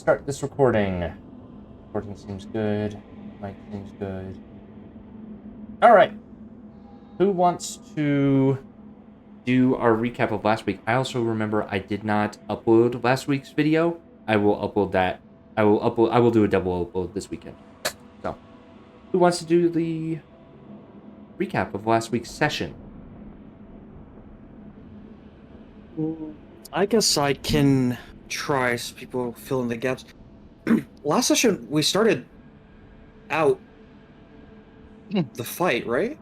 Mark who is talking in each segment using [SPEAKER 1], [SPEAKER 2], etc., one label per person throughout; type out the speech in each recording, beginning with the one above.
[SPEAKER 1] start this recording. Recording seems good. Mic seems good. All right. Who wants to do our recap of last week? I also remember I did not upload last week's video. I will upload that. I will do a double upload this weekend. So, who wants to do the recap of last week's session?
[SPEAKER 2] I guess I can try so people fill in the gaps. Last session, we started out the fight, right?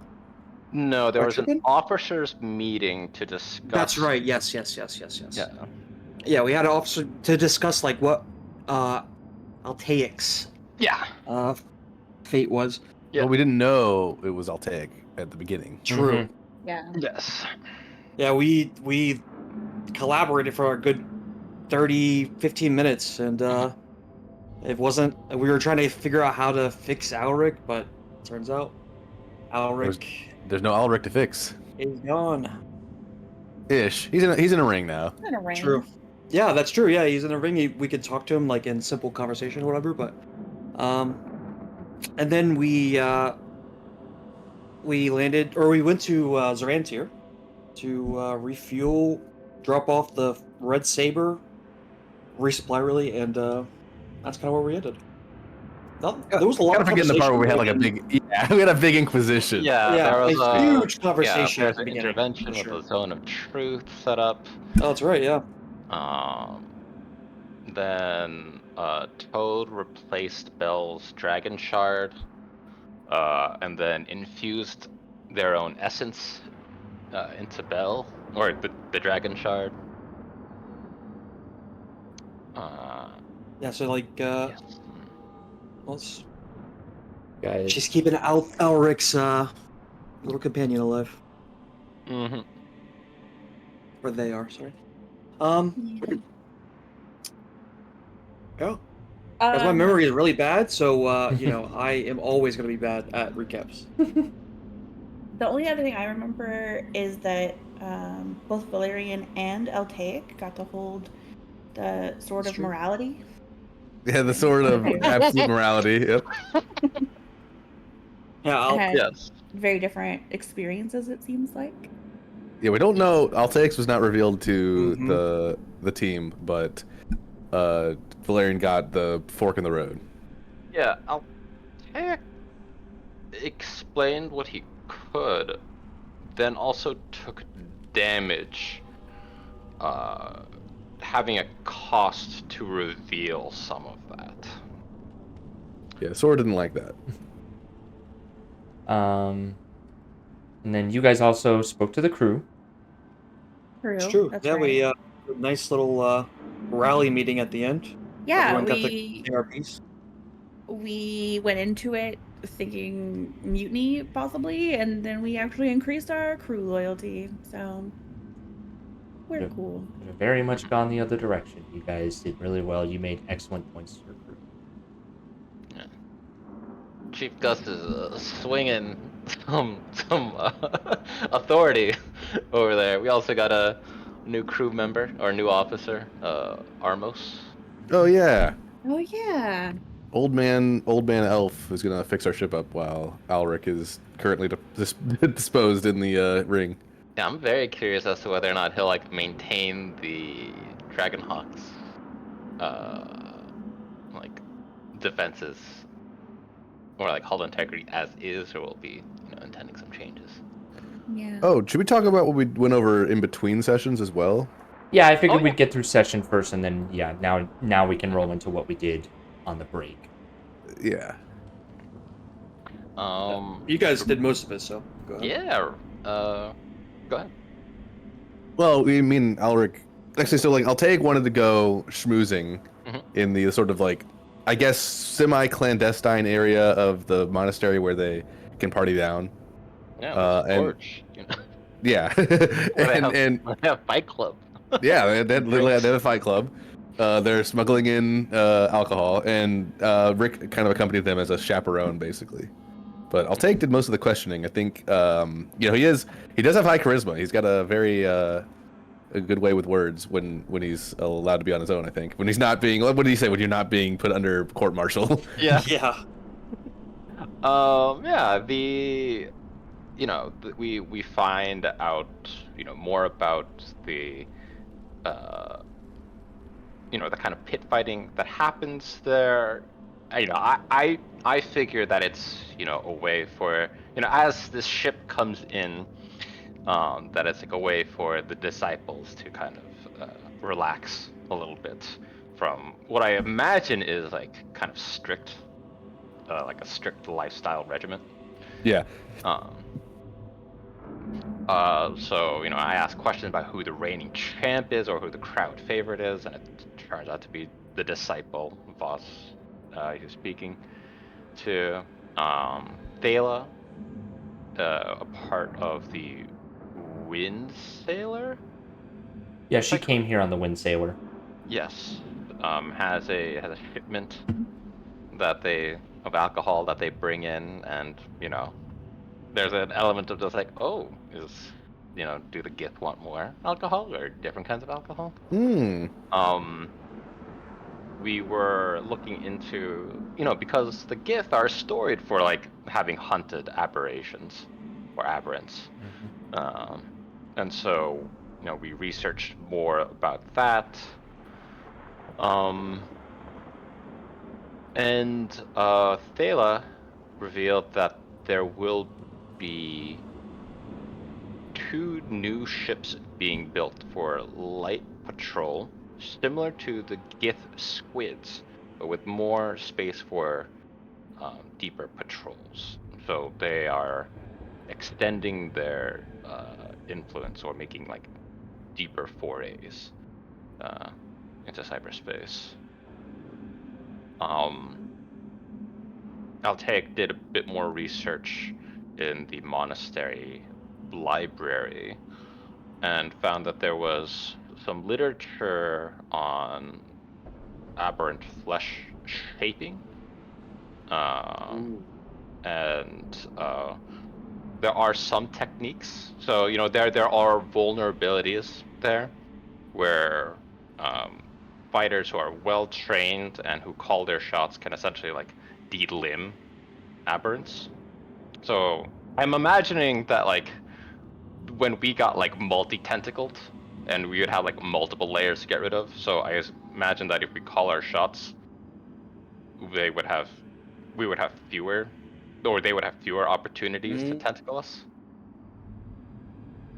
[SPEAKER 3] No, there was an
[SPEAKER 2] tripping?
[SPEAKER 3] officers' meeting to discuss.
[SPEAKER 2] That's right. Yes.
[SPEAKER 3] Yeah.
[SPEAKER 2] Yeah, we had an officer to discuss like what Altaic's fate was.
[SPEAKER 3] Yeah.
[SPEAKER 4] Well, we didn't know it was Altaic at the beginning.
[SPEAKER 2] True.
[SPEAKER 5] Yeah.
[SPEAKER 3] Yes.
[SPEAKER 2] Yeah, we collaborated for a good 15 minutes, and it wasn't. We were trying to figure out how to fix Alric, but it turns out Alric
[SPEAKER 4] There's no Alric to fix.
[SPEAKER 2] is gone.
[SPEAKER 4] Ish. He's in a ring now.
[SPEAKER 5] In a ring.
[SPEAKER 2] True. Yeah, that's true. Yeah, he's in a ring. We could talk to him like in simple conversation or whatever. But, and then we landed, or we went to Zorantir to refuel, drop off the Red Saber, resupply really, and that's kind of where we ended. There was a lot of
[SPEAKER 4] forgetting the part where we had like a
[SPEAKER 2] conversation.
[SPEAKER 4] big, we had a big inquisition.
[SPEAKER 3] Yeah,
[SPEAKER 2] Yeah,
[SPEAKER 3] there was
[SPEAKER 2] a huge conversation
[SPEAKER 3] Yeah,
[SPEAKER 2] at the
[SPEAKER 3] there's an
[SPEAKER 2] beginning,
[SPEAKER 3] intervention
[SPEAKER 2] for sure.
[SPEAKER 3] with a zone of truth set up.
[SPEAKER 2] Oh, that's right. Yeah.
[SPEAKER 3] Then Toad replaced Bell's dragon shard, and then infused their own essence into Bell, or the dragon shard.
[SPEAKER 2] Yeah. So like,
[SPEAKER 3] Yes.
[SPEAKER 2] let's.
[SPEAKER 1] Guys.
[SPEAKER 2] She's keeping Alric's little companion alive.
[SPEAKER 3] Mm-hmm.
[SPEAKER 2] Or they are. Sorry. Yeah. Because my memory is really bad, so I am always going to be bad at recaps.
[SPEAKER 5] The only other thing I remember is that both Valerian and Altaic got to hold the Sword
[SPEAKER 2] That's
[SPEAKER 5] of
[SPEAKER 2] true.
[SPEAKER 5] Morality.
[SPEAKER 4] Yeah, the sword of absolute morality. Yep.
[SPEAKER 2] Yeah.
[SPEAKER 5] Had
[SPEAKER 3] Yes.
[SPEAKER 5] very different experiences, it seems like.
[SPEAKER 4] Yeah, we don't know. Altaic was not revealed to
[SPEAKER 2] Mhm.
[SPEAKER 4] the team, but Valerian got the fork in the road.
[SPEAKER 3] Yeah, Altaic explained what he could, then also took damage, having a cost to reveal some of that.
[SPEAKER 4] Yeah, sword didn't like that.
[SPEAKER 1] And then you guys also spoke to the crew.
[SPEAKER 5] True.
[SPEAKER 2] It's true.
[SPEAKER 5] That's
[SPEAKER 2] Yeah,
[SPEAKER 5] right.
[SPEAKER 2] we a nice little rally meeting at the end.
[SPEAKER 5] Yeah,
[SPEAKER 2] Everyone got their piece.
[SPEAKER 5] we went into it thinking mutiny possibly, and then we actually increased our crew loyalty. So we're
[SPEAKER 1] Yeah.
[SPEAKER 5] cool.
[SPEAKER 1] Could have very much gone the other direction. You guys did really well. You made excellent points to your crew.
[SPEAKER 3] Chief Gus is swinging some authority over there. We also got a new crew member, or new officer, Armos.
[SPEAKER 4] Oh yeah,
[SPEAKER 5] Oh yeah.
[SPEAKER 4] old man elf who's gonna fix our ship up while Alric is currently disposed in the ring.
[SPEAKER 3] Yeah, I'm very curious as to whether or not he'll like maintain the Dragonhawk's like defenses, or like hull integrity as is, or will be intending some changes.
[SPEAKER 5] Yeah.
[SPEAKER 4] Oh, should we talk about what we went over in between sessions as well?
[SPEAKER 1] Yeah, I figured
[SPEAKER 3] Oh,
[SPEAKER 1] we'd get through session first, and then now we can roll into what we did on the break.
[SPEAKER 4] Yeah.
[SPEAKER 2] You guys did most of it, so go ahead.
[SPEAKER 3] Yeah. Go ahead.
[SPEAKER 4] Well, we mean Alric. Actually, so like Altaic wanted to go schmoozing in the sort of like, I guess, semi-clandestine area of the monastery where they can party down.
[SPEAKER 3] Yeah.
[SPEAKER 4] and-
[SPEAKER 3] Forge.
[SPEAKER 4] Yeah.
[SPEAKER 3] and they have Fight Club.
[SPEAKER 4] Yeah, they literally had a fight club. They're smuggling in alcohol, and Rick kind of accompanied them as a chaperone, basically. But Altaic did most of the questioning. I think, he does have high charisma. He's got a very a good way with words when he's allowed to be on his own. I think when he's not being, what did he say? When you're not being put under court martial.
[SPEAKER 3] Yeah.
[SPEAKER 2] Yeah.
[SPEAKER 3] Yeah. We find out more about the uh the kind of pit fighting that happens there. I figure that it's a way for as this ship comes in, that it's like a way for the disciples to kind of relax a little bit from what I imagine is like kind of strict, like a strict lifestyle regimen.
[SPEAKER 4] Yeah.
[SPEAKER 3] Um, so I ask questions about who the reigning champ is or who the crowd favorite is, and it turns out to be the disciple Voss, who's speaking to Thala, a part of the Wind Sailor.
[SPEAKER 1] Yeah, she
[SPEAKER 3] Like,
[SPEAKER 1] came here on the Wind Sailor.
[SPEAKER 3] yes, has a shipment of alcohol that they bring in, and there's an element of just like, oh, do the Gith want more alcohol or different kinds of alcohol?
[SPEAKER 4] Hmm.
[SPEAKER 3] We were looking into, because the Gith are storied for like having hunted aberrations or aberrants. And so, we researched more about that. And Thala revealed that there will be 2 new ships being built for light patrol, similar to the Gith squids, but with more space for deeper patrols. So they are extending their influence or making like deeper forays into cyberspace. Altaik did a bit more research in the monastery library and found that there was some literature on aberrant flesh shaping. And there are some techniques. So, there are vulnerabilities there where fighters who are well trained and who call their shots can essentially like de-limb aberrants. So I'm imagining that like when we got like multi-tentacled and we would have like multiple layers to get rid of. So I imagine that if we call our shots, we would have fewer, or they would have fewer opportunities to tentacle us.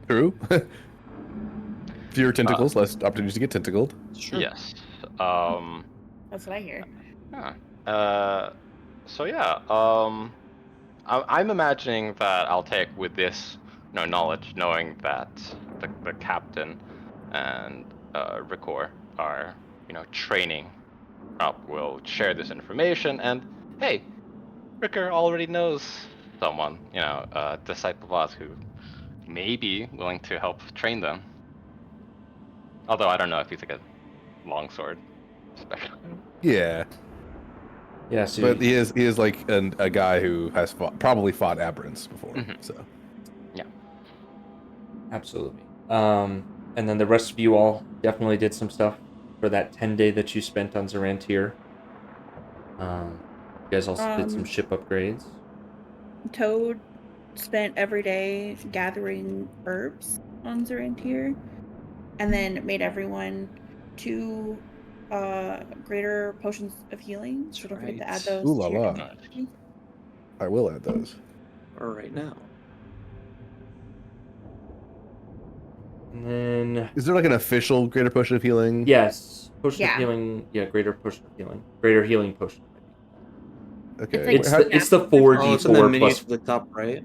[SPEAKER 4] True. Fewer tentacles, less opportunities to get tentacled.
[SPEAKER 2] Sure.
[SPEAKER 3] Yes.
[SPEAKER 5] That's what I hear.
[SPEAKER 3] So yeah. I'm imagining that I'll take with this knowledge, knowing that the captain and Ricor are training up, will share this information, and hey, Ricor already knows someone, a disciple of us who may be willing to help train them. Although I don't know if he's like a longsword specialist.
[SPEAKER 4] Yeah.
[SPEAKER 1] Yeah, so
[SPEAKER 4] But he is like a guy who has probably fought aberrants before. So
[SPEAKER 3] yeah,
[SPEAKER 1] absolutely. And then the rest of you all definitely did some stuff for that 10-day that you spent on Zarantir. You guys also did some ship upgrades.
[SPEAKER 5] Toad spent every day gathering herbs on Zarantir, and then made everyone 2 greater potions of healing. So don't forget to add those
[SPEAKER 4] Ooh la
[SPEAKER 5] to your
[SPEAKER 4] la.
[SPEAKER 5] inventory.
[SPEAKER 4] I will add those.
[SPEAKER 2] All right now.
[SPEAKER 1] And then
[SPEAKER 4] Is there like an official greater potion of healing?
[SPEAKER 1] yes, potion
[SPEAKER 5] Yeah.
[SPEAKER 1] of healing. Yeah, greater potion of healing. Greater healing potion.
[SPEAKER 4] Okay.
[SPEAKER 5] It's
[SPEAKER 1] It's
[SPEAKER 5] like-
[SPEAKER 1] the 4d4
[SPEAKER 2] Oh, it's in the menus
[SPEAKER 1] plus.
[SPEAKER 2] at the top, right?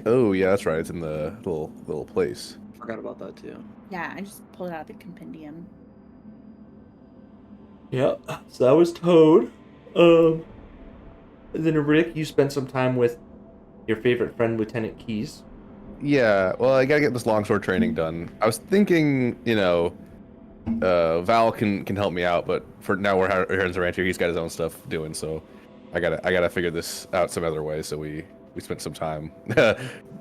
[SPEAKER 4] Oh yeah, that's right. It's in the little place.
[SPEAKER 2] Forgot about that too.
[SPEAKER 5] Yeah, I just pulled it out of the compendium.
[SPEAKER 1] Yeah, so that was Toad. And then Rick, you spent some time with your favorite friend, Lieutenant Keys.
[SPEAKER 4] Yeah. Well, I gotta get this longsword training done. I was thinking, Val can help me out, but for now we're here in Zarantir. He's got his own stuff doing, so I gotta figure this out some other way so we we spent some time.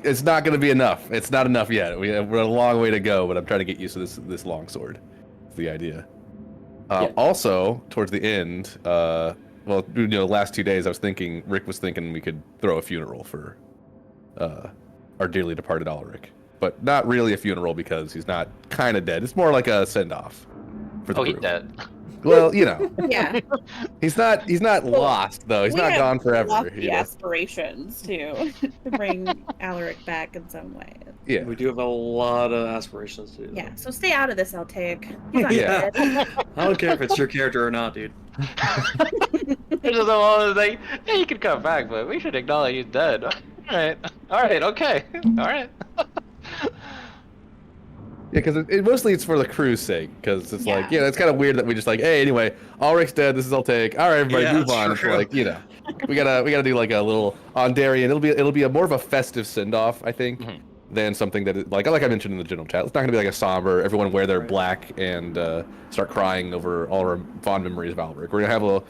[SPEAKER 4] It's not going to be enough. It's not enough yet. We're a long way to go, but I'm trying to get used to this long sword. Is the idea.
[SPEAKER 1] Yeah.
[SPEAKER 4] Also, towards the end, last 2 days, Rick was thinking we could throw a funeral for our dearly departed Ulrich, but not really a funeral because he's not kind of dead. It's more like a send off for the
[SPEAKER 3] Oh, he's
[SPEAKER 4] crew.
[SPEAKER 3] dead.
[SPEAKER 4] Well,
[SPEAKER 5] Yeah.
[SPEAKER 4] he's not lost though. He's
[SPEAKER 5] We
[SPEAKER 4] not
[SPEAKER 5] have
[SPEAKER 4] gone forever.
[SPEAKER 5] lofty aspirations to bring Alaric back in some way.
[SPEAKER 4] Yeah.
[SPEAKER 2] We do have a lot of aspirations to do. that.
[SPEAKER 5] Yeah, so stay out of this, Altic. He's not
[SPEAKER 2] Yeah.
[SPEAKER 5] dead.
[SPEAKER 2] I don't care if it's your character or not, dude.
[SPEAKER 3] There's just one like, hey, you can come back, but we should acknowledge he's dead. All right, okay, all right.
[SPEAKER 4] Yeah, because mostly it's for the crew's sake. Because it's like,
[SPEAKER 5] Yeah.
[SPEAKER 4] it's kind of weird that we just like, hey, anyway, Ulrich's dead. This is Ultic. All right, everybody,
[SPEAKER 2] Yeah,
[SPEAKER 4] move
[SPEAKER 2] that's
[SPEAKER 4] on. It's
[SPEAKER 2] true.
[SPEAKER 4] like, we gotta do like a little Ondarian. It'll be a more of a festive send off, I think,
[SPEAKER 3] Mhm.
[SPEAKER 4] than something that like I mentioned in the general chat. It's not gonna be like a somber. Everyone wear their
[SPEAKER 2] Right.
[SPEAKER 4] black and start crying over all our fond memories of Ulrich. We're gonna have a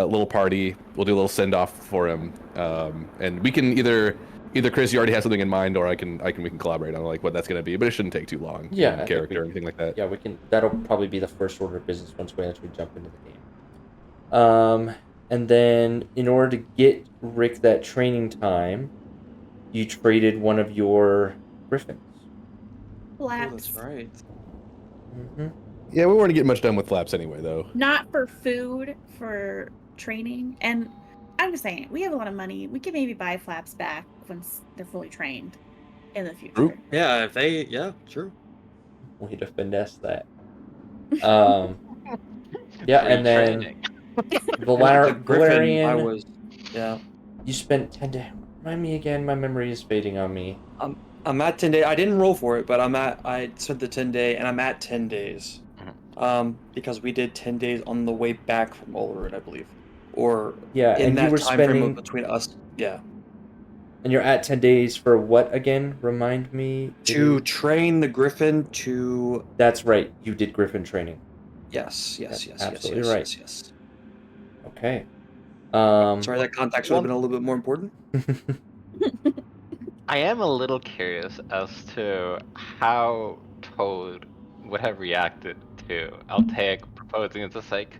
[SPEAKER 4] little party. We'll do a little send off for him, and we can either Chris, you already have something in mind, or we can collaborate on like what that's gonna be. But it shouldn't take too long.
[SPEAKER 1] Yeah, I
[SPEAKER 4] in
[SPEAKER 1] think
[SPEAKER 4] character
[SPEAKER 1] we-
[SPEAKER 4] or anything like that.
[SPEAKER 1] Yeah, we can. That'll probably be the first order of business once we actually jump into the game. And then in order to get Rick that training time, you traded one of your griffins.
[SPEAKER 2] Oh,
[SPEAKER 5] Flaps.
[SPEAKER 2] that's right.
[SPEAKER 1] Mm-hmm.
[SPEAKER 4] Yeah, we weren't getting much done with flaps anyway, though.
[SPEAKER 5] Not for food, for training. And I'm just saying, we have a lot of money. We could maybe buy flaps back once they're fully trained in the future.
[SPEAKER 4] True.
[SPEAKER 2] Yeah, true.
[SPEAKER 1] Way to finesse that. Yeah, and then
[SPEAKER 3] Retraining.
[SPEAKER 2] The Griffin,
[SPEAKER 1] Valerian,
[SPEAKER 2] I was,
[SPEAKER 1] you spent 10 days. Remind me again, my memory is fading on me.
[SPEAKER 2] I'm at 10 days. I didn't roll for it, but I spent the 10 day, and I'm at 10 days. Because we did 10 days on the way back from Olerin, I believe. Or
[SPEAKER 1] Yeah,
[SPEAKER 2] in
[SPEAKER 1] and
[SPEAKER 2] that
[SPEAKER 1] you were
[SPEAKER 2] time frame
[SPEAKER 1] spending,
[SPEAKER 2] of between us. Yeah.
[SPEAKER 1] and you're at 10 days for what again? Remind me.
[SPEAKER 2] To train the Griffin to...
[SPEAKER 1] That's right, you did Griffin training.
[SPEAKER 2] Yes.
[SPEAKER 1] Absolutely right.
[SPEAKER 2] Yes.
[SPEAKER 1] Okay.
[SPEAKER 2] Sorry, that context would have been a little bit more important.
[SPEAKER 3] I am a little curious as to how Toad would have reacted to Altair proposing. It's just like,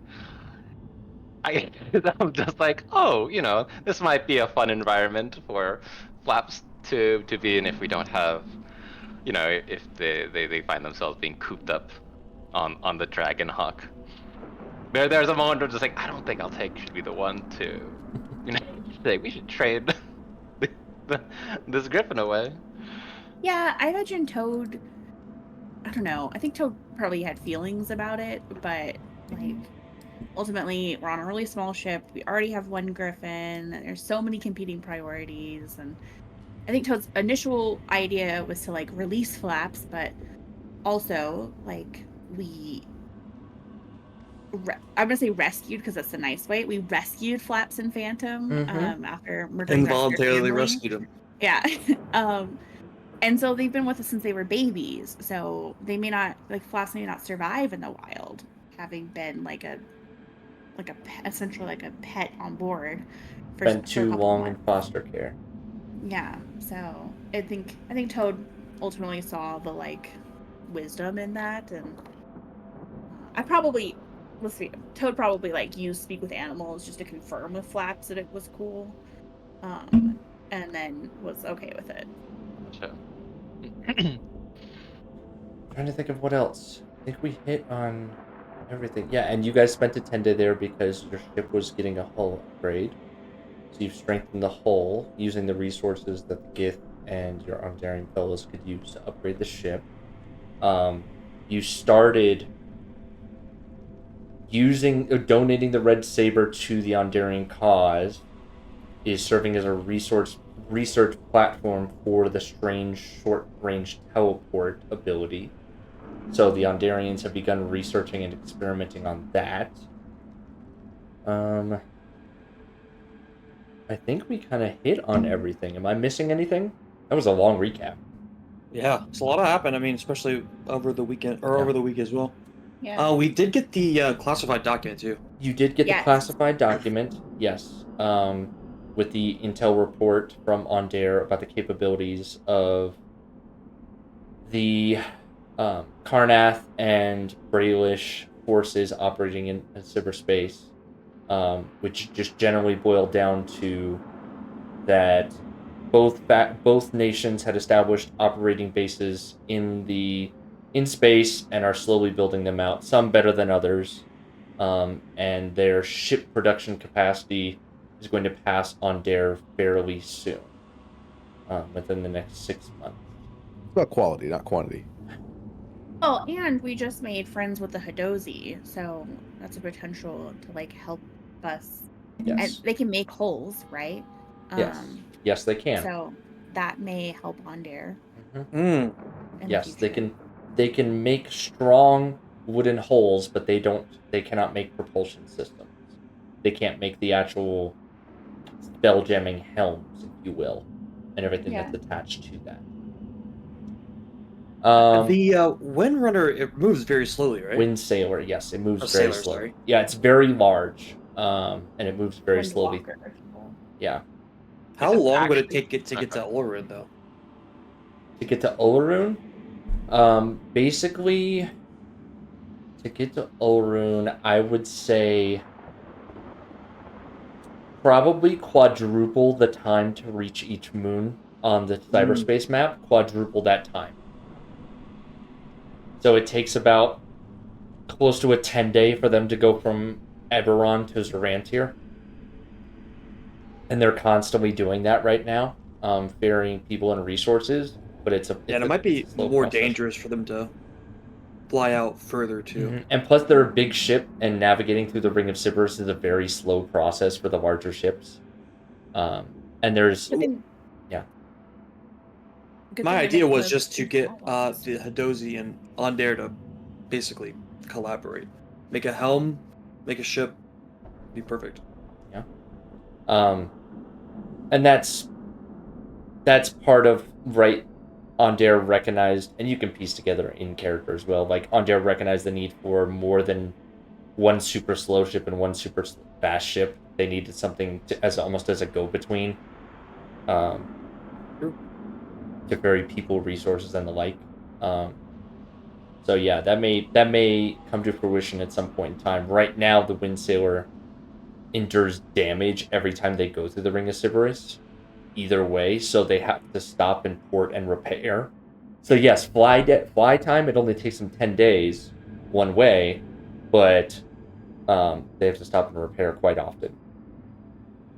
[SPEAKER 3] I'm just like, oh, this might be a fun environment for Flaps to be in if we don't have, if they find themselves being cooped up on the Dragon Hawk. There's a moment where I'm just like, I don't think Altair should be the one to, say we should trade this Griffin away.
[SPEAKER 5] Yeah, I imagine Toad. I don't know. I think Toad probably had feelings about it, but like ultimately we're on a really small ship. We already have one Griffin. There's so many competing priorities, and I think Toad's initial idea was to like release Flaps, but also like I'm gonna say rescued because that's the nice way. We rescued Flaps and Phantom after murdering
[SPEAKER 2] Involuntarily
[SPEAKER 5] their family.
[SPEAKER 2] rescued him.
[SPEAKER 5] Yeah. And so they've been with us since they were babies. So they may not, like, Flaps may not survive in the wild, having been essentially like a pet on board for
[SPEAKER 1] Been too
[SPEAKER 5] a couple
[SPEAKER 1] long in
[SPEAKER 5] months.
[SPEAKER 1] foster care.
[SPEAKER 5] Yeah. So I think Toad ultimately saw the like wisdom in that, and Toad probably like used Speak with Animals just to confirm with Flaps that it was cool, and then was okay with it.
[SPEAKER 3] Gotcha.
[SPEAKER 1] Trying to think of what else. I think we hit on everything. Yeah, and you guys spent a 10-day there because your ship was getting a hull upgrade. So you've strengthened the hull using the resources that the Gith and your Ondarian fellows could use to upgrade the ship. You started donating the Red Saber to the Ondarian cause is serving as a research platform for the strange short-range teleport ability. So the Ondarians have begun researching and experimenting on that. I think we kind of hit on everything. Am I missing anything? That was a long recap.
[SPEAKER 2] Yeah, it's a lot happened. I mean, especially over the weekend or over the week as well.
[SPEAKER 5] Yeah.
[SPEAKER 2] We did get the classified document too.
[SPEAKER 1] You did get the
[SPEAKER 5] Yes.
[SPEAKER 1] classified document, yes. with the intel report from Ondair about the capabilities of the Karnath and Brailish forces operating in cyberspace, which just generally boiled down to that both nations had established operating bases in space and are slowly building them out. Some better than others, and their ship production capacity is going to pass on Dare fairly soon, within the next 6 months.
[SPEAKER 4] It's about quality, not quantity.
[SPEAKER 5] Oh, and we just made friends with the Hadozi, so that's a potential to like help us.
[SPEAKER 1] Yes.
[SPEAKER 5] And they can make holes, right?
[SPEAKER 1] Yes. Yes, they can.
[SPEAKER 5] So that may help Ondair.
[SPEAKER 2] Mm.
[SPEAKER 1] Yes, they can make strong wooden holes, but they cannot make propulsion systems. They can't make the actual spelljamming helms, if you will, and everything that's attached to that.
[SPEAKER 2] The Windrunner, it moves very slowly, right?
[SPEAKER 1] Wind Sailor, yes, it moves
[SPEAKER 2] Oh,
[SPEAKER 1] very
[SPEAKER 2] Sailor,
[SPEAKER 1] slowly.
[SPEAKER 2] sorry.
[SPEAKER 1] Yeah, it's very large, and it moves very slowly.
[SPEAKER 5] Windwalker.
[SPEAKER 1] Yeah.
[SPEAKER 2] How
[SPEAKER 3] Is it
[SPEAKER 2] long would it
[SPEAKER 3] actually-
[SPEAKER 2] take it to get to Ulrun, though?
[SPEAKER 1] To get to Ulrun, basically, to get to Ulrun, I would say probably quadruple the time to reach each moon on the cyberspace map. Quadruple that time. So it takes about close to a 10-day for them to go from Eberron to Zorantir. And they're constantly doing that right now, ferrying people and resources. But
[SPEAKER 2] It might be
[SPEAKER 1] slow
[SPEAKER 2] more
[SPEAKER 1] process.
[SPEAKER 2] dangerous for them to fly out further, too.
[SPEAKER 1] Mm-hmm. And plus, they're a big ship, and navigating through the Ring of Siberys is a very slow process for the larger ships. And there's... Yeah.
[SPEAKER 2] My idea was just to get the Hadozi and Ondair to basically collaborate. Make a helm, make a ship, be perfect.
[SPEAKER 1] Yeah. And that's part of, right, Ondair recognized, and you can piece together in character as well, like Ondair recognized the need for more than one super slow ship and one super fast ship. They needed something almost as a go-between, to ferry people, resources, and the like. So yeah, that may come to fruition at some point in time. Right now, the Wind Sailor endures damage every time they go through the Ring of Siberys, either way, so they have to stop and port and repair. So yes, fly time, it only takes them 10 days one way, but they have to stop and repair quite often.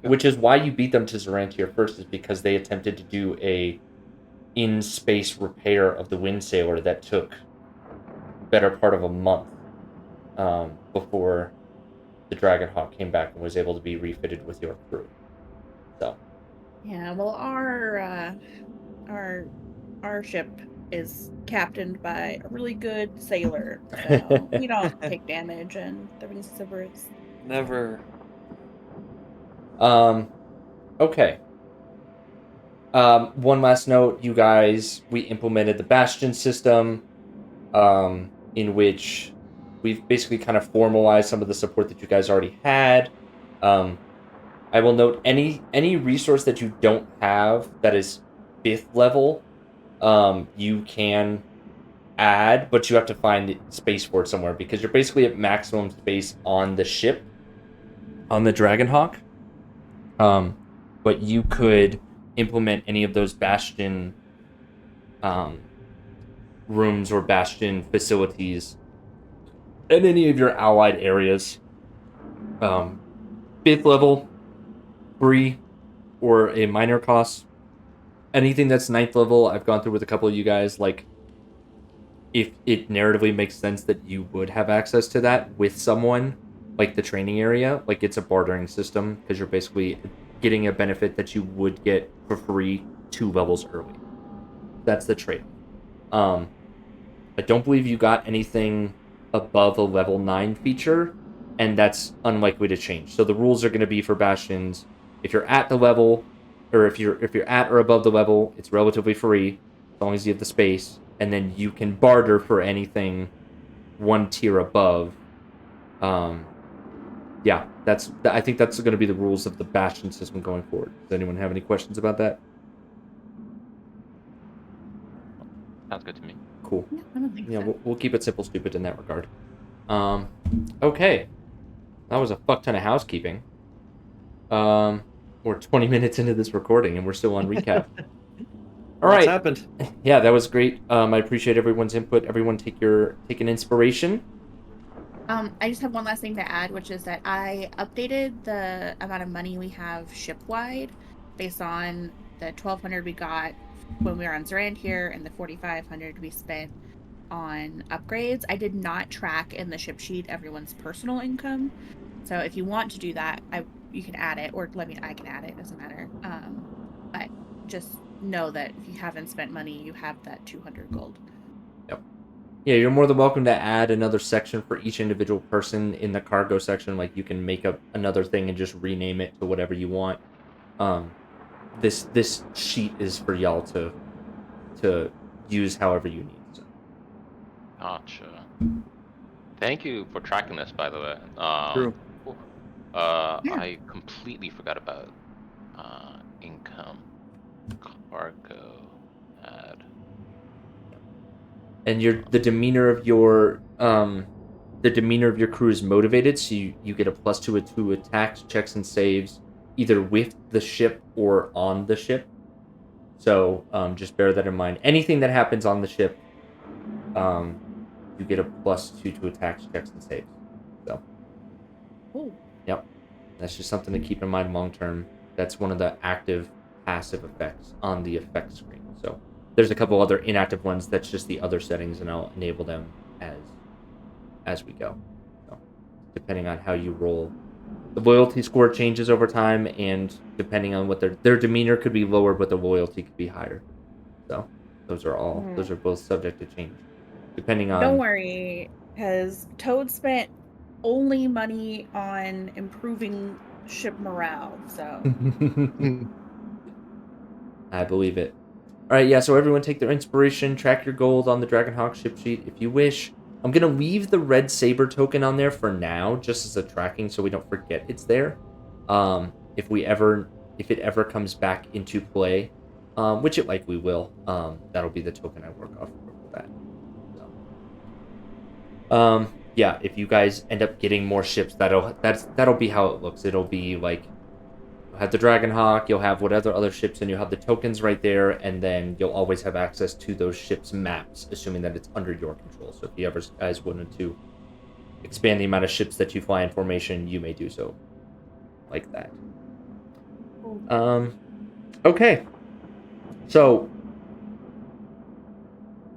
[SPEAKER 1] Which is why you beat them to Zorantir first, is because they attempted to do a in-space repair of the Wind Sailor that took better part of a month, before the Dragonhawk came back and was able to be refitted with your crew. So.
[SPEAKER 5] Yeah, well, our ship is captained by a really good sailor, so we don't take damage, and the Ring of Siberys.
[SPEAKER 2] Never.
[SPEAKER 1] Okay. One last note, you guys, we implemented the Bastion system, in which we've basically kind of formalized some of the support that you guys already had. I will note any resource that you don't have that is 5th level, you can add, but you have to find space for it somewhere, because you're basically at maximum space on the ship, on the Dragonhawk. But you could implement any of those Bastion rooms or Bastion facilities in any of your allied areas. 5th level, free, or a minor cost. Anything that's 9th level, I've gone through with a couple of you guys, like, if it narratively makes sense that you would have access to that with someone, like the training area, like it's a bartering system, because you're basically getting a benefit that you would get for free 2 levels early. That's the trade. I don't believe you got anything above a level 9 feature, and that's unlikely to change. So the rules are going to be for Bastions, if you're at the level, or if you're at or above the level, it's relatively free, as long as you have the space, and then you can barter for anything 1 tier above. Yeah, I think that's going to be the rules of the Bastion system going forward. Does anyone have any questions about that?
[SPEAKER 3] Sounds good to me.
[SPEAKER 1] Cool.
[SPEAKER 5] Yeah, I don't think
[SPEAKER 1] Yeah,
[SPEAKER 5] so.
[SPEAKER 1] we'll keep it simple, stupid in that regard. Okay. That was a fuck ton of housekeeping. We're 20 minutes into this recording and we're still on recap. All
[SPEAKER 2] What's
[SPEAKER 1] right.
[SPEAKER 2] happened?
[SPEAKER 1] Yeah, that was great. I appreciate everyone's input. Everyone take an inspiration.
[SPEAKER 5] I just have one last thing to add, which is that I updated the amount of money we have ship-wide based on the 1,200 we got when we were on Zorand here and the 4,500 we spent on upgrades. I did not track in the ship sheet everyone's personal income. So if you want to do that, you can add it, or I can add it, doesn't matter. But just know that if you haven't spent money, you have that 200 gold.
[SPEAKER 1] Yeah, you're more than welcome to add another section for each individual person in the cargo section. Like, you can make up another thing and just rename it to whatever you want. This sheet is for y'all to use however you need. So.
[SPEAKER 3] Gotcha. Thank you for tracking this, by the way.
[SPEAKER 2] True.
[SPEAKER 3] I completely forgot about income. Cargo add.
[SPEAKER 1] And the demeanor of your crew is motivated, so you get a +2 to attacks, checks, and saves, either with the ship or on the ship. So just bear that in mind. Anything that happens on the ship, you get a +2 to attacks, checks, and saves. So.
[SPEAKER 5] Oh.
[SPEAKER 1] Yep. That's just something to keep in mind long term. That's one of the active passive effects on the effect screen. So. There's a couple other inactive ones that's just the other settings, and I'll enable them as we go. So, depending on how you roll. The loyalty score changes over time, and depending on what their demeanor could be lower, but the loyalty could be higher. So those are both subject to change. Depending on...
[SPEAKER 5] Don't worry, because Toad spent only money on improving ship morale, so...
[SPEAKER 1] I believe it. Alright, yeah, so everyone take their inspiration, track your gold on the Dragonhawk ship sheet if you wish. I'm going to leave the red saber token on there for now, just as a tracking so we don't forget it's there. If it ever comes back into play, which it likely will, that'll be the token I work off for that. So. Yeah, if you guys end up getting more ships, that'll be how it looks. It'll be like, you'll have the Dragonhawk, you'll have whatever other ships, and you'll have the tokens right there, and then you'll always have access to those ships' maps, assuming that it's under your control. So if you ever guys wanted to expand the amount of ships that you fly in formation, you may do so like that. Okay. So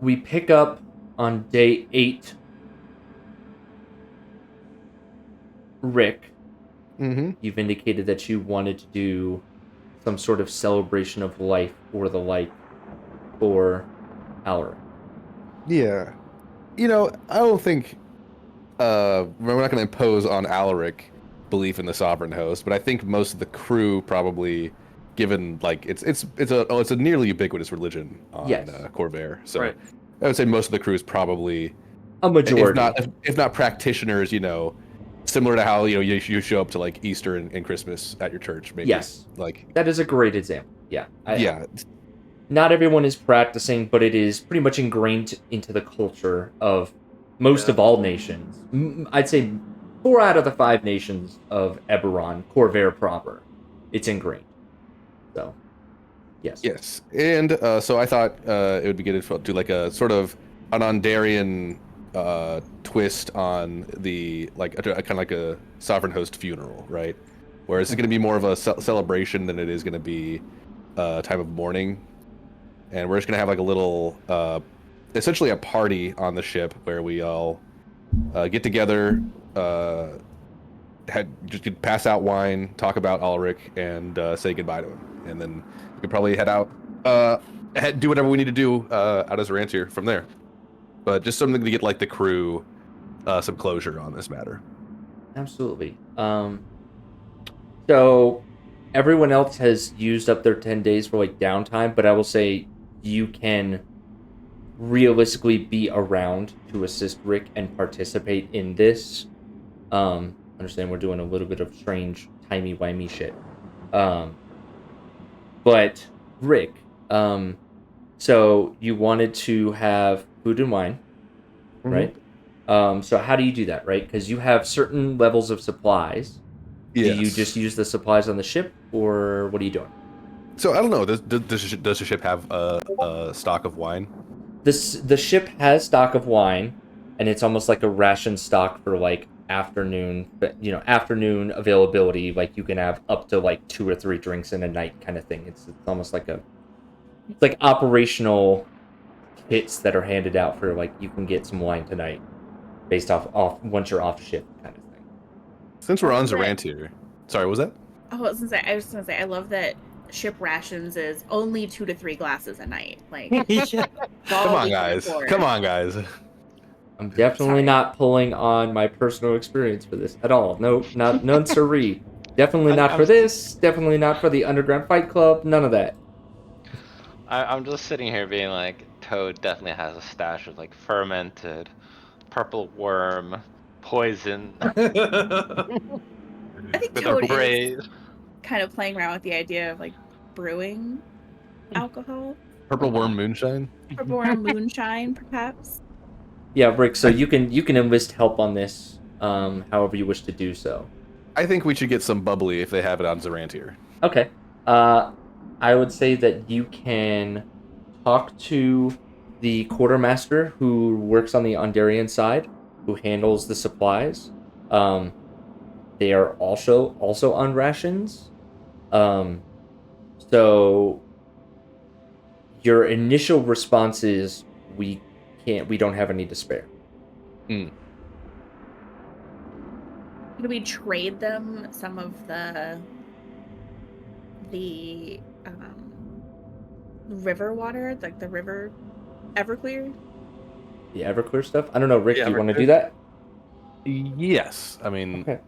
[SPEAKER 1] we pick up on day 8. Rick.
[SPEAKER 4] Mm-hmm.
[SPEAKER 1] You've indicated that you wanted to do some sort of celebration of life or the like for Alaric.
[SPEAKER 4] Yeah. You know, I don't think we're not going to impose on Alaric belief in the sovereign host, but I think most of the crew probably, given like it's a nearly ubiquitous religion on Corvair. So
[SPEAKER 2] right.
[SPEAKER 4] I would say most of the crew is probably
[SPEAKER 1] a majority,
[SPEAKER 4] if not practitioners, you know, similar to how you show up to like Easter and Christmas at your church. Maybe.
[SPEAKER 1] Yes,
[SPEAKER 4] like
[SPEAKER 1] that is a great example. Yeah,
[SPEAKER 4] yeah.
[SPEAKER 1] Not everyone is practicing, but it is pretty much ingrained into the culture of most of all nations. I'd say 4 out of the 5 nations of Eberron, Corvair proper, it's ingrained. So, yes.
[SPEAKER 4] Yes, and so I thought it would be good to do like a sort of an Ondarian twist on the kind of like a sovereign host funeral, right? Where it's going to be more of a celebration than it is going to be a time of mourning, and we're just going to have like a little, essentially a party on the ship where we all get together, just pass out wine, talk about Ulrich, and say goodbye to him, and then we could probably head out, do whatever we need to do out as Rantier from there. But just something to get like the crew some closure on this matter.
[SPEAKER 1] Absolutely. So everyone else has used up their 10 days for like downtime, but I will say you can realistically be around to assist Rick and participate in this. understand we're doing a little bit of strange timey-wimey shit. But Rick, so you wanted to have food and wine, right? So how do you do that, right? Because you have certain levels of supplies.
[SPEAKER 4] Yes.
[SPEAKER 1] Do you just use the supplies on the ship, or what are you doing?
[SPEAKER 4] So I don't know. Does the ship have a stock of wine?
[SPEAKER 1] The ship has stock of wine, and it's almost like a ration stock for like afternoon availability. Like you can have up to like 2 or 3 drinks in a night, kind of thing. It's almost like it's like operational kits that are handed out for like you can get some wine tonight, based off once you're off shift, kind of thing.
[SPEAKER 4] Since we're on Zorantir, sorry, what was that?
[SPEAKER 5] Oh, I was gonna say, I love that ship rations is only 2 to 3 glasses a night. Like,
[SPEAKER 4] Come on, guys. Come on, guys.
[SPEAKER 1] I'm definitely not pulling on my personal experience for this at all. No, none siree. Definitely not for this. Definitely not for the Underground Fight Club. None of that.
[SPEAKER 3] I'm just sitting here being like, Toad definitely has a stash of like fermented, purple worm, poison.
[SPEAKER 5] I think
[SPEAKER 3] with
[SPEAKER 5] Toad
[SPEAKER 3] a braid.
[SPEAKER 5] is kind of playing around with the idea of like brewing alcohol.
[SPEAKER 4] Purple worm moonshine.
[SPEAKER 5] Purple worm moonshine, perhaps.
[SPEAKER 1] Yeah, Rick. So you can enlist help on this, however you wish to do so.
[SPEAKER 4] I think we should get some bubbly if they have it on Zorantir.
[SPEAKER 1] Okay. I would say that you can talk to the quartermaster who works on the Ondarian side, who handles the supplies. They are also on rations. So your initial response is we don't have any to spare.
[SPEAKER 5] Could we trade them some of the river water, like the river Everclear?
[SPEAKER 1] The Everclear stuff? I don't know, Rick,
[SPEAKER 4] Yeah,
[SPEAKER 1] do you want to
[SPEAKER 4] Everclear.
[SPEAKER 1] do that?
[SPEAKER 4] Yes, I mean,
[SPEAKER 1] Okay.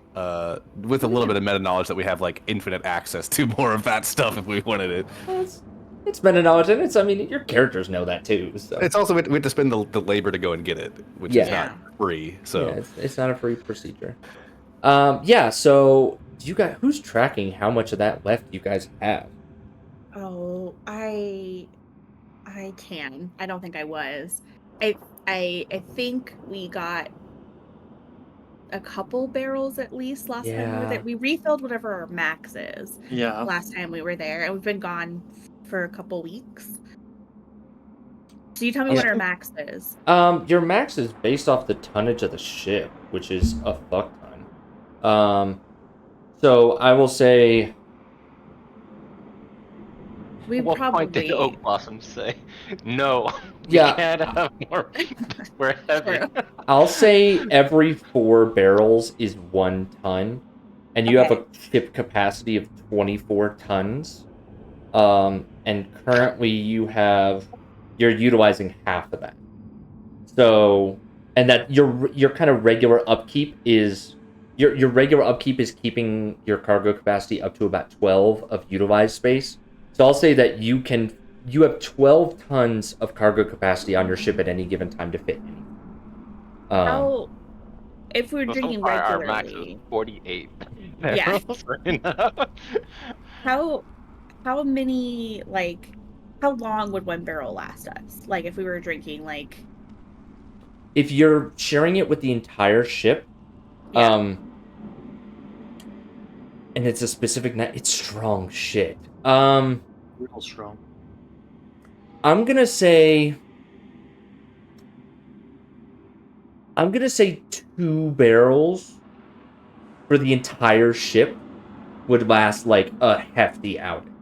[SPEAKER 4] with a little bit of meta knowledge that we have like infinite access to more of that stuff if we wanted it.
[SPEAKER 1] Well, it's meta knowledge, and I mean, your characters know that too. So.
[SPEAKER 4] It's also we have to spend the labor to go and get it, which is not free. So
[SPEAKER 1] yeah, it's not a free procedure. Yeah. So do you guys? Who's tracking how much of that left you guys have?
[SPEAKER 5] Oh, I can. I don't think I was. I think we got a couple barrels at least last time we were there. We refilled whatever our max is.
[SPEAKER 2] Yeah.
[SPEAKER 5] Last time we were there, and we've been gone for a couple weeks. So you tell me what our max is.
[SPEAKER 1] Your max is based off the tonnage of the ship, which is a fuck ton. So I will say.
[SPEAKER 5] We
[SPEAKER 3] What
[SPEAKER 5] probably.
[SPEAKER 3] point did Oak Blossom say? No.
[SPEAKER 1] Yeah.
[SPEAKER 3] We can't have more. We're heavy.
[SPEAKER 1] I'll say every 4 barrels is 1 ton, and you have a ship capacity of 24 tons. And currently you're utilizing half of that. So, and that your kind of regular upkeep is your regular upkeep is keeping your cargo capacity up to about 12 of utilized space. So I'll say that you have 12 tons of cargo capacity on your ship at any given time to fit anything.
[SPEAKER 5] If we were drinking
[SPEAKER 3] Our max
[SPEAKER 5] regularly,
[SPEAKER 3] is 48
[SPEAKER 5] Yeah.
[SPEAKER 3] barrels right now.
[SPEAKER 5] how many, like, how long would 1 barrel last us? Like, if we were drinking, like,
[SPEAKER 1] if you're sharing it with the entire ship, and it's a specific night, it's strong shit.
[SPEAKER 2] Real strong.
[SPEAKER 1] I'm gonna say 2 barrels for the entire ship would last like a hefty outing.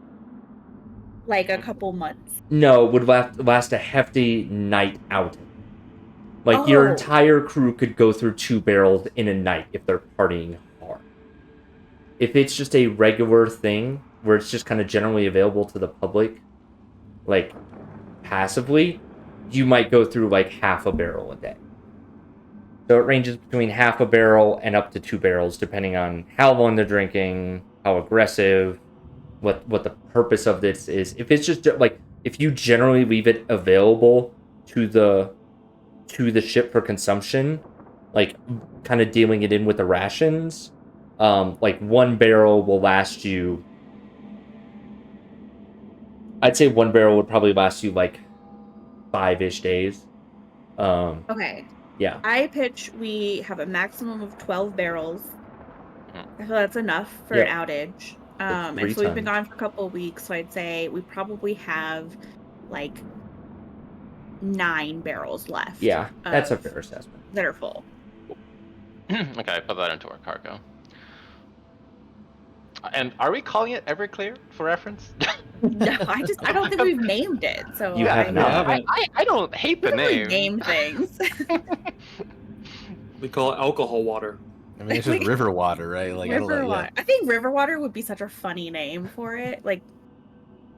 [SPEAKER 5] like a couple months.
[SPEAKER 1] No, would last a hefty night outing. Like your entire crew could go through 2 barrels in a night if they're partying hard. If it's just a regular thing where it's just kind of generally available to the public, like passively, you might go through like half a barrel a day. So it ranges between half a barrel and up to 2 barrels, depending on how long they're drinking, how aggressive, what the purpose of this is. If it's just like, if you generally leave it available to the ship for consumption, like kind of dealing it in with the rations, Like 1 barrel will last you. I'd say 1 barrel would probably last you like 5-ish days.
[SPEAKER 5] Okay.
[SPEAKER 1] Yeah.
[SPEAKER 5] I pitch we have a maximum of 12 barrels. I feel that's enough for
[SPEAKER 1] Yep.
[SPEAKER 5] an outage.
[SPEAKER 1] That's 3
[SPEAKER 5] And so we've been
[SPEAKER 1] times.
[SPEAKER 5] gone for a couple of weeks, so I'd say we probably have like 9 barrels left.
[SPEAKER 1] Yeah, that's a fair assessment.
[SPEAKER 5] That are full.
[SPEAKER 3] Okay, put that into our cargo. And are we calling it Everclear for reference?
[SPEAKER 5] No, I don't think we've named it. So
[SPEAKER 1] You have not.
[SPEAKER 3] I don't hate the
[SPEAKER 5] really
[SPEAKER 3] name.
[SPEAKER 5] name things.
[SPEAKER 2] We call it alcohol water.
[SPEAKER 4] I mean, it's just river water, right? Like I don't
[SPEAKER 5] River
[SPEAKER 4] know.
[SPEAKER 5] water. I think river water would be such a funny name for it. Like,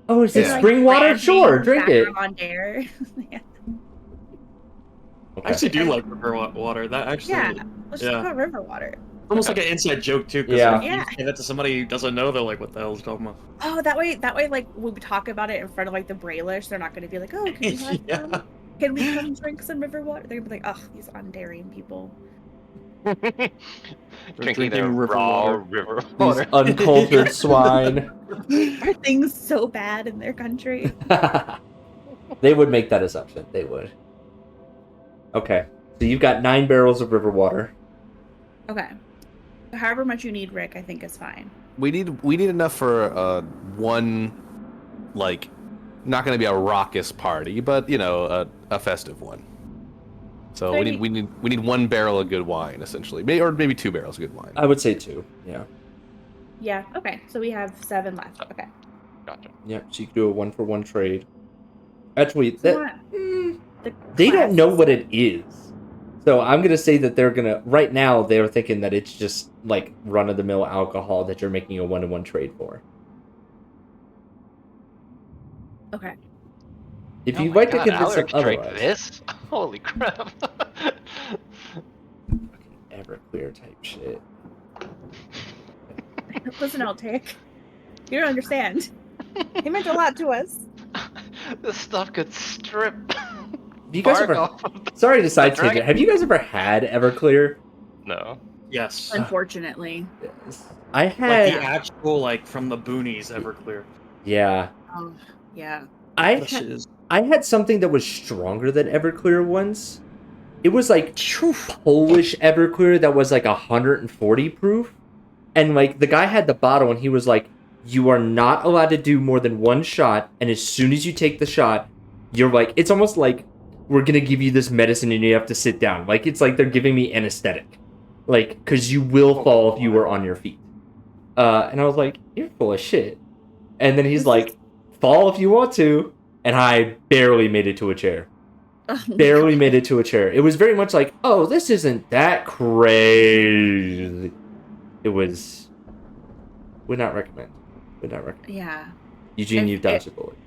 [SPEAKER 1] Oh, is it
[SPEAKER 4] Yeah.
[SPEAKER 1] spring water?
[SPEAKER 5] brand
[SPEAKER 1] Sure,
[SPEAKER 5] name,
[SPEAKER 1] drink it.
[SPEAKER 5] background on dare. Yeah.
[SPEAKER 2] I actually do like river water. That actually,
[SPEAKER 5] Yeah, let's just
[SPEAKER 2] Yeah.
[SPEAKER 5] call it river water.
[SPEAKER 2] almost like an inside joke too. 'Cause
[SPEAKER 1] Yeah.
[SPEAKER 2] if you say that to somebody who doesn't know, they're like, "What the hell is talking about?"
[SPEAKER 5] Oh, that way, like when we talk about it in front of like the Brailish, they're not going to be like, "Oh, can we have
[SPEAKER 2] Yeah.
[SPEAKER 5] some? Can we come drink some river water?" They're gonna be like, "Oh, these undaring people."
[SPEAKER 3] Drinking
[SPEAKER 2] drinking
[SPEAKER 3] the
[SPEAKER 2] river
[SPEAKER 3] raw
[SPEAKER 2] water.
[SPEAKER 3] river
[SPEAKER 1] These
[SPEAKER 3] water.
[SPEAKER 1] uncultured swine.
[SPEAKER 5] Are things so bad in their country?
[SPEAKER 1] They would make that assumption. They would. Okay. So you've got 9 barrels of river water.
[SPEAKER 5] Okay. However much you need, Rick, I think is fine.
[SPEAKER 4] We need enough for one, like, not going to be a raucous party, but you know, a festive one. So
[SPEAKER 5] So
[SPEAKER 4] we need 1 barrel of good wine essentially, or maybe 2 barrels of good wine.
[SPEAKER 1] I would say 2. Yeah.
[SPEAKER 5] Yeah. Okay. So we have 7 left. Okay.
[SPEAKER 3] Gotcha.
[SPEAKER 1] Yep. So you could do a 1-for-1 trade. Actually,
[SPEAKER 5] So
[SPEAKER 1] that
[SPEAKER 5] what? The
[SPEAKER 1] they don't know
[SPEAKER 5] classes.
[SPEAKER 1] what it is. So I'm gonna say that they're gonna. Right now, they're thinking that it's just like run-of-the-mill alcohol that you're making a 1-to-1 trade for.
[SPEAKER 5] Okay.
[SPEAKER 1] If
[SPEAKER 3] Oh
[SPEAKER 1] you'd
[SPEAKER 3] my
[SPEAKER 1] like to
[SPEAKER 3] God,
[SPEAKER 1] convince them
[SPEAKER 3] Alaric drank
[SPEAKER 1] otherwise,
[SPEAKER 3] this? Holy crap!
[SPEAKER 1] Everclear type shit.
[SPEAKER 5] Listen, Altic. You don't understand. He meant a lot to us.
[SPEAKER 3] This stuff could strip.
[SPEAKER 1] You guys
[SPEAKER 3] bark
[SPEAKER 1] ever?
[SPEAKER 3] off of the-
[SPEAKER 1] Sorry to side
[SPEAKER 3] dragon.
[SPEAKER 1] tangent. Have you guys ever had Everclear?
[SPEAKER 3] No.
[SPEAKER 2] Yes.
[SPEAKER 5] Unfortunately.
[SPEAKER 1] Yes. I
[SPEAKER 2] Like
[SPEAKER 1] had.
[SPEAKER 2] the actual, like from the boonies, Everclear.
[SPEAKER 1] Yeah.
[SPEAKER 5] Oh, yeah.
[SPEAKER 2] That shit is.
[SPEAKER 1] I had something that was stronger than Everclear once. It was like Polish Everclear that was like 140 proof. And like the guy had the bottle and he was like, you are not allowed to do more than 1 shot. And as soon as you take the shot, you're like, it's almost like we're going to give you this medicine and you have to sit down. Like it's like they're giving me anesthetic. Like, because you will fall if you were on your feet. And I was like, you're full of shit. And then he's like, fall if you want to. And I barely made it to a chair.
[SPEAKER 5] Oh,
[SPEAKER 1] Barely made it to a chair. It was very much like, oh, this isn't that crazy. It was. Would not recommend. Would not recommend.
[SPEAKER 5] Yeah.
[SPEAKER 1] Eugene,
[SPEAKER 5] If
[SPEAKER 1] you've dodged a bullet.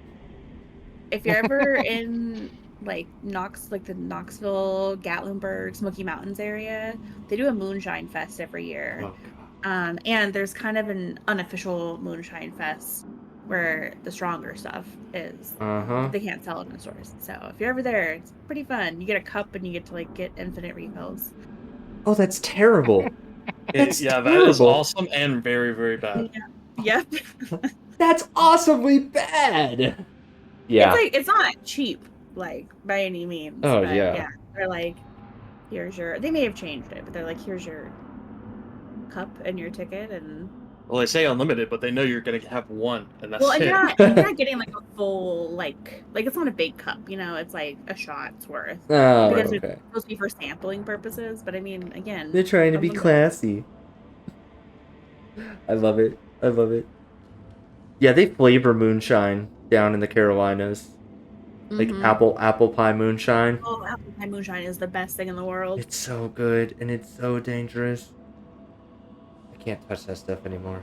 [SPEAKER 5] If you're ever in like the Knoxville, Gatlinburg, Smoky Mountains area, they do a moonshine fest every year.
[SPEAKER 1] Oh,
[SPEAKER 5] And there's kind of an unofficial moonshine fest where the stronger stuff is.
[SPEAKER 1] uh-huh.
[SPEAKER 5] They can't sell it in the stores. So if you're ever there, it's pretty fun. You get a cup and you get to like get infinite refills.
[SPEAKER 1] Oh, that's terrible. That's
[SPEAKER 2] Yeah, that is
[SPEAKER 1] terrible.
[SPEAKER 2] awesome and very, very bad.
[SPEAKER 5] Yep.
[SPEAKER 1] That's awesomely bad. Yeah.
[SPEAKER 5] It's not cheap, like by any means.
[SPEAKER 1] Oh,
[SPEAKER 5] but,
[SPEAKER 1] yeah.
[SPEAKER 5] They're like, here's your. They may have changed it, but they're like, here's your cup and your ticket, and
[SPEAKER 2] Well, they say unlimited, but they know you're gonna have 1, and that's
[SPEAKER 5] well, and
[SPEAKER 2] it.
[SPEAKER 5] you're not getting like a full like it's not a big cup, you know. It's like a shot's worth
[SPEAKER 1] Oh,
[SPEAKER 5] because
[SPEAKER 1] okay.
[SPEAKER 5] it's supposed to be for sampling purposes. But I mean, again,
[SPEAKER 1] They're trying to be
[SPEAKER 5] unlimited.
[SPEAKER 1] classy. I love it. I love it. Yeah, they flavor moonshine down in the Carolinas. Like
[SPEAKER 5] Mhm.
[SPEAKER 1] apple pie moonshine.
[SPEAKER 5] Oh, apple pie moonshine is the best thing in the world.
[SPEAKER 1] It's so good and it's so dangerous. I can't touch that stuff anymore.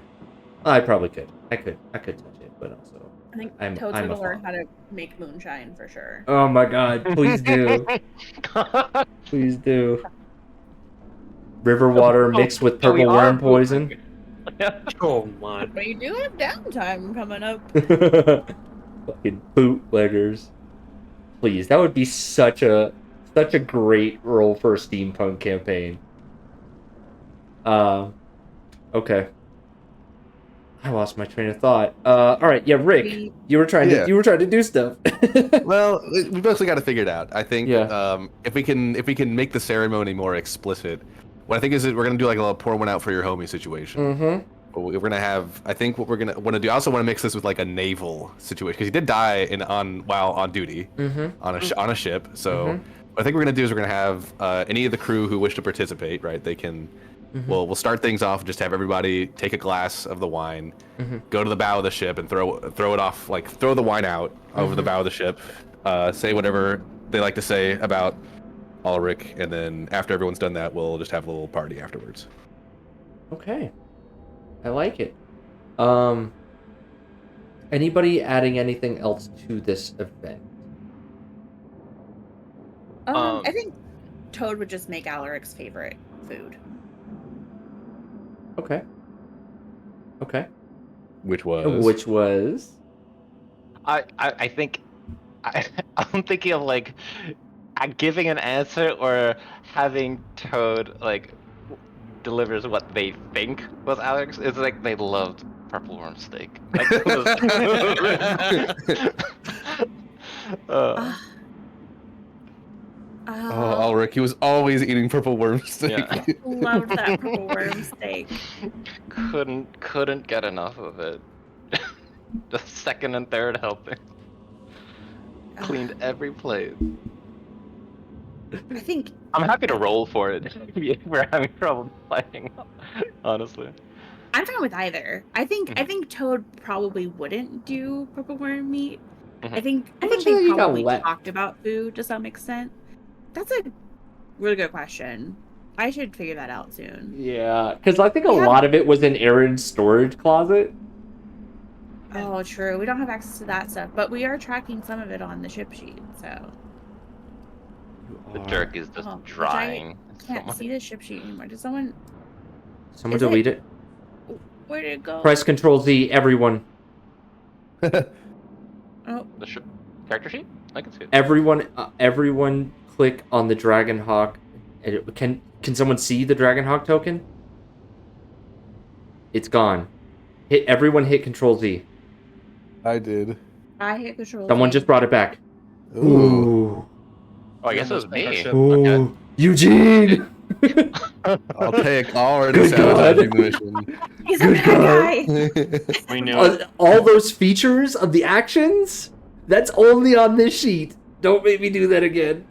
[SPEAKER 1] I probably could. I could touch it, but also
[SPEAKER 5] I think
[SPEAKER 1] I'm
[SPEAKER 5] Toad's
[SPEAKER 1] a
[SPEAKER 5] gonna learn
[SPEAKER 1] fan.
[SPEAKER 5] how to make moonshine for sure.
[SPEAKER 1] Oh my god, please do. Please do. River water mixed with
[SPEAKER 3] So we
[SPEAKER 1] purple
[SPEAKER 3] are
[SPEAKER 1] worm poison.
[SPEAKER 2] Oh my.
[SPEAKER 5] But you do have downtime coming up.
[SPEAKER 1] Fucking bootleggers. Please, that would be such a great role for a steampunk campaign. Okay. I lost my train of thought. All right, yeah, Rick, you were trying
[SPEAKER 4] Yeah.
[SPEAKER 1] to do stuff.
[SPEAKER 4] Well, we basically got to figure it out. I think
[SPEAKER 1] Yeah.
[SPEAKER 4] if we can make the ceremony more explicit, what I think is that we're gonna do like a little pour one out for your homie situation.
[SPEAKER 1] Mm-hmm.
[SPEAKER 4] We're gonna have. I think what we're gonna want to do. I also want to mix this with like a naval situation because he did die while on duty
[SPEAKER 1] Mm-hmm.
[SPEAKER 4] on a ship. So
[SPEAKER 1] Mhm.
[SPEAKER 4] what I think we're gonna do is we're gonna have any of the crew who wish to participate. Right, they can.
[SPEAKER 1] Mm-hmm.
[SPEAKER 4] We'll start things off. Just have everybody take a glass of the wine,
[SPEAKER 1] Mm-hmm.
[SPEAKER 4] go to the bow of the ship, and throw it off. Like throw the wine out over the
[SPEAKER 1] Mhm.
[SPEAKER 4] bow of the ship. Say whatever they like to say about Ulrich, and then after everyone's done that, we'll just have a little party afterwards.
[SPEAKER 1] Okay. I like it. Anybody adding anything else to this event?
[SPEAKER 5] I think Toad would just make Alaric's favorite food.
[SPEAKER 1] Okay. Okay.
[SPEAKER 4] Which was
[SPEAKER 1] Which was
[SPEAKER 3] I think I'm thinking of like giving an answer or having Toad like delivers what they think was Alex. It's like they loved purple worm steak. Like,
[SPEAKER 5] Ah.
[SPEAKER 4] Oh, Ulrich, he was always eating purple worm steak.
[SPEAKER 3] Yeah.
[SPEAKER 5] Loved that purple worm steak.
[SPEAKER 3] couldn't get enough of it. The second and third helping. Cleaned every plate.
[SPEAKER 5] I think
[SPEAKER 3] I'm happy to roll for it if we're having trouble fighting. Honestly.
[SPEAKER 5] I'm fine with either. I think Toad probably wouldn't do purple worm meat. I think
[SPEAKER 1] How much
[SPEAKER 5] they
[SPEAKER 1] have you got
[SPEAKER 5] probably
[SPEAKER 1] left?
[SPEAKER 5] talked about food to some extent. That's a really good question. I should figure that out soon.
[SPEAKER 1] Yeah, because I think a
[SPEAKER 5] Yeah.
[SPEAKER 1] lot of it was in Aaron's storage closet.
[SPEAKER 5] Oh, true. We don't have access to that stuff, but we are tracking some of it on the ship sheet, so
[SPEAKER 3] The jerk is just
[SPEAKER 5] Oh, which I
[SPEAKER 3] drying.
[SPEAKER 5] can't see the ship sheet anymore. Did someone?
[SPEAKER 1] Someone
[SPEAKER 5] Is it-
[SPEAKER 1] delete it.
[SPEAKER 5] Where did it go?
[SPEAKER 1] Press Control Z, everyone.
[SPEAKER 5] Oh,
[SPEAKER 3] The character sheet? I can see it.
[SPEAKER 1] Everyone, click on the Dragonhawk. Can someone see the Dragonhawk token? It's gone. Everyone hit Control Z.
[SPEAKER 4] I did.
[SPEAKER 5] I hit control.
[SPEAKER 1] Someone
[SPEAKER 5] Z.
[SPEAKER 1] just brought it back.
[SPEAKER 4] Ooh.
[SPEAKER 3] Oh, I guess it was
[SPEAKER 2] Almost
[SPEAKER 3] me.
[SPEAKER 2] ship.
[SPEAKER 1] Ooh. Eugene!
[SPEAKER 4] I'll take already
[SPEAKER 1] Good
[SPEAKER 4] sabotaging
[SPEAKER 1] God.
[SPEAKER 4] the mission.
[SPEAKER 5] He's a bad guy.
[SPEAKER 2] We knew it.
[SPEAKER 1] All those features of the actions, that's only on this sheet. Don't make me do that again.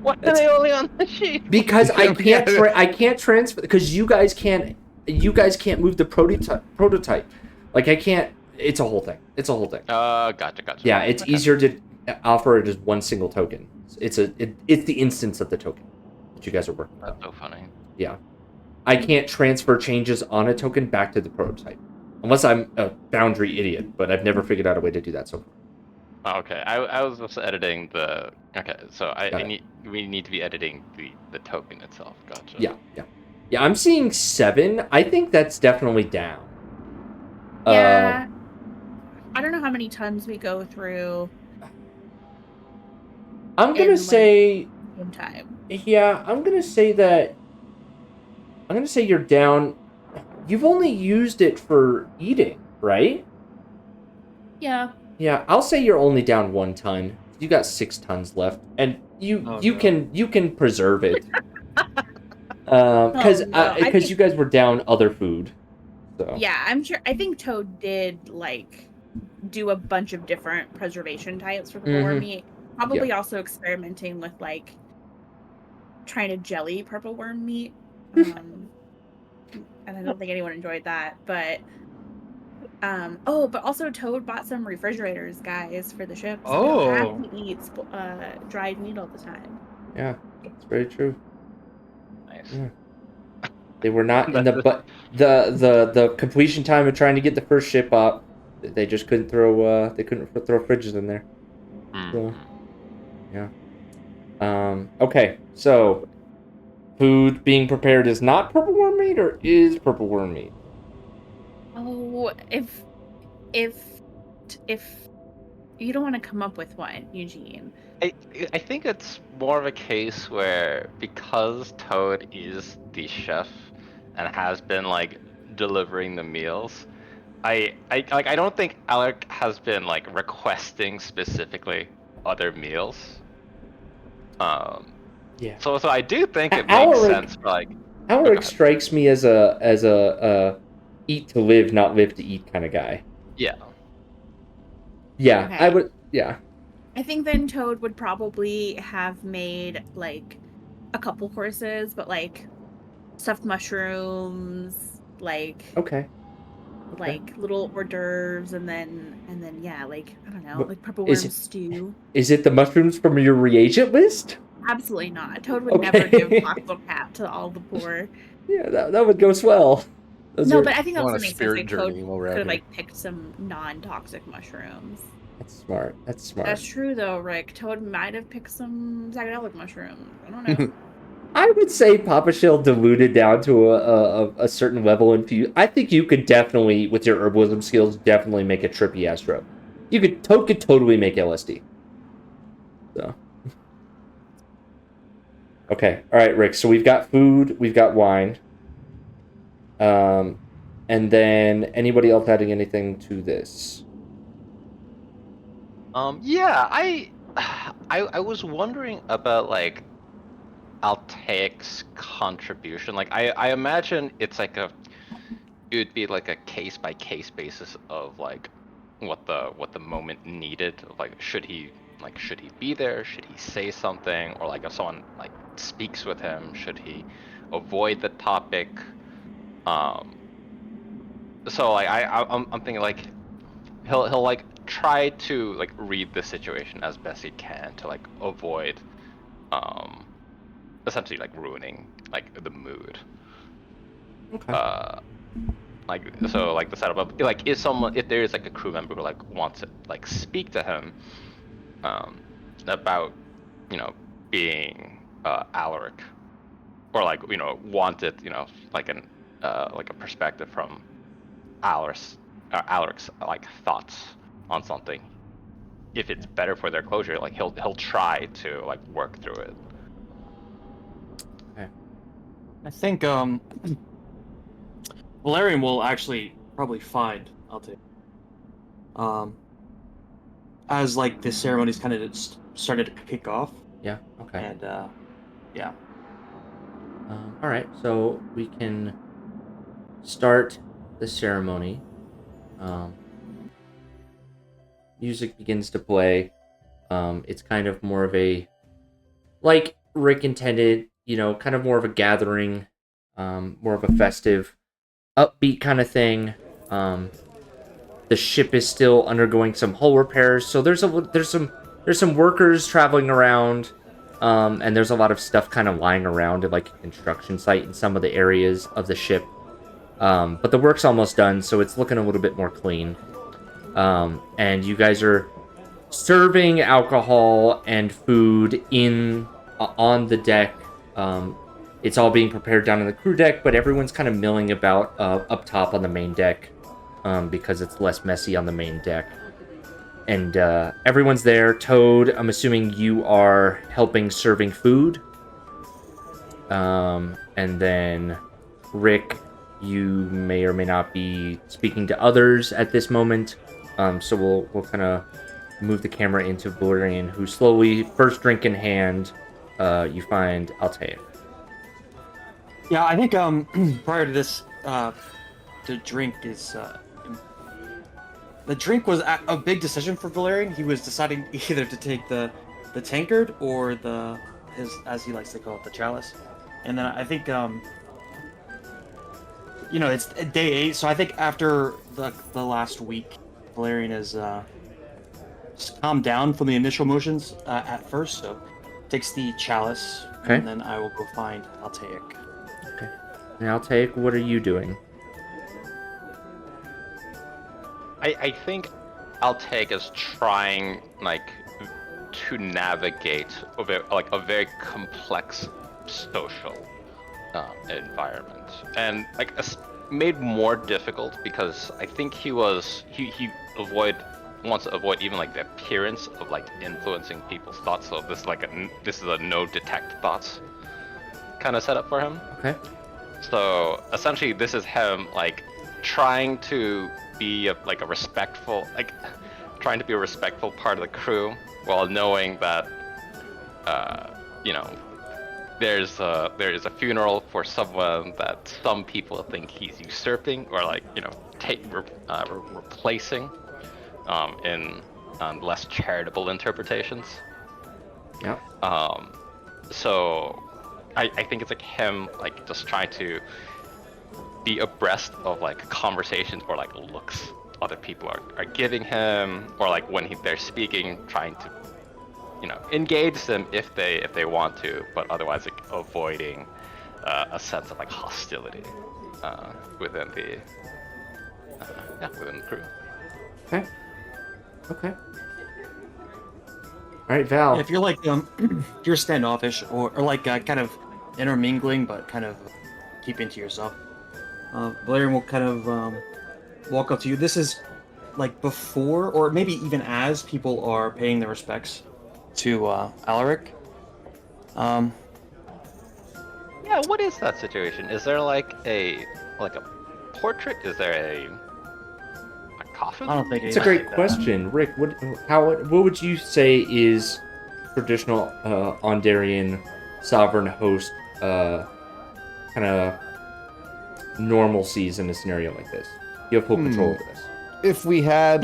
[SPEAKER 3] Why are they only on the sheet?
[SPEAKER 1] Because I can't transfer, because you guys can't move the prototype. Like I can't. It's a whole thing.
[SPEAKER 3] Gotcha.
[SPEAKER 1] Yeah, it's
[SPEAKER 3] Okay.
[SPEAKER 1] easier to offer it as one single token. It's the instance of the token that you guys are working on.
[SPEAKER 3] That's so funny.
[SPEAKER 1] Yeah, I can't transfer changes on a token back to the prototype unless I'm a boundary idiot. But I've never figured out a way to do that so far.
[SPEAKER 3] Oh, okay, I was just editing the. Okay, so
[SPEAKER 1] Got it.
[SPEAKER 3] we need to be editing the token itself. Gotcha.
[SPEAKER 1] Yeah. I'm seeing 7. I think that's definitely down.
[SPEAKER 5] Yeah. I don't know how many tons we go through
[SPEAKER 1] I'm gonna
[SPEAKER 5] in,
[SPEAKER 1] say.
[SPEAKER 5] in time.
[SPEAKER 1] Yeah, I'm gonna say that. I'm gonna say you're down. You've only used it for eating, right?
[SPEAKER 5] Yeah.
[SPEAKER 1] Yeah, I'll say you're only down 1 ton. You got 6 tons left, and you
[SPEAKER 2] Oh,
[SPEAKER 1] you
[SPEAKER 2] no.
[SPEAKER 1] can preserve it. Because
[SPEAKER 5] Oh, no. I think-
[SPEAKER 1] you guys were down other food. So
[SPEAKER 5] Yeah, I'm sure. I think Toad did like do a bunch of different preservation types for purple worm
[SPEAKER 1] Mhm.
[SPEAKER 5] meat. Probably also experimenting with like trying to jelly purple worm meat. And I don't think anyone enjoyed that, but but also Toad bought some refrigerators, guys, for the ship. So we don't have to eat dried meat all the time.
[SPEAKER 1] yeah, that's very true.
[SPEAKER 3] Nice.
[SPEAKER 1] Yeah. They were not in the completion time of trying to get the first ship up. They just couldn't throw fridges in there.
[SPEAKER 3] Mm.
[SPEAKER 1] Okay, so food being prepared is not purple worm meat or is purple worm meat?
[SPEAKER 5] Oh, if you don't want to come up with one, Eugene.
[SPEAKER 3] I think it's more of a case where because Toad is the chef and has been like delivering the meals. I don't think Alec has been like requesting specifically other meals.
[SPEAKER 1] Yeah.
[SPEAKER 3] So I do think it makes
[SPEAKER 1] Alaric,
[SPEAKER 3] sense for like. Oh, go
[SPEAKER 1] Alaric
[SPEAKER 3] ahead.
[SPEAKER 1] strikes me as a eat to live, not live to eat kind of guy.
[SPEAKER 3] Yeah.
[SPEAKER 1] Yeah,
[SPEAKER 5] Okay.
[SPEAKER 1] I would. Yeah.
[SPEAKER 5] I think then Toad would probably have made like a couple courses, but like stuffed mushrooms,
[SPEAKER 1] Okay.
[SPEAKER 5] like little hors d'oeuvres, and then yeah, like I don't know,
[SPEAKER 1] But
[SPEAKER 5] like purple
[SPEAKER 1] is
[SPEAKER 5] worm stew.
[SPEAKER 1] is it the mushrooms from your reagent list?
[SPEAKER 5] Absolutely not. Toad would never give Foxel Cat to all the poor.
[SPEAKER 1] Yeah, that would go swell. Those
[SPEAKER 5] No,
[SPEAKER 1] are,
[SPEAKER 5] but I think that
[SPEAKER 4] Go on
[SPEAKER 5] also
[SPEAKER 4] a
[SPEAKER 5] makes sense.
[SPEAKER 4] spirit
[SPEAKER 5] Like Toad
[SPEAKER 4] journey while we're out
[SPEAKER 5] could have
[SPEAKER 4] here.
[SPEAKER 5] like picked some non-toxic mushrooms.
[SPEAKER 1] that's smart. That's smart.
[SPEAKER 5] That's true though, Rick. Toad might have picked some psychedelic mushrooms. I don't know.
[SPEAKER 1] I would say Papa Shell diluted down to a certain level. I think you could definitely, with your herbalism skills, definitely make a trippy astro. Toad could totally make LSD. So. Okay. All right, Rick. So we've got food, we've got wine. And then anybody else adding anything to this?
[SPEAKER 3] Yeah, I was wondering about like Altaic's contribution. Like I imagine it's like it would be like a case by case basis of like what the moment needed. Like should he be there? Should he say something? Or like if someone like speaks with him, should he avoid the topic? So like I'm thinking like he'll like try to like read the situation as best he can to like avoid um essentially like ruining like the mood.
[SPEAKER 1] Okay.
[SPEAKER 3] Like so like the setup of like if there is like a crew member who like wants to like speak to him about being Alaric, or like wanted like a perspective from Alaric's like thoughts on something. If it's better for their closure, like he'll try to like work through it.
[SPEAKER 1] Okay.
[SPEAKER 2] I think Valerian will actually probably find Altair. As like the ceremonies kind of started to kick off,
[SPEAKER 1] Yeah. Okay.
[SPEAKER 2] and yeah.
[SPEAKER 1] All right. So we can start the ceremony. Music begins to play. It's kind of more of a, like Rick intended, kind of more of a gathering, more of a festive, upbeat kind of thing. The ship is still undergoing some hull repairs, so there's some workers traveling around, and there's a lot of stuff kind of lying around at like a construction site in some of the areas of the ship. But the work's almost done, so it's looking a little bit more clean. And you guys are serving alcohol and food on the deck. It's all being prepared down on the crew deck, but everyone's kind of milling about up top on the main deck, because it's less messy on the main deck. And everyone's there. Toad, I'm assuming you are helping serving food. And then Rick, you may or may not be speaking to others at this moment. So we'll kind of move the camera into Valerian, who slowly, first drink in hand, you find Altair.
[SPEAKER 2] Yeah, I think prior to this, the drink was a big decision for Valerian. He was deciding either to take the tankard or his, as he likes to call it, the chalice. And then I think it's day 8, so I think after the last week, Valerian has calmed down from the initial emotions at first, so takes the chalice,
[SPEAKER 1] Okay.
[SPEAKER 2] and then I will go find Altair.
[SPEAKER 1] Okay. And Altair, what are you doing?
[SPEAKER 3] I think Altair is trying like to navigate a very complex social environment, and like made more difficult because I think he wants to avoid even like the appearance of like influencing people's thoughts. So this is a no detect thoughts kind of setup for him.
[SPEAKER 1] Okay.
[SPEAKER 3] So essentially, this is him like trying to be a respectful, trying to be a respectful part of the crew, while knowing that, you know, there is a funeral for someone that some people think he's usurping or replacing, in less charitable interpretations.
[SPEAKER 1] Yeah.
[SPEAKER 3] So I think it's like him just trying to be abreast of conversations or looks other people are giving him, or when they're speaking, trying to engage them if they want to, but otherwise avoiding a sense of hostility within the crew.
[SPEAKER 1] Okay. Okay. All right, Val.
[SPEAKER 2] If you're if you're standoffish or kind of intermingling but kind of keeping to yourself, Valerian will kind of walk up to you. This is before, or maybe even as people are paying their respects to Alaric.
[SPEAKER 3] Yeah, what is that situation? Is there a portrait? Is there a coffin?
[SPEAKER 2] I don't think
[SPEAKER 1] It's a great question, Rick. What would you say is traditional Ondarian sovereign host kind of normalcies in a scenario like this? You have full control over this.
[SPEAKER 4] If we had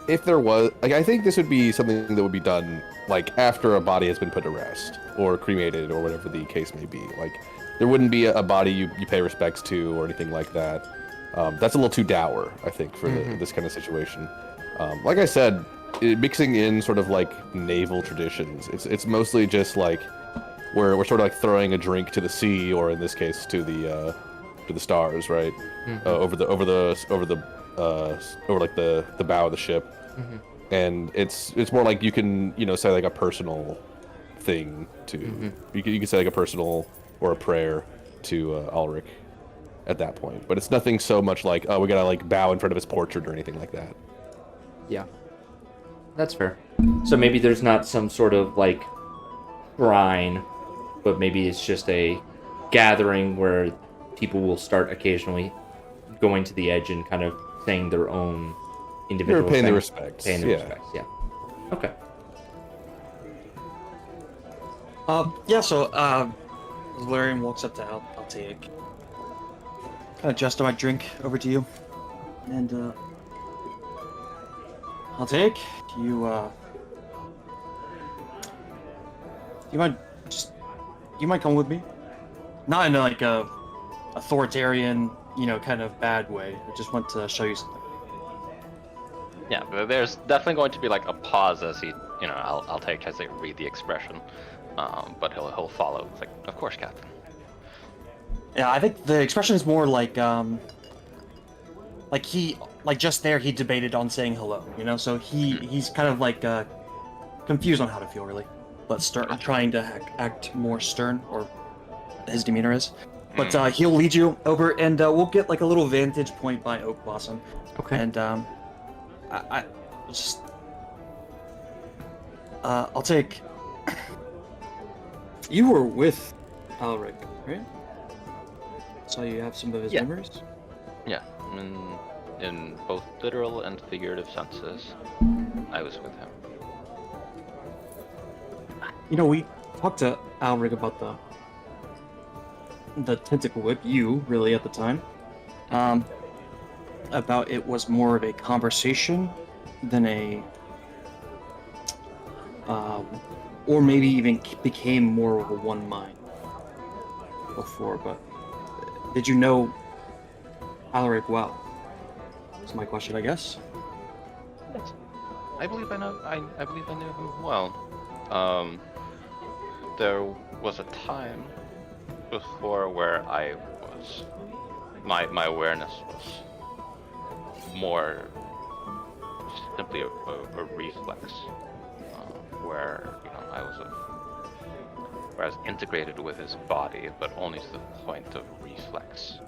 [SPEAKER 4] if there was I think this would be something that would be done after a body has been put to rest or cremated or whatever the case may be. There wouldn't be a body you pay respects to or anything like that. That's a little too dour, I think, for this kind of situation. Like I said, mixing in sort of naval traditions. It's mostly just we're sort of throwing a drink to the sea, or in this case to the stars, right? Over the bow of the ship. And it's more you can say a personal thing to you can say a personal or a prayer to Ulrich at that point, but it's nothing so much we gotta bow in front of his portrait or anything like that.
[SPEAKER 1] Yeah, that's fair. So maybe there's not some sort of shrine, but maybe it's just a gathering where people will start occasionally going to the edge and kind of saying their own individual
[SPEAKER 4] paying their
[SPEAKER 1] thing.
[SPEAKER 4] respects.
[SPEAKER 1] Paying their respects, yeah. Okay.
[SPEAKER 2] So Valerian walks up to Altaik. Adjust my drink over to you. And Altaik, you might come with me? Not in a authoritarian, kind of bad way. I just want to show you something.
[SPEAKER 3] Yeah, there's definitely going to be a pause as he, Altaik tries to read the expression, but he'll follow. It's of course, Captain.
[SPEAKER 2] Yeah, I think the expression is more he just there he debated on saying hello, so he's kind of confused on how to feel really, but trying to act more stern, or his demeanor is. But he'll lead you over, and we'll get a little vantage point by Oak Blossom.
[SPEAKER 1] Okay.
[SPEAKER 2] And I just I'll take. You were with Alaric, right? So you have some of his memories?
[SPEAKER 3] Yeah, in both literal and figurative senses, I was with him.
[SPEAKER 2] We talked to Alaric about the tentacle whip, you really at the time. About it was more of a conversation than a or maybe even became more of a one mind before. But did you know Alaric well? That's my question, I guess.
[SPEAKER 3] Yes. I believe I know. I believe I knew him well. There was a time before where I was my awareness was more simply a reflex, where I was integrated with his body, but only to the point of reflex,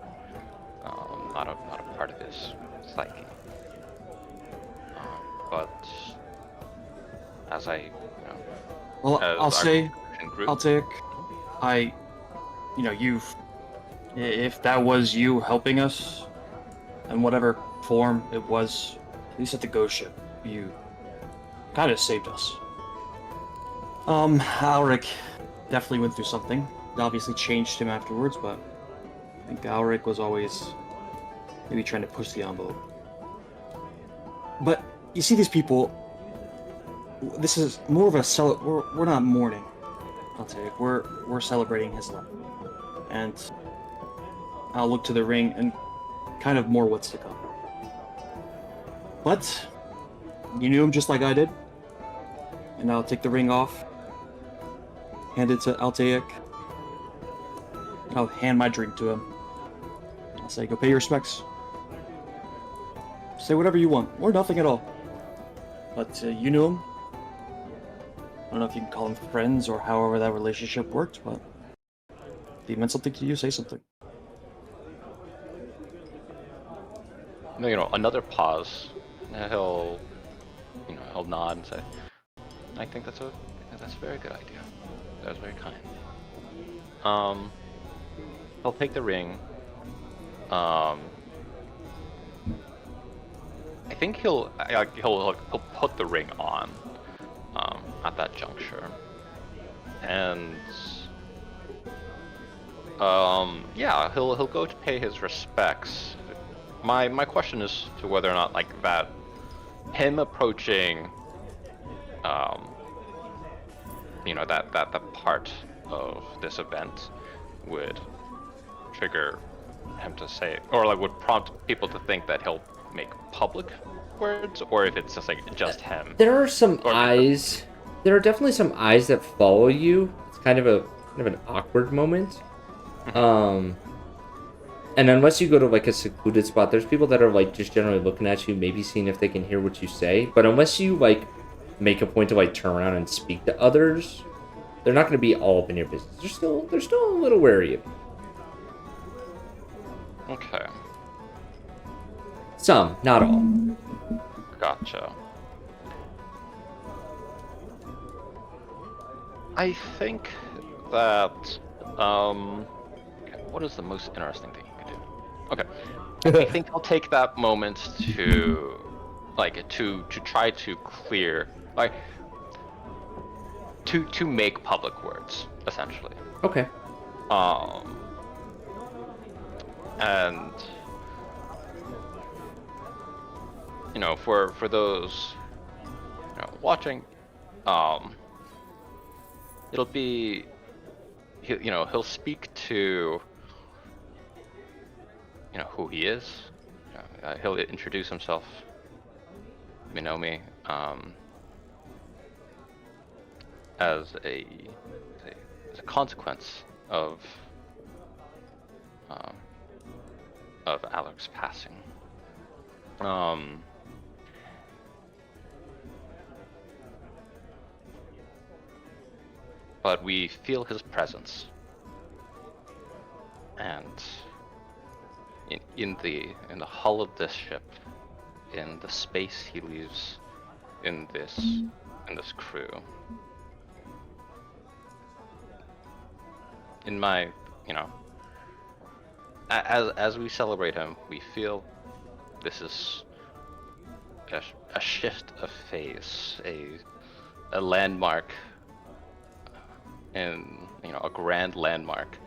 [SPEAKER 3] not a part of his psyche. But as I,
[SPEAKER 2] well,
[SPEAKER 3] as
[SPEAKER 2] I'll say,
[SPEAKER 3] group,
[SPEAKER 2] I'll take, you've If that was you helping us, in whatever form it was, at least at the ghost ship, you kind of saved us. Alric definitely went through something. It obviously changed him afterwards, but I think Alric was always maybe trying to push the envelope. But you see these people, this is more of a we're not mourning, I'll tell you. We're celebrating his life. And I'll look to the ring and kind of more what's to come. But you knew him just like I did. And I'll take the ring off, hand it to Altaic. I'll hand my drink to him. I'll say, go pay your respects. Say whatever you want, or nothing at all. But you knew him. I don't know if you can call them friends or however that relationship worked, but if he meant something to you, say something.
[SPEAKER 3] No, another pause. He'll nod and say, I think that's a very good idea. That was very kind. He'll take the ring. I think he'll put the ring on at that juncture, and yeah, he'll go to pay his respects. My question is to whether or not like that him approaching that part of this event would trigger him to say, or like would prompt people to think that he'll make public words, or if it's just him.
[SPEAKER 1] There are some eyes. There are definitely some eyes that follow you. It's kind of an awkward moment. And unless you go to like a secluded spot, there's people that are like just generally looking at you, maybe seeing if they can hear what you say. But unless you like make a point to like turn around and speak to others, they're not going to be all up in your business. They're still a little wary of you.
[SPEAKER 3] Okay.
[SPEAKER 1] Some, not all.
[SPEAKER 3] Gotcha. I think that what is the most interesting thing you can do? Okay. I think I'll take that moment to try to clear to make public words, essentially.
[SPEAKER 1] Okay.
[SPEAKER 3] And for those watching, it'll be he'll speak to who he is. He'll introduce himself. Minomi, as a consequence of Alec's passing. But we feel his presence, and in the hull of this ship, in the space he leaves in this crew. In my, as we celebrate him, we feel this is a shift of phase, a landmark, in a grand landmark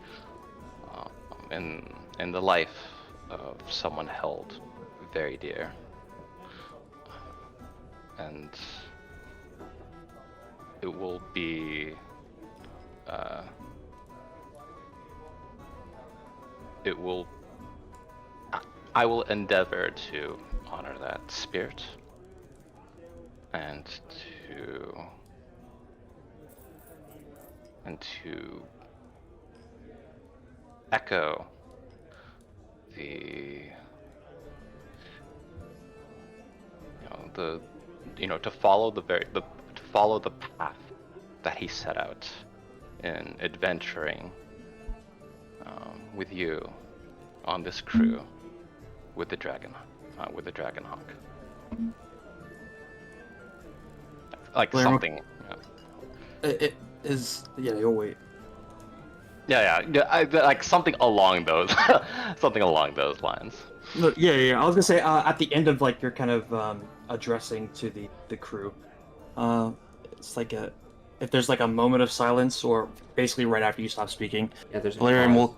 [SPEAKER 3] in the life of someone held very dear, and it will be I will endeavor to honor that spirit and to echo to follow to follow the path that he set out in adventuring with you on this crew with the Dragonhawk. Like
[SPEAKER 2] Guillermo?
[SPEAKER 3] something.
[SPEAKER 2] It is, yeah, you'll wait.
[SPEAKER 3] Like something along those, something along those lines.
[SPEAKER 2] No, yeah. I was gonna say at the end of like your kind of addressing to the crew, it's like if there's like a moment of silence or basically right after you stop speaking,
[SPEAKER 1] Yeah, there's a
[SPEAKER 2] Valerian
[SPEAKER 1] pause.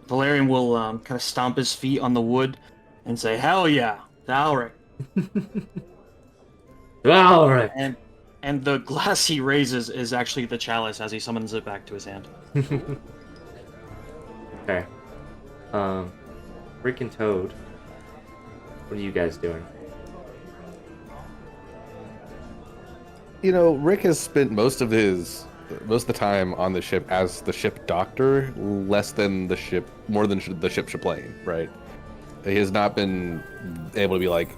[SPEAKER 2] Valerian will kind of stomp his feet on the wood and say, "Hell yeah, Valric."
[SPEAKER 1] Alright.
[SPEAKER 2] And the glass he raises is actually the chalice as he summons it back to his hand.
[SPEAKER 1] Okay. Rick and Toad. What are you guys doing?
[SPEAKER 4] You know, Rick has spent most of the time on the ship as the ship doctor, more than the ship's plane, right? He has not been able to be like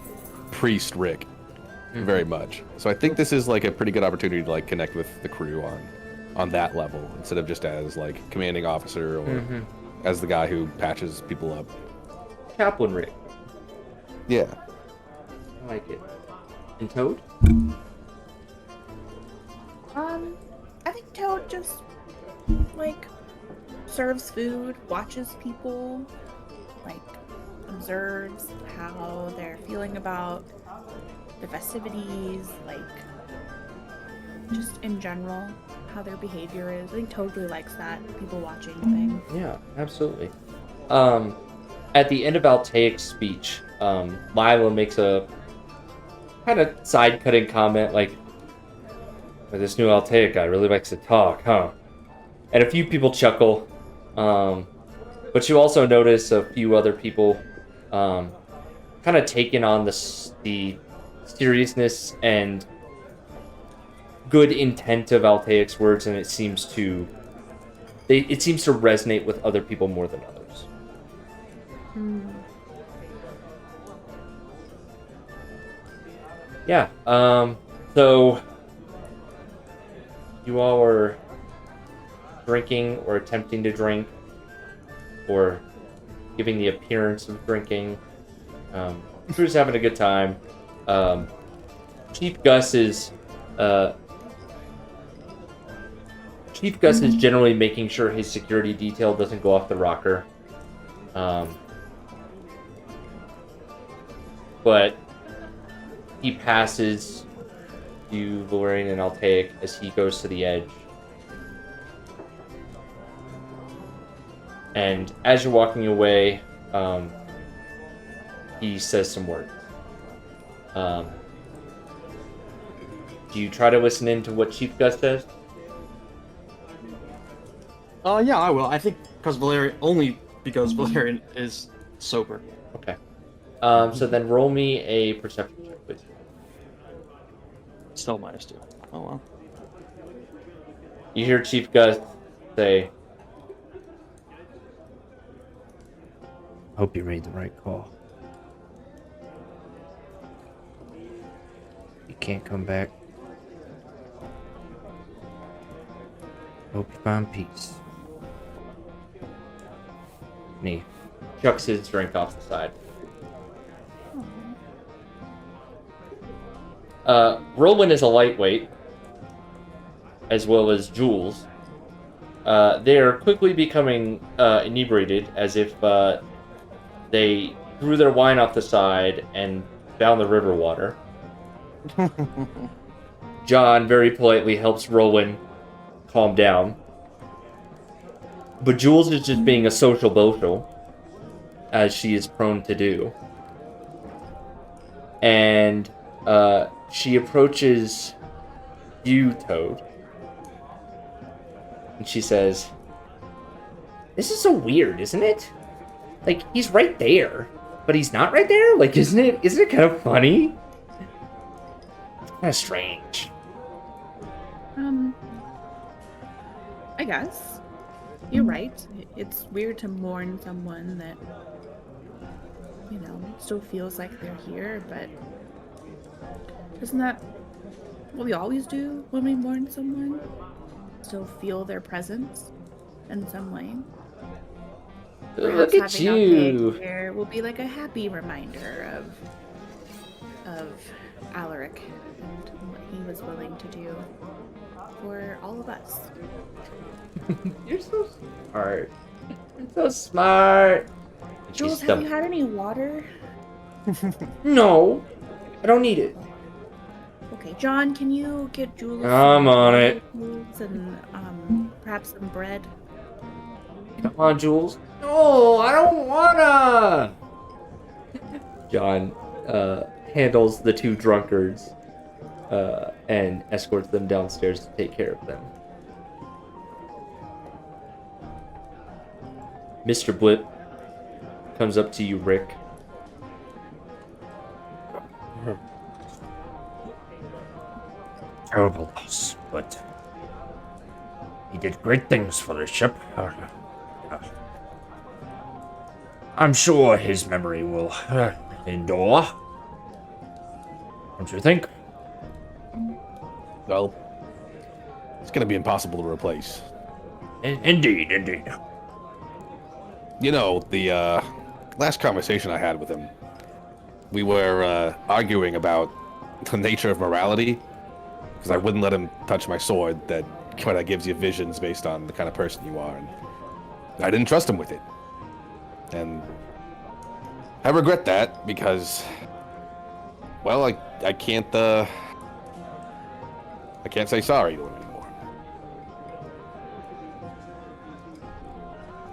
[SPEAKER 4] priest Rick very much. So I think this is like a pretty good opportunity to like connect with the crew on that level instead of just as like commanding officer or as the guy who patches people up.
[SPEAKER 1] Chaplain Rick.
[SPEAKER 4] Yeah.
[SPEAKER 1] I like it. And Toad?
[SPEAKER 5] I think Toad just like serves food, watches people, like observes how they're feeling about the festivities, like just in general how their behavior is. I think Toad really likes that people watching thing.
[SPEAKER 1] Yeah, absolutely. At the end of Altaic's speech, Lila makes a kind of side-cutting comment like, this new Altaic guy really likes to talk, huh? And a few people chuckle. But you also notice a few other people kind of taking on the seriousness and good intent of Altaic's words, and it seems to resonate with other people more than others. Yeah. So you all were drinking or attempting to drink or giving the appearance of drinking. Crew's having a good time. Chief Gus is generally making sure his security detail doesn't go off the rocker. But he passes you, Valerian and Altaic, as he goes to the edge. And as you're walking away, he says some words. Do you try to listen in to what Chief Gus says?
[SPEAKER 2] Yeah, I will. I think because Valerian is sober.
[SPEAKER 1] Okay. So then roll me a perception check, please.
[SPEAKER 2] Still -2. Oh well.
[SPEAKER 1] You hear Chief Gus say, "Hope you made the right call. You can't come back. Hope you find peace." And he chucks his drink off the side. Roland is a lightweight, as well as Jules. They are quickly becoming inebriated, as if they threw their wine off the side and down the river water. John very politely helps Roland calm down. But Jules is just being a social bozo, as she is prone to do. And she approaches you, Toad. And she says, "This is so weird, isn't it? Like, he's right there, but he's not right there? Like, isn't it kind of funny? It's kind of strange."
[SPEAKER 5] I guess. You're right. It's weird to mourn someone that, still feels like they're here, but isn't that what we always do when we mourn someone? Still feel their presence in some way.
[SPEAKER 1] Look at
[SPEAKER 5] Perhaps having Altaic
[SPEAKER 1] you.
[SPEAKER 5] here will be like a happy reminder of of Alaric and what he was willing to do for all of us.
[SPEAKER 1] You're so smart. You're so smart. And she
[SPEAKER 5] Jules, have
[SPEAKER 1] stump-
[SPEAKER 5] you had any water?
[SPEAKER 1] No, I don't need it.
[SPEAKER 5] Okay, John, can you get Jules
[SPEAKER 1] I'm on it.
[SPEAKER 5] and perhaps some bread?
[SPEAKER 1] Come on, Jules. No, I don't wanna. John handles the two drunkards and escorts them downstairs to take care of them. Mr. Blip comes up to you, Rick.
[SPEAKER 6] Terrible loss, but he did great things for the ship. I'm sure his memory will endure. Don't you think?
[SPEAKER 4] Well, it's gonna be impossible to replace.
[SPEAKER 6] Indeed, indeed.
[SPEAKER 4] You know, the last conversation I had with him, we were arguing about the nature of morality, because I wouldn't let him touch my sword that kind of gives you visions based on the kind of person you are, and I didn't trust him with it. And I regret that, because, well, I can't say sorry to him anymore.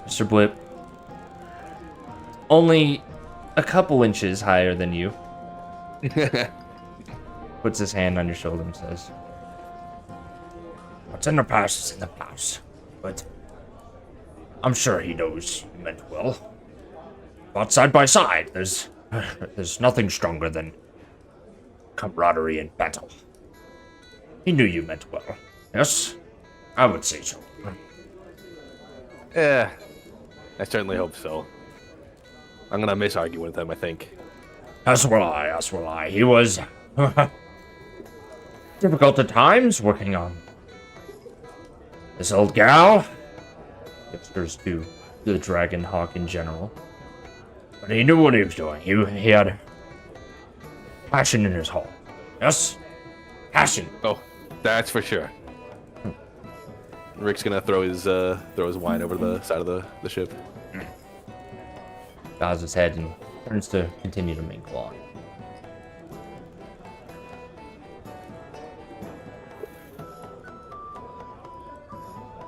[SPEAKER 1] Mr. Blip, only a couple inches higher than you, puts his hand on your shoulder and says,
[SPEAKER 6] What's in the past is in the past, but I'm sure he knows you meant well. But side by side, there's nothing stronger than camaraderie in battle. He knew you meant well. Yes, I would say so.
[SPEAKER 4] Yeah, I certainly hope so. I'm gonna miss arguing with him, I think.
[SPEAKER 6] As will I, as will I. He was difficult at times working on this old gal.
[SPEAKER 1] gestures to the Dragon Hawk in general.
[SPEAKER 6] But he knew what he was doing. He had passion in his heart. Yes? Passion.
[SPEAKER 4] Oh, that's for sure. Rick's gonna throw his wine over the side of the ship.
[SPEAKER 1] Bows his head and turns to continue to mingle on.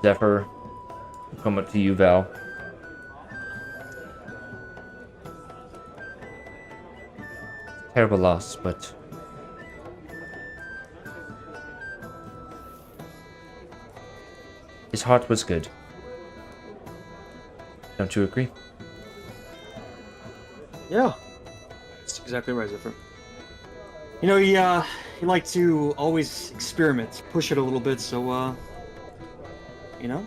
[SPEAKER 1] Zephyr, come up to you, Val. Terrible loss, but his heart was good. Don't you agree?
[SPEAKER 2] Yeah, that's exactly right, Zephyr. You know, he liked to always experiment, push it a little bit, so, you know,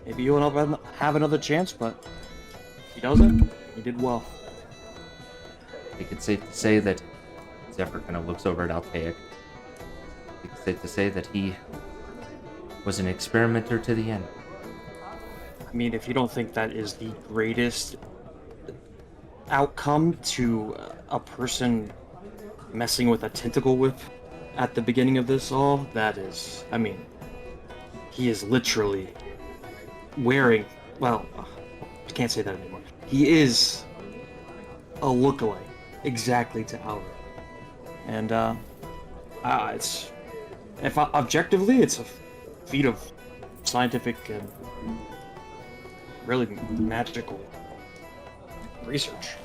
[SPEAKER 2] maybe you'll have another chance, but if he doesn't, he did well.
[SPEAKER 1] I think it's safe to say that Zephyr kind of looks over at Altheic. I think it's safe to say that he was an experimenter to the end.
[SPEAKER 2] I mean, if you don't think that is the greatest outcome to a person messing with a tentacle whip at the beginning of this all, that is, I mean, he is literally wearing, well, I can't say that anymore. He is a lookalike exactly to Alaric. And, it's, if objectively, it's a feat of scientific and really magical research.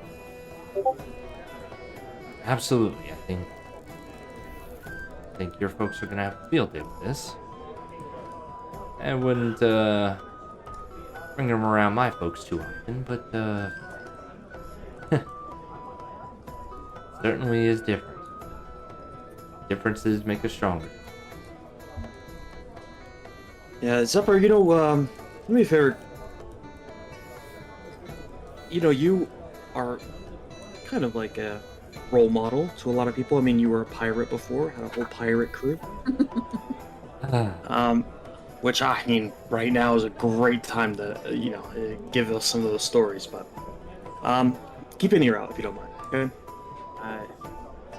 [SPEAKER 1] Absolutely, I think your folks are gonna have a field day with this. I wouldn't bring them around my folks too often, but certainly is different. Differences make us stronger.
[SPEAKER 2] Yeah, Zephyr, you know, do me a favor. You know, you are kind of like a role model to a lot of people. I mean, you were a pirate before, had a whole pirate crew. Which, I mean, right now is a great time to, you know, give us some of those stories, but keep an ear out if you don't mind, okay?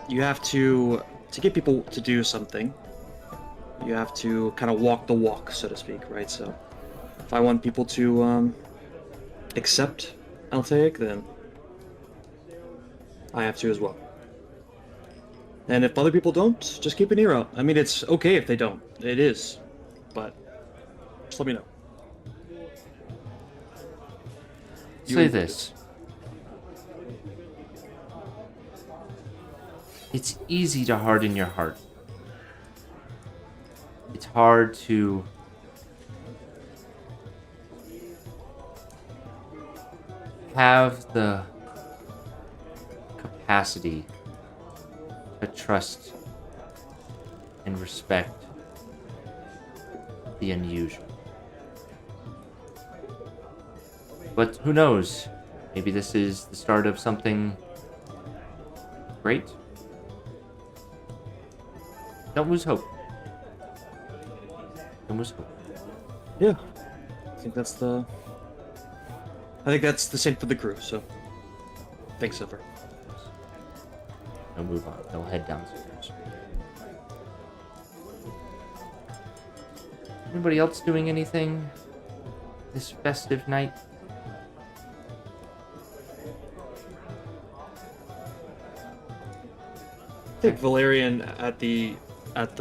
[SPEAKER 2] You have to get people to do something. You have to kind of walk the walk, so to speak, right? So, if I want people to accept Altaic, then I have to as well. And if other people don't, just keep an ear out. I mean, it's okay if they don't. It is, but just let me know.
[SPEAKER 1] Say this. It's easy to harden your heart. It's hard to have the capacity to trust and respect the unusual. But who knows? Maybe this is the start of something great. Don't lose hope. Don't lose hope.
[SPEAKER 2] Yeah, I think that's the same for the crew. So, thanks, Silver.
[SPEAKER 1] They'll move on. They'll head downstairs. Anybody else doing anything this festive night?
[SPEAKER 2] I think Valerian at the kind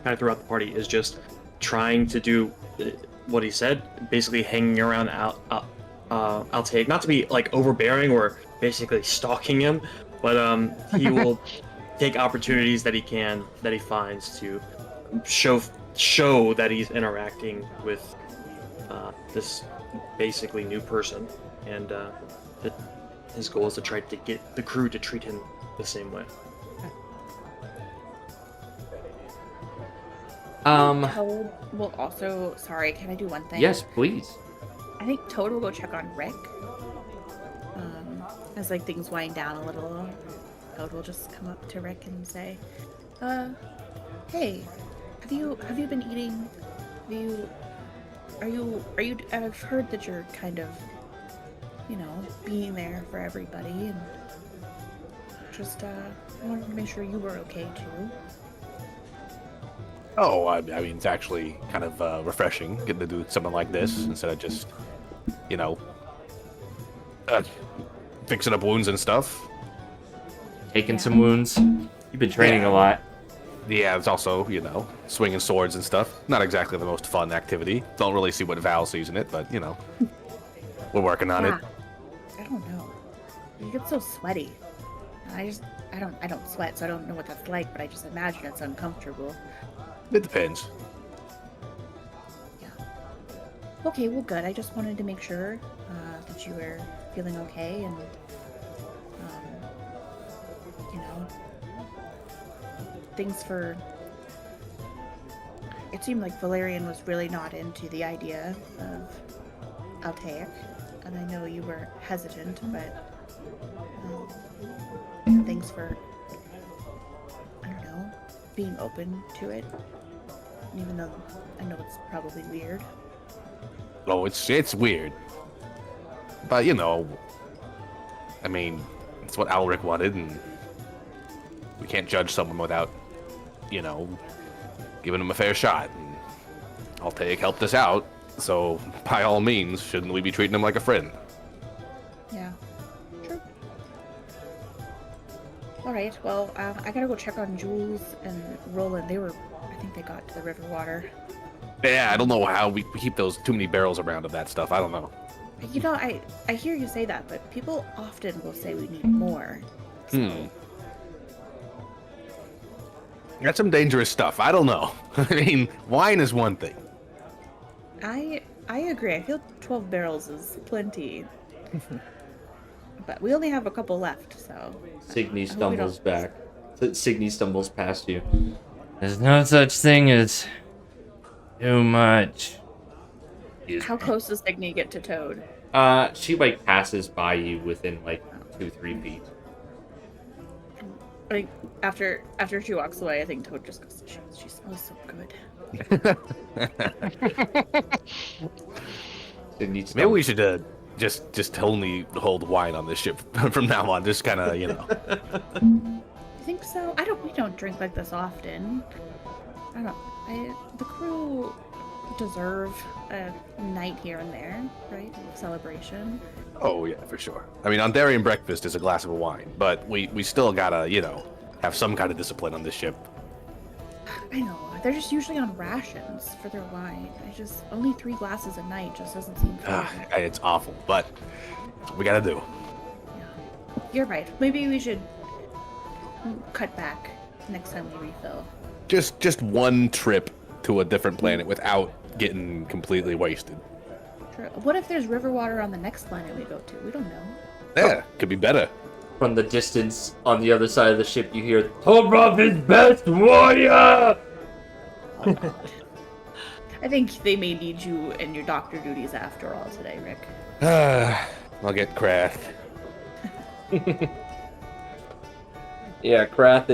[SPEAKER 2] of throughout the party is just trying to do what he said, basically hanging around Altaic, not to be like overbearing or basically stalking him, but he will take opportunities that he finds to show that he's interacting with this basically new person, and that his goal is to try to get the crew to treat him the same way.
[SPEAKER 5] Toad will also. Sorry, can I do one thing?
[SPEAKER 1] Yes, please.
[SPEAKER 5] I think Toad will go check on Rick. As like things wind down a little, Toad will just come up to Rick and say, "Hey, have you been eating? Are you? I've heard that you're kind of, being there for everybody, and just I wanted to make sure you were okay too."
[SPEAKER 4] Oh, I mean, it's actually kind of refreshing getting to do something like this instead of just, fixing up wounds and stuff.
[SPEAKER 1] Taking some wounds. You've been training a lot.
[SPEAKER 4] Yeah, it's also, swinging swords and stuff. Not exactly the most fun activity. Don't really see what Val sees in it, but, we're working on it.
[SPEAKER 5] I don't know. You get so sweaty. I don't sweat, so I don't know what that's like, but I just imagine it's uncomfortable.
[SPEAKER 4] It depends.
[SPEAKER 5] Yeah. Okay, well, good. I just wanted to make sure that you were feeling okay, and things for. It seemed like Valerian was really not into the idea of Altaic, and I know you were hesitant, but thanks for, being open to it, even though I know it's probably weird.
[SPEAKER 4] Oh, it's weird. But, I mean, it's what Alric wanted, and we can't judge someone without, giving him a fair shot. And Altaic helped us out, so by all means, shouldn't we be treating him like a friend?
[SPEAKER 5] Yeah, true. Alright, well, I gotta go check on Jules and Roland. I think they got to the river water.
[SPEAKER 4] Yeah, I don't know how we keep those too many barrels around of that stuff. I don't know.
[SPEAKER 5] I hear you say that, but people often will say we need more. So.
[SPEAKER 4] That's some dangerous stuff. I don't know. I mean, wine is one thing.
[SPEAKER 5] I agree. I feel 12 barrels is plenty. But we only have a couple left, so...
[SPEAKER 1] Signy stumbles back. Signy stumbles past you. There's no such thing as too much.
[SPEAKER 5] How close does Signy get to Toad?
[SPEAKER 1] She, passes by you within, 2-3 feet.
[SPEAKER 5] I think after she walks away, I think Toad just goes, she smells so good.
[SPEAKER 4] Maybe we should just only hold wine on this ship from now on. Just kind of, you know.
[SPEAKER 5] I think so. We don't drink like this often. The crew deserve a night here and there, right? Celebration.
[SPEAKER 4] Oh yeah, for sure. I mean, on Darien breakfast is a glass of wine, but we still gotta, you know, have some kind of discipline on this ship.
[SPEAKER 5] I know. They're just usually on rations for their wine. Only 3 glasses a night just doesn't seem fair.
[SPEAKER 4] It's awful, but that's what we gotta do.
[SPEAKER 5] Yeah. You're right. Maybe we should cut back next time we refill.
[SPEAKER 4] Just one trip to a different planet without getting completely wasted.
[SPEAKER 5] True. What if there's river water on the next planet we go to? We don't know.
[SPEAKER 4] Yeah, could be better.
[SPEAKER 1] From the distance on the other side of the ship, you hear Tobrov is best warrior!
[SPEAKER 5] I think they may need you in your doctor duties after all today, Rick.
[SPEAKER 4] I'll get Krath.
[SPEAKER 1] Yeah, Krath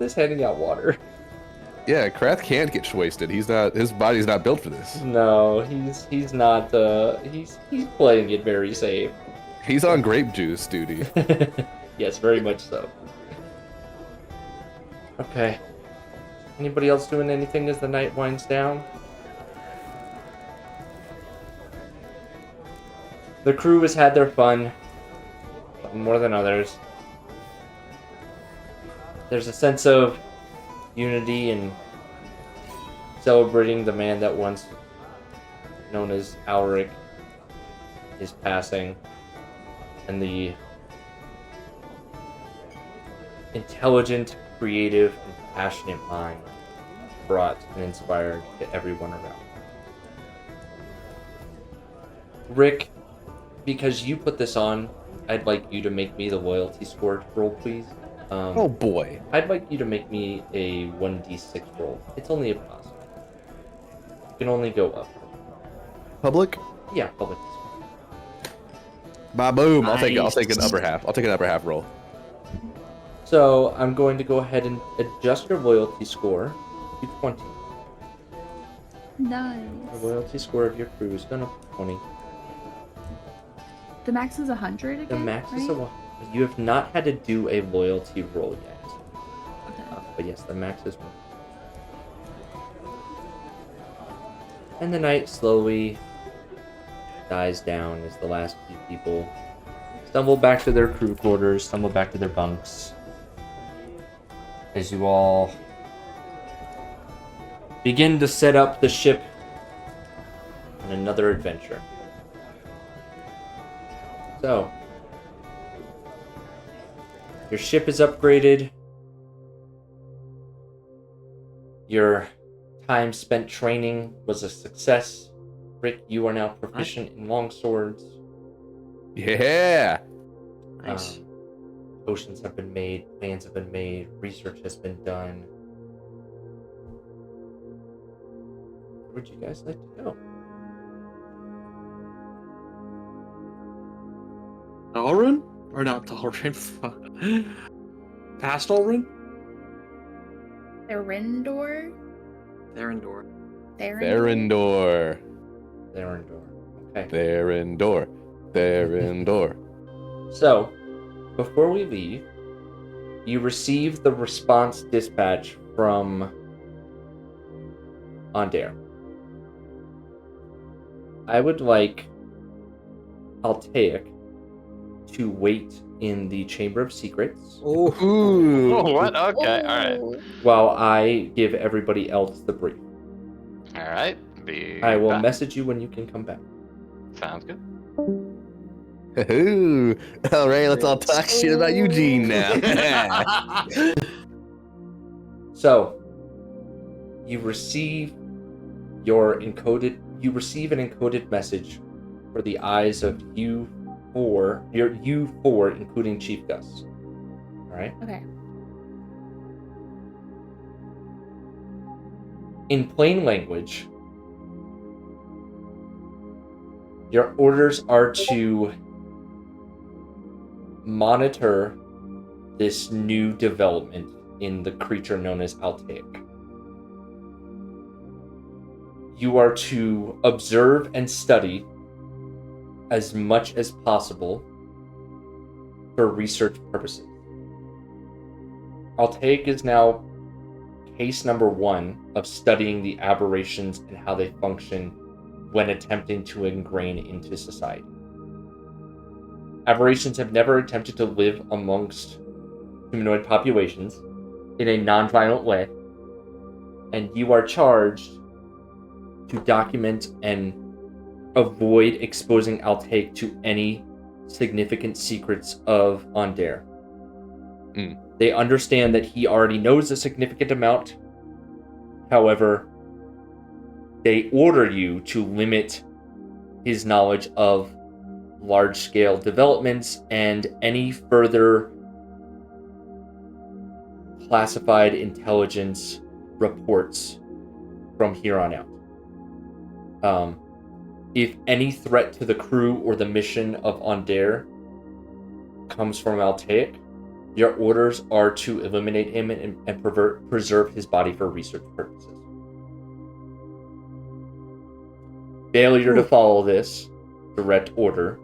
[SPEAKER 1] is handing out water.
[SPEAKER 4] Yeah, Krath can't get wasted. His body's not built for this.
[SPEAKER 1] No, he's not. He's playing it very safe.
[SPEAKER 4] He's on grape juice duty.
[SPEAKER 1] Yes, very much so. Okay. Anybody else doing anything as the night winds down? The crew has had their fun, more than others. There's a sense of unity and celebrating the man that once known as Alric is passing, and the intelligent, creative, and passionate mind brought and inspired to everyone around. Rick, because you put this on, I'd like you to make me the loyalty score roll, please.
[SPEAKER 4] Oh boy.
[SPEAKER 1] I'd like you to make me a 1d6 roll. It's only a plus. You can only go up.
[SPEAKER 4] Public?
[SPEAKER 1] Yeah, public.
[SPEAKER 4] Ba-boom. I'll take
[SPEAKER 2] Nice.
[SPEAKER 4] an upper half. I'll take an upper half roll.
[SPEAKER 1] So I'm going to go ahead and adjust your loyalty score to 20.
[SPEAKER 5] Nice.
[SPEAKER 1] The loyalty score of your crew is going to be 20.
[SPEAKER 5] The max is 100 again.
[SPEAKER 1] The max is
[SPEAKER 5] right?
[SPEAKER 1] a 1. You have not had to do a loyalty roll yet.
[SPEAKER 5] Okay.
[SPEAKER 1] But yes, the max is 1. And the night slowly dies down as the last few people stumble back to their crew quarters, stumble back to their bunks. As you all begin to set up the ship on another adventure. So, your ship is upgraded. Your time spent training was a success. Rick, you are now proficient in longswords.
[SPEAKER 4] Yeah.
[SPEAKER 2] Nice.
[SPEAKER 1] Potions have been made, plans have been made, research has been done. Where would you guys like to go?
[SPEAKER 2] Dalrun? Or not Dalrun? Past Dalrun?
[SPEAKER 5] Therendor?
[SPEAKER 2] Therendor.
[SPEAKER 4] Therendor.
[SPEAKER 1] Therendor. Okay.
[SPEAKER 4] Therendor. Therendor.
[SPEAKER 1] So, before we leave, you receive the response dispatch from Ondair. I would like Altaic to wait in the Chamber of Secrets
[SPEAKER 4] Ooh.
[SPEAKER 3] Oh, what? Okay, alright.
[SPEAKER 1] while I give everybody else the brief.
[SPEAKER 3] Alright.
[SPEAKER 1] I will message you when you can come back.
[SPEAKER 3] Sounds good.
[SPEAKER 4] Ooh. All right, let's all talk shit about Eugene now.
[SPEAKER 1] So, you receive an encoded message for the eyes of you four, including Chief Gus. Alright?
[SPEAKER 5] Okay.
[SPEAKER 1] In plain language, your orders are to monitor this new development in the creature known as Altaic. You are to observe and study as much as possible for research purposes. Altaik is now case number 1 of studying the aberrations and how they function when attempting to ingrain into society. Aberrations have never attempted to live amongst humanoid populations in a non-violent way, and you are charged to document and avoid exposing Altaik to any significant secrets of Onder. They understand that he already knows a significant amount. However, they order you to limit his knowledge of large-scale developments and any further classified intelligence reports from here on out. If any threat to the crew or the mission of Onder comes from Altaik, your orders are to eliminate him and preserve his body for research purposes. Failure to follow this direct order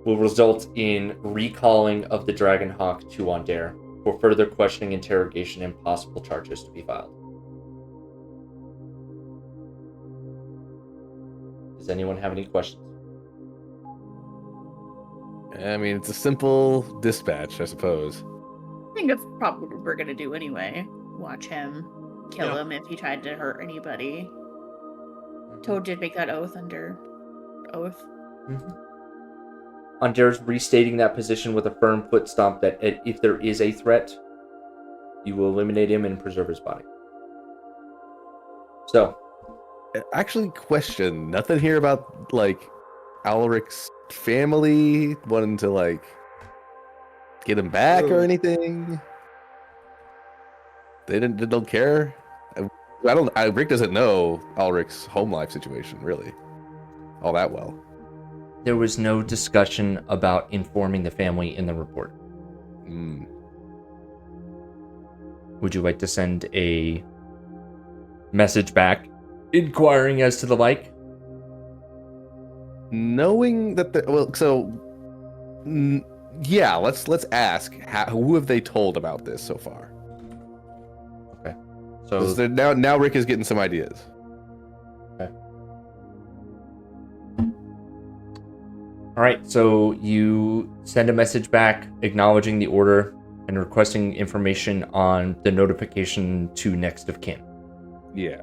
[SPEAKER 1] will result in recalling of the Dragonhawk to Onder for further questioning, interrogation, and possible charges to be filed. Does anyone have any questions?
[SPEAKER 4] I mean, it's a simple dispatch, I suppose.
[SPEAKER 5] I think that's probably what we're gonna do anyway. Watch him kill him if he tried to hurt anybody. Toad did make that oath under oath.
[SPEAKER 1] Onder's restating that position with a firm foot stomp that if there is a threat, you will eliminate him and preserve his body. So,
[SPEAKER 4] Actually, question. Nothing here about, like, Alric's family wanting to, like, get him back or anything? They don't care? Rick doesn't know Alric's home life situation, really, all that well.
[SPEAKER 1] there was no discussion about informing the family in the report. Would you like to send a message back inquiring as to the like?
[SPEAKER 4] Knowing that yeah, let's ask who have they told about this so far?
[SPEAKER 1] Okay. So
[SPEAKER 4] now Rick is getting some ideas.
[SPEAKER 1] Okay. All right, so you send a message back acknowledging the order and requesting information on the notification to next of kin.
[SPEAKER 4] Yeah.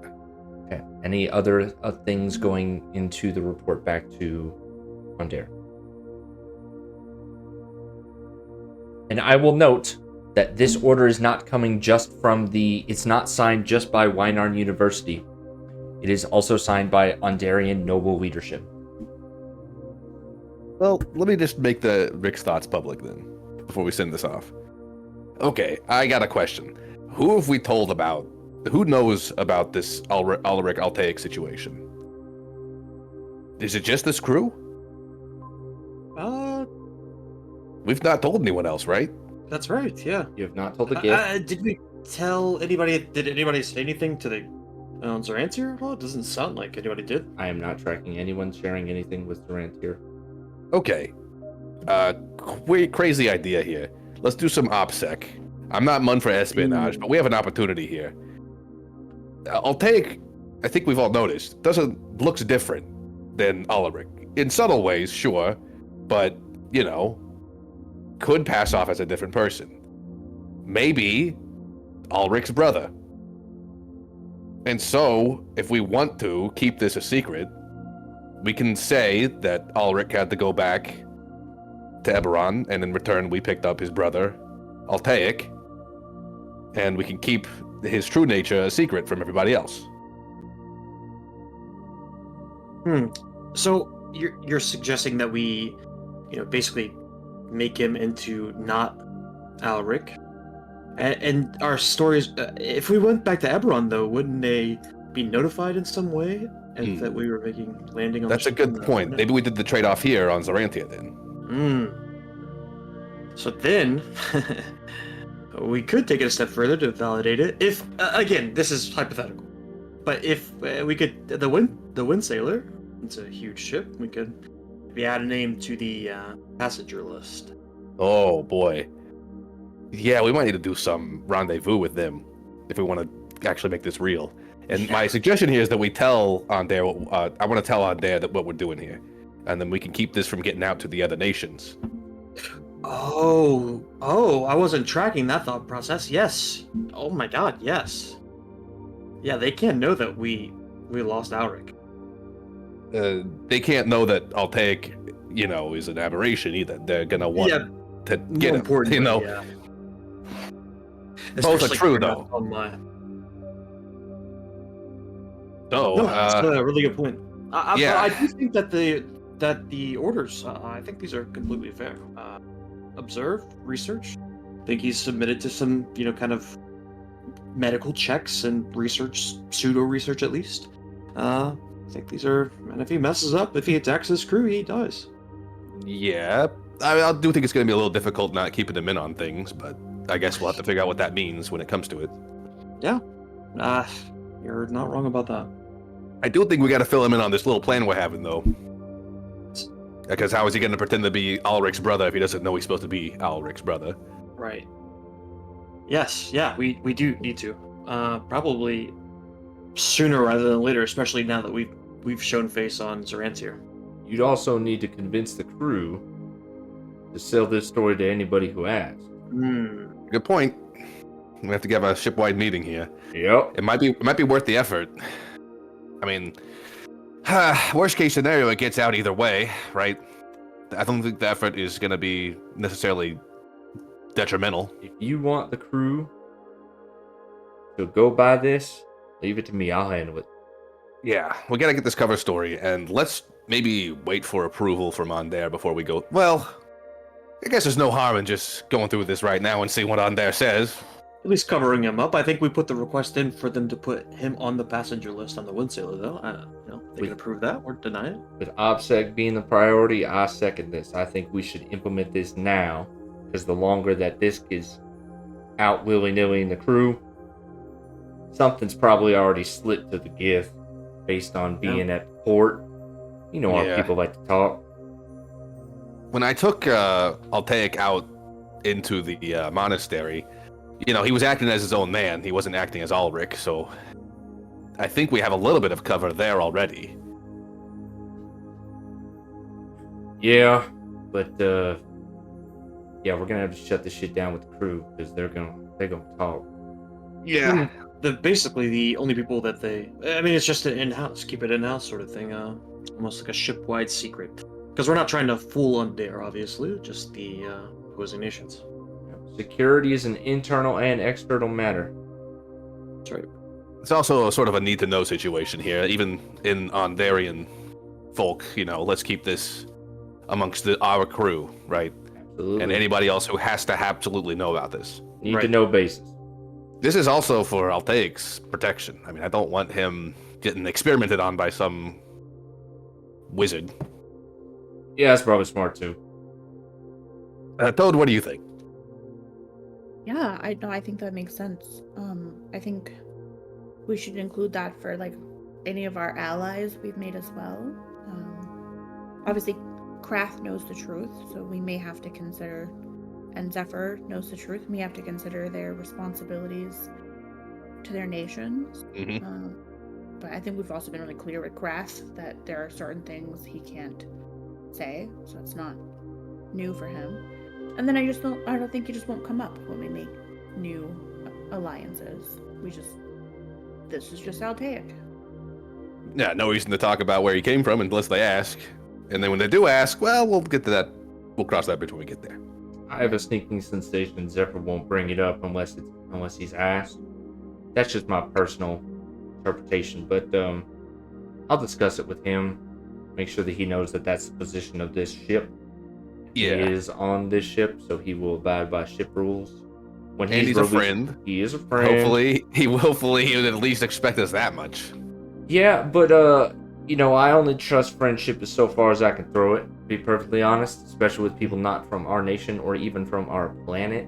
[SPEAKER 1] Okay. Any other things going into the report back to Onder? And I will note that this order is not coming just from it's not signed just by Weinarn University. It is also signed by Ondarian noble leadership.
[SPEAKER 4] Well, let me just make Rick's thoughts public then, before we send this off. Okay, I got a question. Who have we told about? Who knows about this Ulrich Altaik situation? Is it just this crew? We've not told anyone else, right?
[SPEAKER 2] That's right, yeah.
[SPEAKER 1] You have not told the gift.
[SPEAKER 2] Did we tell anybody? Did anybody say anything to the Zorantier at all? It doesn't sound like anybody did.
[SPEAKER 1] I am not tracking anyone sharing anything with Zorantier.
[SPEAKER 4] Okay. Crazy idea here. Let's do some OPSEC. I'm not one for espionage, but we have an opportunity here. Altaik, I think we've all noticed, looks different than Ulrich. In subtle ways, sure, but, could pass off as a different person. Maybe Ulrich's brother. And so, if we want to keep this a secret, we can say that Ulrich had to go back to Eberron, and in return we picked up his brother, Altaik, and we can keep his true nature a secret from everybody else.
[SPEAKER 2] So you're suggesting that we, basically make him into not Alric, and our stories. If we went back to Eberron, though, wouldn't they be notified in some way? And that we were landing on.
[SPEAKER 4] That's a good point. Maybe we did the trade-off here on Zorantia then.
[SPEAKER 2] So then, we could take it a step further to validate it. If again, this is hypothetical, but if we could, the wind sailor, It's a huge ship. We could maybe add a name to the passenger list.
[SPEAKER 4] Oh boy. Yeah, we might need to do some rendezvous with them if we want to actually make this real. And my suggestion here is that we tell Adair. I want to tell Adair that what we're doing here, and then we can keep this from getting out to the other nations.
[SPEAKER 2] Oh, I wasn't tracking that thought process. Yes. Oh my God, yes. Yeah, they can't know that we lost Alric.
[SPEAKER 4] They can't know that Altaic, is an aberration either. They're gonna want to get him.
[SPEAKER 2] Yeah.
[SPEAKER 4] Both are
[SPEAKER 2] Especially
[SPEAKER 4] true
[SPEAKER 2] coming
[SPEAKER 4] though.
[SPEAKER 2] up on my...
[SPEAKER 4] So,
[SPEAKER 2] No, that's a really good point.
[SPEAKER 4] yeah.
[SPEAKER 2] I do think that the orders, I think these are completely fair. Observe, research. I think he's submitted to some, kind of medical checks and research, pseudo research at least. I think these are, and if he messes up, if he attacks his crew, he dies.
[SPEAKER 4] Yeah, I do think it's going to be a little difficult not keeping them in on things, but I guess we'll have to figure out what that means when it comes to it.
[SPEAKER 2] Yeah. You're not wrong about that.
[SPEAKER 4] I do think we got to fill him in on this little plan we're having, though. Because how is he going to pretend to be Alric's brother if he doesn't know he's supposed to be Alric's brother?
[SPEAKER 2] Right. Yes, yeah, we do need to. Probably sooner rather than later, especially now that we've shown face on Zorantir.
[SPEAKER 1] You'd also need to convince the crew to sell this story to anybody who asks.
[SPEAKER 4] Good point. We have to have a shipwide meeting here.
[SPEAKER 1] Yep.
[SPEAKER 4] It might be worth the effort. I mean, worst case scenario, it gets out either way, right? I don't think the effort is going to be necessarily detrimental.
[SPEAKER 1] If you want the crew to go by this, leave it to me. I'll handle it.
[SPEAKER 4] Yeah, we got to get this cover story, and let's maybe wait for approval from Adair before we go. Well, I guess there's no harm in just going through this right now and see what Adair says.
[SPEAKER 2] At least covering him up. I think we put the request in for them to put him on the passenger list on the Windsailor, though. They can approve that or deny it.
[SPEAKER 1] With OBSEC being the priority, I second this. I think we should implement this now, because the longer that this is out willy-nilly in the crew, something's probably already slipped to the gift based on being at port. You know how people like to talk.
[SPEAKER 4] When I took Altaic out into the monastery, he was acting as his own man. He wasn't acting as Alric, so I think we have a little bit of cover there already.
[SPEAKER 1] Yeah, but we're gonna have to shut this shit down with the crew because they're gonna talk.
[SPEAKER 4] Yeah.
[SPEAKER 2] Basically the only people that it's just an in-house, keep it in-house sort of thing, almost like a ship-wide secret. Because we're not trying to fool Adair, obviously, just the opposing nations.
[SPEAKER 1] Security is an internal and external matter.
[SPEAKER 2] That's right.
[SPEAKER 4] It's also sort of a need-to-know situation here, even in Andarian folk. Let's keep this amongst our crew, right?
[SPEAKER 1] Absolutely.
[SPEAKER 4] And anybody else who has to absolutely know about this.
[SPEAKER 1] Need to know basis.
[SPEAKER 4] This is also for Altaic's protection. I mean, I don't want him getting experimented on by some wizard.
[SPEAKER 1] Yeah, that's probably smart too.
[SPEAKER 4] Toad, what do you think?
[SPEAKER 5] Yeah, I think that makes sense. I think we should include that for any of our allies we've made as well. Obviously, Krath knows the truth, so we may have to consider, and Zephyr knows the truth. We have to consider their responsibilities to their nations.
[SPEAKER 4] Mm-hmm.
[SPEAKER 5] But I think we've also been really clear with Krath that there are certain things he can't say, so it's not new for him. And then I don't think it just won't come up when we make new alliances. This is just Altaic.
[SPEAKER 4] Yeah, no reason to talk about where he came from unless they ask. And then when they do ask, well, we'll get to that. We'll cross that bridge when we get there.
[SPEAKER 1] I have a sneaking sensation Zephyr won't bring it up unless he's asked. That's just my personal interpretation, but I'll discuss it with him. Make sure that he knows that that's the position of this ship.
[SPEAKER 4] Yeah.
[SPEAKER 1] He is on this ship, so he will abide by ship rules. When
[SPEAKER 4] he's a friend.
[SPEAKER 1] He is a friend.
[SPEAKER 4] Hopefully, he would at least expect us that much.
[SPEAKER 1] Yeah, but I only trust friendship as so far as I can throw it, to be perfectly honest, especially with people not from our nation or even from our planet.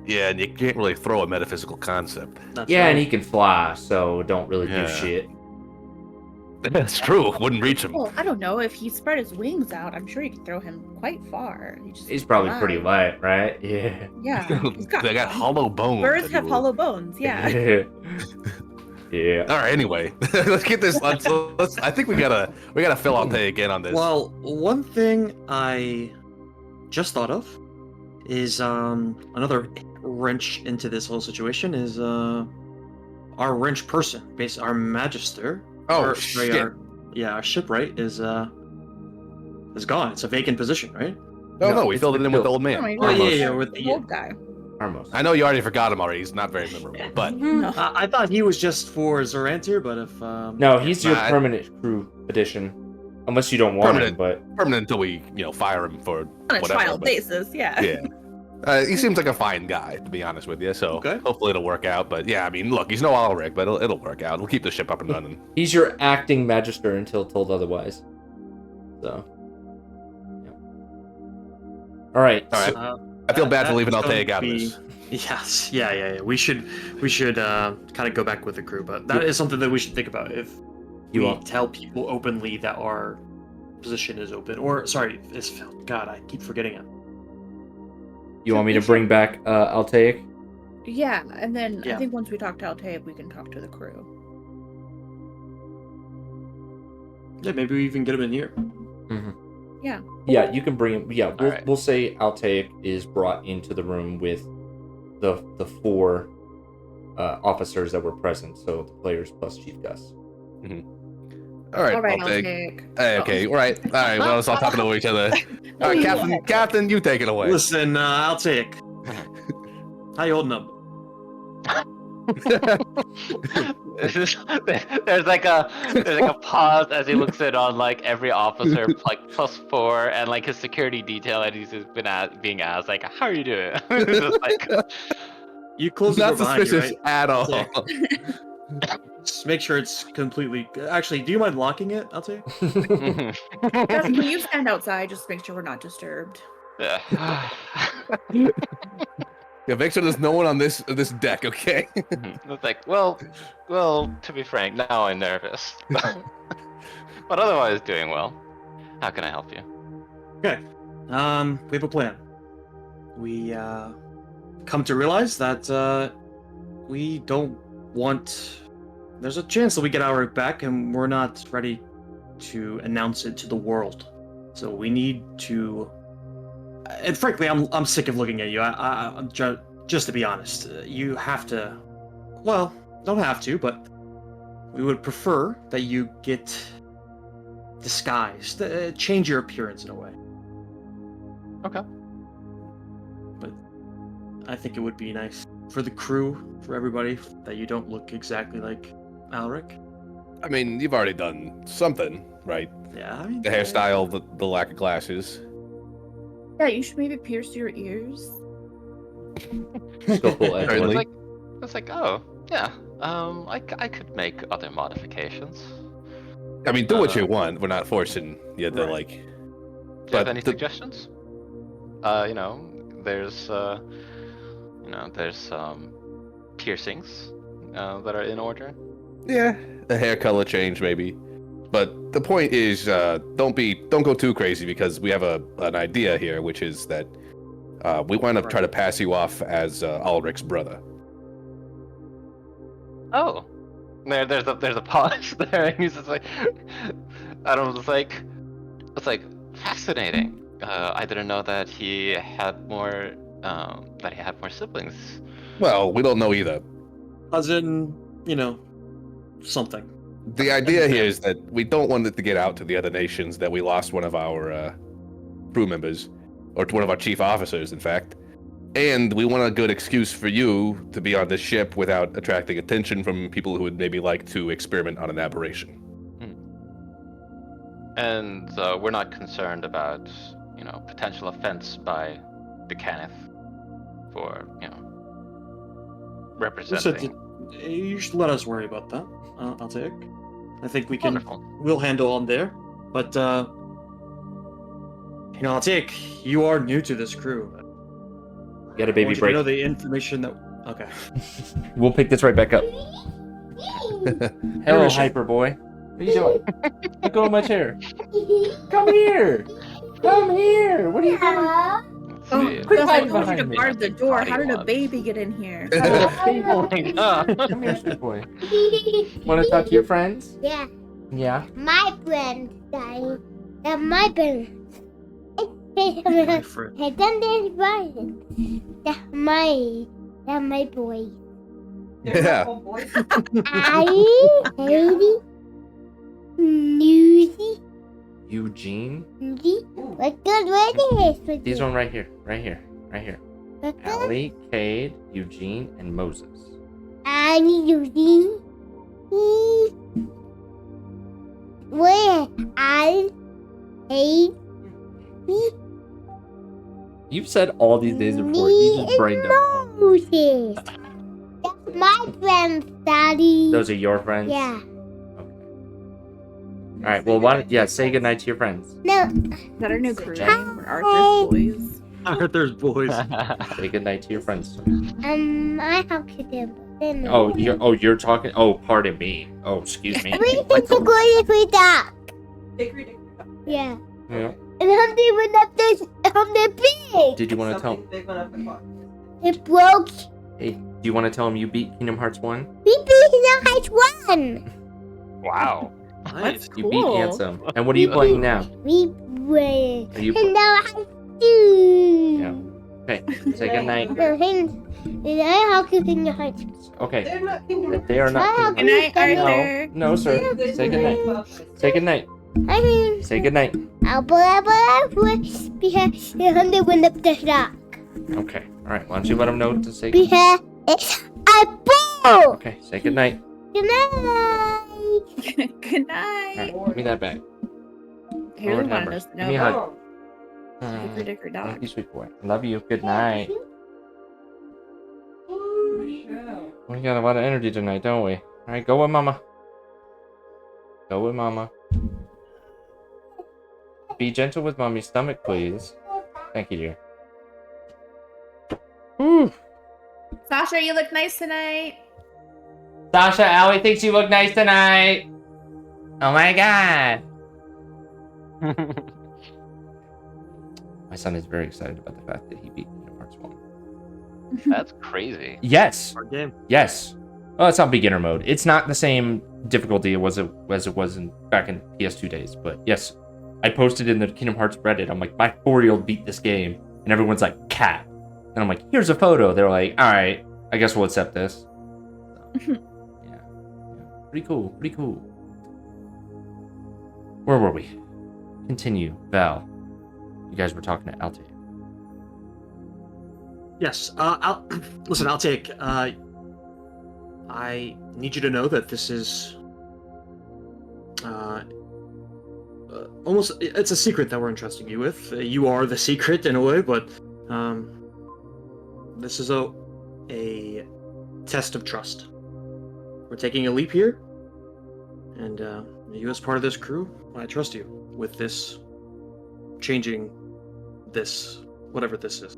[SPEAKER 4] Yeah, and you can't really throw a metaphysical concept.
[SPEAKER 1] And he can fly, so don't really do shit.
[SPEAKER 4] That's true. Wouldn't reach him.
[SPEAKER 5] Well, I don't know. If he spread his wings out, I'm sure you could throw him quite far.
[SPEAKER 1] He's probably pretty light, right? Yeah.
[SPEAKER 5] Yeah. He's
[SPEAKER 4] They got hollow bones.
[SPEAKER 5] Birds have hollow bones. Yeah.
[SPEAKER 1] Yeah.
[SPEAKER 4] All right. Anyway, let's get this. Let's. I think we gotta fill Altair again on this.
[SPEAKER 2] Well, one thing I just thought of is another wrench into this whole situation is our wrench person, basically our magister.
[SPEAKER 4] Oh,
[SPEAKER 2] sorry,
[SPEAKER 4] shit.
[SPEAKER 2] Our shipwright is gone. It's a vacant position, right?
[SPEAKER 4] No, we filled it in with the old
[SPEAKER 5] Oh,
[SPEAKER 4] man.
[SPEAKER 5] my
[SPEAKER 2] Oh
[SPEAKER 5] God.
[SPEAKER 2] yeah, with
[SPEAKER 5] The
[SPEAKER 2] the.
[SPEAKER 5] old guy.
[SPEAKER 1] Almost.
[SPEAKER 4] I know you already forgot him already. He's not very memorable, but
[SPEAKER 5] No.
[SPEAKER 2] I thought he was just for Zorantir, but if
[SPEAKER 1] No, he's your
[SPEAKER 4] Nah,
[SPEAKER 1] permanent crew addition. Unless you don't want him, but
[SPEAKER 4] permanent until we, fire him for
[SPEAKER 5] On a
[SPEAKER 4] whatever.
[SPEAKER 5] trial
[SPEAKER 4] but-
[SPEAKER 5] basis, yeah.
[SPEAKER 4] Yeah. He seems like a fine guy, to be honest with you. So
[SPEAKER 2] Okay.
[SPEAKER 4] hopefully it'll work out. But yeah, I mean, look, he's no Ulrich, but it'll work out. We'll keep the ship up and running.
[SPEAKER 1] he's your acting magister until told otherwise. So. Yeah. All right.
[SPEAKER 4] All right.
[SPEAKER 1] so-
[SPEAKER 4] I feel bad for
[SPEAKER 2] That
[SPEAKER 4] leaving
[SPEAKER 2] is going
[SPEAKER 4] Altair
[SPEAKER 2] to
[SPEAKER 4] out of
[SPEAKER 2] be-
[SPEAKER 4] this.
[SPEAKER 2] Yes, yeah. We should kind of go back with the crew, but that is something that we should think about if
[SPEAKER 1] You
[SPEAKER 2] we
[SPEAKER 1] want-
[SPEAKER 2] tell people openly that our position is open, or sorry, is filled. God, I keep forgetting it.
[SPEAKER 1] You want me to bring back Altaic?
[SPEAKER 5] Yeah, and then
[SPEAKER 2] Yeah.
[SPEAKER 5] I think once we talk to Altea, we can talk to the crew.
[SPEAKER 2] Yeah, maybe we even get him in here.
[SPEAKER 1] Mm-hmm.
[SPEAKER 5] Yeah.
[SPEAKER 1] Yeah, you can bring him. Yeah, we'll,
[SPEAKER 3] right.
[SPEAKER 1] we'll say Altaic is brought into the room with the four officers that were present, so the players plus Chief Gus.
[SPEAKER 4] All right,
[SPEAKER 5] All right,
[SPEAKER 4] Altair.
[SPEAKER 5] Altea.
[SPEAKER 4] Hey, okay, all right. Well, let's all talking over each other. All right,
[SPEAKER 5] you
[SPEAKER 4] Captain,
[SPEAKER 5] go ahead.
[SPEAKER 4] Captain, you take it away.
[SPEAKER 2] Listen, I'll take. How you holding up?
[SPEAKER 3] There's like a pause as he looks in on like every officer like +4 and like his security detail, and he's just been being asked like, how are you doing? It's just like,
[SPEAKER 2] You close the
[SPEAKER 4] Not
[SPEAKER 2] door behind you,
[SPEAKER 4] suspicious
[SPEAKER 2] right?
[SPEAKER 4] at all.
[SPEAKER 2] Just make sure it's completely. Actually, do you mind locking it? I'll take.
[SPEAKER 5] Gus, when you stand outside, just make sure we're not disturbed.
[SPEAKER 3] yeah.
[SPEAKER 4] Yeah, make sure there's no one on this deck, okay?
[SPEAKER 3] It's like, well, to be frank, now I'm nervous, but otherwise doing well. How can I help you?
[SPEAKER 2] Okay. We have a plan. We come to realize that we don't want. There's a chance that we get our back, and we're not ready to announce it to the world. So we need to. And frankly, I'm sick of looking at you. I'm just to be honest, you have to. Well, don't have to, but we would prefer that you get disguised, change your appearance in a way.
[SPEAKER 3] Okay.
[SPEAKER 2] But I think it would be nice for the crew, for everybody, that you don't look exactly like Alric.
[SPEAKER 4] I mean, you've already done something, right?
[SPEAKER 2] Yeah, I mean,
[SPEAKER 4] The hairstyle, the lack of glasses.
[SPEAKER 5] Yeah, you should maybe pierce your ears.
[SPEAKER 1] Go full edge.
[SPEAKER 4] Certainly.
[SPEAKER 3] It's like, oh, yeah. I could make other modifications.
[SPEAKER 4] I mean, do what you want. We're not forcing you to,
[SPEAKER 2] Right.
[SPEAKER 4] like...
[SPEAKER 3] Do you
[SPEAKER 4] But
[SPEAKER 3] have any
[SPEAKER 4] the-
[SPEAKER 3] suggestions? There's piercings that are in order.
[SPEAKER 4] Yeah, a hair color change, maybe. But the point is, don't go too crazy, because we have an idea here, which is that we want to try to pass you off as Ulrich's brother.
[SPEAKER 3] Oh, there's a pause there, and he's just like, it's like fascinating. I didn't know that he had more siblings.
[SPEAKER 4] Well, we don't know either.
[SPEAKER 2] as in, something.
[SPEAKER 4] The idea here is that we don't want it to get out to the other nations that we lost one of our crew members, or one of our chief officers, in fact. And we want a good excuse for you to be on this ship without attracting attention from people who would maybe like to experiment on an aberration.
[SPEAKER 3] And we're not concerned about, potential offense by the Kenneth for, representing.
[SPEAKER 2] You should let us worry about that. I'll take. I think we can.
[SPEAKER 3] Wonderful.
[SPEAKER 2] We'll handle on there. But I'll take. You are new to this crew.
[SPEAKER 1] You got a
[SPEAKER 2] I
[SPEAKER 1] baby
[SPEAKER 2] want you to
[SPEAKER 1] break.
[SPEAKER 2] know the information that. Okay.
[SPEAKER 1] We'll pick this right back up. Hello,
[SPEAKER 2] Mission.
[SPEAKER 1] Hyper Boy. What are you doing? Let go of my chair. Come here. Come here. What are you doing?
[SPEAKER 3] Let's
[SPEAKER 5] Oh,
[SPEAKER 3] see.
[SPEAKER 1] Quit
[SPEAKER 5] I
[SPEAKER 1] hiding
[SPEAKER 5] told you to
[SPEAKER 1] behind me.
[SPEAKER 5] guard the
[SPEAKER 3] Big
[SPEAKER 5] door.
[SPEAKER 3] potty
[SPEAKER 5] How did a
[SPEAKER 3] wants.
[SPEAKER 5] baby get in here?
[SPEAKER 3] Oh my god.
[SPEAKER 1] Come here, sweet boy. Want to talk to your friends?
[SPEAKER 7] Yeah,
[SPEAKER 1] Yeah.
[SPEAKER 7] my friend, Daddy. That's my friend.
[SPEAKER 2] My friend.
[SPEAKER 7] Hey, then there's Brian. That's my boy.
[SPEAKER 4] Yeah.
[SPEAKER 7] Ari, Haley, Newsy,
[SPEAKER 1] Eugene.
[SPEAKER 7] what good weather is
[SPEAKER 1] These one right here. Right here. Right here.
[SPEAKER 7] What good?
[SPEAKER 1] Allie, Cade, Eugene, and Moses.
[SPEAKER 7] Annie, Eugene. Where? Al, Haley,
[SPEAKER 1] You've said all these days before. You just brain dump.
[SPEAKER 7] Moses. That's my friends, Daddy.
[SPEAKER 1] Those are your friends?
[SPEAKER 7] Yeah.
[SPEAKER 1] All right. Well, why don't say goodnight to your friends.
[SPEAKER 7] No.
[SPEAKER 5] Is that our new crew name? Arthur's Boys.
[SPEAKER 2] Arthur's boys.
[SPEAKER 1] Say goodnight to your friends.
[SPEAKER 7] I have to do.
[SPEAKER 1] Oh, you're talking. Oh, pardon me. Oh, excuse me.
[SPEAKER 7] We can go if we talk. Yeah.
[SPEAKER 1] Yeah.
[SPEAKER 7] And how they went up this on the pig.
[SPEAKER 1] Did you want to tell?
[SPEAKER 7] It broke.
[SPEAKER 1] Hey, do you want to tell him you beat Kingdom Hearts 1?
[SPEAKER 7] We beat the Heights one.
[SPEAKER 3] Wow.
[SPEAKER 2] Nice.
[SPEAKER 1] You beat Ansem. And what are you playing now?
[SPEAKER 7] We win.
[SPEAKER 1] Are you?
[SPEAKER 7] And now I do.
[SPEAKER 1] Yeah. Okay. Say goodnight.
[SPEAKER 7] And I have to sing the Heights.
[SPEAKER 1] Okay. They are not.
[SPEAKER 5] Good night,
[SPEAKER 7] No.
[SPEAKER 5] Arthur.
[SPEAKER 1] No, sir. Say goodnight. Say goodnight.
[SPEAKER 7] I mean,
[SPEAKER 1] Say goodnight.
[SPEAKER 7] I'll because the hunter went up the rock.
[SPEAKER 1] Okay. All right. Why don't you let him know to say?
[SPEAKER 7] Because it's a ball.
[SPEAKER 1] Okay. Say goodnight.
[SPEAKER 7] Good night.
[SPEAKER 5] Good
[SPEAKER 1] All right.
[SPEAKER 5] night.
[SPEAKER 1] Give me that back.
[SPEAKER 5] Here's
[SPEAKER 1] Lord
[SPEAKER 5] one
[SPEAKER 1] have
[SPEAKER 5] of us.
[SPEAKER 1] mercy. Give me a hug.
[SPEAKER 5] Dicker dicker
[SPEAKER 1] Thank
[SPEAKER 5] dog.
[SPEAKER 1] you, sweet boy. I love you. Good night. We got a lot of energy tonight, don't we? All right, go with mama. Go with mama. Be gentle with mommy's stomach, please. Thank you, dear. Whew.
[SPEAKER 5] Sasha, you look nice tonight.
[SPEAKER 1] Sasha, Allie thinks you look nice tonight. Oh my god. My son is very excited about the fact that he beat Kingdom Hearts 1.
[SPEAKER 3] That's crazy.
[SPEAKER 1] Yes.
[SPEAKER 2] Hard game.
[SPEAKER 1] Yes. Well, it's on beginner mode. It's not the same difficulty as it was back in PS2 days, but yes. I posted in the Kingdom Hearts Reddit, I'm like, my 4-year-old beat this game, and everyone's like, cat. And I'm like, here's a photo. They're like, all right, I guess we'll accept this. So, yeah. Pretty cool. Pretty cool. Where were we? Continue. Val. You guys were talking to Altair.
[SPEAKER 2] Yes. Listen, I'll take. I need you to know that this is almost. It's a secret that we're entrusting you with. You are the secret in a way, but this is a test of trust. We're taking a leap here, and you, as part of this crew, I trust you with this changing this, whatever this is.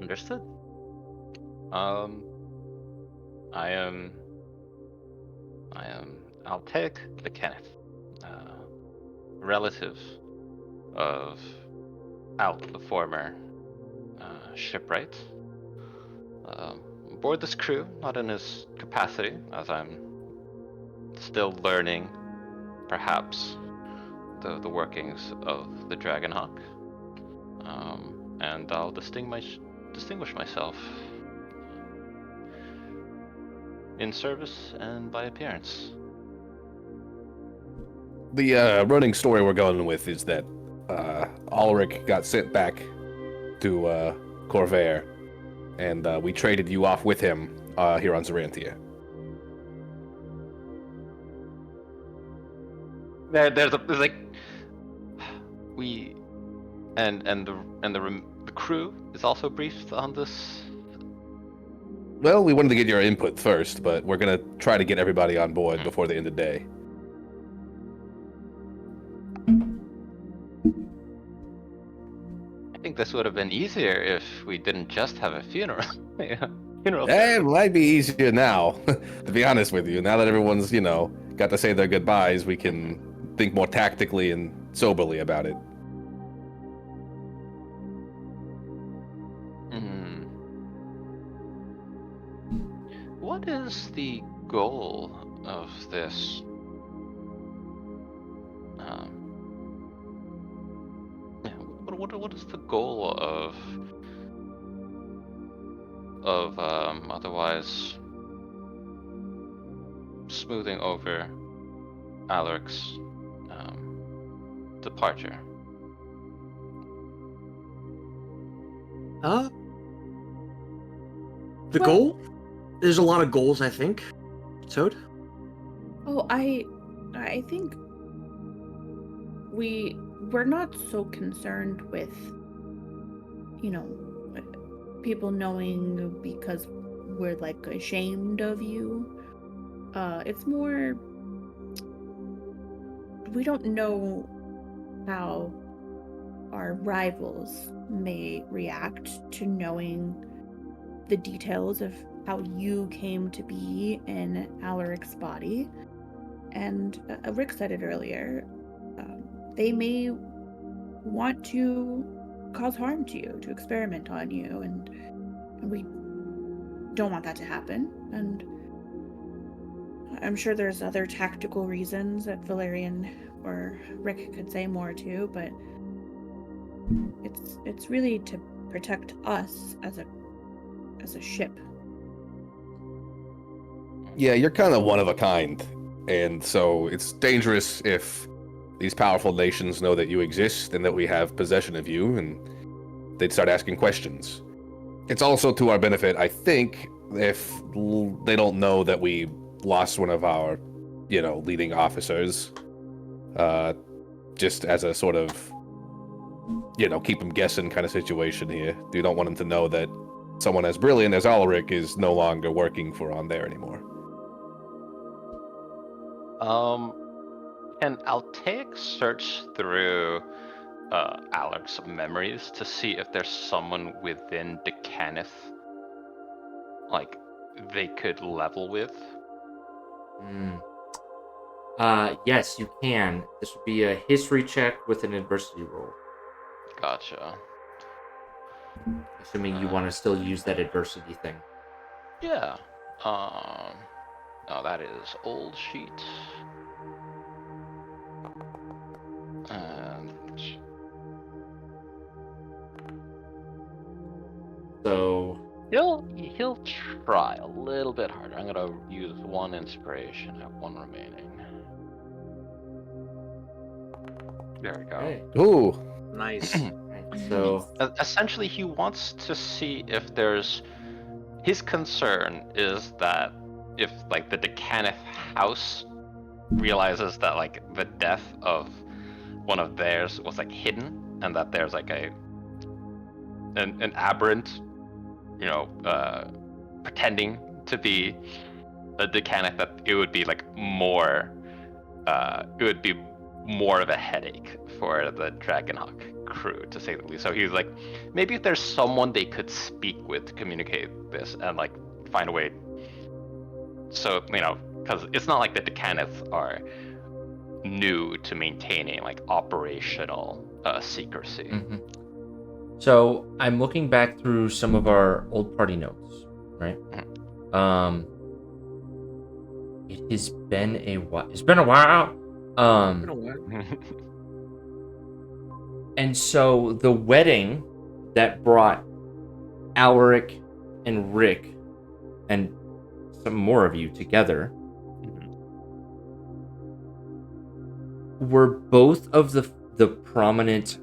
[SPEAKER 3] Understood. I'll take the Kenneth, relative of Alt, the former shipwright. Aboard this crew, not in his capacity, as I'm still learning, perhaps, the workings of the Dragonhawk. And I'll distinguish myself in service and by appearance.
[SPEAKER 4] The running story we're going with is that Ulrich got sent back to Corvair, and we traded you off with him here on Zarantia.
[SPEAKER 3] There's like we and the crew is also briefed on this.
[SPEAKER 4] Well, we wanted to get your input first, but we're gonna try to get everybody on board before the end of the day.
[SPEAKER 3] I think this would have been easier if we didn't just have a funeral. Yeah. funeral
[SPEAKER 4] It
[SPEAKER 3] service.
[SPEAKER 4] might be easier now, to be honest with you. Now that everyone's, got to say their goodbyes, we can think more tactically and soberly about it.
[SPEAKER 3] Hmm. What is the goal of this? Yeah, what is the goal of otherwise smoothing over Alaric's departure?
[SPEAKER 2] The
[SPEAKER 5] Well-
[SPEAKER 2] goal? There's a lot of goals, I think. Toad?
[SPEAKER 5] Oh, I think we're not so concerned with, people knowing because we're like ashamed of you. It's more we don't know how our rivals may react to knowing the details of how you came to be in Alaric's body. And Rick said it earlier, they may want to cause harm to you, to experiment on you, and we don't want that to happen. And I'm sure there's other tactical reasons that Valerian or Rick could say more to, but it's really to protect us as a ship.
[SPEAKER 4] Yeah, you're kind of one of a kind, and so it's dangerous if these powerful nations know that you exist and that we have possession of you, and they'd start asking questions. It's also to our benefit, I think, if they don't know that we lost one of our, leading officers, just as a sort of, keep them guessing kind of situation here. You don't want them to know that someone as brilliant as Alaric is no longer working for On There anymore.
[SPEAKER 3] Can Altaic search through Alaric's memories to see if there's someone within Decanith, like, they could level with?
[SPEAKER 1] Yes, you can. This would be a history check with an adversity roll.
[SPEAKER 3] Gotcha.
[SPEAKER 1] Assuming you want to still use that adversity thing.
[SPEAKER 3] Yeah. Oh, that is old sheet. And
[SPEAKER 1] So
[SPEAKER 3] he'll try a little bit harder. I'm gonna use 1 inspiration. I have 1 remaining. There we go.
[SPEAKER 1] okay.
[SPEAKER 4] Ooh,
[SPEAKER 2] Nice.
[SPEAKER 1] So
[SPEAKER 3] Essentially, he wants to see if there's. His concern is that if, like, the Decanith house realizes that, like, the death of one of theirs was, like, hidden, and that there's, like, an aberrant, pretending to be a Decanith, that it would be, like, more of a headache for the Dragonhawk crew, to say the least. So he's like, maybe if there's someone they could speak with to communicate this and, like, find a way. So, because it's not like the Decaniths are new to maintaining, like, operational secrecy.
[SPEAKER 1] So I'm looking back through some of our old party notes, right? It has been a while. It's been a while. And so the wedding that brought Alaric and Rick and some more of you together were both of the prominent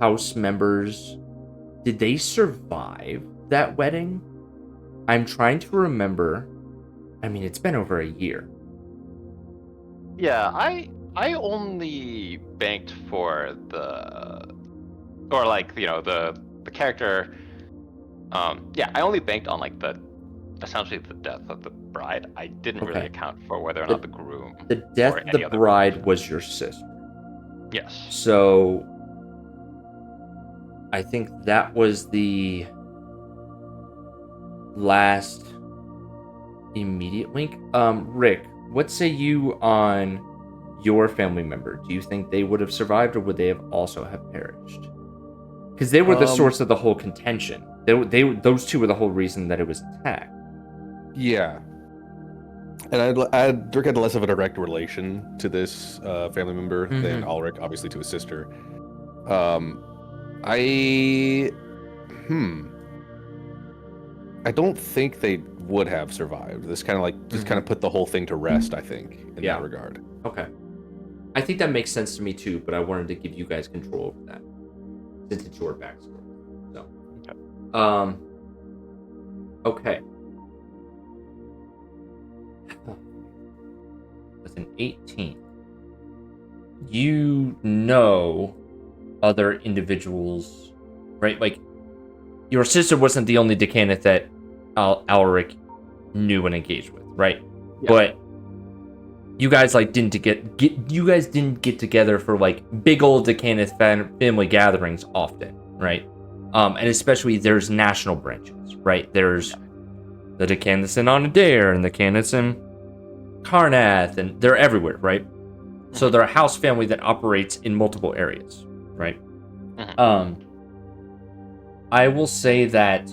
[SPEAKER 1] house members. Did they survive that wedding? I'm trying to remember. I mean, it's been over a year.
[SPEAKER 3] Yeah, I only banked for the character. Yeah, I only banked on, like, essentially the death of the bride. I didn't really
[SPEAKER 1] Okay.
[SPEAKER 3] account for whether or not the groom.
[SPEAKER 1] The death
[SPEAKER 3] or
[SPEAKER 1] of
[SPEAKER 3] any
[SPEAKER 1] the
[SPEAKER 3] other
[SPEAKER 1] bride
[SPEAKER 3] person.
[SPEAKER 1] was your sister.
[SPEAKER 3] Yes.
[SPEAKER 1] So I think that was the last immediate link. Rick, what say you on your family member? Do you think they would have survived, or would they have also have perished? Because they were the source of the whole contention. Those two were the whole reason that it was attacked.
[SPEAKER 4] Yeah. And Dirk had less of a direct relation to this family member than Ulrich, obviously to his sister. I don't think they would have survived. This kind of like just kind of put the whole thing to rest, I think, in that regard.
[SPEAKER 1] Okay. I think that makes sense to me too, but I wanted to give you guys control over that since it's your backstory. So, okay. With an 18, you know other individuals, right? Like, your sister wasn't the only Decanith that Alric knew and engaged with, right? Yeah. But you guys like didn't get together for like big old Decanith family gatherings often, right? And especially there's national branches, right? There's the Decaniths in Onadair and the Decaniths in Karnath, and they're everywhere, right? So they're a house family that operates in multiple areas, right? I will say that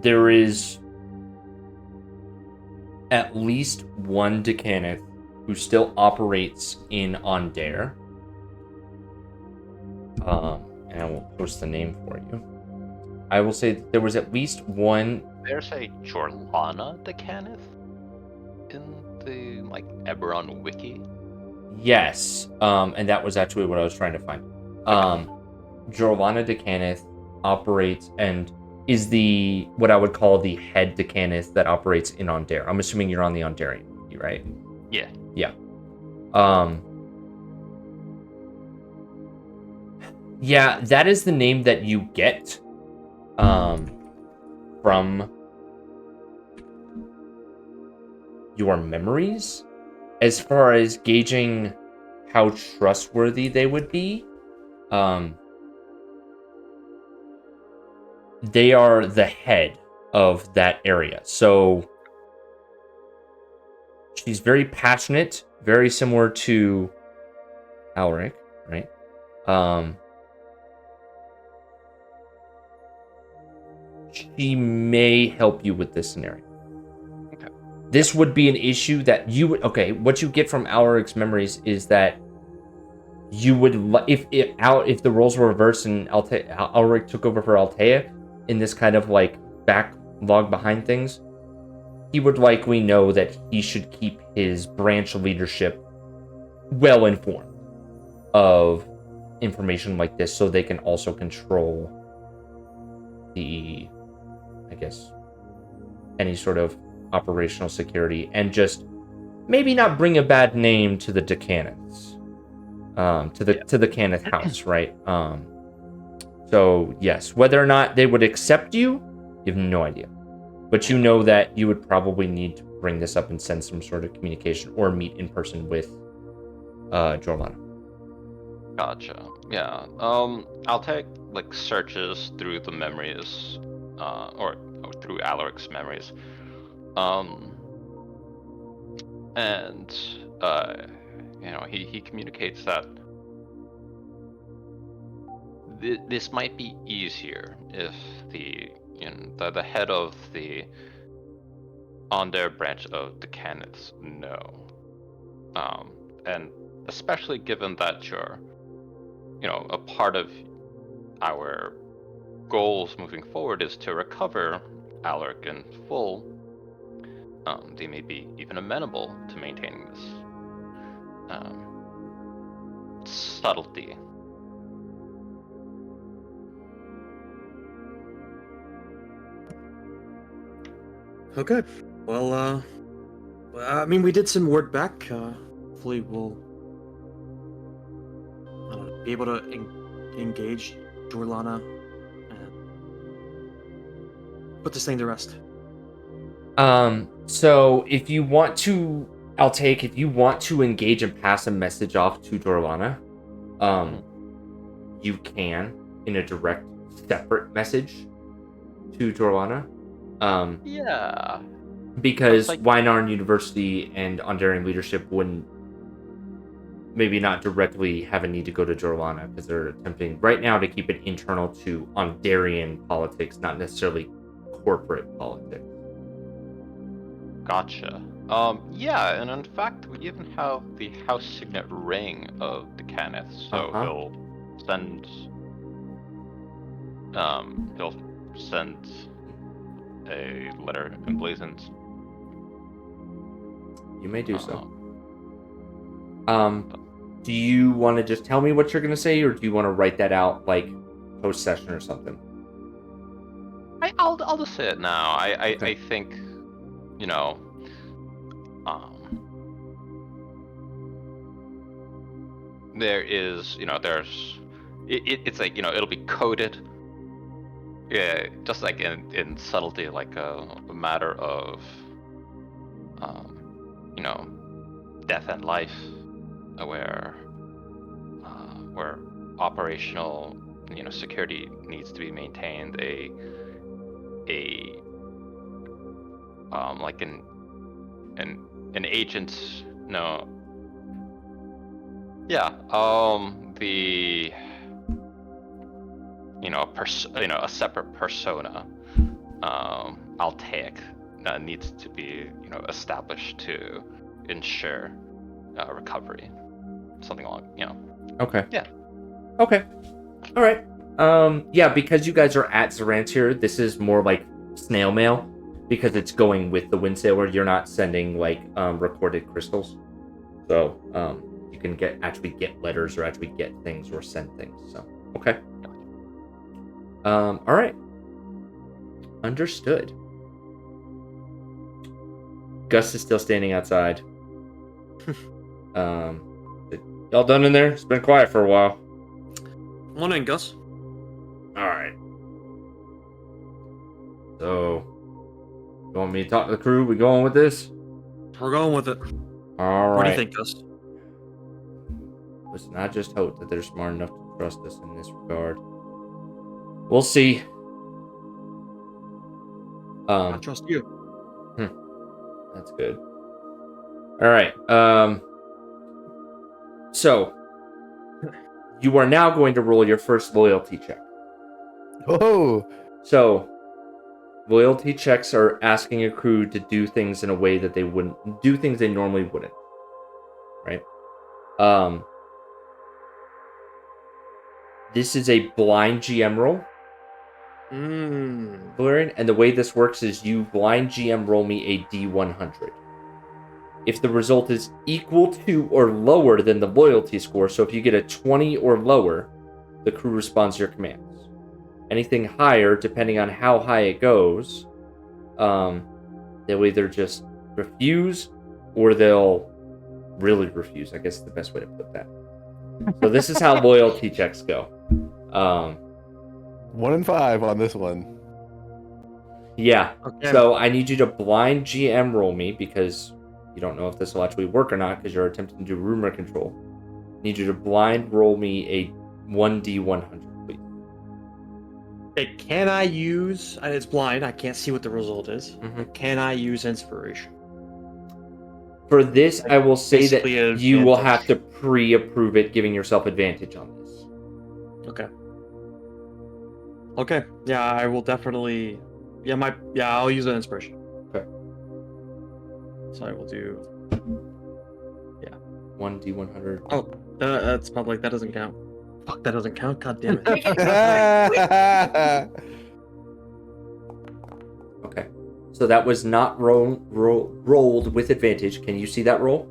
[SPEAKER 1] there is at least one Decanith who still operates in Ondair. And I will post the name for you. I will say that there was at least one.
[SPEAKER 3] There's a Jorlana Decanith in the Eberron wiki.
[SPEAKER 1] Yes, and that was actually what I was trying to find. Jorlana Decanith operates and is what I would call the head Decanith that operates in Ondair. I'm assuming you're on the Ondarian wiki, right?
[SPEAKER 3] Yeah.
[SPEAKER 1] Yeah. Yeah, that is the name that you get from your memories. As far as gauging how trustworthy they would be, they are the head of that area. So she's very passionate, very similar to Alric, right? She may help you with this scenario.
[SPEAKER 3] Okay.
[SPEAKER 1] This would be an issue that you would... Okay, what you get from Alric's memories is that you would... If the roles were reversed and Alric took over for Altea in this kind of like backlog behind things, he would likely know that he should keep his branch leadership well informed of information like this so they can also control the, I guess, any sort of operational security and just maybe not bring a bad name to the Decaniths, to the Canith house, right? So yes, whether or not they would accept you, you have no idea. But you know that you would probably need to bring this up and send some sort of communication or meet in person with Jorlana.
[SPEAKER 3] Gotcha. Yeah. I'll take searches through the memories, or through Alaric's memories. And he communicates that this might be easier if the head of the Ondair branch of the Caniths know, and especially given that you're a part of our goals moving forward is to recover Alaric in full, they may be even amenable to maintaining this subtlety.
[SPEAKER 2] Okay. Well, I mean, we did send word back. Hopefully we'll be able to engage Jorlana and put this thing to rest.
[SPEAKER 1] So if you want to, if you want to engage and pass a message off to Jorlana, you can in a direct separate message. to Jorwana.
[SPEAKER 3] Yeah.
[SPEAKER 1] Because
[SPEAKER 3] Like-
[SPEAKER 1] Wynarn University and Ondarian leadership wouldn't maybe not directly have a need to go to Jorwana because they're attempting right now to keep it internal to Ondarian politics, not necessarily corporate politics.
[SPEAKER 3] Gotcha. Yeah, and in fact, we even have the house signet ring of the Kenneth, so he'll send a letter emblazoned.
[SPEAKER 1] You may do so. Do you want to just tell me what you're going to say, or do you want to write that out like post session or something?
[SPEAKER 3] I'll just say it now.
[SPEAKER 1] Okay.
[SPEAKER 3] I think, you know, there is, you know, it's like, you know, it'll be coded. Yeah, just like in subtlety, like a matter of, you know, death and life, where operational, you know, security needs to be maintained. Like an agent, no. Yeah, the, you know, a separate persona, Altaic, needs to be, you know, established to ensure recovery, something along, you know.
[SPEAKER 1] Okay.
[SPEAKER 3] Yeah.
[SPEAKER 1] Okay. All right. Yeah, because you guys are at Zarantir, this is more like snail mail because it's going with the Windsailor. You're not sending like recorded crystals, so you can actually get letters or actually get things or send things. So okay. All right. Understood. Gus is still standing outside. Y'all done in there? It's been quiet for a while.
[SPEAKER 2] Come on in, Gus.
[SPEAKER 1] All right. So, you want me to talk to the crew? We going with this?
[SPEAKER 2] We're going with it.
[SPEAKER 1] All right.
[SPEAKER 2] What do you think, Gus?
[SPEAKER 1] Listen, I just hope that they're smart enough to trust us in this regard. We'll see.
[SPEAKER 2] I trust you.
[SPEAKER 1] That's good. All right. So, you are now going to roll your first loyalty check.
[SPEAKER 4] Oh,
[SPEAKER 1] So, loyalty checks are asking a crew to do things in a way that they wouldn't do things they normally wouldn't. Right? This is a blind GM roll, Valerian, and the way this works is you blind GM roll me a D100. If the result is equal to or lower than the loyalty score, so if you get a 20 or lower, the crew responds to your commands. Anything higher, depending on how high it goes, they'll either just refuse or they'll really refuse. I guess is the best way to put that. So this is how loyalty checks go.
[SPEAKER 4] 1 in 5 on this one.
[SPEAKER 1] Yeah.
[SPEAKER 2] Okay.
[SPEAKER 1] So I need you to blind GM roll me because you don't know if this will actually work or not because you're attempting to do rumor control. I need you to blind roll me a 1D100, please.
[SPEAKER 2] Hey, can I use? It's blind. I can't see what the result is.
[SPEAKER 1] Mhm.
[SPEAKER 2] Can I use inspiration?
[SPEAKER 1] For this, I will say that
[SPEAKER 2] Basically an
[SPEAKER 1] you will have
[SPEAKER 2] advantage.
[SPEAKER 1] to pre-approve it, giving yourself advantage on this.
[SPEAKER 2] Okay. Okay. Yeah, I will definitely. Yeah, I'll use an inspiration.
[SPEAKER 1] Okay.
[SPEAKER 2] So I will do.
[SPEAKER 1] 1D100.
[SPEAKER 2] Oh, that's public. That doesn't count. Fuck, that doesn't count. God damn it.
[SPEAKER 1] Okay. So that was not rolled with advantage. Can you see that roll?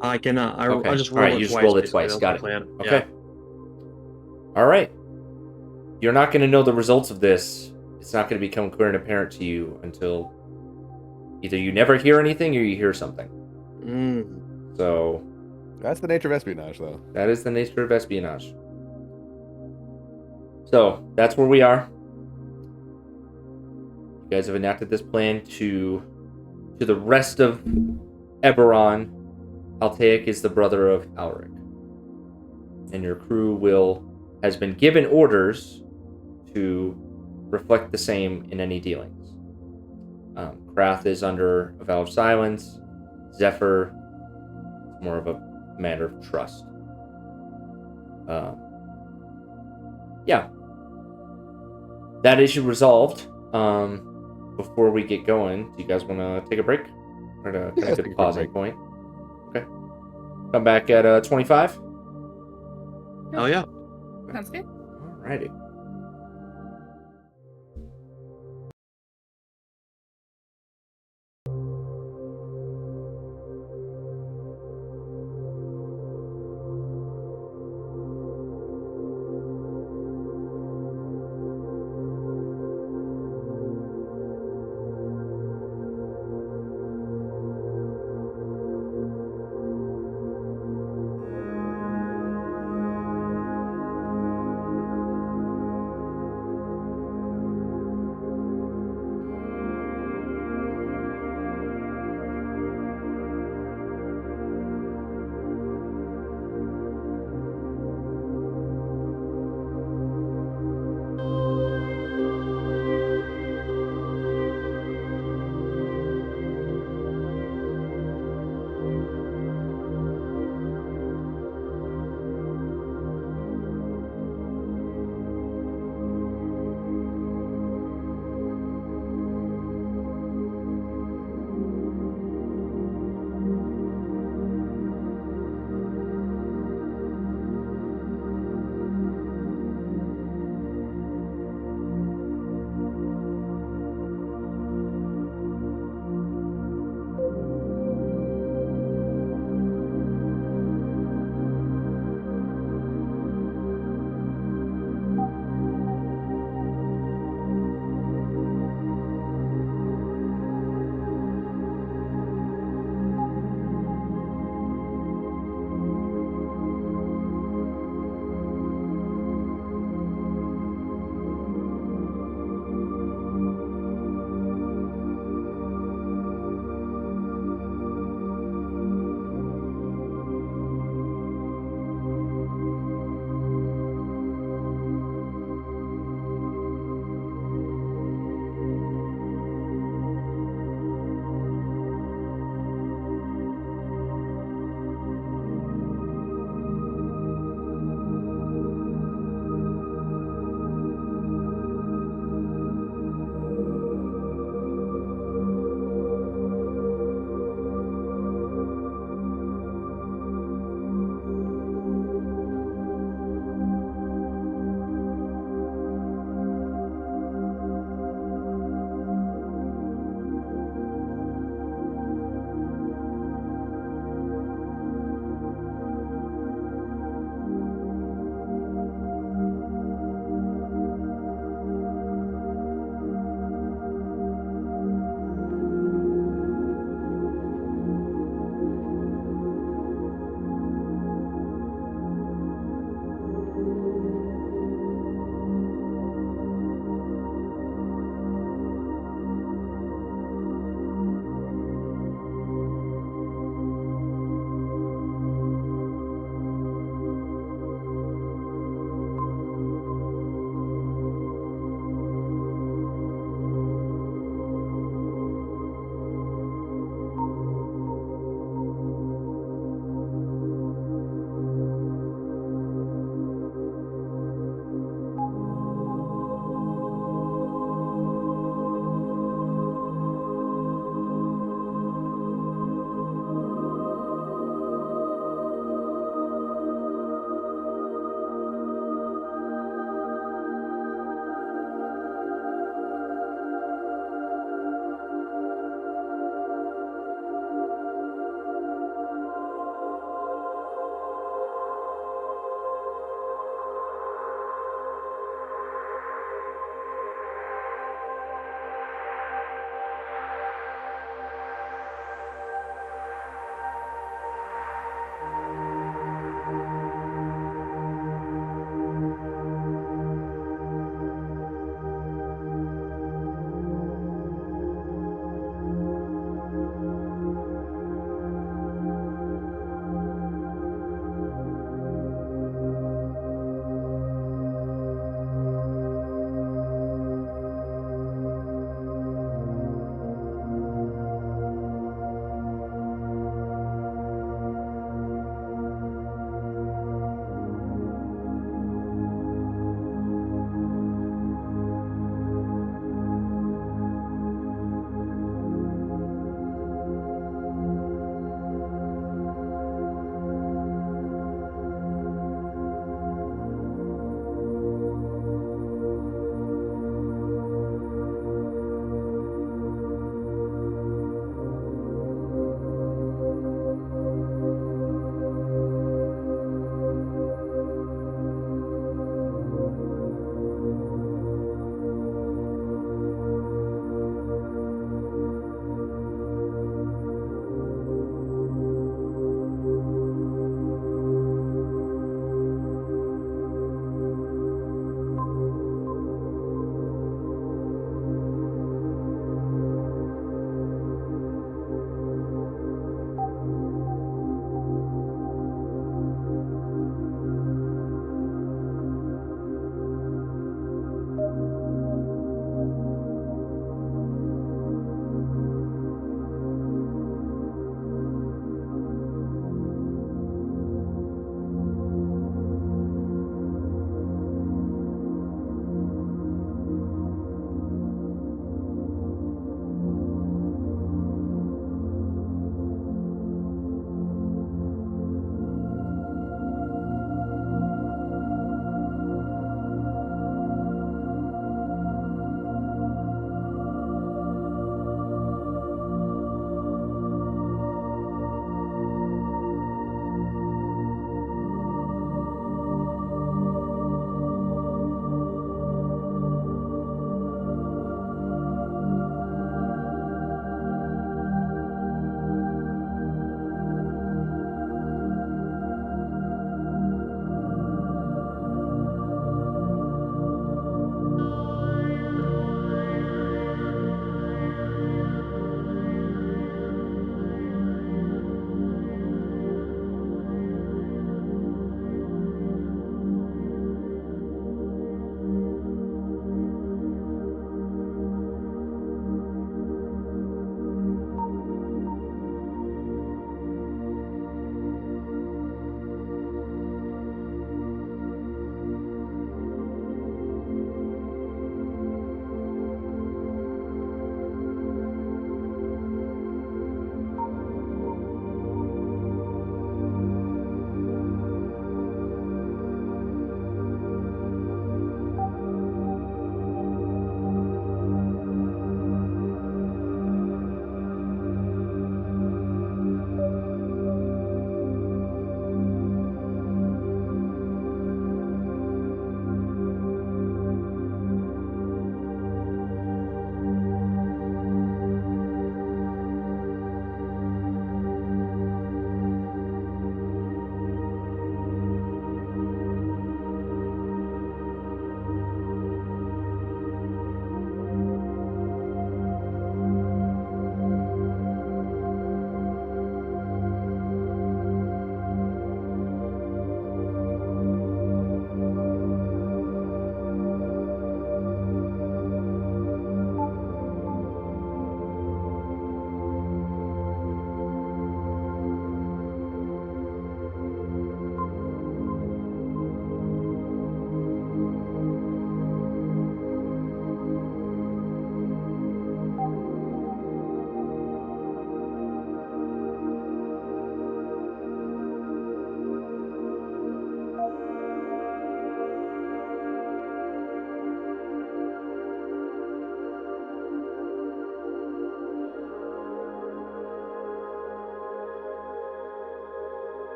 [SPEAKER 2] I cannot.
[SPEAKER 1] Okay.
[SPEAKER 2] I just
[SPEAKER 1] All
[SPEAKER 2] rolled
[SPEAKER 1] right,
[SPEAKER 2] it
[SPEAKER 1] you just
[SPEAKER 2] twice.
[SPEAKER 1] rolled it
[SPEAKER 2] basically.
[SPEAKER 1] twice.
[SPEAKER 2] That's
[SPEAKER 1] Got
[SPEAKER 2] the
[SPEAKER 1] it.
[SPEAKER 2] plan.
[SPEAKER 1] Okay. All right. You're not going to know the results of this. It's not going to become clear and apparent to you until either you never hear anything or you hear something.
[SPEAKER 2] Yeah.
[SPEAKER 1] So
[SPEAKER 4] That's the nature of espionage, though.
[SPEAKER 1] that is the nature of espionage. So that's where we are. You guys have enacted this plan to the rest of Eberron. Altaic is the brother of Alric. And your crew has been given orders to reflect the same in any dealings. Krath is under a vow of silence. Zephyr is more of a matter of trust. Yeah. That issue resolved. Before we get going, do you guys want to take a break? Or a kind of good pausing point? Okay. Come back at 25?
[SPEAKER 2] Oh yeah.
[SPEAKER 5] Sounds good.
[SPEAKER 1] Alrighty.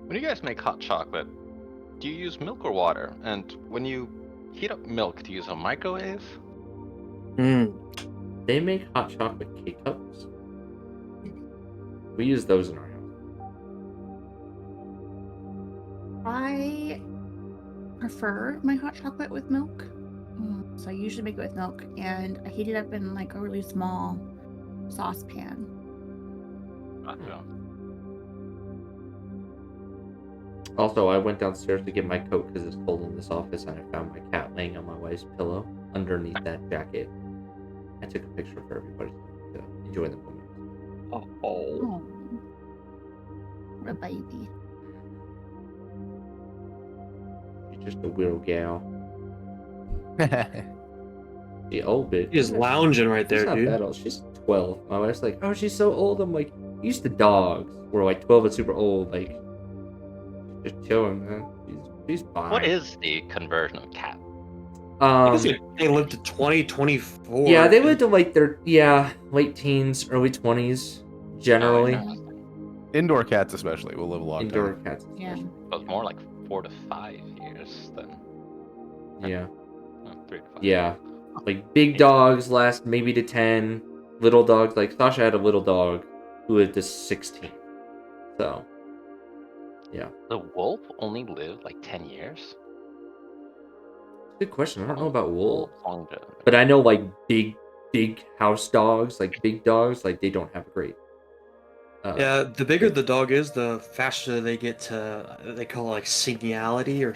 [SPEAKER 3] When you guys make hot chocolate, do you use milk or water? And when you heat up milk, do you use a microwave?
[SPEAKER 1] They make hot chocolate K-cups. We use those in our house.
[SPEAKER 5] I prefer my hot chocolate with milk. So I usually make it with milk, and I heat it up in like a really small saucepan.
[SPEAKER 3] Gotcha.
[SPEAKER 1] Also, I went downstairs to get my coat because it's cold in this office, and I found my cat laying on my wife's pillow underneath that jacket. I took a picture for everybody to enjoy the moment.
[SPEAKER 3] Oh.
[SPEAKER 5] Oh, what a baby.
[SPEAKER 1] She's just a weird gal. The old bitch.
[SPEAKER 2] She's lounging right there,
[SPEAKER 1] She's not
[SPEAKER 2] dude.
[SPEAKER 1] that old. She's 12. My wife's like, oh, she's so old. I'm like, used to dogs. We're like 12 is super old. Like, just chilling, man. She's fine.
[SPEAKER 3] What is the conversion of cat?
[SPEAKER 2] I guess they lived to 20, 24.
[SPEAKER 1] Yeah, they lived to like their late teens, early 20s, generally.
[SPEAKER 4] Indoor cats especially will live a long
[SPEAKER 1] Indoor
[SPEAKER 4] time.
[SPEAKER 1] cats.
[SPEAKER 5] Yeah.
[SPEAKER 3] So it's more like 4 to 5 years than
[SPEAKER 1] Yeah.
[SPEAKER 3] 3 to 5.
[SPEAKER 1] Yeah. Like big dogs last maybe to 10. Little dogs, like Sasha had a little dog who lived to 16. So, yeah.
[SPEAKER 3] The wolf only lived like 10 years?
[SPEAKER 1] Good question. I don't know about wolves.
[SPEAKER 3] Longevity.
[SPEAKER 1] But I know like big house dogs, like big dogs, like they don't have great.
[SPEAKER 2] Yeah, the bigger the dog is, the faster they get to, they call it like seniality or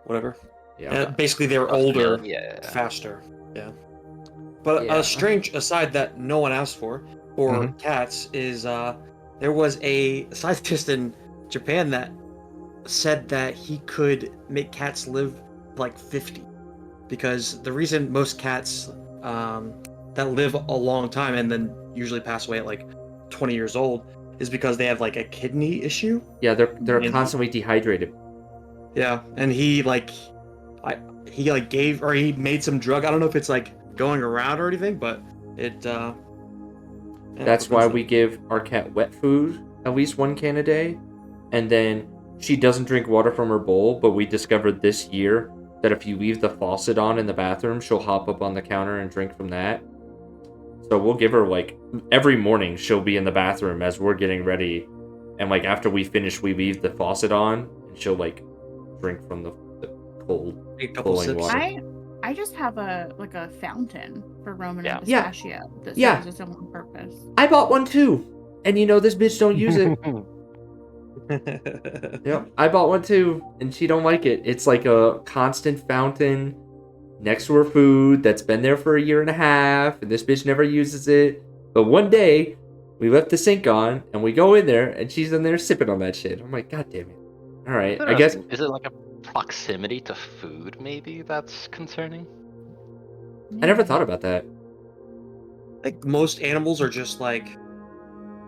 [SPEAKER 2] whatever.
[SPEAKER 1] Yeah.
[SPEAKER 2] Basically, they're older,
[SPEAKER 3] Yeah.
[SPEAKER 2] faster. Yeah. But
[SPEAKER 1] Yeah.
[SPEAKER 2] a strange aside that no one asked for cats is there was a scientist in Japan that said that he could make cats live like 50, because the reason most cats that live a long time and then usually pass away at like 20 years old is because they have like a kidney issue.
[SPEAKER 1] Yeah, they're
[SPEAKER 2] And-
[SPEAKER 1] constantly dehydrated.
[SPEAKER 2] Yeah, and he made some drug. I don't know if it's like going around or anything, but it.
[SPEAKER 1] That's why we give our cat wet food, at least 1 can a day. And then she doesn't drink water from her bowl, but we discovered this year that if you leave the faucet on in the bathroom, she'll hop up on the counter and drink from that. So we'll give her, like, every morning she'll be in the bathroom as we're getting ready. And, like, after we finish, we leave the faucet on, and she'll, like, drink from the cold.
[SPEAKER 2] a couple
[SPEAKER 1] flowing
[SPEAKER 2] sips.
[SPEAKER 1] water.
[SPEAKER 5] I just have a fountain for Roman
[SPEAKER 3] Yeah.
[SPEAKER 5] and
[SPEAKER 1] Yeah.
[SPEAKER 5] Pistachio that
[SPEAKER 1] Yeah.
[SPEAKER 5] serves its own purpose.
[SPEAKER 1] I bought one, too. And you know this bitch don't use it. Yep, I bought one too, and she don't like it. It's like a constant fountain next to her food that's been there for 1.5 years, and this bitch never uses it. But one day, we left the sink on, and we go in there, and she's in there sipping on that shit. I'm like, God damn it. All right, I guess.
[SPEAKER 3] Is it like a proximity to food maybe that's concerning?
[SPEAKER 1] I never thought about that.
[SPEAKER 2] Like most animals are just like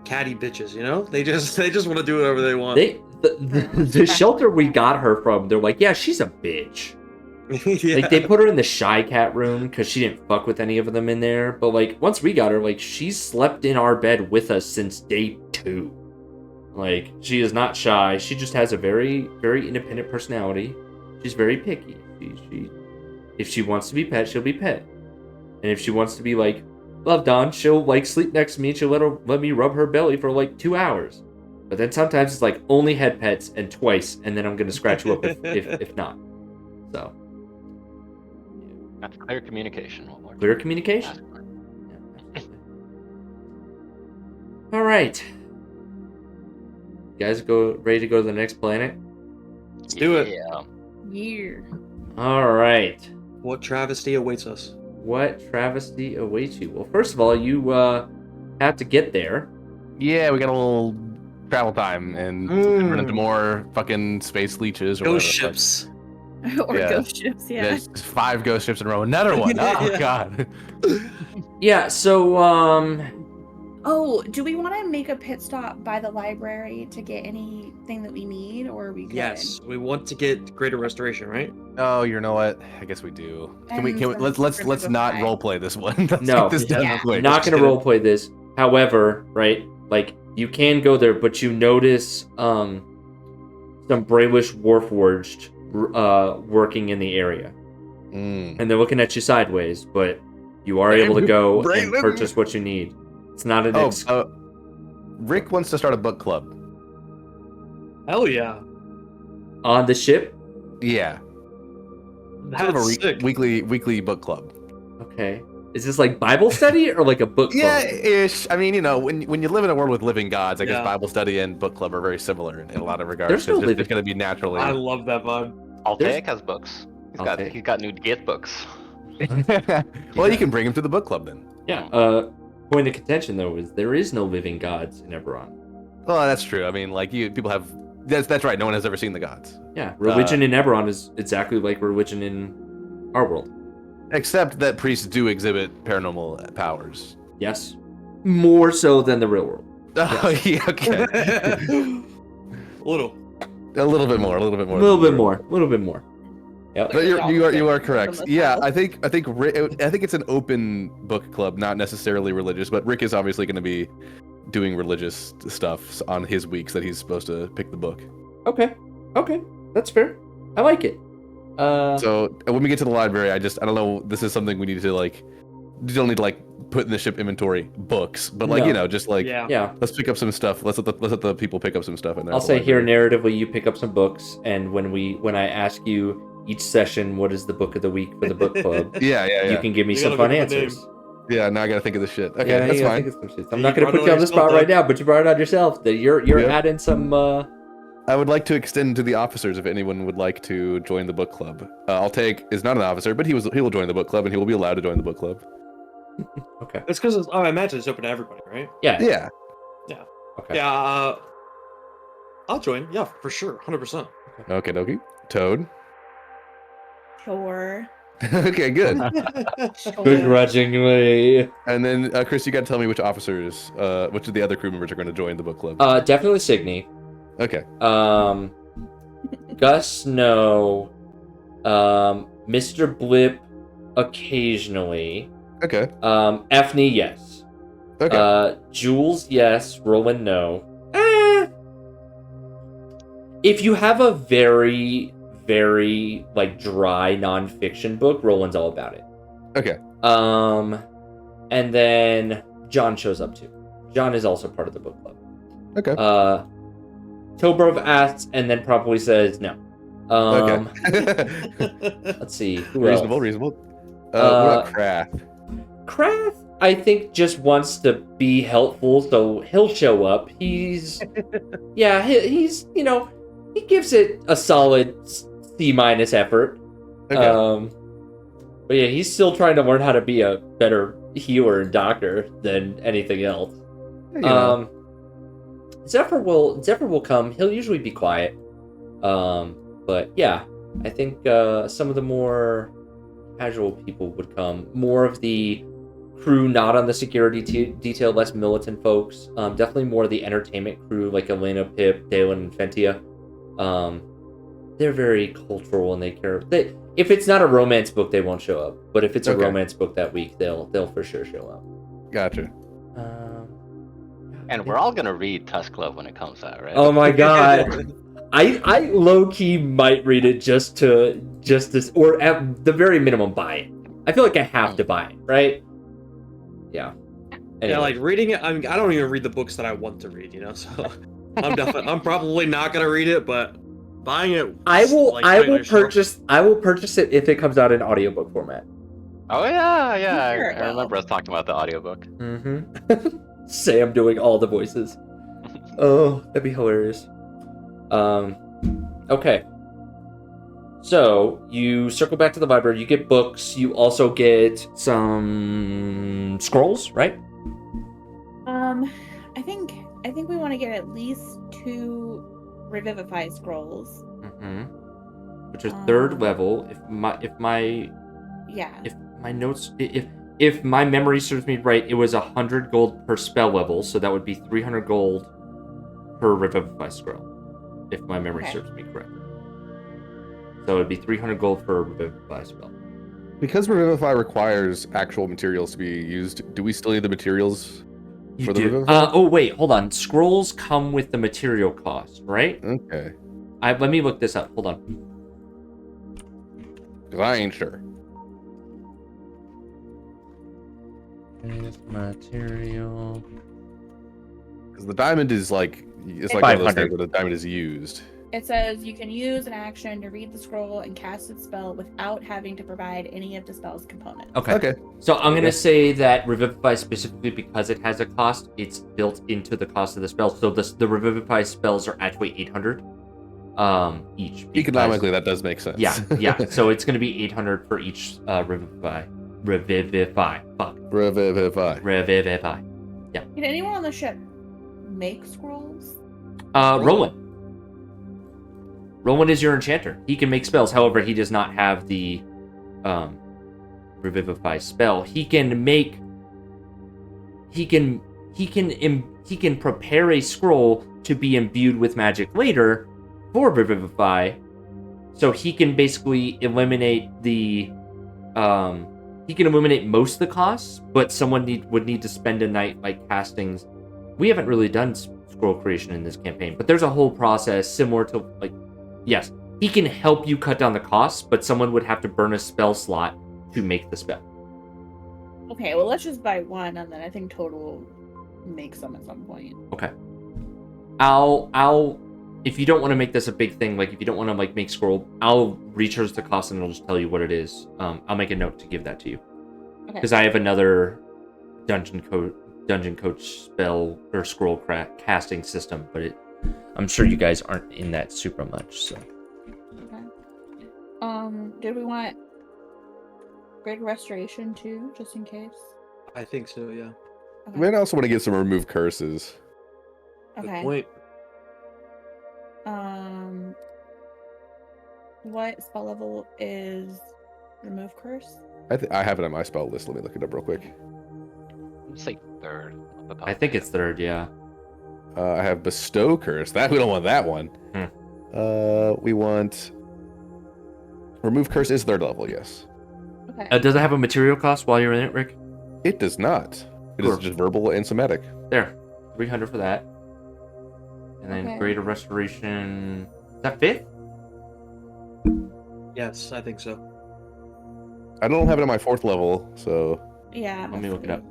[SPEAKER 2] catty bitches, you know? They just want to do whatever they want.
[SPEAKER 1] The shelter we got her from, they're like, yeah, she's a bitch.
[SPEAKER 2] Yeah.
[SPEAKER 1] Like, they put her in the shy cat room because she didn't fuck with any of them in there. But, like, once we got her, like, she's slept in our bed with us since day 2. Like, she is not shy. She just has a very, very independent personality. She's very picky. If she wants to be pet, she'll be pet. And if she wants to be, like, loved on, she'll, like, sleep next to me and she'll let me rub her belly for, like, 2 hours. But then sometimes it's, like, only head pets and twice, and then I'm going to scratch you up if not. So.
[SPEAKER 3] That's clear communication.
[SPEAKER 1] Clear communication. All right. You guys ready to go to the next planet?
[SPEAKER 2] Let's do it.
[SPEAKER 3] Yeah.
[SPEAKER 5] Year.
[SPEAKER 1] All right.
[SPEAKER 2] What travesty awaits us?
[SPEAKER 1] What travesty awaits you? Well, first of all, you have to get there.
[SPEAKER 4] Yeah, we got a little travel time and run into more fucking space leeches or
[SPEAKER 2] Ghost
[SPEAKER 4] whatever.
[SPEAKER 2] ships.
[SPEAKER 5] Or
[SPEAKER 4] Yeah.
[SPEAKER 5] ghost ships, yeah.
[SPEAKER 4] There's 5 ghost ships in a row. Another one. Oh
[SPEAKER 2] Yeah.
[SPEAKER 4] god.
[SPEAKER 1] Yeah. So
[SPEAKER 5] Oh, do we want to make a pit stop by the library to get anything that we need, or are we good?
[SPEAKER 2] Yes, we want to get greater restoration, right?
[SPEAKER 4] Oh, you know what? I guess we do. Can we?
[SPEAKER 5] And
[SPEAKER 4] Can we?
[SPEAKER 5] some
[SPEAKER 4] Let's
[SPEAKER 5] primitive
[SPEAKER 4] not
[SPEAKER 5] pie.
[SPEAKER 4] role play this one. Let's
[SPEAKER 1] No.
[SPEAKER 4] get this done
[SPEAKER 5] Yeah.
[SPEAKER 4] quick.
[SPEAKER 1] not gonna role play this. However, right? Like you can go there, but you notice some Braylwish Warforged working in the area.
[SPEAKER 4] Mm.
[SPEAKER 1] And they're looking at you sideways, but you are able to go and
[SPEAKER 4] Braylon.
[SPEAKER 1] purchase what you need. It's not an
[SPEAKER 4] Rick wants to start a book club.
[SPEAKER 2] Hell yeah.
[SPEAKER 1] on the ship.
[SPEAKER 4] Yeah.
[SPEAKER 2] That's
[SPEAKER 4] Sort of a
[SPEAKER 2] sick.
[SPEAKER 4] weekly book club.
[SPEAKER 1] Okay. Is this like Bible study or like a book club?
[SPEAKER 4] Yeah, ish. I mean, when you live in a world with living gods, I guess
[SPEAKER 2] Yeah.
[SPEAKER 4] Bible study and book club are very similar in a lot of regards.
[SPEAKER 1] There's no
[SPEAKER 4] It's
[SPEAKER 1] living-
[SPEAKER 4] going to be naturally.
[SPEAKER 2] I love that vibe.
[SPEAKER 3] Altaik has books.
[SPEAKER 1] Altaik.
[SPEAKER 3] He's got new Gate books.
[SPEAKER 4] Well, you can bring him to the book club then.
[SPEAKER 1] Yeah. Point of contention though is there is no living gods in Eberron.
[SPEAKER 4] Well, that's true. I mean, like people have. That's right. No one has ever seen the gods,
[SPEAKER 1] Yeah. Religion in Eberron is exactly like religion in our world.
[SPEAKER 4] except that priests do exhibit paranormal powers.
[SPEAKER 1] Yes. More so than the real world.
[SPEAKER 4] Oh, yeah. Okay.
[SPEAKER 2] Little.
[SPEAKER 4] A little bit more. A little bit more.
[SPEAKER 1] A little bit more. A little bit more. Yep.
[SPEAKER 4] But you are correct.
[SPEAKER 5] From the
[SPEAKER 4] Yeah,
[SPEAKER 5] south.
[SPEAKER 4] I think it's an open book club, not necessarily religious. But Rick is obviously going to be doing religious stuff on his weeks that he's supposed to pick the book.
[SPEAKER 1] Okay. Okay. That's fair. I like it.
[SPEAKER 4] So when we get to the library, I don't know. This is something we need to like. You don't need to like put in the ship inventory books, but like
[SPEAKER 1] No.
[SPEAKER 4] just like
[SPEAKER 2] Yeah.
[SPEAKER 1] yeah.
[SPEAKER 4] let's pick up some stuff. Let's let the people pick up some stuff in there.
[SPEAKER 1] I'll say here narratively you pick up some books, and when I ask you each session what is the book of the week for the book club,
[SPEAKER 4] Yeah.
[SPEAKER 1] you can give me
[SPEAKER 2] You
[SPEAKER 1] some
[SPEAKER 2] gotta
[SPEAKER 1] fun
[SPEAKER 2] look at the
[SPEAKER 1] answers.
[SPEAKER 4] Yeah, now I gotta think of this shit. Okay,
[SPEAKER 1] Yeah,
[SPEAKER 4] that's
[SPEAKER 1] you gotta
[SPEAKER 4] fine.
[SPEAKER 1] think of some shit. I'm
[SPEAKER 2] You
[SPEAKER 1] not gonna
[SPEAKER 2] brought
[SPEAKER 1] put
[SPEAKER 2] it
[SPEAKER 1] you
[SPEAKER 2] on
[SPEAKER 1] on the
[SPEAKER 2] yourself,
[SPEAKER 1] spot right
[SPEAKER 2] though.
[SPEAKER 1] now, but you brought it on yourself. That you're
[SPEAKER 4] Yep.
[SPEAKER 1] adding some.
[SPEAKER 4] I would like to extend to the officers if anyone would like to join the book club. Altaik is not an officer, but he will join the book club and he will be allowed to join the book club.
[SPEAKER 1] Okay.
[SPEAKER 2] It's because I imagine it's open to everybody, right?
[SPEAKER 1] Yeah.
[SPEAKER 4] Yeah.
[SPEAKER 1] Okay.
[SPEAKER 2] Yeah. I'll join. Yeah, for sure, 100%.
[SPEAKER 4] Okay, dokie. Toad.
[SPEAKER 5] Sure.
[SPEAKER 4] Okay, good.
[SPEAKER 5] Sure.
[SPEAKER 1] Begrudgingly.
[SPEAKER 4] And then Chris, you got to tell me which officers, which of the other crew members are going to join the book club.
[SPEAKER 1] Definitely Signy.
[SPEAKER 4] Okay.
[SPEAKER 1] Gus, no. Mr. Blip, occasionally.
[SPEAKER 4] Okay.
[SPEAKER 1] Ethne, yes.
[SPEAKER 4] Okay.
[SPEAKER 1] Jules, yes. Roland, no. If you have a very, very like dry nonfiction book, Roland's all about it.
[SPEAKER 4] Okay.
[SPEAKER 1] And then John shows up too. John is also part of the book club.
[SPEAKER 4] Okay.
[SPEAKER 1] Tobrov asks and then probably says no.
[SPEAKER 4] Okay.
[SPEAKER 1] Let's see. Who
[SPEAKER 4] Reasonable.
[SPEAKER 1] else?
[SPEAKER 4] Reasonable. What about Krath?
[SPEAKER 1] Krath, I think, just wants to be helpful, so he'll show up. He's, yeah, he's, he gives it a solid C- effort.
[SPEAKER 4] Okay.
[SPEAKER 1] But yeah, he's still trying to learn how to be a better healer and doctor than anything else. Zephyr will come. He'll usually be quiet. But yeah, I think some of the more casual people would come. More of the crew not on the security detail, less militant folks. Definitely more of the entertainment crew like Elena, Pip, Dalen, and Fentia. They're very cultural and they care. If it's not a romance book, they won't show up. But if it's a
[SPEAKER 4] Okay.
[SPEAKER 1] romance book that week, they'll for sure show up.
[SPEAKER 4] Gotcha.
[SPEAKER 3] And we're all gonna read Tusk Club when it comes out, right?
[SPEAKER 1] Oh my god. I low key might read it just this, or at the very minimum buy it. I feel like I have to buy it, right? Yeah.
[SPEAKER 2] Yeah, like reading it. I mean, I don't even read the books that I want to read, So I'm probably not gonna read it, but buying it.
[SPEAKER 1] I will
[SPEAKER 2] putting it short-
[SPEAKER 1] purchase it if it comes out in audiobook format.
[SPEAKER 3] Oh yeah.
[SPEAKER 5] Sure it
[SPEAKER 3] I remember us talking about the audiobook.
[SPEAKER 1] Mm-hmm. Sam doing all the voices. Oh, that'd be hilarious. Okay. So you circle back to the library. You get books. You also get some scrolls, right?
[SPEAKER 5] I think we want to get at least 2 revivify scrolls.
[SPEAKER 1] Mm-hmm. Which are 3rd level. If my
[SPEAKER 5] Yeah.
[SPEAKER 1] notes, if my memory serves me right, it was 100 gold per spell level, so that would be 300 gold per revivify scroll. If my memory
[SPEAKER 5] Okay.
[SPEAKER 1] serves me correctly. So it'd be 300 gold for a revivify spell.
[SPEAKER 4] Because Revivify requires actual materials to be used, do we still need the materials
[SPEAKER 1] You
[SPEAKER 4] for the
[SPEAKER 1] do.
[SPEAKER 4] Revivify?
[SPEAKER 1] Oh wait, hold on. Scrolls come with the material cost, right?
[SPEAKER 4] Okay.
[SPEAKER 1] Let me look this up. Hold on.
[SPEAKER 4] Because I ain't sure.
[SPEAKER 1] Material.
[SPEAKER 4] Because the diamond is like, it's like one of those
[SPEAKER 1] 500.
[SPEAKER 4] things where the diamond is used.
[SPEAKER 5] It says you can use an action to read the scroll and cast its spell without having to provide any of the spell's components.
[SPEAKER 1] Okay. So I'm going to say that Revivify specifically because it has a cost, it's built into the cost of the spell. So the Revivify spells are actually 800 each. Because,
[SPEAKER 4] Economically, that does make sense.
[SPEAKER 1] Yeah. So it's going to be 800 for each Revivify. Fuck. Revivify. Yeah.
[SPEAKER 5] Can anyone on the ship make scrolls?
[SPEAKER 1] Rowan is your enchanter. He can make spells. However, he does not have the Revivify spell. He can prepare a scroll to be imbued with magic later for Revivify. So he can basically eliminate most of the costs, but someone would need to spend a night like casting. We haven't really done scroll creation in this campaign, but there's a whole process similar to like. Yes, he can help you cut down the costs, but someone would have to burn a spell slot to make the spell.
[SPEAKER 5] Okay, well, let's just buy one, and then I think Total will make some at some point.
[SPEAKER 1] Okay. I'll if you don't want to make this a big thing, like if you don't want to like make scroll, I'll recharge the cost and I'll just tell you what it is. I'll make a note to give that to you. Okay. Because I have another dungeon coach spell or scroll casting system, but I'm sure you guys aren't in that super much, so.
[SPEAKER 5] Okay. Did we want Great Restoration too, just in case?
[SPEAKER 2] I think so, yeah.
[SPEAKER 4] Okay. I might also want to get some remove curses.
[SPEAKER 5] Okay.
[SPEAKER 2] Good point.
[SPEAKER 5] What spell level is remove curse?
[SPEAKER 4] I have it on my spell list. Let me look it up real quick.
[SPEAKER 3] Let's say third.
[SPEAKER 1] I think it's third, yeah.
[SPEAKER 4] I have bestow curse. We don't want that one. We want remove curse is third level. Yes.
[SPEAKER 5] Okay.
[SPEAKER 1] Does it have a material cost while you're in it, Rick?
[SPEAKER 4] It does not. It is just verbal and somatic.
[SPEAKER 1] There, 300 for that. And then greater restoration. Is that fifth?
[SPEAKER 2] Yes, I think so.
[SPEAKER 4] I don't have it on my fourth level, so.
[SPEAKER 5] Yeah.
[SPEAKER 1] Let me look it up.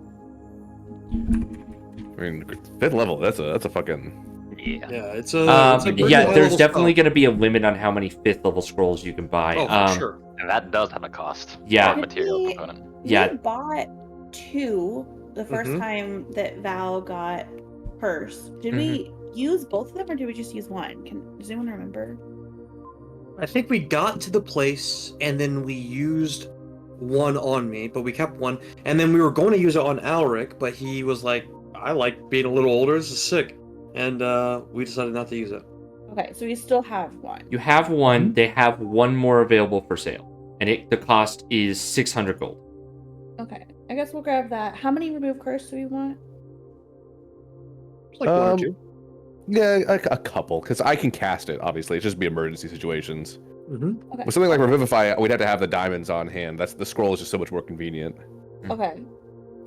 [SPEAKER 4] I mean, fifth level. That's a fucking.
[SPEAKER 2] Yeah, it's a.
[SPEAKER 1] There's definitely going to be a limit on how many fifth level scrolls you can buy.
[SPEAKER 2] Oh, for sure.
[SPEAKER 3] And that does have a cost.
[SPEAKER 1] Yeah.
[SPEAKER 3] Material component.
[SPEAKER 5] We bought two the first time that Val got purse. Did we use both of them or did we just use one? Does anyone remember?
[SPEAKER 2] I think we got to the place and then we used one on me, but we kept one. And then we were going to use it on Alric, but he was like, I like being a little older. This is sick. And we decided not to use it.
[SPEAKER 5] Okay, so we still have one.
[SPEAKER 1] You have one. They have one more available for sale. And the cost is 600 gold.
[SPEAKER 5] Okay, I guess we'll grab that. How many remove curse do we want?
[SPEAKER 2] Like one or two.
[SPEAKER 4] Yeah, a couple, because I can cast it, obviously. It's just be emergency situations.
[SPEAKER 5] Okay.
[SPEAKER 4] With something like Revivify, we'd have to have the diamonds on hand. The scroll is just so much more convenient.
[SPEAKER 5] Okay.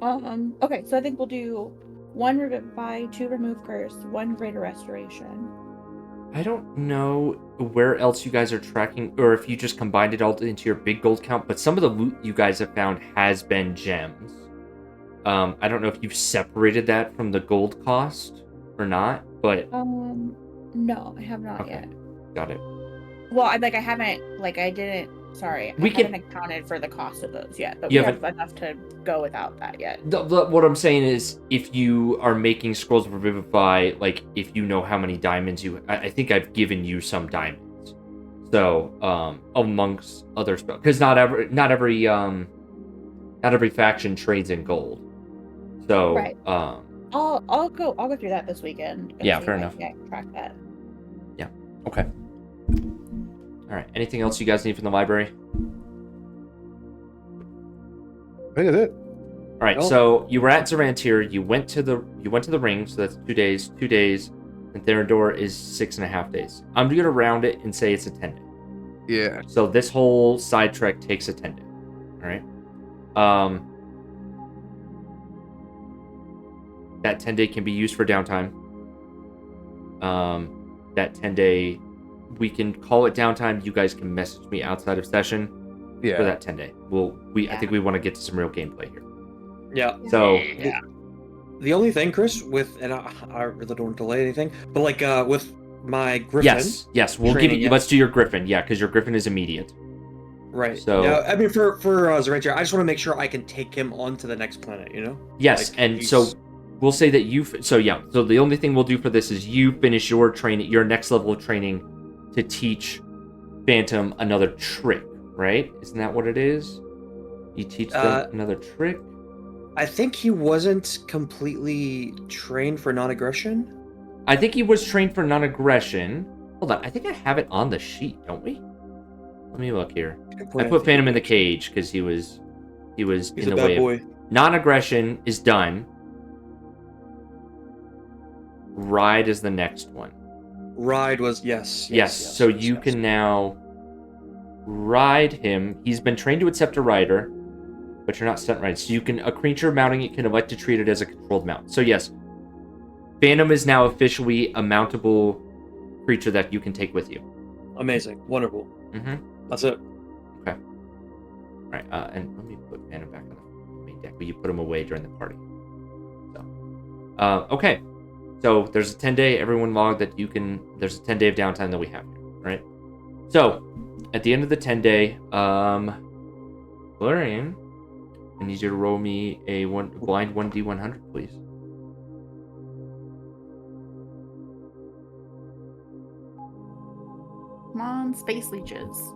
[SPEAKER 5] Okay, so I think we'll do one Revivify, two remove curse, one greater restoration.
[SPEAKER 1] I don't know where else you guys are tracking, or if you just combined it all into your big gold count, but some of the loot you guys have found has been gems. I don't know if you've separated that from the gold cost or not, but...
[SPEAKER 5] No, I have not yet.
[SPEAKER 1] Got it.
[SPEAKER 5] Well, I haven't accounted for the cost of those yet, but we have enough to go without that yet.
[SPEAKER 1] What I'm saying is, if you are making scrolls of Revivify, like, if you know how many diamonds I think I've given you some diamonds. So, amongst other spells, because not every faction trades in gold. So,
[SPEAKER 5] right. I'll go through that this weekend.
[SPEAKER 1] Yeah, fair enough.
[SPEAKER 5] Yeah, I can track that.
[SPEAKER 1] Yeah. Okay. All right. Anything else you guys need from the library?
[SPEAKER 4] I think that's it.
[SPEAKER 1] All right. So you were at Zarantir. You went to the ring. So that's 2 days. 2 days. And Therador is 6.5 days. I'm gonna round it and say it's a 10 day.
[SPEAKER 4] Yeah.
[SPEAKER 1] So this whole side trek takes a 10 day. All right. That 10 day can be used for downtime. That 10 day we can call it downtime. You guys can message me outside of session for that 10-day. I think we want to get to some real gameplay here.
[SPEAKER 2] Yeah.
[SPEAKER 1] So
[SPEAKER 2] The only thing, Chris, and I really don't want to delay anything, but like with my Griffin.
[SPEAKER 1] Yes, we'll give you. Let's do your Griffin, because your Griffin is immediate.
[SPEAKER 2] Right.
[SPEAKER 1] So
[SPEAKER 2] yeah, I mean, for Zorantia, I just want to make sure I can take him on to the next planet. You know.
[SPEAKER 1] Yes,
[SPEAKER 2] like,
[SPEAKER 1] and so we'll say that you. So the only thing we'll do for this is you finish your training, your next level of training, to teach Phantom another trick. Right? Isn't that what it is? You teach them another trick.
[SPEAKER 2] I think he wasn't completely trained for non-aggression.
[SPEAKER 1] I think he was trained for non-aggression. Hold on, I think I have it on the sheet, don't we? Let me look here. I put Phantom in the cage because he was
[SPEAKER 2] He's
[SPEAKER 1] in
[SPEAKER 2] a
[SPEAKER 1] the
[SPEAKER 2] bad
[SPEAKER 1] way.
[SPEAKER 2] boy.
[SPEAKER 1] Non-aggression is done. Ride is the next one.
[SPEAKER 2] Ride was yes.
[SPEAKER 1] So you can now ride him. He's been trained to accept a rider, but you're not stunt riding. So a creature mounting it can elect to treat it as a controlled mount. So yes, Phantom is now officially a mountable creature that you can take with you.
[SPEAKER 2] Amazing, wonderful.
[SPEAKER 1] Mm-hmm.
[SPEAKER 2] That's it.
[SPEAKER 1] Okay. All right. And let me put Phantom back on the main deck. But you put him away during the party. So, okay. So there's a 10-day. Everyone log that you can. There's a 10-day of downtime that we have here, right? So at the end of the 10-day, Valerian, I need you to roll me a blind 1d100, please.
[SPEAKER 5] Come on, space leeches.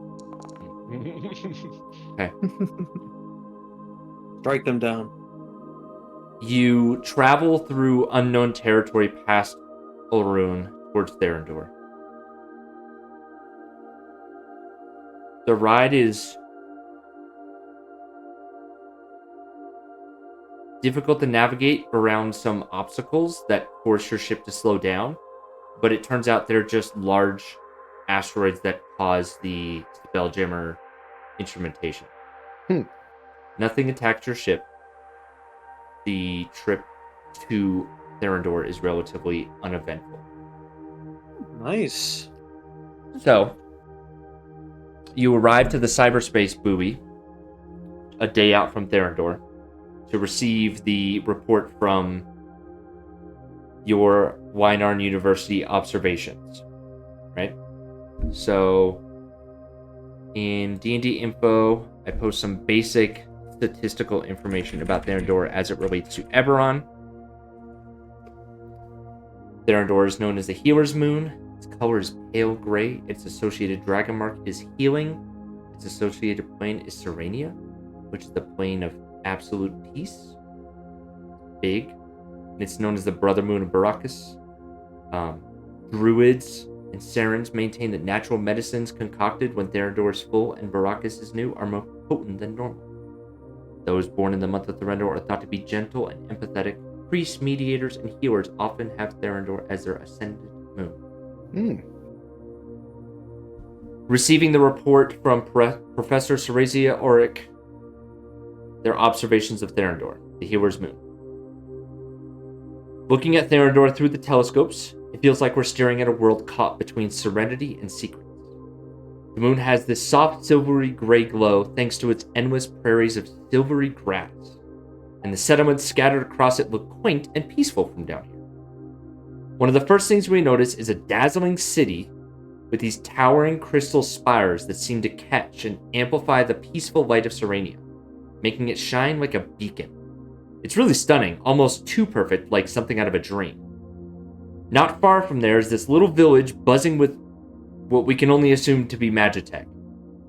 [SPEAKER 1] Okay.
[SPEAKER 2] Strike them down.
[SPEAKER 1] You travel through unknown territory past Ulrune towards Therendor. The ride is difficult to navigate around some obstacles that force your ship to slow down, but it turns out they're just large asteroids that cause the Spelljammer instrumentation. Nothing attacked your ship. The trip to Therendor is relatively uneventful.
[SPEAKER 2] Nice.
[SPEAKER 1] So, you arrive to the cyberspace buoy a day out from Therendor to receive the report from your Wynarn University observations, right? So, in D&D info, I post some basic statistical information about Therendor as it relates to Eberron. Therendor is known as the Healer's Moon. Its color is pale gray. Its associated dragon mark is healing. Its associated plane is Serenia, which is the plane of absolute peace. Big. And it's known as the Brother Moon of Baracus. Druids and Serens maintain that natural medicines concocted when Therendor is full and Baracus is new are more potent than normal. Those born in the month of Therendor are thought to be gentle and empathetic. Priests, mediators, and healers often have Therendor as their ascended moon. Receiving the report from Professor Ceresia Auric, their observations of Therendor, the Healer's Moon. Looking at Therendor through the telescopes, it feels like we're staring at a world caught between serenity and secrets. The moon has this soft silvery gray glow thanks to its endless prairies of silvery grass, and the settlements scattered across it look quaint and peaceful from down here. One of the first things we notice is a dazzling city with these towering crystal spires that seem to catch and amplify the peaceful light of Serenia, making it shine like a beacon. It's really stunning, almost too perfect, like something out of a dream. Not far from there is this little village buzzing with what we can only assume to be Magitech.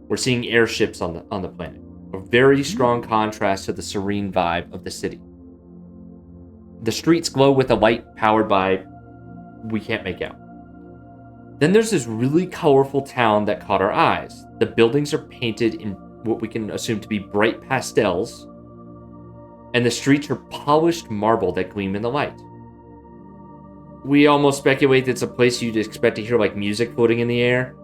[SPEAKER 1] We're seeing airships on the planet, a very strong contrast to the serene vibe of the city. The streets glow with a light powered by we can't make out. Then there's this really colorful town that caught our eyes. The buildings are painted in what we can assume to be bright pastels, and the streets are polished marble that gleam in the light. We almost speculate that it's a place you'd expect to hear like music floating in the air.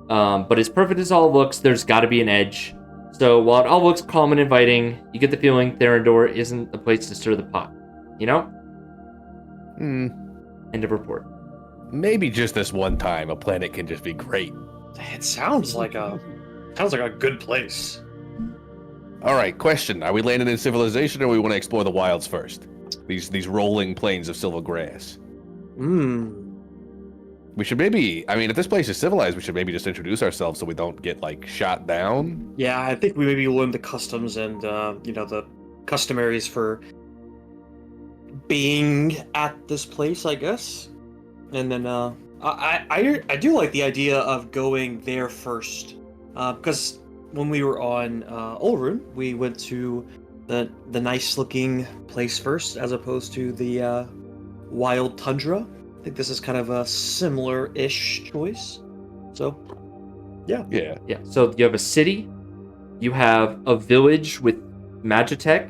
[SPEAKER 1] But as perfect as all looks, there's got to be an edge. So while it all looks calm and inviting, you get the feeling Therendor isn't the place to stir the pot. You know? End of report.
[SPEAKER 4] maybe just this one time, a planet can just be great.
[SPEAKER 2] It sounds like a good place.
[SPEAKER 4] All right, question: are we landing in civilization, or we want to explore the wilds first? These rolling plains of silver grass. We should maybe. I mean, if this place is civilized, we should maybe just introduce ourselves so we don't get like shot down.
[SPEAKER 2] Yeah, I think we maybe learn the customs and the customaries for being at this place, I guess. And then I do like the idea of going there first, because when we were on Olrun, we went to the nice looking place first, as opposed to the wild tundra. I think this is kind of a similar-ish choice. So, yeah.
[SPEAKER 1] Yeah, so you have a city, you have a village with Magitech,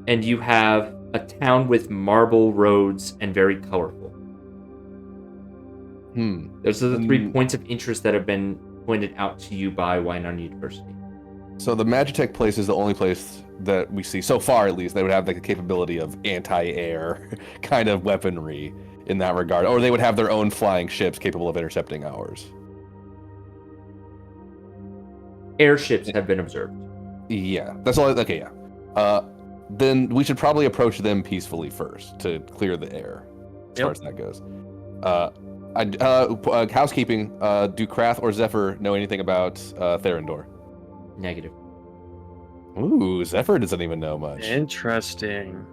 [SPEAKER 1] and you have a town with marble roads and very colorful. Those are the 3 points of interest that have been pointed out to you by Wynarn University.
[SPEAKER 4] So the Magitech place is the only place that we see, so far at least, they would have like the capability of anti-air kind of weaponry in that regard. Or they would have their own flying ships capable of intercepting ours.
[SPEAKER 1] Airships have been observed.
[SPEAKER 4] Yeah, that's all. Okay, yeah. Then we should probably approach them peacefully first to clear the air, as far as that goes. Housekeeping. Do Krath or Zephyr know anything about Therendor?
[SPEAKER 1] Negative.
[SPEAKER 4] Ooh, Zephyr doesn't even know much.
[SPEAKER 2] Interesting.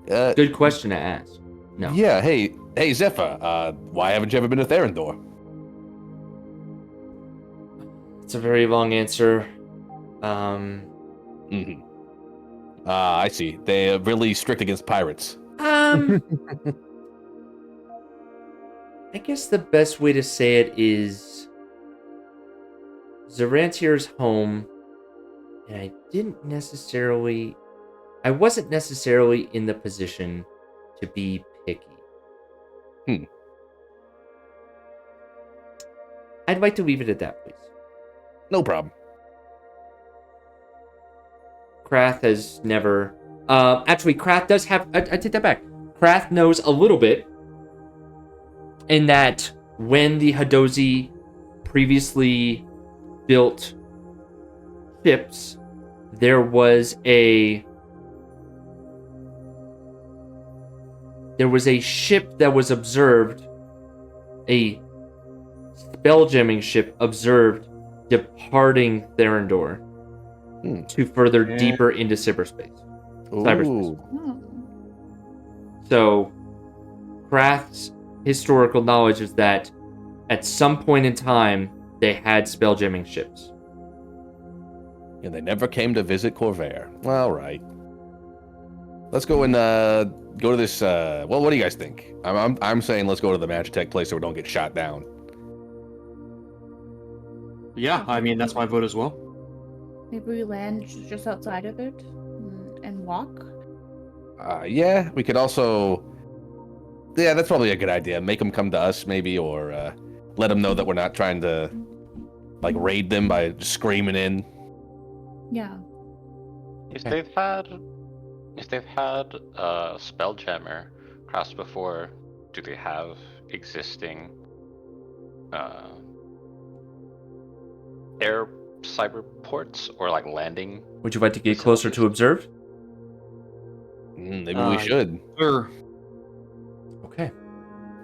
[SPEAKER 1] Good question to ask. No.
[SPEAKER 4] Yeah, hey Zephyr, why haven't you ever been to Therendor?
[SPEAKER 1] It's a very long answer.
[SPEAKER 4] I see. They're really strict against pirates.
[SPEAKER 1] I guess the best way to say it is Zarantier's home, and I wasn't necessarily in the position to be picky. I'd like to leave it at that, please.
[SPEAKER 4] No problem.
[SPEAKER 1] Krath has never... actually, Krath does have... I take that back. Krath knows a little bit in that when the Hadozi previously built ships, there was a ship that was observed, a spelljamming ship observed departing Therendor to further deeper into cyberspace. So, Krath's historical knowledge is that at some point in time, they had spelljamming ships.
[SPEAKER 4] And they never came to visit Corvair. All right. Let's go and go to this. Well, what do you guys think? I'm saying let's go to the Magitech place so we don't get shot down.
[SPEAKER 2] Yeah, I mean, that's my vote as well.
[SPEAKER 5] Maybe we land just outside of it and walk.
[SPEAKER 4] Yeah, we could also... Yeah, that's probably a good idea. Make them come to us, maybe, or let them know that we're not trying to, like, raid them by just screaming in.
[SPEAKER 5] Yeah.
[SPEAKER 3] If they've had Spelljammer class before, do they have existing air cyber ports or like landing?
[SPEAKER 1] Would you like to get closer to observe?
[SPEAKER 4] Maybe we should.
[SPEAKER 2] Sure.
[SPEAKER 1] Okay.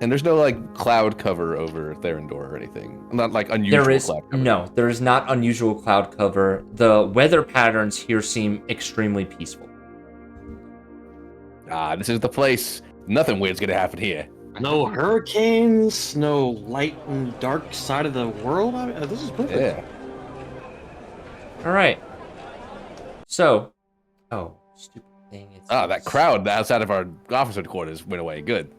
[SPEAKER 4] And there's no like cloud cover over Therendor or anything. Not like unusual cloud cover.
[SPEAKER 1] No, there is not unusual cloud cover. The weather patterns here seem extremely peaceful.
[SPEAKER 4] This is the place. Nothing weird's gonna happen here.
[SPEAKER 2] No hurricanes, no light and dark side of the world. I mean, this is perfect.
[SPEAKER 4] Yeah.
[SPEAKER 1] All right. So, stupid thing.
[SPEAKER 4] That crowd outside of our officer quarters went away. Good.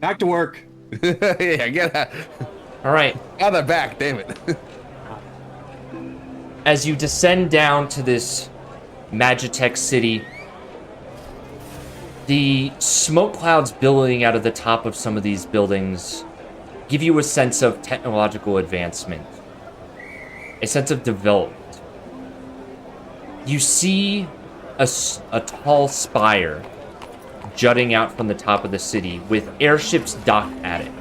[SPEAKER 2] Back to work.
[SPEAKER 4] Yeah, get out.
[SPEAKER 1] All right.
[SPEAKER 4] Now they're back. Damn it.
[SPEAKER 1] As you descend down to this Magitech city, the smoke clouds billowing out of the top of some of these buildings give you a sense of technological advancement, a sense of development. You see a tall spire jutting out from the top of the city with airships docked at it.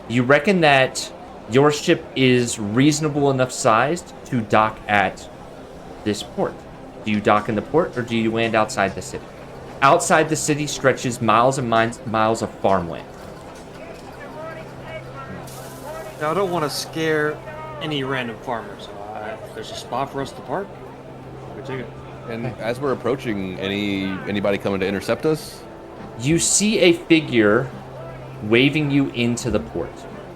[SPEAKER 1] You reckon that your ship is reasonable enough sized to dock at this port. Do you dock in the port or do you land outside the city? Outside the city stretches miles and miles of farmland.
[SPEAKER 2] Now, I don't want to scare any random farmers. If there's a spot for us to park, we take it.
[SPEAKER 4] And as we're approaching, anybody coming to intercept us?
[SPEAKER 1] You see a figure waving you into the port.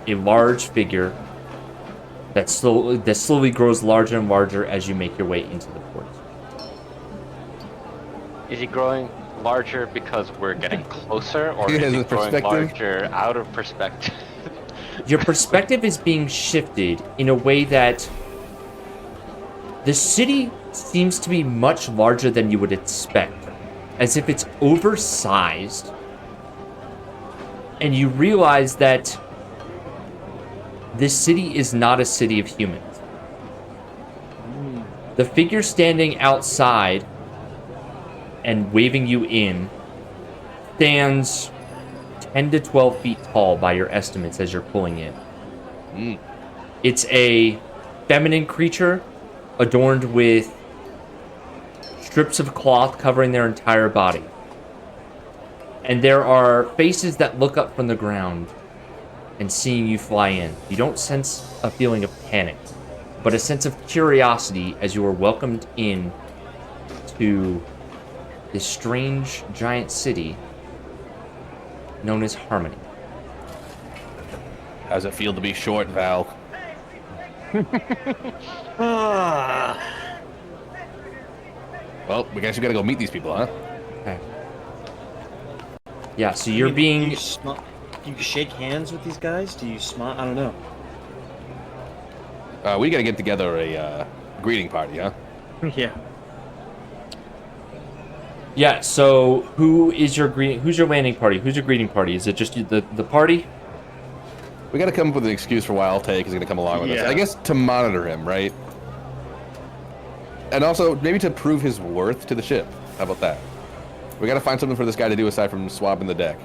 [SPEAKER 1] A large figure that slowly grows larger and larger as you make your way into the port.
[SPEAKER 3] Is he growing larger because we're getting closer, or
[SPEAKER 4] He
[SPEAKER 3] is
[SPEAKER 4] has
[SPEAKER 3] he
[SPEAKER 4] a
[SPEAKER 3] growing
[SPEAKER 4] perspective.
[SPEAKER 3] larger out of perspective?
[SPEAKER 1] Your perspective is being shifted in a way that the city seems to be much larger than you would expect, as if it's oversized. And you realize that this city is not a city of humans. The figure standing outside and waving you in stands 10 to 12 feet tall by your estimates as you're pulling in. It's a feminine creature adorned with strips of cloth covering their entire body. And there are faces that look up from the ground and seeing you fly in. You don't sense a feeling of panic, but a sense of curiosity as you are welcomed in to this strange giant city known as Harmony.
[SPEAKER 4] How's it feel to be short, Val? Well, we guess we gotta go meet these people, huh?
[SPEAKER 1] Okay. Yeah, so you're
[SPEAKER 2] Do
[SPEAKER 1] being...
[SPEAKER 2] you shake hands with these guys? Do you smile? I don't know.
[SPEAKER 4] We gotta get together a greeting party, huh?
[SPEAKER 2] Yeah.
[SPEAKER 1] Yeah, so who's your landing party? Who's your greeting party? Is it just the party?
[SPEAKER 4] We gotta come up with an excuse for why Altaik is gonna come along with us.
[SPEAKER 2] Yeah.
[SPEAKER 4] I guess to monitor him, right? And also, maybe to prove his worth to the ship. How about that? We gotta find something for this guy to do aside from swabbing the deck.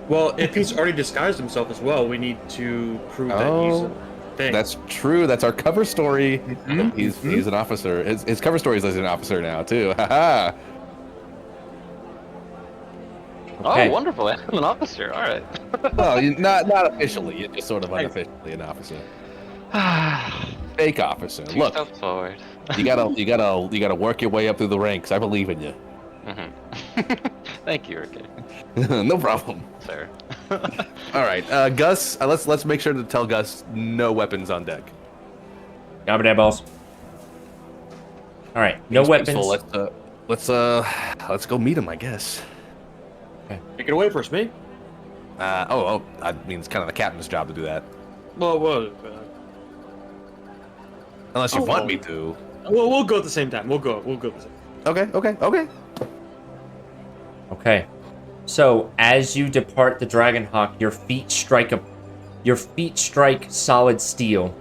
[SPEAKER 2] Well, if he's already disguised himself as well, we need to prove that he's a thing.
[SPEAKER 4] That's true. That's our cover story. He's an officer. His cover story is he's an officer now, too. Haha.
[SPEAKER 1] Okay.
[SPEAKER 3] Oh, wonderful! I'm an officer. All right.
[SPEAKER 4] Well, not officially. You're just sort of unofficially an officer. Fake officer.
[SPEAKER 3] Two
[SPEAKER 4] Look,
[SPEAKER 3] steps forward.
[SPEAKER 4] you gotta work your way up through the ranks. I believe in you.
[SPEAKER 3] Thank you, Ricky.
[SPEAKER 4] No problem.
[SPEAKER 3] Sir.
[SPEAKER 4] All right, Gus. Let's make sure to tell Gus no weapons on deck.
[SPEAKER 1] Gabba dab balls. All right, no
[SPEAKER 4] Seems
[SPEAKER 1] weapons.
[SPEAKER 4] peaceful. Let's go meet him, I guess.
[SPEAKER 2] Take it away first, me.
[SPEAKER 4] I mean, it's kind of the captain's job to do that.
[SPEAKER 2] Well,
[SPEAKER 4] Unless you want me to.
[SPEAKER 2] we'll go at the same time. We'll go at the same time.
[SPEAKER 4] Okay.
[SPEAKER 1] Okay. So as you depart the Dragonhawk, your feet strike solid steel,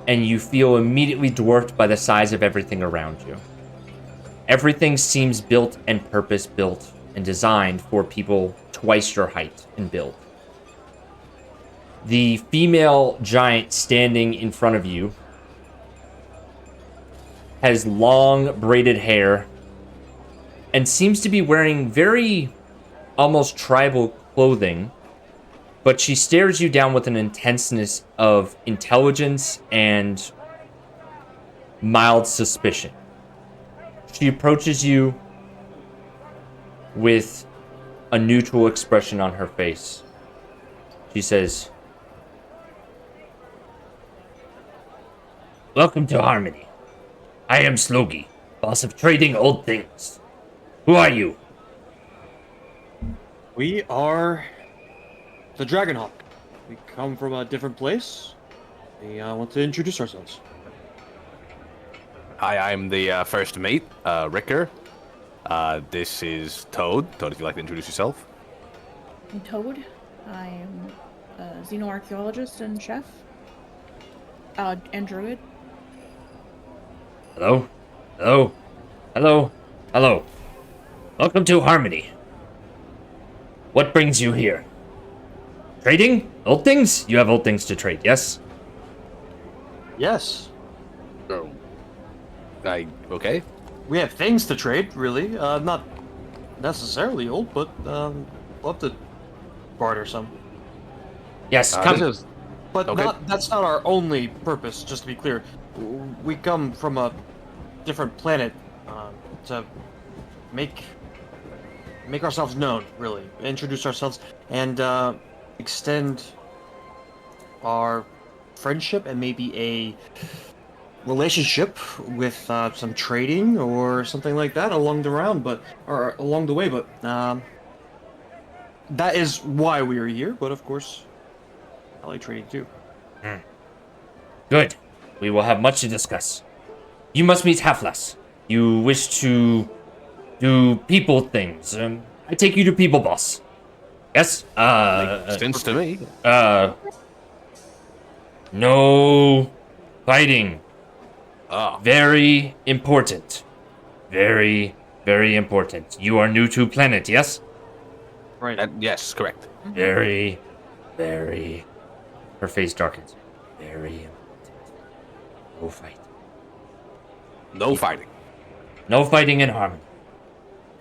[SPEAKER 1] and you feel immediately dwarfed by the size of everything around you. Everything seems built and purpose-built and designed for people twice your height and build. The female giant standing in front of you has long braided hair and seems to be wearing very almost tribal clothing, but she stares you down with an intenseness of intelligence and mild suspicion. She approaches you with a neutral expression on her face. She says, "Welcome to Harmony. I am Slogi, boss of trading old things. Who are you?"
[SPEAKER 2] We are the Dragonhawk. We come from a different place. We want to introduce ourselves.
[SPEAKER 4] Hi, I'm the first mate, Ricker. This is Toad. Toad, if you'd like to introduce yourself.
[SPEAKER 5] I'm Toad. I am a xenoarchaeologist and chef. And druid.
[SPEAKER 1] Hello? Hello? Welcome to Harmony.
[SPEAKER 6] What brings you here? Trading? Old things? You have old things to trade, yes?
[SPEAKER 2] Yes.
[SPEAKER 4] Oh. Okay.
[SPEAKER 2] We have things to trade, really. Not necessarily old, but love to barter some.
[SPEAKER 6] Yes,
[SPEAKER 4] This
[SPEAKER 6] come.
[SPEAKER 4] is
[SPEAKER 2] But
[SPEAKER 4] Okay.
[SPEAKER 2] that's not our only purpose, just to be clear. We come from a different planet to make ourselves known, really. Introduce ourselves and extend our friendship and maybe a relationship with some trading or something like that along the round, or along the way. But that is why we are here. But of course, I like trading too.
[SPEAKER 6] Good. We will have much to discuss. You must meet Halfless. You wish to do people things. I take you to People Boss. Yes?
[SPEAKER 4] Makes sense to me.
[SPEAKER 6] No fighting.
[SPEAKER 4] Oh.
[SPEAKER 6] Very important. Very, very important. You are new to planet, yes?
[SPEAKER 2] Right.
[SPEAKER 4] Yes, correct.
[SPEAKER 6] Very, very. Her face darkens. Very important. No fight.
[SPEAKER 4] No fighting.
[SPEAKER 6] No fighting in harmony.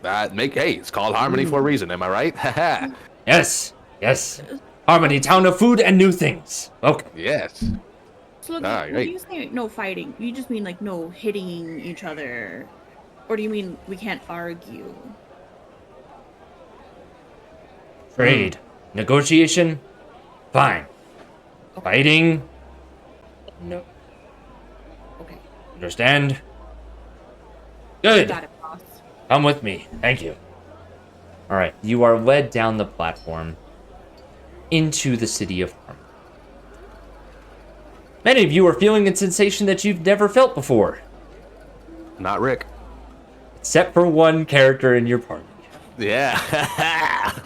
[SPEAKER 4] Hey, it's called Harmony for a reason, am I right? Haha.
[SPEAKER 6] Yes, yes. Harmony, town of food and new things. Okay.
[SPEAKER 4] Yes.
[SPEAKER 5] So look,
[SPEAKER 4] Ah,
[SPEAKER 5] when
[SPEAKER 4] right.
[SPEAKER 5] you say no fighting, you just mean like no hitting each other, or do you mean we can't argue?
[SPEAKER 6] Trade. Negotiation? Fine. Fighting? No.
[SPEAKER 5] Okay,
[SPEAKER 6] Understand?
[SPEAKER 5] you
[SPEAKER 6] Good.
[SPEAKER 5] got it, boss.
[SPEAKER 6] Come with me. Thank you. Alright, you are led down the platform into the city of Harmony. Many of you are feeling a sensation that you've never felt before,
[SPEAKER 4] Not Rick.
[SPEAKER 6] except for one character in your party.
[SPEAKER 4] Yeah.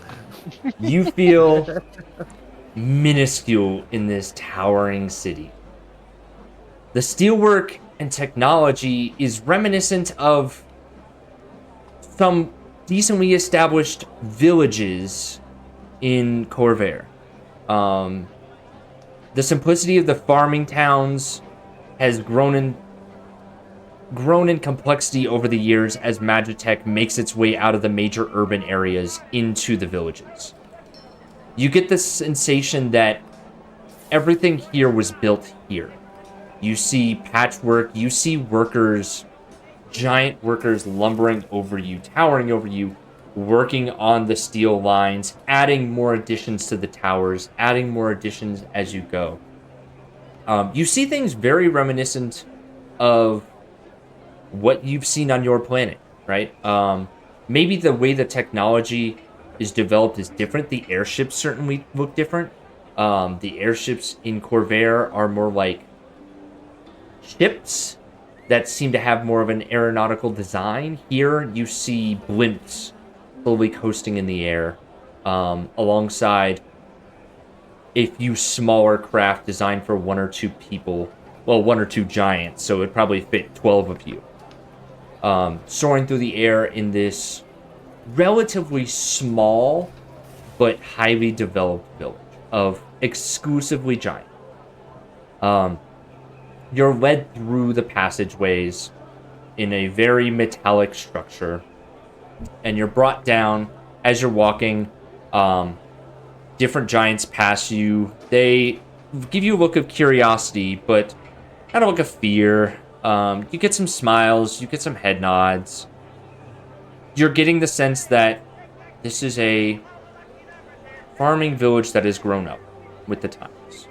[SPEAKER 6] You feel minuscule in this towering city. The steelwork and technology is reminiscent of some decently established villages in Corvair. The simplicity of the farming towns has grown in complexity over the years as Magitech makes its way out of the major urban areas into the villages. You get the sensation that everything here was built here. You see patchwork, you see workers, giant workers lumbering over you, towering over you, working on the steel lines, adding more additions to the towers, adding more additions as you go. You see things very reminiscent of what you've seen on your planet, right? Maybe the way the technology is developed is different. The airships certainly look different. The airships in Corvair are more like ships that seem to have more of an aeronautical design. Here, you see blimps slowly coasting in the air, alongside a few smaller craft designed for one or two people. Well, one or two giants, so it'd probably fit 12 of you. Soaring through the air in this relatively small but highly developed village of exclusively giant. You're led through the passageways in a very metallic structure, and you're brought down as you're walking. Different giants pass you. They give you a look of curiosity, but not a look of fear. You get some smiles, you get some head nods. You're getting the sense that this is a farming village that has grown up with the times.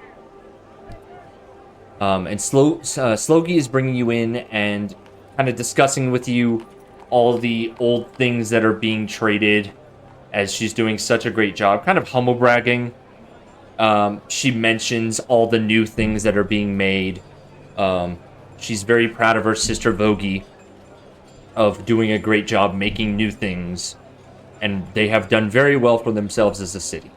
[SPEAKER 6] And Slogi is bringing you in and kind of discussing with you all the old things that are being traded, as she's doing such a great job, kind of humble bragging. She mentions all the new things that are being made. She's very proud of her sister Vogie of doing a great job making new things, and they have done very well for themselves as a city.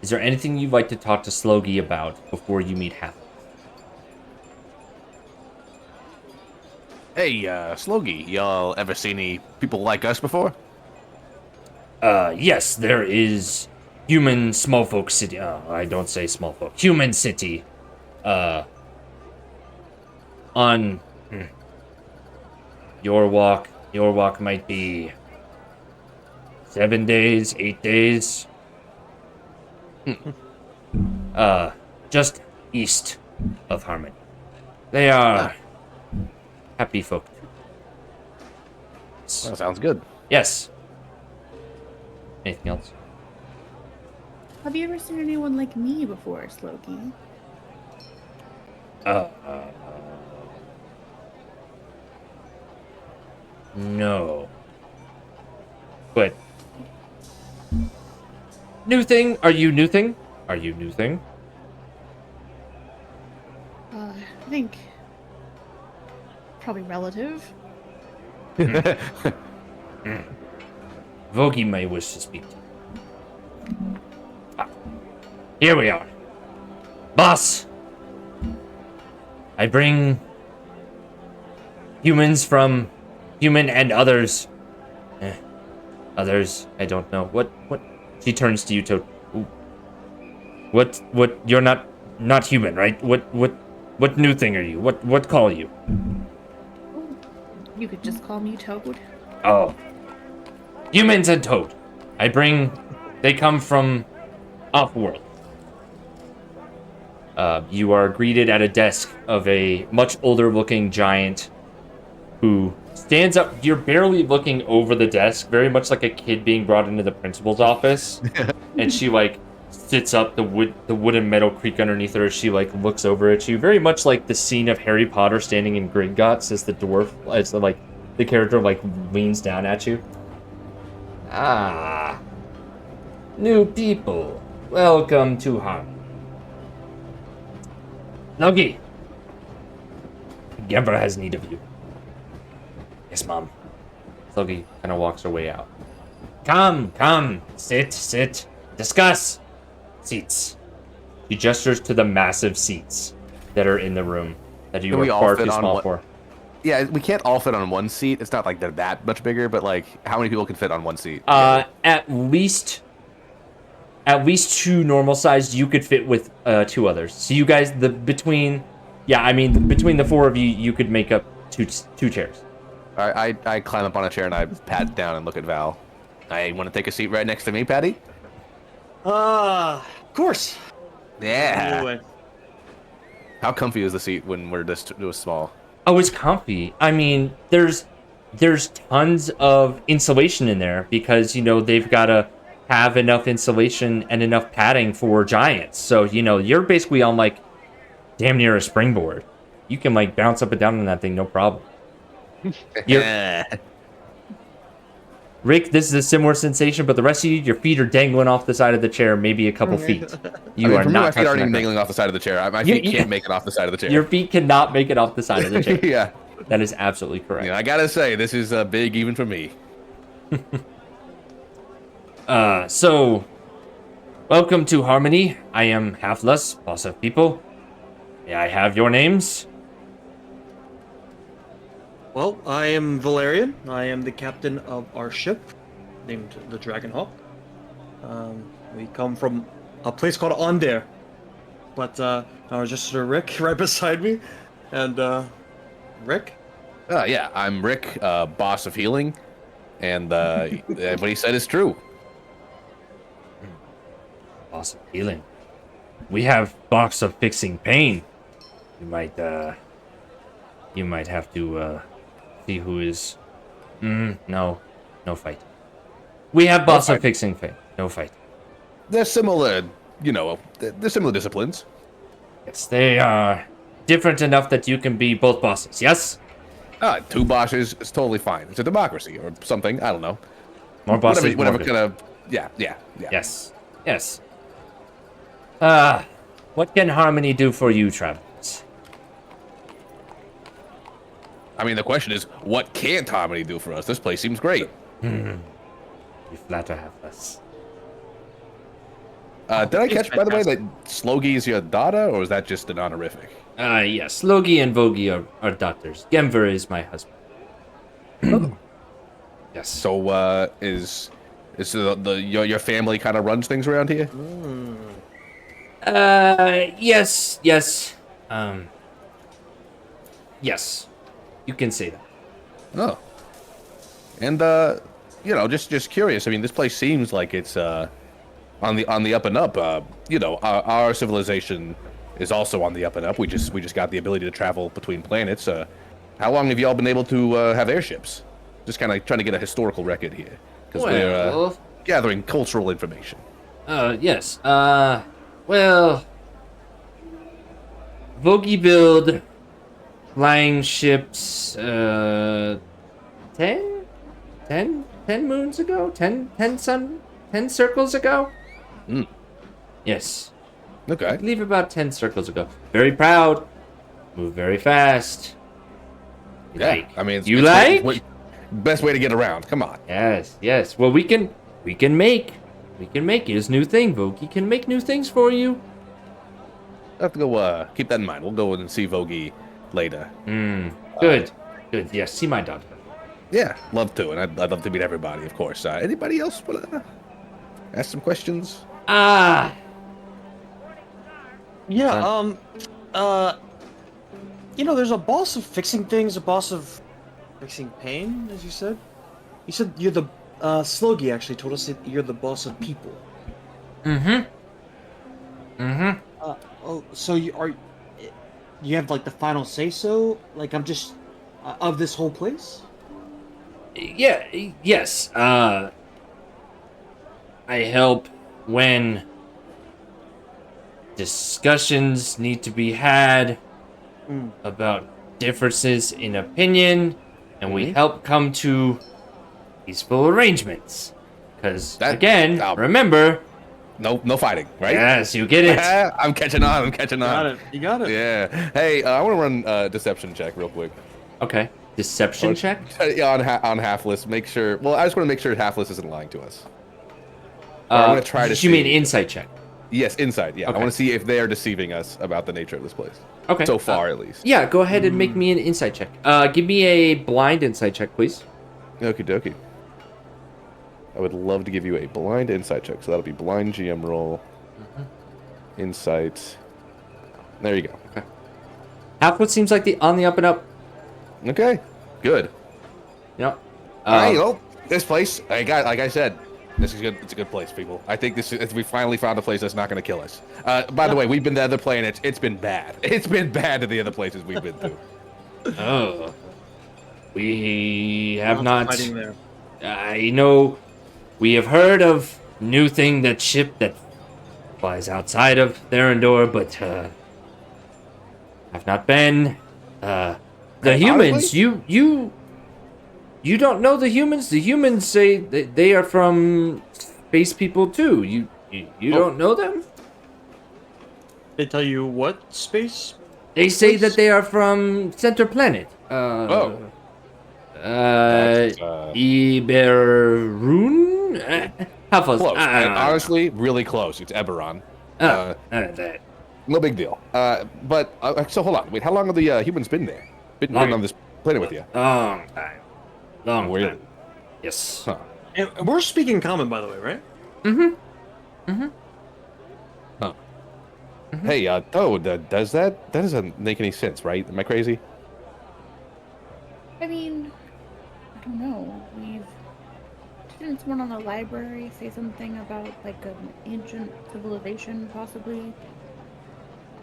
[SPEAKER 6] Is there anything you'd like to talk to Slogi about before you meet Half?
[SPEAKER 4] Hey, Slogi, y'all ever seen any people like us before?
[SPEAKER 6] Yes, there is human small folk city. I don't say small folk. Human city. On your walk might be 7 days, 8 days. Just east of Harmony. They are happy folk.
[SPEAKER 4] That sounds good.
[SPEAKER 6] Yes. Anything else?
[SPEAKER 5] Have you ever seen anyone like me before, Slokey?
[SPEAKER 6] No. But new thing? Are you new thing? Are you new thing?
[SPEAKER 5] I think probably relative.
[SPEAKER 6] Vogie may wish to speak to you. Here we are. Boss! I bring humans from human and others. Others, I don't know. What? She turns to you, Toad. What, you're not human, right? What new thing are you? What call you?
[SPEAKER 5] You could just call me Toad.
[SPEAKER 6] Oh. Humans and Toad. They come from off-world. You are greeted at a desk of a much older-looking giant who stands up. You're barely looking over the desk, very much like a kid being brought into the principal's office. And she, like, sits up, the wood and metal creak underneath her as she, like, looks over at you. Very much like the scene of Harry Potter standing in Gringotts as the character, like, leans down at you. Ah. New people. Welcome to Harmony. Logi. Gember has need of you. Yes, Mom. Logi kind of walks her way out. Come. Sit. Discuss. Seats. She gestures to the massive seats that are in the room that you are far too small for.
[SPEAKER 4] Yeah, we can't all fit on one seat. It's not like they're that much bigger, but like, how many people can fit on one seat?
[SPEAKER 6] At least two normal sized. You could fit with 2 others. So you guys, between the 4 of you, you could make up two chairs.
[SPEAKER 4] All right, I climb up on a chair and I pat down and look at Val. I want to take a seat right next to me, Patty.
[SPEAKER 2] Of course.
[SPEAKER 4] Yeah.
[SPEAKER 2] Anyway.
[SPEAKER 4] How comfy is the seat when we're this small?
[SPEAKER 6] Oh, it's comfy. I mean, there's tons of insulation in there because, they've got to have enough insulation and enough padding for giants. So, you're basically on, like, damn near a springboard. You can, like, bounce up and down on that thing, no problem. Rick, this is a similar sensation, but the rest of you, your feet are dangling off the side of the chair, maybe a couple feet. You are not.
[SPEAKER 4] My feet aren't even dangling off the side of the chair. My feet can't make it off the side of the chair.
[SPEAKER 6] Your feet cannot make it off the side of the chair.
[SPEAKER 4] Yeah,
[SPEAKER 6] that is absolutely correct.
[SPEAKER 4] Yeah, I gotta say, this is big even for me.
[SPEAKER 6] So, welcome to Harmony. I am Halfless, boss of people. May I have your names?
[SPEAKER 2] Well, I am Valerian. I am the captain of our ship, named the Dragonhawk. We come from a place called Onder. But I was just Rick right beside me. And, Rick?
[SPEAKER 4] Yeah, I'm Rick, boss of healing. And what he said is true.
[SPEAKER 6] Boss of healing. We have box of fixing pain. You might have to, see who is... no fight. We have boss of fixing pain. No fight.
[SPEAKER 4] They're similar, they're similar disciplines.
[SPEAKER 6] Yes, they are different enough that you can be both bosses, yes?
[SPEAKER 4] 2 bosses is totally fine. It's a democracy or something. I don't know.
[SPEAKER 6] More bosses,
[SPEAKER 4] whatever kind of... Yeah.
[SPEAKER 6] Yes. What can Harmony do for you, travelers?
[SPEAKER 4] I mean, the question is, what can't Harmony do for us? This place seems great.
[SPEAKER 6] You flatter Halfless.
[SPEAKER 4] Did I catch, by the way, that Slogi is your daughter, or is that just an honorific?
[SPEAKER 6] Yes. Logi and Vogie are doctors. Gemver is my husband. Yes.
[SPEAKER 4] So, is Is your family kind of runs things around here?
[SPEAKER 6] Yes, yes. Yes. You can say that.
[SPEAKER 4] Oh. And just curious. I mean, this place seems like it's on the up and up. Our civilization is also on the up and up. We just got the ability to travel between planets. How long have y'all been able to have airships? Just kind of trying to get a historical record here, because we're gathering cultural information.
[SPEAKER 6] Yes. Well, Vogie build flying ships, 10 moons ago? 10 circles ago?
[SPEAKER 4] Mm.
[SPEAKER 6] Yes.
[SPEAKER 4] Okay.
[SPEAKER 6] I believe about 10 circles ago. Very proud. Move very fast. You like?
[SPEAKER 4] I mean, best way to get around. Come on.
[SPEAKER 6] Yes. Well, we can make his new thing. Vogie can make new things for you.
[SPEAKER 4] I have to go keep that in mind. We'll go and see Vogie later.
[SPEAKER 6] Good. Yes, see my daughter.
[SPEAKER 4] Yeah, love to, and I'd love to meet everybody, of course. Anybody else want to ask some questions?
[SPEAKER 2] Yeah. There's a boss of fixing things, a boss of fixing pain, as you said. You said you're the Slogi actually told us that you're the boss of people. So you have like the final say so? Like I'm just of this whole place?
[SPEAKER 6] Yes. I help when discussions need to be had about differences in opinion, and we help come to peaceful arrangements. Because, again, remember...
[SPEAKER 4] No fighting, right?
[SPEAKER 6] Yes, you get it.
[SPEAKER 4] I'm catching on.
[SPEAKER 2] You got it.
[SPEAKER 4] Yeah. Hey, I want to run a deception check real quick.
[SPEAKER 6] Okay. Deception check?
[SPEAKER 4] Yeah, on Halfless. Make sure... Well, I just want to make sure Halfless isn't lying to us. I'm going to try to see...
[SPEAKER 6] You mean insight check?
[SPEAKER 4] Yes, insight, yeah.
[SPEAKER 6] Okay.
[SPEAKER 4] I want to see if they're deceiving us about the nature of this place.
[SPEAKER 6] Okay.
[SPEAKER 4] So far, at least.
[SPEAKER 6] Yeah, go ahead and make me an insight check. Give me a blind insight check, please.
[SPEAKER 4] Okie dokie. I would love to give you a blind insight check. So that'll be blind GM roll. Insight. There you go.
[SPEAKER 6] Okay. Halfwood seems like on the up and up.
[SPEAKER 4] Okay. Good.
[SPEAKER 6] Yep.
[SPEAKER 4] This place, like I said, this is good. It's a good place, people. I think we finally found a place that's not going to kill us. By the way, we've been to other planets. It's been bad. It's been bad to the other places we've been to.
[SPEAKER 6] Oh. We have not...
[SPEAKER 2] Fighting there.
[SPEAKER 6] I know we have heard of new thing, that ship that flies outside of Therendor, but have not been. The humans, you don't know the humans? The humans say they are from space people too. You don't know them?
[SPEAKER 2] They tell you what space?
[SPEAKER 6] They say that they are from Center Planet. Eberron? How close?
[SPEAKER 4] Close. Honestly, really close. It's Eberron. No big deal. So hold on. Wait, how long have the humans been there? Been on this planet with you?
[SPEAKER 6] Long time. Long
[SPEAKER 4] Really?
[SPEAKER 6] time. Yes.
[SPEAKER 4] Huh.
[SPEAKER 2] And we're speaking common, by the way, right?
[SPEAKER 4] Huh. Hey, Toad, that doesn't make any sense, right? Am I crazy?
[SPEAKER 5] I mean, I don't know. Didn't someone on the library say something about like an ancient civilization possibly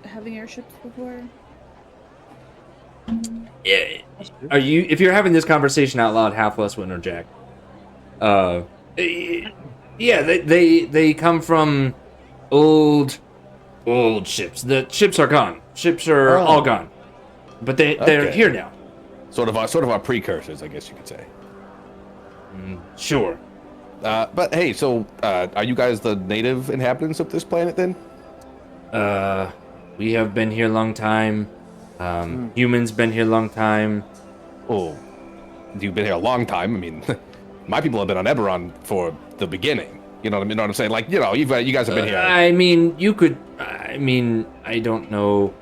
[SPEAKER 5] having airships before?
[SPEAKER 6] Yeah. If you're having this conversation out loud, Halfless will interject. Yeah, they come from old ships. The ships are gone. Ships are all gone. But they're here now.
[SPEAKER 4] Sort of our precursors, I guess you could say.
[SPEAKER 6] Sure.
[SPEAKER 4] But hey, so are you guys the native inhabitants of this planet then?
[SPEAKER 6] We have been here a long time. Humans been here a long time.
[SPEAKER 4] Oh, you've been here a long time. I mean, my people have been on Eberron for the beginning. You know what I'm saying? Like, you guys have been here.
[SPEAKER 6] I mean, I don't know.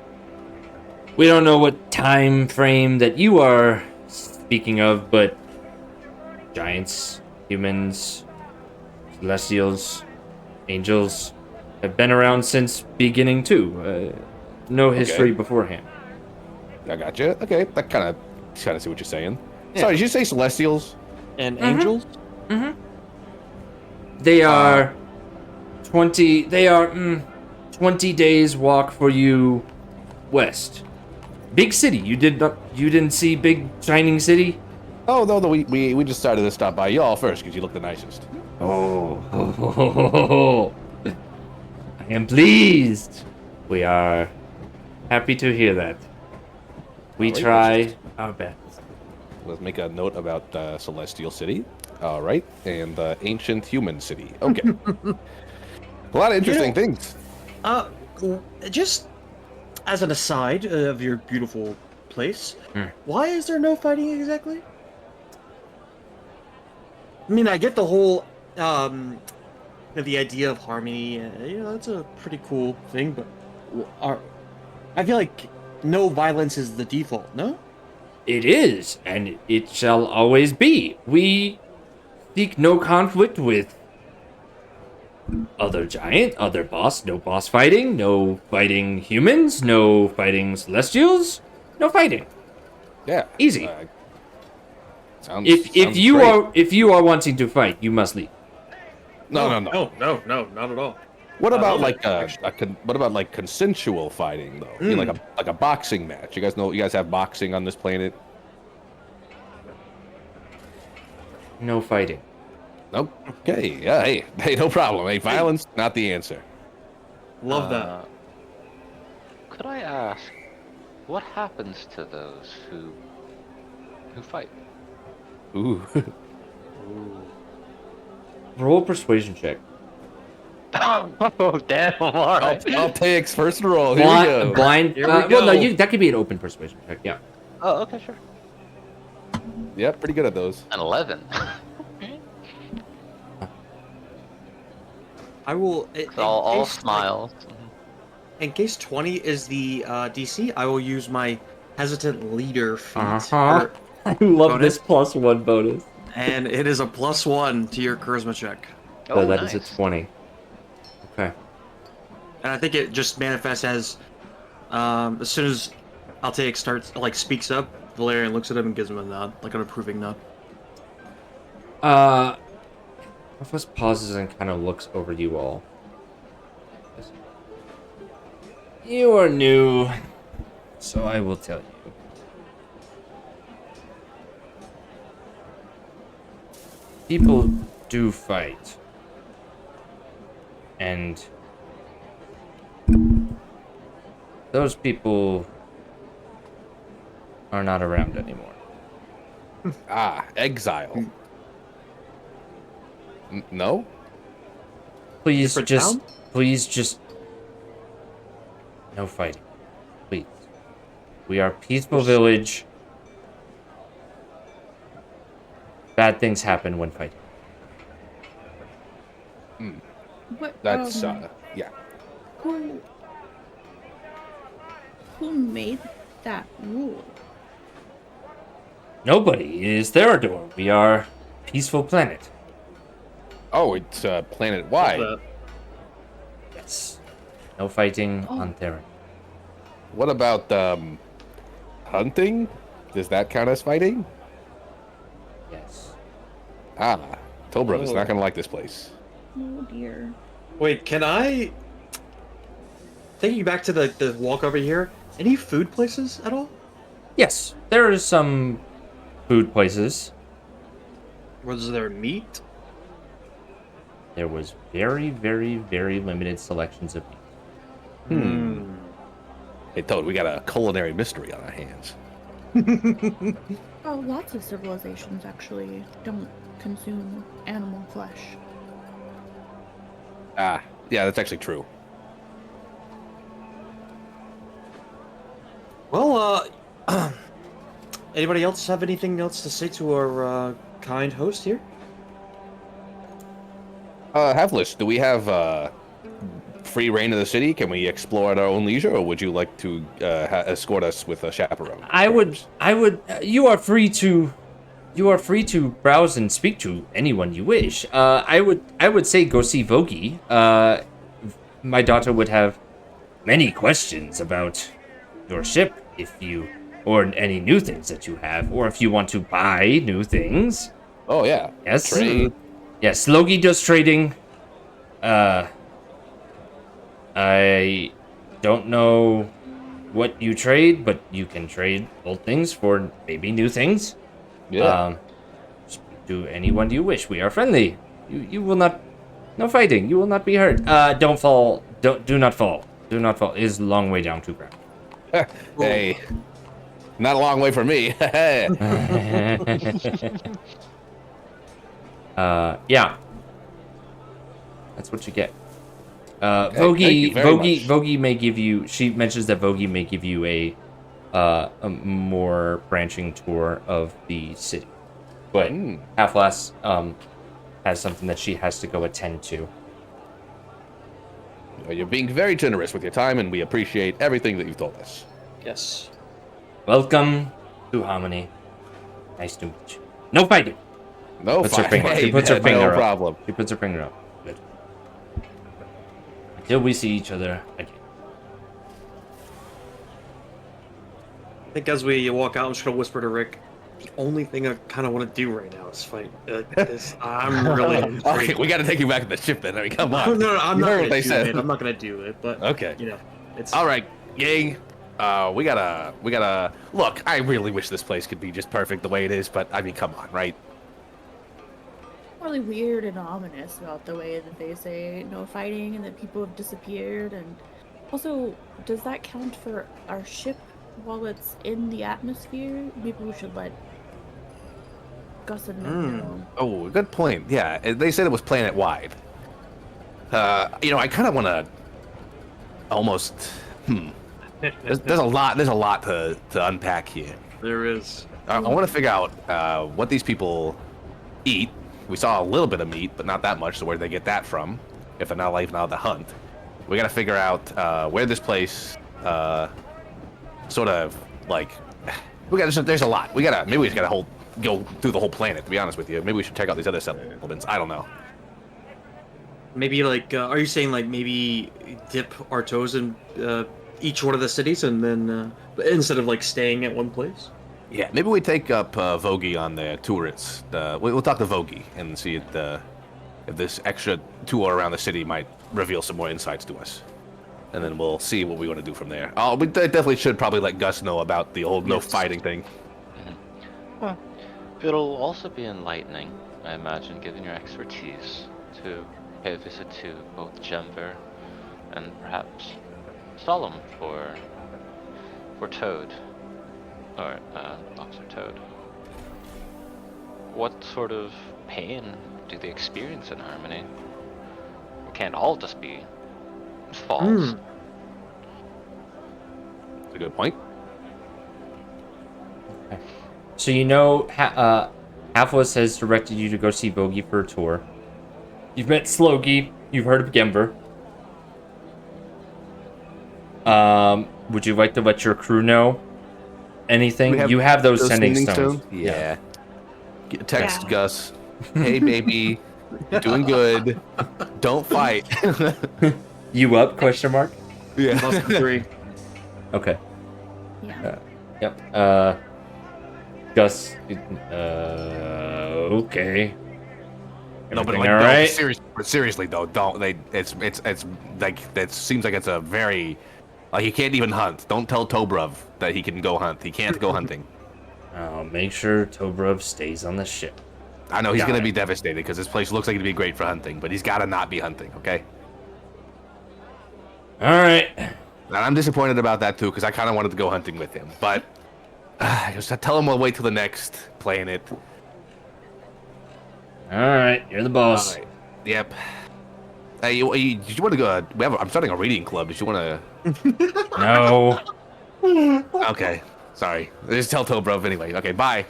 [SPEAKER 6] We don't know what time frame that you are speaking of, but giants, humans, Celestials, angels have been around since beginning too. No history beforehand.
[SPEAKER 4] I got you. Okay, that kind of see what you're saying.
[SPEAKER 2] Yeah.
[SPEAKER 4] Sorry, did you say celestials?
[SPEAKER 2] And angels?
[SPEAKER 6] They are 20. They are 20 days walk for you west. Big city. You didn't see big shining city?
[SPEAKER 4] Oh no, we just decided to stop by y'all first because you look the nicest.
[SPEAKER 6] Oh, I am pleased. We are happy to hear that. We
[SPEAKER 4] Alright,
[SPEAKER 6] try our best.
[SPEAKER 4] Let's make a note about Celestial City. All right, and Ancient Human City. Okay. A lot of interesting things.
[SPEAKER 2] Just as an aside of your beautiful place,
[SPEAKER 6] Hmm.
[SPEAKER 2] why is there no fighting exactly? I mean, I get the whole, the idea of harmony. That's a pretty cool thing, but I feel like no violence is the default. No.
[SPEAKER 6] It is, and it shall always be. We seek no conflict with other giant, other boss. No boss fighting, no fighting humans, no fighting celestials, no fighting.
[SPEAKER 4] Yeah.
[SPEAKER 6] Easy.
[SPEAKER 4] Sounds.
[SPEAKER 6] If
[SPEAKER 4] sounds
[SPEAKER 6] you
[SPEAKER 4] great.
[SPEAKER 6] are wanting to fight, you must leave.
[SPEAKER 4] No.
[SPEAKER 2] No, not at all.
[SPEAKER 4] What about
[SPEAKER 2] really,
[SPEAKER 4] what about like consensual fighting though? You know, like a boxing match. You guys have boxing on this planet?
[SPEAKER 6] No fighting.
[SPEAKER 4] Nope. Okay. Yeah. Hey, no problem. Hey, violence not the answer.
[SPEAKER 2] Love that.
[SPEAKER 3] Could I ask, what happens to those who fight?
[SPEAKER 4] Ooh.
[SPEAKER 6] Roll a persuasion check.
[SPEAKER 3] Oh, damn! All right.
[SPEAKER 4] I'll take first roll. Here we go.
[SPEAKER 6] Blind.
[SPEAKER 2] Here we
[SPEAKER 6] Well, no,
[SPEAKER 2] go.
[SPEAKER 6] that could be an open persuasion check. Yeah.
[SPEAKER 3] Oh, okay, sure.
[SPEAKER 4] Yep, pretty good at those.
[SPEAKER 3] An 11.
[SPEAKER 2] I will.
[SPEAKER 3] all smiles.
[SPEAKER 2] In case 20 is the DC, I will use my hesitant leader feat.
[SPEAKER 6] Uh-huh. I love
[SPEAKER 2] Bonus?
[SPEAKER 6] this +1 bonus.
[SPEAKER 2] And it is a +1 to your charisma check.
[SPEAKER 6] So
[SPEAKER 3] Oh,
[SPEAKER 6] that
[SPEAKER 3] nice.
[SPEAKER 6] is a 20. Okay.
[SPEAKER 2] And I think it just manifests as soon as Altaik starts, speaks up, Valerian looks at him and gives him a nod, like an approving nod.
[SPEAKER 6] Rufus pauses and kind of looks over you all. You are new, so I will tell you. People do fight. And those people are not around anymore.
[SPEAKER 4] Exile. No?
[SPEAKER 6] Please
[SPEAKER 2] Different
[SPEAKER 6] just,
[SPEAKER 2] town?
[SPEAKER 6] please just, no fighting, please. We are a peaceful village. Bad things happen when fighting.
[SPEAKER 5] What?
[SPEAKER 4] That's yeah.
[SPEAKER 5] Who made that rule?
[SPEAKER 6] Nobody is Therador. We are a peaceful planet.
[SPEAKER 4] Oh, it's planet wide.
[SPEAKER 6] Yes. No fighting
[SPEAKER 5] Oh.
[SPEAKER 6] on Therador.
[SPEAKER 4] What about hunting? Does that count as fighting?
[SPEAKER 6] Yes.
[SPEAKER 4] Tolbro is not gonna like this place.
[SPEAKER 5] Oh dear.
[SPEAKER 2] Wait, can I... Thinking back to the walk over here, any food places at all?
[SPEAKER 6] Yes, there are some food places.
[SPEAKER 2] Was there meat?
[SPEAKER 6] There was very, very, very limited selections of meat.
[SPEAKER 4] Hey, Toad, we got a culinary mystery on our hands.
[SPEAKER 5] Oh, lots of civilizations actually don't consume animal flesh.
[SPEAKER 4] Yeah, that's actually true.
[SPEAKER 2] Well, anybody else have anything else to say to our kind host here?
[SPEAKER 4] Havlish, do we have free reign of the city? Can we explore at our own leisure, or would you like to escort us with a chaperone?
[SPEAKER 6] I would, you are free to you are free to browse and speak to anyone you wish. I would say go see Vogie. My daughter would have many questions about your ship or any new things that you have, or if you want to buy new things.
[SPEAKER 4] Oh yeah.
[SPEAKER 6] Yes.
[SPEAKER 4] Trade.
[SPEAKER 6] Yes, Logie does trading. I don't know what you trade, but you can trade old things for maybe new things.
[SPEAKER 4] Yeah.
[SPEAKER 6] Speak to anyone you wish. We are friendly. You will not. No fighting. You will not be hurt. Don't fall. Do not fall. Do not fall. It is a long way down to ground.
[SPEAKER 4] Hey. Not a long way for me.
[SPEAKER 6] Yeah. That's what you get.
[SPEAKER 4] Okay, thank you very much.
[SPEAKER 6] Vogie may give you. She mentions that Vogie may give you a more branching tour of the city, but Half-Lass has something that she has to go attend to.
[SPEAKER 4] You're being very generous with your time, and we appreciate everything that you've told us.
[SPEAKER 2] Yes.
[SPEAKER 6] Welcome to Harmony. Nice to meet you. No fighting.
[SPEAKER 4] No
[SPEAKER 6] Puts her
[SPEAKER 4] fighting.
[SPEAKER 6] finger- she puts her finger
[SPEAKER 4] no
[SPEAKER 6] up.
[SPEAKER 4] problem.
[SPEAKER 6] She puts her finger up. Good. Until we see each other again.
[SPEAKER 2] I think as we walk out, I'm just gonna whisper to Rick. The only thing I kind of want to do right now is fight. I'm really.
[SPEAKER 4] Okay, we got to take you back to the ship then. I mean, come
[SPEAKER 2] No,
[SPEAKER 4] on.
[SPEAKER 2] I'm
[SPEAKER 4] You
[SPEAKER 2] not
[SPEAKER 4] heard
[SPEAKER 2] gonna
[SPEAKER 4] what they
[SPEAKER 2] do
[SPEAKER 4] said.
[SPEAKER 2] it. I'm not gonna do it. But
[SPEAKER 4] Okay.
[SPEAKER 2] you know, it's
[SPEAKER 4] All right, gang. We gotta. Look, I really wish this place could be just perfect the way it is, but I mean, come on, right?
[SPEAKER 5] Really weird and ominous about the way that they say no fighting and that people have disappeared. And also, does that count for our ship while it's in the atmosphere? Maybe we should let Gus and Nick know.
[SPEAKER 4] Oh, good point. Yeah, they said it was planet-wide. I kind of want to almost. There's a lot to unpack here.
[SPEAKER 2] there is.
[SPEAKER 4] I want to figure out what these people eat. We saw a little bit of meat, but not that much. So where did they get that from? If they're not allowed to hunt, we got to figure out where this place, sort of like, There's a lot. Maybe we just gotta go through the whole planet. To be honest with you, maybe we should check out these other settlements. I don't know.
[SPEAKER 2] Maybe like, are you saying like maybe dip our toes in each one of the cities and then instead of like staying at one place?
[SPEAKER 4] Yeah, maybe we take up Vogie on the tourists. We'll talk to Vogie and see if this extra tour around the city might reveal some more insights to us. And then we'll see what we want to do from there. We definitely should probably let Gus know about the whole no fighting thing.
[SPEAKER 3] Well, it'll also be enlightening, I imagine, given your expertise, to pay a visit to both Jemver and perhaps Solemn for Toad. Or, Officer Toad. What sort of pain do they experience in Harmony? It can't all just be false.
[SPEAKER 4] That's a good point.
[SPEAKER 6] So Half-Lass has directed you to go see Vogie for a tour. You've met Slogie. You've heard of Gember. Would you like to let your crew know anything? You have those sending stones.
[SPEAKER 4] Yeah. Text
[SPEAKER 5] Yeah.
[SPEAKER 4] Gus. Hey, baby. You're doing good. Don't fight.
[SPEAKER 6] You up? Question mark.
[SPEAKER 4] Yeah.
[SPEAKER 2] Plus 3.
[SPEAKER 6] Okay.
[SPEAKER 5] Yeah.
[SPEAKER 6] Yep. Gus. Okay.
[SPEAKER 4] No, but
[SPEAKER 6] Everything
[SPEAKER 4] like,
[SPEAKER 6] all
[SPEAKER 4] no,
[SPEAKER 6] right?
[SPEAKER 4] seriously though, don't they? It's like it seems like it's a very like he can't even hunt. Don't tell Tobrov that he can go hunt. He can't go hunting.
[SPEAKER 6] I'll make sure Tobrov stays on the ship.
[SPEAKER 4] I know he's
[SPEAKER 6] Got
[SPEAKER 4] gonna
[SPEAKER 6] it.
[SPEAKER 4] be devastated because this place looks like it'd be great for hunting, but he's gotta not be hunting. Okay.
[SPEAKER 6] All right.
[SPEAKER 4] And I'm disappointed about that too because I kind of wanted to go hunting with him, but just tell him we'll wait till the next planet.
[SPEAKER 6] All right. You're the boss.
[SPEAKER 4] All right. Yep. Hey, did you want to go? I'm starting a reading club. Did you want to?
[SPEAKER 6] No.
[SPEAKER 4] Okay. Sorry. Just tell Tobrov anyway. Okay. Bye.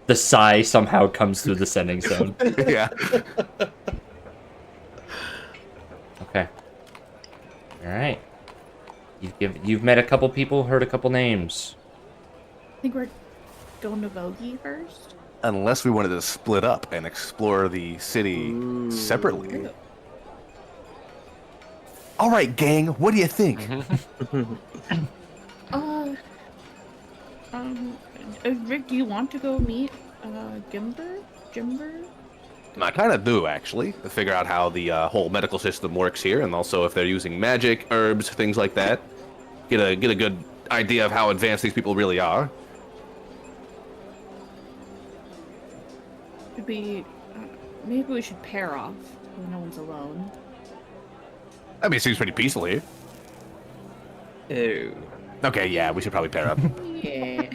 [SPEAKER 6] The sigh somehow comes through the sending zone.
[SPEAKER 4] Yeah.
[SPEAKER 6] Okay. All right. You've met a couple people, heard a couple names.
[SPEAKER 5] I think we're going to Vogie first?
[SPEAKER 4] Unless we wanted to split up and explore the city separately. All right, gang. What do you think?
[SPEAKER 5] Uh, Rick, do you want to go meet Jimber?
[SPEAKER 4] I kind of do, actually. To figure out how the whole medical system works here, and also if they're using magic, herbs, things like that. Get a good idea of how advanced these people really are.
[SPEAKER 5] Should we, maybe we should pair off so no one's alone.
[SPEAKER 4] I mean, it seems pretty peaceful here.
[SPEAKER 2] Ew.
[SPEAKER 4] Okay, yeah, we should probably pair up.
[SPEAKER 5] Yeah.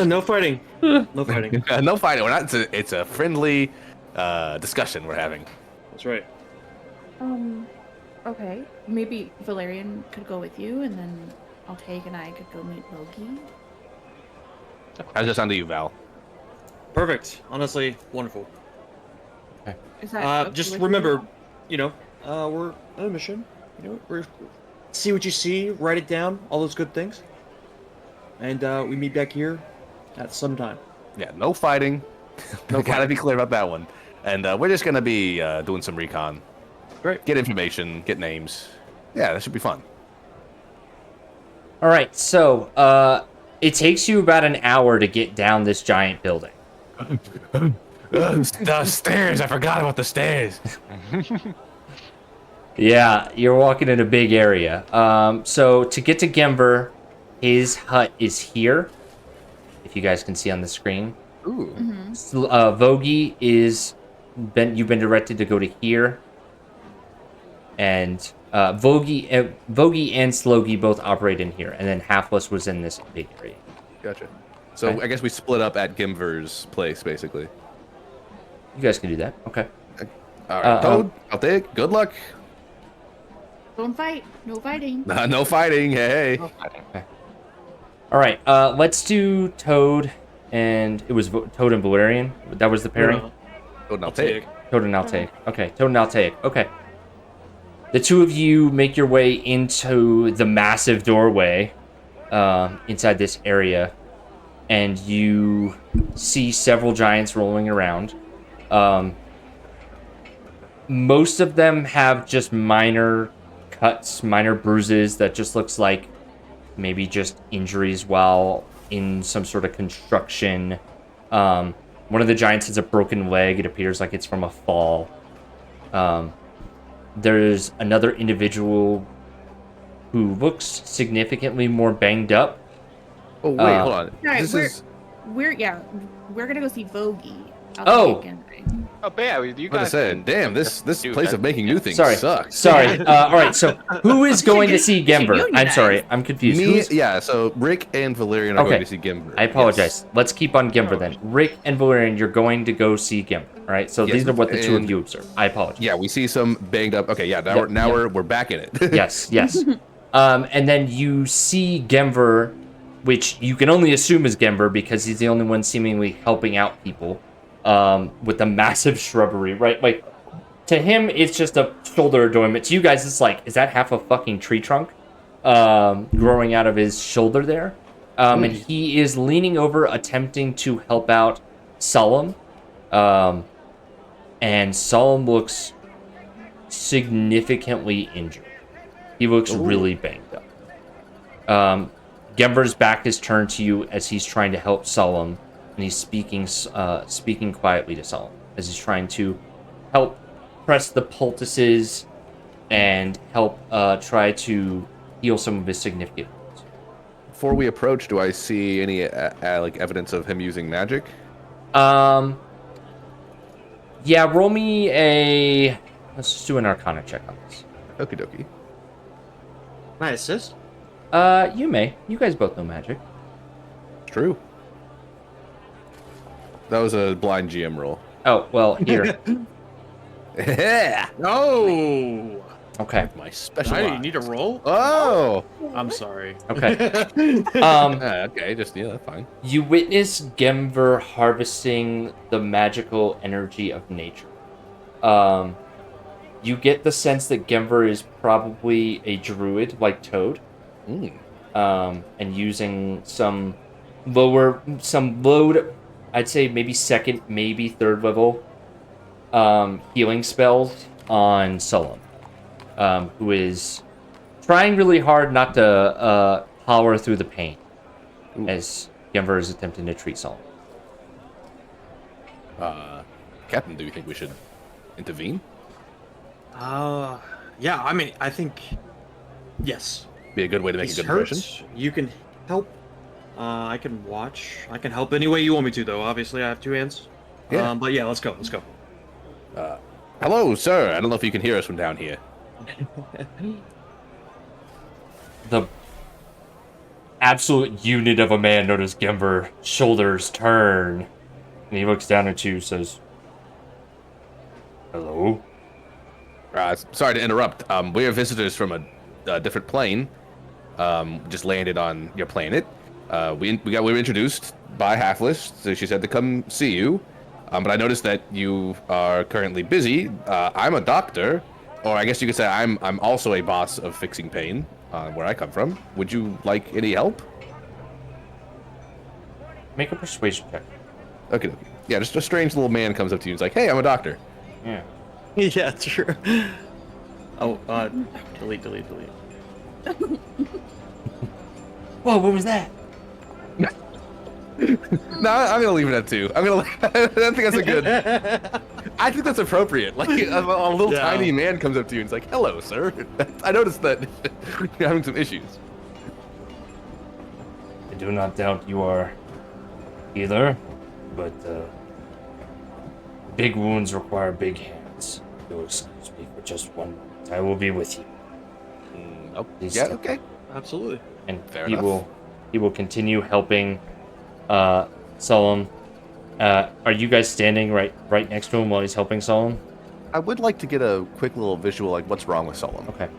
[SPEAKER 2] No fighting. No fighting.
[SPEAKER 4] No fighting. We're not. It's a friendly discussion we're having.
[SPEAKER 2] That's right.
[SPEAKER 5] Okay. Maybe Valerian could go with you, and then Altaik and I could go meet Loki.
[SPEAKER 4] How's that sound to you, Val?
[SPEAKER 2] Perfect. Honestly, wonderful.
[SPEAKER 5] Is that okay
[SPEAKER 2] Just
[SPEAKER 5] with
[SPEAKER 2] remember,
[SPEAKER 5] you?
[SPEAKER 2] we're on a mission. We're see what you see, write it down, all those good things, and we meet back here at some time.
[SPEAKER 4] Yeah, no fighting. Gotta be clear about that one. And we're just gonna be doing some recon.
[SPEAKER 2] Great.
[SPEAKER 4] Get information, get names. Yeah, that should be fun.
[SPEAKER 1] All right, so it takes you about an hour to get down this giant building.
[SPEAKER 4] The stairs. I forgot about the stairs.
[SPEAKER 1] Yeah, you're walking in a big area. So to get to Gemver, his hut is here. If you guys can see on the screen.
[SPEAKER 4] Ooh.
[SPEAKER 1] Vogie is you've been directed to go to here. And Vogie and Slogie both operate in here, and then Halfless was in this big area.
[SPEAKER 4] Gotcha. So
[SPEAKER 1] Okay.
[SPEAKER 4] I guess we split up at Gimver's place, basically.
[SPEAKER 1] You guys can do that. Okay.
[SPEAKER 4] All right, Toad, I'll take. Good luck.
[SPEAKER 5] Don't fight. No fighting.
[SPEAKER 4] No fighting. Hey.
[SPEAKER 1] All right. Let's do Toad, and it was Toad and Valerian. That was the pairing.
[SPEAKER 4] Toad and I'll take.
[SPEAKER 1] Toad and Altaik. Okay. Toad and Altaik. Okay. The two of you make your way into the massive doorway inside this area, and you see several giants rolling around. Most of them have just minor cuts, minor bruises that just looks like maybe just injuries while in some sort of construction. One of the giants has a broken leg. It appears like it's from a fall. There's another individual who looks significantly more banged up.
[SPEAKER 4] Oh wait, hold on.
[SPEAKER 5] All right,
[SPEAKER 4] This
[SPEAKER 5] we're gonna go see Vogie.
[SPEAKER 1] Oh.
[SPEAKER 5] Altaik and I.
[SPEAKER 3] Oh, but yeah, you
[SPEAKER 4] What I
[SPEAKER 3] guys.
[SPEAKER 4] said. Damn, this
[SPEAKER 3] do
[SPEAKER 4] place
[SPEAKER 3] that.
[SPEAKER 4] of making new things
[SPEAKER 1] Sorry.
[SPEAKER 4] sucks.
[SPEAKER 1] Sorry. All right. So who is going to see Gemver? I'm
[SPEAKER 5] unionize.
[SPEAKER 1] sorry. I'm confused.
[SPEAKER 4] Me,
[SPEAKER 1] Who's-
[SPEAKER 4] yeah. So Rick and Valerian are
[SPEAKER 1] Okay.
[SPEAKER 4] going to see Gimver.
[SPEAKER 1] I apologize. Let's keep on Gemver then. Rick and Valerian, you're going to go see Gemver. All right. So
[SPEAKER 4] Yes,
[SPEAKER 1] these are what the two of
[SPEAKER 4] and-
[SPEAKER 1] you observe. I apologize.
[SPEAKER 4] Yeah, we see some banged up. Okay, yeah. Now
[SPEAKER 1] Yep,
[SPEAKER 4] we're back in it.
[SPEAKER 1] Yes. Yes. And then you see Gemver, which you can only assume is Gemver because he's the only one seemingly helping out people with the massive shrubbery, right? Like, to him, it's just a shoulder adornment. To you guys, it's like, is that half a fucking tree trunk growing out of his shoulder there? And he is leaning over, attempting to help out Solemn. And Solemn looks significantly injured. He looks really banged up. Gemver's back is turned to you as he's trying to help Solemn, and he's speaking quietly to Solemn as he's trying to help press the poultices and help try to heal some of his significant wounds.
[SPEAKER 4] Before we approach, do I see any like evidence of him using magic?
[SPEAKER 1] Yeah, roll me a. Let's just do an Arcana check on this.
[SPEAKER 4] Okie dokie.
[SPEAKER 2] Can I assist?
[SPEAKER 1] You may. You guys both know magic.
[SPEAKER 4] True. That was a blind GM roll.
[SPEAKER 1] Oh well, here.
[SPEAKER 4] Yeah.
[SPEAKER 2] No.
[SPEAKER 1] Okay.
[SPEAKER 4] My special.
[SPEAKER 2] I need a roll.
[SPEAKER 4] Oh.
[SPEAKER 2] I'm sorry.
[SPEAKER 1] Okay.
[SPEAKER 4] Okay. Just yeah, that's fine.
[SPEAKER 1] You witness Gemver harvesting the magical energy of nature. You get the sense that Gemver is probably a druid like Toad,
[SPEAKER 4] Mm.
[SPEAKER 1] and using some load, I'd say maybe second, maybe third level healing spells on Sullen, who is trying really hard not to power through the pain as Gemver is attempting to treat Sullen.
[SPEAKER 4] Captain, do you think we should intervene?
[SPEAKER 2] Yeah, I mean, I think yes.
[SPEAKER 4] Be a good way to make
[SPEAKER 2] He's
[SPEAKER 4] a good
[SPEAKER 2] hurt.
[SPEAKER 4] impression.
[SPEAKER 2] You can help. I can watch. I can help any way you want me to, though. Obviously, I have 2 hands.
[SPEAKER 4] Yeah.
[SPEAKER 2] But yeah, let's go. Let's go.
[SPEAKER 4] Hello, sir. I don't know if you can hear us from down here.
[SPEAKER 1] The absolute unit of a man known as Gemver shoulders turn, and he looks down at you and says, "Hello?"
[SPEAKER 4] Sorry to interrupt. We are visitors from a different plane. Just landed on your planet. We were introduced by Halfless, so she said to come see you. But I noticed that you are currently busy. I'm a doctor, or I guess you could say I'm also a boss of fixing pain, where I come from. Would you like any help?
[SPEAKER 1] Make a persuasion check.
[SPEAKER 4] Okay. Yeah, just a strange little man comes up to you and is like, "Hey, I'm a doctor."
[SPEAKER 1] Yeah.
[SPEAKER 2] Yeah, true. Oh, delete.
[SPEAKER 1] Whoa, what was that?
[SPEAKER 4] No, I'm gonna leave it at 2. I think that's a good. I think that's appropriate. Like a little tiny man comes up to you and is like, "Hello, sir. I noticed that you're having some issues."
[SPEAKER 1] I do not doubt you are either, but big wounds require big hands. You'll excuse me for just one moment. I will be with you.
[SPEAKER 4] Oh,
[SPEAKER 1] Please
[SPEAKER 4] yeah,
[SPEAKER 1] step
[SPEAKER 4] okay.
[SPEAKER 2] Absolutely.
[SPEAKER 1] And
[SPEAKER 4] Fair
[SPEAKER 1] he
[SPEAKER 4] enough.
[SPEAKER 1] will continue helping Solemn. Are you guys standing right next to him while he's helping Solemn?
[SPEAKER 4] I would like to get a quick little visual, like what's wrong with Solomon.
[SPEAKER 1] Okay.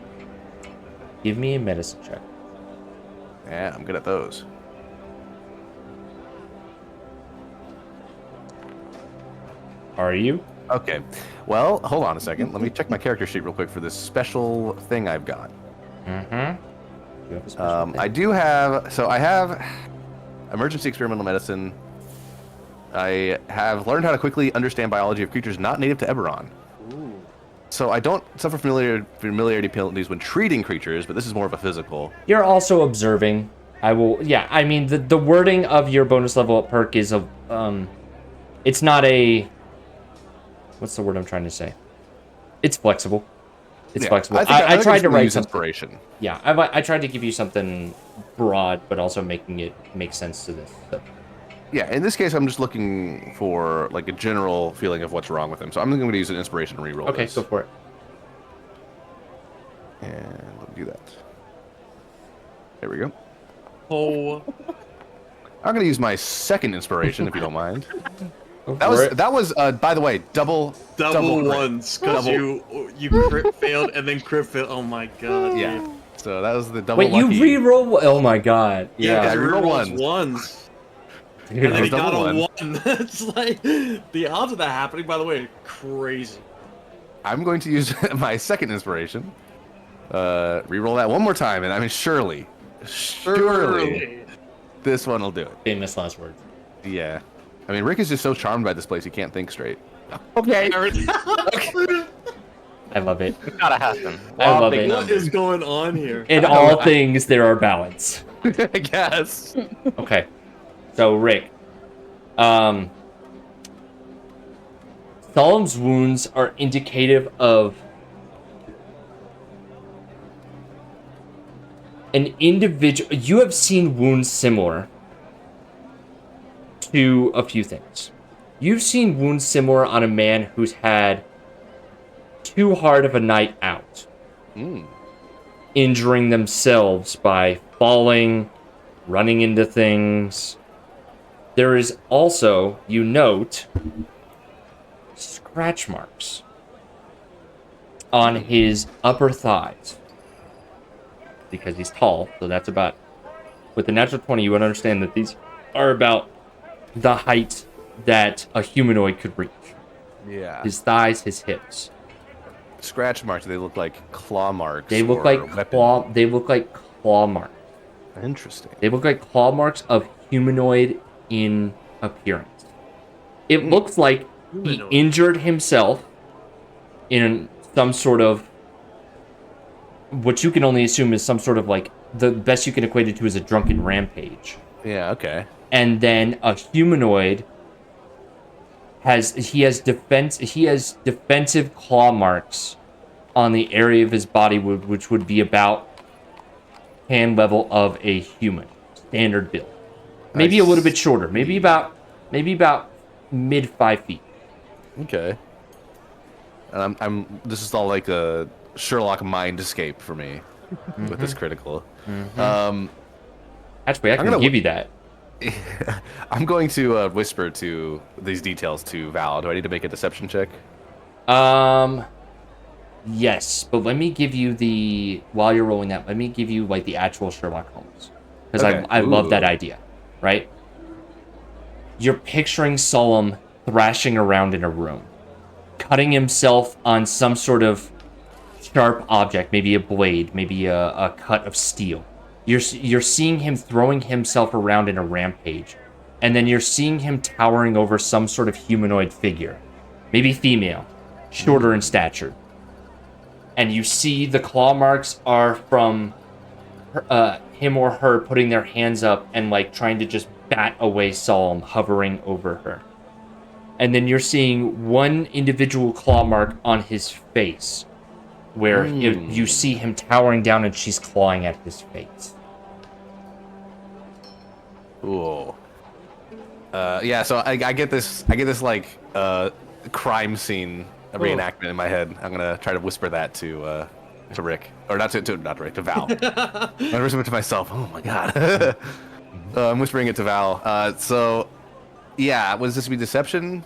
[SPEAKER 1] Give me a medicine check.
[SPEAKER 4] Yeah, I'm good at those.
[SPEAKER 1] Are you?
[SPEAKER 4] Okay. Well, hold on a second. Let me check my character sheet real quick for this special thing I've got.
[SPEAKER 1] Mm-hmm. You have a special thing?
[SPEAKER 4] I do have. So I have emergency experimental medicine. I have learned how to quickly understand biology of creatures not native to Eberron.
[SPEAKER 2] Ooh.
[SPEAKER 4] So I don't suffer familiarity penalties when treating creatures, but this is more of a physical.
[SPEAKER 1] You're also observing. I will. Yeah. I mean, the wording of your bonus level up perk is a. It's not a. What's the word I'm trying to say? It's flexible. It's flexible. I tried to write something.
[SPEAKER 4] Inspiration.
[SPEAKER 1] Yeah, I tried to give you something broad, but also making it make sense to this. So.
[SPEAKER 4] Yeah, in this case, I'm just looking for like a general feeling of what's wrong with him. So I'm going to use an inspiration and reroll
[SPEAKER 1] Okay,
[SPEAKER 4] this.
[SPEAKER 1] go for it.
[SPEAKER 4] And let me do that. There we go.
[SPEAKER 2] Oh.
[SPEAKER 4] I'm going to use my second inspiration, if you don't mind.
[SPEAKER 1] Go
[SPEAKER 4] That
[SPEAKER 1] for
[SPEAKER 4] was
[SPEAKER 1] it.
[SPEAKER 4] that was by the way, double
[SPEAKER 2] Double
[SPEAKER 4] crit.
[SPEAKER 2] ones, because you crit failed and then crit failed. Oh my god.
[SPEAKER 4] Yeah.
[SPEAKER 2] dude.
[SPEAKER 4] So that was the double.
[SPEAKER 1] Wait, you
[SPEAKER 4] lucky.
[SPEAKER 1] re-roll? Oh my god.
[SPEAKER 4] Yeah,
[SPEAKER 2] Yeah,
[SPEAKER 4] I reroll
[SPEAKER 2] rerolls
[SPEAKER 4] ones.
[SPEAKER 1] Dude,
[SPEAKER 2] And then he
[SPEAKER 4] double
[SPEAKER 2] got a
[SPEAKER 4] one.
[SPEAKER 2] 1. It's like the odds of that happening, by the way, crazy.
[SPEAKER 4] I'm going to use my second inspiration. Reroll that one more time, and I mean surely this one will do it.
[SPEAKER 1] famous last words.
[SPEAKER 4] Yeah. I mean, Rick is just so charmed by this place, he can't think straight.
[SPEAKER 1] Okay. I love it.
[SPEAKER 3] It's gotta happen.
[SPEAKER 1] I love
[SPEAKER 3] Big
[SPEAKER 1] it.
[SPEAKER 2] What
[SPEAKER 3] numbers.
[SPEAKER 2] is going on here?
[SPEAKER 1] In all things, there are balance.
[SPEAKER 4] I guess.
[SPEAKER 1] Okay. So, Rick. Solemn's wounds are indicative of an individual. You have seen wounds similar to a few things. You've seen wounds similar on a man who's had too hard of a night out, injuring themselves by falling, running into things. There is also, you note, scratch marks on his upper thighs. Because he's tall, so that's about... With the natural 20, you would understand that these are about the height that a humanoid could reach.
[SPEAKER 4] Yeah.
[SPEAKER 1] His thighs, his hips.
[SPEAKER 4] Scratch marks, they look like claw marks.
[SPEAKER 1] They look
[SPEAKER 4] or
[SPEAKER 1] like
[SPEAKER 4] weapon.
[SPEAKER 1] claw. They look like claw marks.
[SPEAKER 4] Interesting.
[SPEAKER 1] They look like claw marks of humanoid in appearance. It looks like he
[SPEAKER 2] Humanoid.
[SPEAKER 1] injured himself in some sort of, what you can only assume is some sort of like, the best you can equate it to is a drunken rampage.
[SPEAKER 4] Yeah. Okay.
[SPEAKER 1] And then a humanoid has defensive claw marks on the area of his body which would be about hand level of a human, standard build. Maybe a little bit shorter, maybe about mid 5 feet.
[SPEAKER 4] Okay. And this is all like a Sherlock mind escape for me with this critical.
[SPEAKER 1] Actually, I can give you that.
[SPEAKER 4] I'm going to whisper to these details to Val. Do I need to make a deception check?
[SPEAKER 1] Yes, but let me give you while you're rolling that, let me give you like the actual Sherlock Holmes. Because
[SPEAKER 4] Okay.
[SPEAKER 1] I love that
[SPEAKER 4] Ooh.
[SPEAKER 1] idea, right? You're picturing Solemn thrashing around in a room, cutting himself on some sort of sharp object, maybe a blade, maybe a cut of steel. You're seeing him throwing himself around in a rampage, and then you're seeing him towering over some sort of humanoid figure, maybe female, shorter in stature. And you see the claw marks are from him or her putting their hands up and like trying to just bat away Solemn hovering over her. And then you're seeing one individual claw mark on his face, where you see him towering down and she's clawing at his face.
[SPEAKER 4] Ooh. Yeah. So I get this like crime scene reenactment in my head. I'm gonna try to whisper that to Rick, or not to Rick, to Val. I'm whispering it to myself. Oh my god. I'm whispering it to Val. So yeah, was this be deception?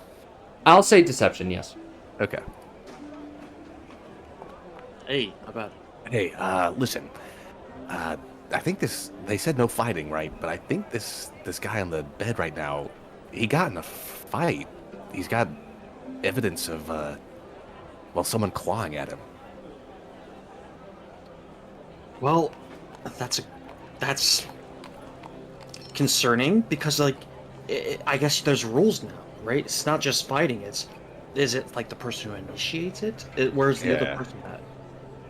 [SPEAKER 1] I'll say deception, yes.
[SPEAKER 4] Okay.
[SPEAKER 2] Hey, how about?
[SPEAKER 4] Hey, listen. I think they said no fighting, right? But I think this guy on the bed right now, he got in a fight. He's got evidence of, someone clawing at him.
[SPEAKER 2] Well, that's concerning because like I guess there's rules now, right? It's not just fighting. Is it like the person who initiates it? Where's the other person at?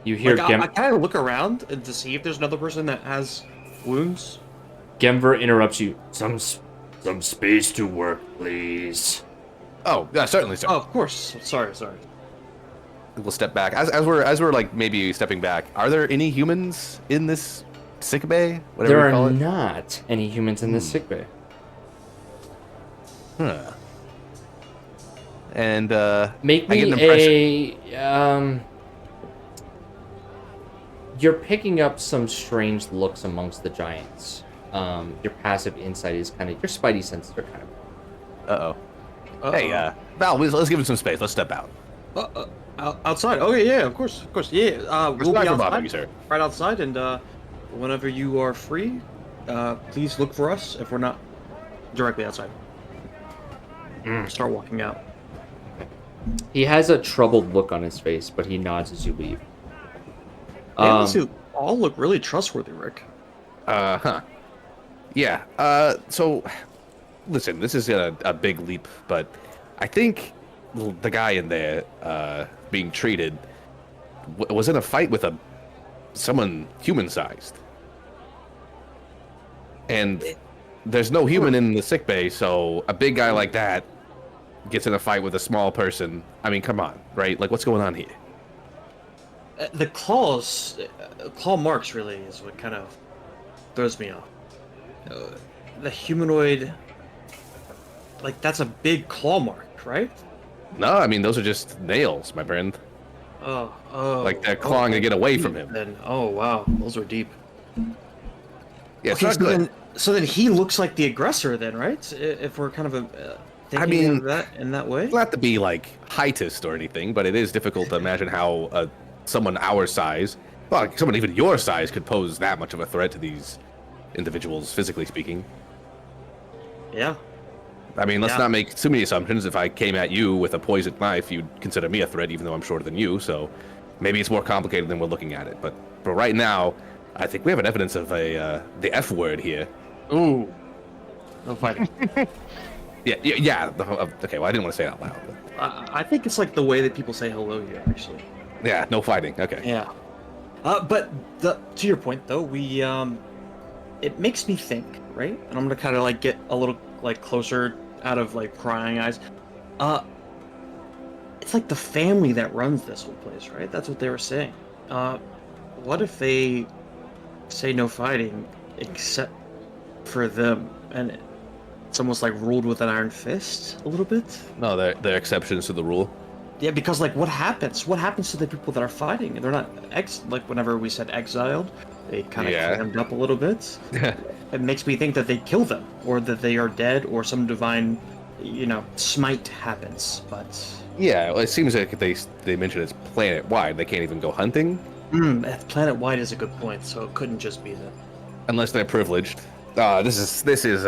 [SPEAKER 1] You hear
[SPEAKER 2] Like, I kind of look around to see if there's another person that has wounds.
[SPEAKER 1] Gemver interrupts you.
[SPEAKER 6] Some space to work, please.
[SPEAKER 4] Oh, yeah, certainly, sir.
[SPEAKER 2] Oh, of course. Sorry.
[SPEAKER 4] We'll step back. As we're like maybe stepping back. Are there any humans in this sick bay? Whatever
[SPEAKER 1] There
[SPEAKER 4] you call
[SPEAKER 1] are
[SPEAKER 4] it.
[SPEAKER 1] not any humans in this sickbay.
[SPEAKER 4] Huh. And
[SPEAKER 1] Make
[SPEAKER 4] I get
[SPEAKER 1] me
[SPEAKER 4] an impression.
[SPEAKER 1] You're picking up some strange looks amongst the giants. Your passive insight is kind of, your spidey senses are kind of.
[SPEAKER 4] Hey, Val, let's give him some space. Let's step out.
[SPEAKER 2] Outside. Okay, yeah, of course. Yeah, we'll be
[SPEAKER 4] not bothering you,
[SPEAKER 2] outside,
[SPEAKER 4] sir.
[SPEAKER 2] right outside, and whenever you are free, please look for us if we're not directly outside. Start walking out.
[SPEAKER 1] He has a troubled look on his face, but he nods as you leave.
[SPEAKER 2] They honestly all look really trustworthy, Rick.
[SPEAKER 4] Yeah. So, listen, this is a big leap, but I think the guy in there being treated was in a fight with someone human-sized, and there's no human in the sick bay, so a big guy like that gets in a fight with a small person. I mean, come on, right? Like, what's going on here?
[SPEAKER 2] The claws, claw marks really is what kind of throws me off. The humanoid, like that's a big claw mark, right?
[SPEAKER 4] No, I mean, those are just nails, my friend.
[SPEAKER 2] Oh.
[SPEAKER 4] Like they're clawing to get away from him.
[SPEAKER 2] Then, oh wow, those are deep.
[SPEAKER 4] Yeah, it's
[SPEAKER 2] Okay,
[SPEAKER 4] not
[SPEAKER 2] so
[SPEAKER 4] good.
[SPEAKER 2] then he looks like the aggressor, then, right? If we're kind of thinking
[SPEAKER 4] mean,
[SPEAKER 2] of that in that way.
[SPEAKER 4] Not to be like heightist or anything, but it is difficult to imagine how someone our size, well, someone even your size, could pose that much of a threat to these individuals, physically speaking.
[SPEAKER 2] Yeah.
[SPEAKER 4] I mean, let's
[SPEAKER 2] Yeah.
[SPEAKER 4] not make too many assumptions. If I came at you with a poisoned knife, you'd consider me a threat, even though I'm shorter than you. So maybe it's more complicated than we're looking at it. But for right now, I think we have an evidence of the F word here.
[SPEAKER 2] Ooh. No fighting.
[SPEAKER 4] Yeah. Okay, well, I didn't want to say it out loud. But
[SPEAKER 2] I think it's like the way that people say hello here, actually.
[SPEAKER 4] yeah, no fighting. Okay.
[SPEAKER 2] Yeah. But to your point though, we it makes me think, right? And I'm gonna kind of like get a little like closer out of like prying eyes. It's like the family that runs this whole place, right? That's what they were saying. What if they say no fighting except for them, and it's almost like ruled with an iron fist a little bit?
[SPEAKER 4] No, they're exceptions to the rule.
[SPEAKER 2] Yeah, because like what happens? What happens to the people that are fighting? They're not like whenever we said exiled, they kind of clammed up a little bit. It makes me think that they kill them, or that they are dead, or some divine, smite happens. But
[SPEAKER 4] Yeah, well, it seems like they mentioned it's planet wide. They can't even go hunting
[SPEAKER 2] planet wide is a good point. So it couldn't just be that
[SPEAKER 4] unless they're privileged. This is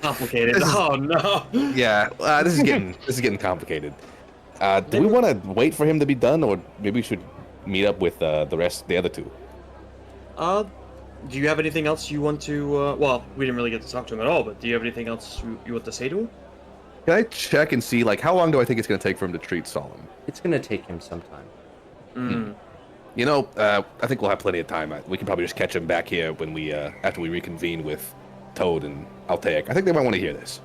[SPEAKER 2] complicated.
[SPEAKER 4] This is-
[SPEAKER 2] Oh no.
[SPEAKER 4] yeah. This is getting complicated. Do we want to wait for him to be done, or maybe we should meet up with the other two?
[SPEAKER 2] Do you have anything else you want to? Well, we didn't really get to talk to him at all. But do you have anything else you want to say to him?
[SPEAKER 4] Can I check and see, like, how long do I think it's going to take for him to treat Solemn?
[SPEAKER 1] It's gonna take him some time.
[SPEAKER 4] I think we'll have plenty of time. We can probably just catch him back here when we after we reconvene with Toad and Altaic. I think they might want to hear this.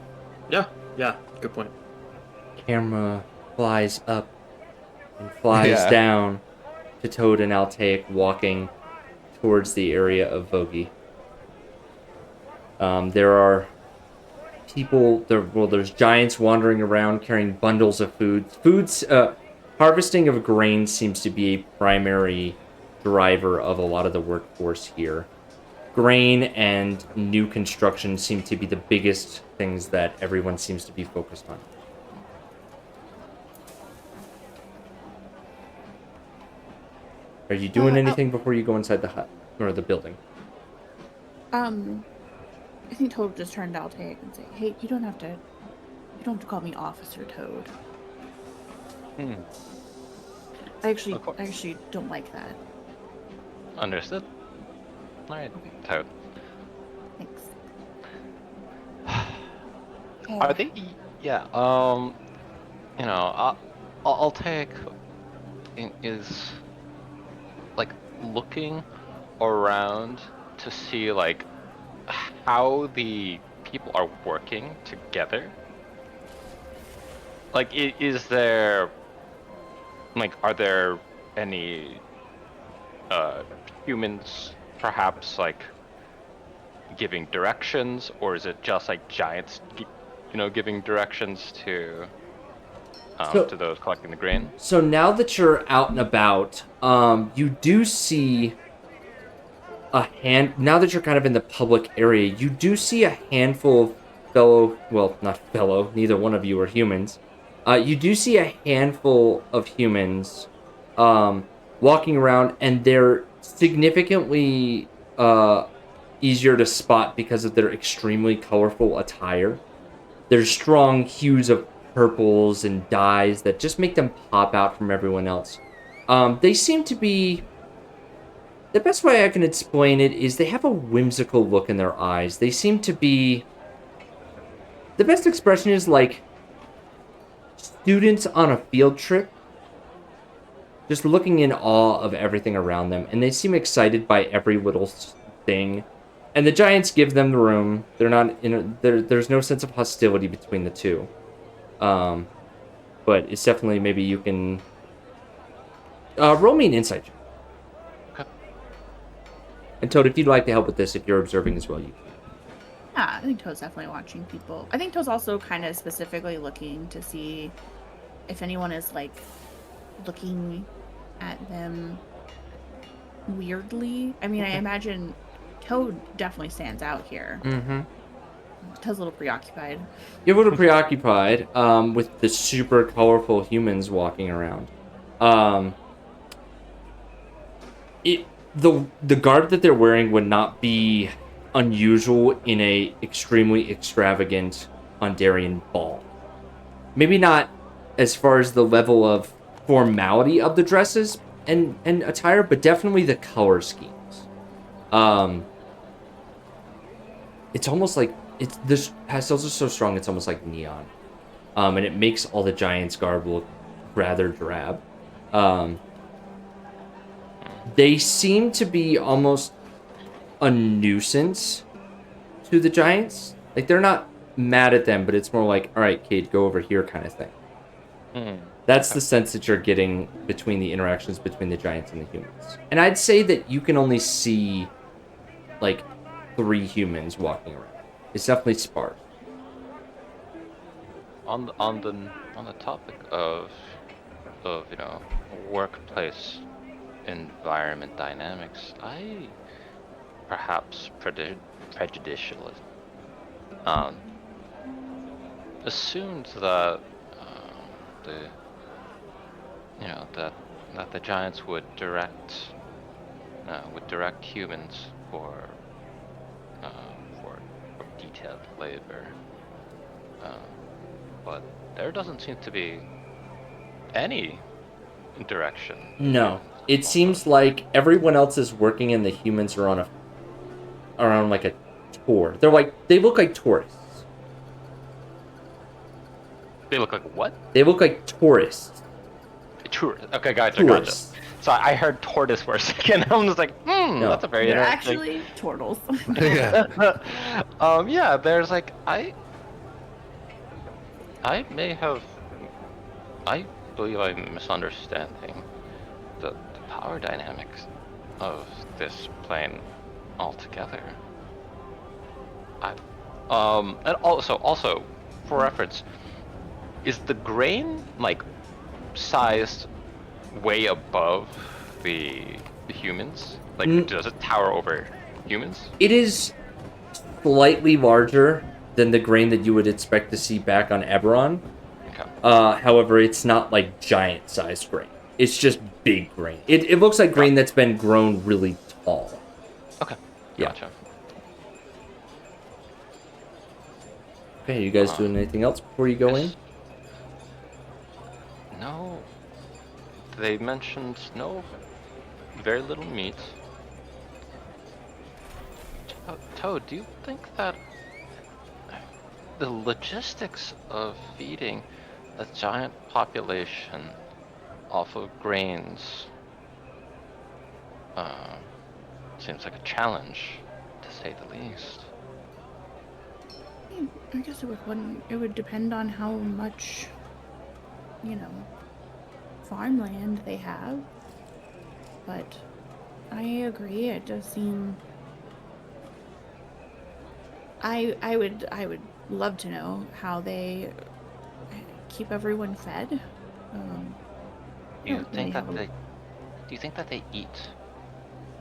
[SPEAKER 2] Yeah. Good point.
[SPEAKER 1] Camera flies up and flies down to Toad and Altaic walking towards the area of Vogie. There are people, there's giants wandering around carrying bundles of food. Harvesting of grain seems to be a primary driver of a lot of the workforce here. Grain and new construction seem to be the biggest things that everyone seems to be focused on. Are you doing anything before you go inside the hut or the building?
[SPEAKER 5] I think Toad will just turn to Altaic and say, "Hey, you don't have to call me Officer Toad. I actually don't like that."
[SPEAKER 3] Understood. All right, Toad.
[SPEAKER 5] Thanks.
[SPEAKER 3] Are they? Yeah. I'll take. Is like looking around to see like how the people are working together. Like, is there like, are there any humans perhaps like giving directions, or is it just like giants giving directions to those collecting the grain?
[SPEAKER 1] So now that you're out and about, you do see now that you're kind of in the public area, you do see a handful of neither one of you are humans. You do see a handful of humans walking around, and they're significantly easier to spot because of their extremely colorful attire. There's strong hues of purples and dyes that just make them pop out from everyone else. They seem to be... The best way I can explain it is they have a whimsical look in their eyes. They seem to be... The best expression is like students on a field trip, just looking in awe of everything around them, and they seem excited by every little thing. And the giants give them the room. They're not there's no sense of hostility between the two. But it's definitely, maybe you can roll me an insight check.
[SPEAKER 3] Okay.
[SPEAKER 1] And Toad, if you'd like to help with this, if you're observing as well, you can.
[SPEAKER 5] Yeah, I think Toad's definitely watching people. I think Toad's also kind of specifically looking to see if anyone is like looking at them weirdly. I mean, I imagine Toad definitely stands out here.
[SPEAKER 1] Mm-hmm.
[SPEAKER 5] Toad's a little preoccupied.
[SPEAKER 1] You're a little preoccupied with the super colorful humans walking around. The garb that they're wearing would not be unusual in a extremely extravagant Ondarian ball. Maybe not as far as the level of formality of the dresses and attire, but definitely the color schemes. It's almost like it's this pastels are so strong it's almost like neon, and it makes all the giants' garb look rather drab. They seem to be almost a nuisance to the giants. Like they're not mad at them, but it's more like, all right, kid, go over here, kind of thing. That's the sense that you're getting between the interactions between the giants and the humans. And I'd say that you can only see like 3 humans walking around. It's definitely sparse.
[SPEAKER 3] On the topic of workplace environment dynamics, I perhaps prejudicially assumed that the that the giants would direct humans for detailed labor, but there doesn't seem to be any direction.
[SPEAKER 1] No, it seems like everyone else is working and the humans are on like a tour. They look like tourists.
[SPEAKER 3] They look like what?
[SPEAKER 1] They look like tourists.
[SPEAKER 3] Okay, gotcha.
[SPEAKER 1] Tourists.
[SPEAKER 3] So I heard tortoise for a second. I'm just like,
[SPEAKER 1] No.
[SPEAKER 3] that's a very
[SPEAKER 5] They're
[SPEAKER 3] interesting.
[SPEAKER 5] actually turtles.
[SPEAKER 4] Yeah.
[SPEAKER 3] Yeah, there's like I believe I'm misunderstanding the power dynamics of this plane altogether. And also for reference, is the grain like sized way above the humans? Like, does it tower over humans?
[SPEAKER 1] It is slightly larger than the grain that you would expect to see back on Eberron.
[SPEAKER 3] Okay.
[SPEAKER 1] However, it's not like giant-sized grain. It's just big grain. It looks like grain that's been grown really tall.
[SPEAKER 3] Okay.
[SPEAKER 1] Yeah.
[SPEAKER 3] Gotcha.
[SPEAKER 1] Okay, you guys doing anything else before you go in?
[SPEAKER 3] No. They mentioned very little meat. Toad, do you think that the logistics of feeding a giant population off of grains seems like a challenge, to say the least?
[SPEAKER 5] I guess it would depend on how much, farmland they have. But I agree, it does seem. I would love to know how they keep everyone fed.
[SPEAKER 3] Do you
[SPEAKER 5] don't
[SPEAKER 3] think
[SPEAKER 5] really
[SPEAKER 3] that
[SPEAKER 5] have
[SPEAKER 3] do you think that they eat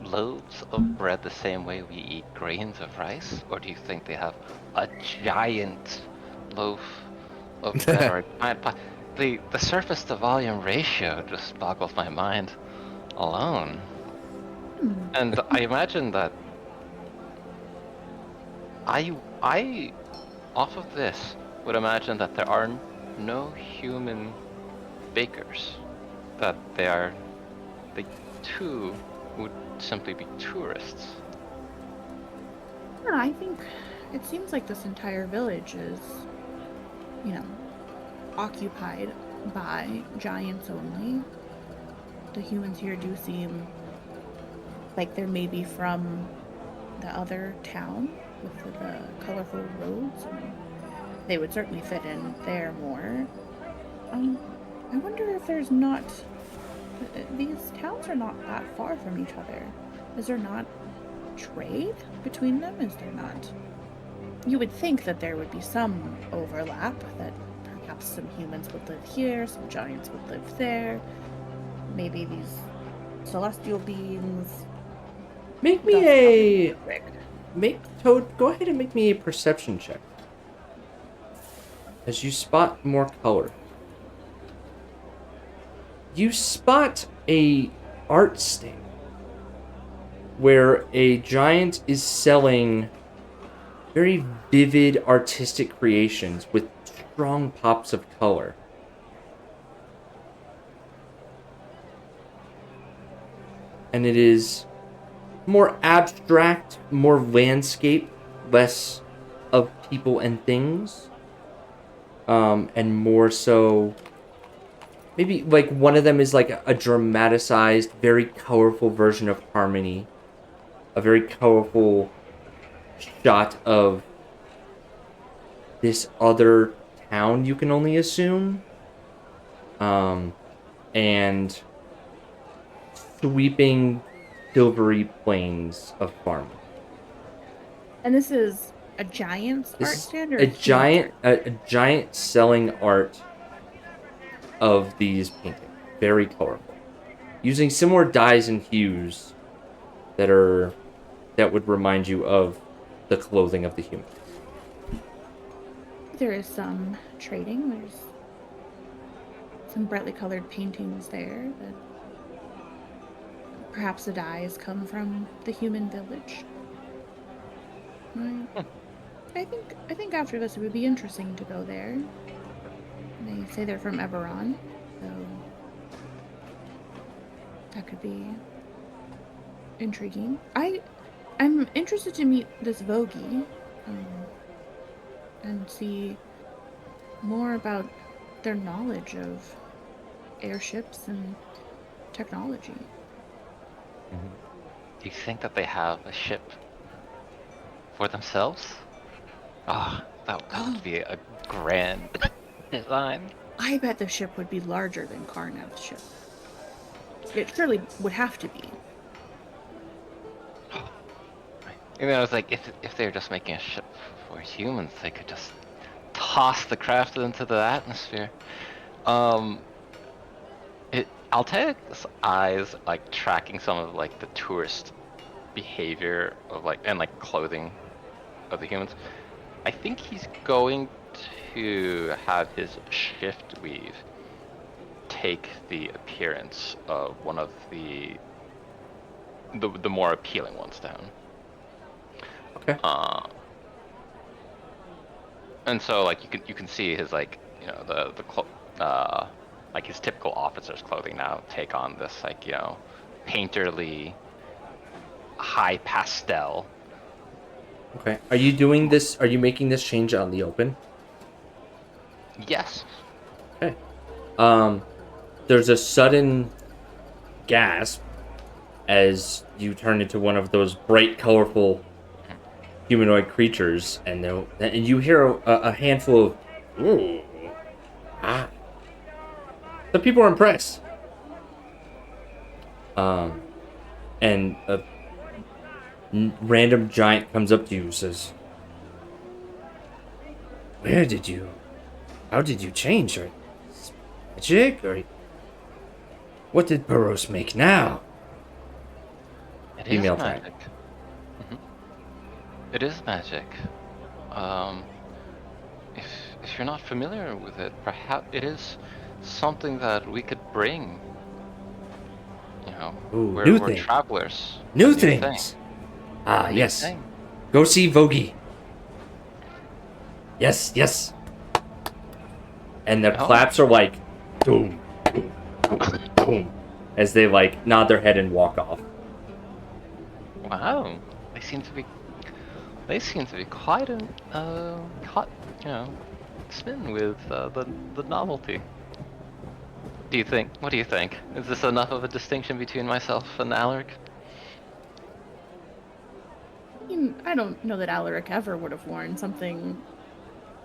[SPEAKER 3] loaves of bread the same way we eat grains of rice, or do you think they have a giant loaf of bread or a giant pie? The surface to volume ratio just boggles my mind alone. And I imagine that I off of this would imagine that there are no human bakers, that the two would simply be tourists.
[SPEAKER 5] Yeah, I think it seems like this entire village is, occupied by giants only. The humans here do seem like they're maybe from the other town with the colorful roads. And they would certainly fit in there more. I wonder if there's not. These towns are not that far from each other. Is there not trade between them? Is there not? You would think that there would be some overlap, that perhaps some humans would live here, some giants would live there. Maybe these celestial beings.
[SPEAKER 1] Toad, go ahead and make me a perception check. As you spot more color. You spot a art stand where a giant is selling very vivid artistic creations with strong pops of color. And it is more abstract, more landscape, less of people and things. And more so, maybe like one of them is like a dramatized, very colorful version of Harmony. A very colorful shot of this other town, you can only assume. And sweeping silvery plains of farming.
[SPEAKER 5] And this is a giant's art stand or
[SPEAKER 1] A
[SPEAKER 5] human's
[SPEAKER 1] giant,
[SPEAKER 5] art?
[SPEAKER 1] a giant selling art of these paintings, very colorful, using similar dyes and hues that would remind you of the clothing of the human.
[SPEAKER 5] There is some trading. There's some brightly colored paintings there that perhaps the dyes come from the human village. I think after this it would be interesting to go there. They say they're from Eberron, so that could be intriguing. I'm interested to meet this Vogie and see more about their knowledge of airships and technology.
[SPEAKER 3] Do you think that they have a ship for themselves? Ah, that would be a grand design.
[SPEAKER 5] I bet the ship would be larger than Karnav's ship. It surely would have to be.
[SPEAKER 3] And then I was like, if they're just making a ship for humans, they could just toss the craft into the atmosphere. Altaic's eyes like tracking some of like the tourist behavior of like and like clothing of the humans. I think he's going to have his shift weave take the appearance of one of the more appealing ones down.
[SPEAKER 1] Okay.
[SPEAKER 3] And so like you can see his like like his typical officer's clothing now take on this like painterly high pastel.
[SPEAKER 1] Okay. Are you doing this? Are you making this change on the open?
[SPEAKER 3] Yes.
[SPEAKER 1] Okay. There's a sudden gasp as you turn into one of those bright, colorful humanoid creatures, and you hear a handful of ooh, ah. The people are impressed. And a random giant comes up to you and says, how did you change? Or magic? Or what did Burroughs make now?
[SPEAKER 3] It
[SPEAKER 1] Female
[SPEAKER 3] is magic. It is magic. If you're not familiar with it, perhaps it is something that we could bring.
[SPEAKER 1] Ooh,
[SPEAKER 3] we're travelers.
[SPEAKER 1] New
[SPEAKER 3] A
[SPEAKER 1] things.
[SPEAKER 3] thing.
[SPEAKER 1] Ah,
[SPEAKER 3] A new
[SPEAKER 1] yes.
[SPEAKER 3] thing.
[SPEAKER 1] Go see Vogie. Yes. And their claps are like, boom, boom, boom, as they like nod their head and walk off.
[SPEAKER 3] Wow, they seem to be quite smitten with the novelty. What do you think? Is this enough of a distinction between myself and Alaric?
[SPEAKER 5] I don't know that Alaric ever would have worn something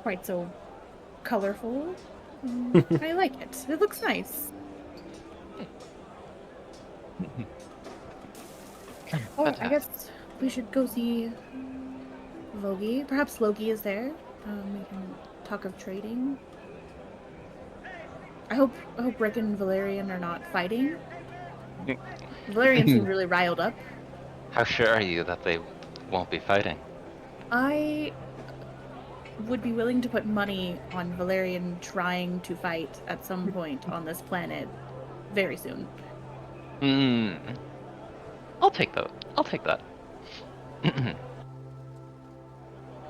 [SPEAKER 5] quite so colorful. I like it. It looks nice. Oh, I guess we should go see Vogie. Perhaps Loki is there. We can talk of trading. I hope Rick and Valerian are not fighting. Valerian seemed really riled up.
[SPEAKER 3] How sure are you that they won't be fighting?
[SPEAKER 5] I would be willing to put money on Valerian trying to fight at some point on this planet very soon.
[SPEAKER 3] I'll take that.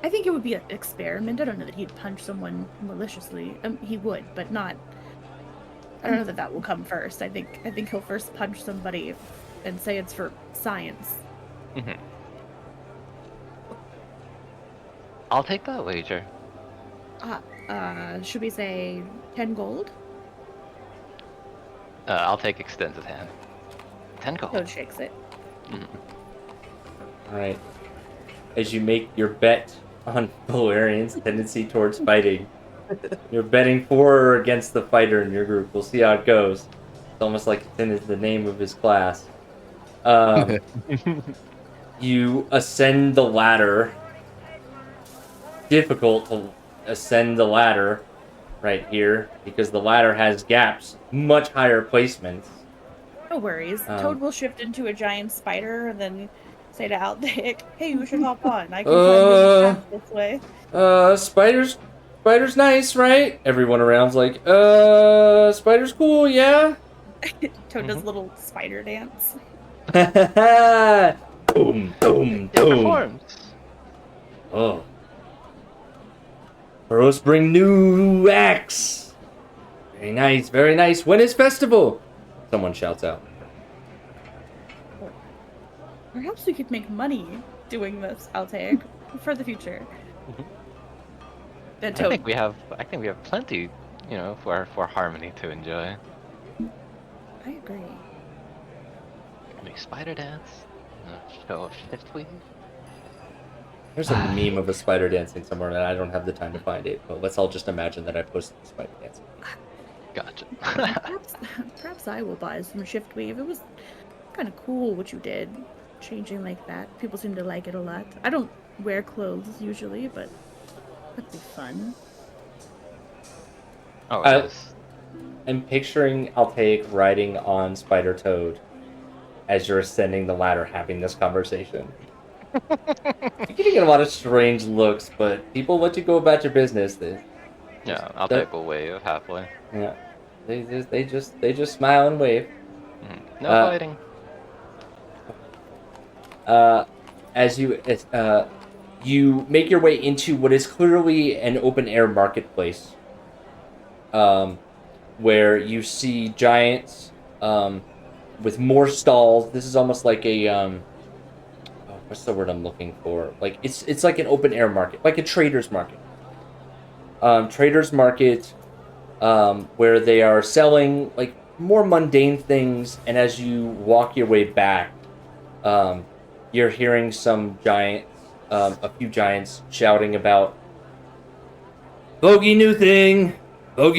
[SPEAKER 5] I think it would be an experiment. I don't know that he'd punch someone maliciously. He would, but not. I don't know that will come first. I think he'll first punch somebody and say it's for science.
[SPEAKER 3] I'll take that wager.
[SPEAKER 5] Should we say 10 gold?
[SPEAKER 3] I'll take extended hand. 10 gold.
[SPEAKER 5] Toad shakes it.
[SPEAKER 1] All right. As you make your bet on Valerian's tendency towards fighting, you're betting for or against the fighter in your group. We'll see how it goes. It's almost like it's in the name of his class. You ascend the ladder. Difficult to ascend the ladder right here because the ladder has gaps, much higher placements.
[SPEAKER 5] No worries. Toad will shift into a giant spider and then say to Aldic, "Hey, you should hop on. I can climb this way."
[SPEAKER 1] Spider's nice, right? Everyone around's like, spider's cool, yeah?
[SPEAKER 5] Toad does a little spider dance.
[SPEAKER 1] Boom, boom,
[SPEAKER 3] It
[SPEAKER 1] boom.
[SPEAKER 3] performs.
[SPEAKER 1] Oh. Burrows bring new acts. Very nice, very nice. When is festival? Someone shouts out.
[SPEAKER 5] Perhaps we could make money doing this, Altair, for the future. Then
[SPEAKER 3] I
[SPEAKER 5] Toad.
[SPEAKER 3] think we have plenty, for harmony to enjoy.
[SPEAKER 5] I agree.
[SPEAKER 3] Make spider dance. Show of shift weave.
[SPEAKER 1] There's a meme of a spider dancing somewhere, and I don't have the time to find it. But let's all just imagine that I posted the spider dancing.
[SPEAKER 3] Gotcha.
[SPEAKER 5] Perhaps I will buy some shift weave. It was kind of cool what you did, changing like that. People seem to like it a lot. I don't wear clothes usually, but that'd be fun.
[SPEAKER 3] Oh,
[SPEAKER 1] I-
[SPEAKER 3] yes.
[SPEAKER 1] I'm picturing Altair riding on Spider Toad as you're ascending the ladder having this conversation. You're getting a lot of strange looks, but people let you go about your business.
[SPEAKER 3] Yeah, I'll take a wave halfway.
[SPEAKER 1] Yeah, they just smile and wave.
[SPEAKER 3] No fighting.
[SPEAKER 1] As you make your way into what is clearly an open air marketplace, where you see giants with more stalls. This is almost like a what's the word I'm looking for? Like it's like an open air market, like a trader's market. Trader's market, where they are selling like more mundane things, and as you walk your way back, you're hearing some giants, a few giants shouting about bogey new thing, come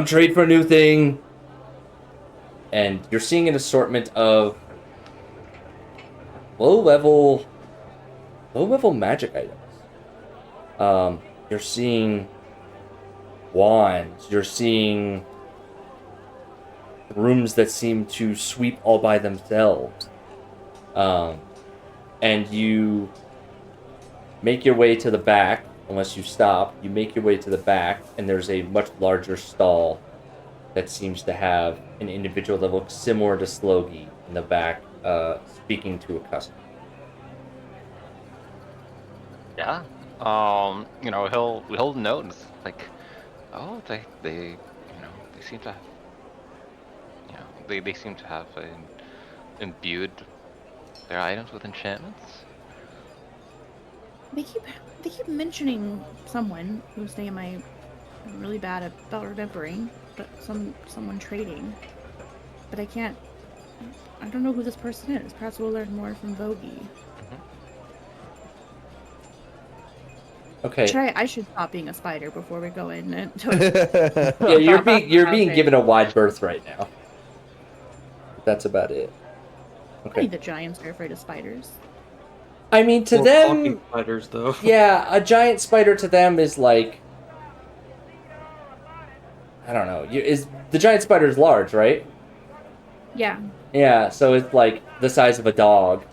[SPEAKER 1] trade for a new thing. And you're seeing an assortment of low level magic items. You're seeing wands, you're seeing rooms that seem to sweep all by themselves. And you make your way to the back, unless you stop, you make your way to the back, and there's a much larger stall that seems to have an individual that looks similar to Slogi in the back, speaking to a customer.
[SPEAKER 3] Yeah. He'll notice, like, oh, they seem to have, they seem to have imbued their items with enchantments.
[SPEAKER 5] They keep mentioning someone whose name I'm really bad about remembering, but someone trading. But I don't know who this person is. Perhaps we'll learn more from Vogie.
[SPEAKER 1] Okay.
[SPEAKER 5] I should stop being a spider before we go in.
[SPEAKER 1] Yeah, you're being given a wide berth right now. That's about it. Okay.
[SPEAKER 5] The giants are afraid of spiders.
[SPEAKER 1] I mean, to
[SPEAKER 2] Or
[SPEAKER 1] them,
[SPEAKER 2] talking spiders, though.
[SPEAKER 1] yeah, a giant spider to them is like, I don't know. Is the giant spider is large, right?
[SPEAKER 5] Yeah.
[SPEAKER 1] Yeah, so it's like the size of a dog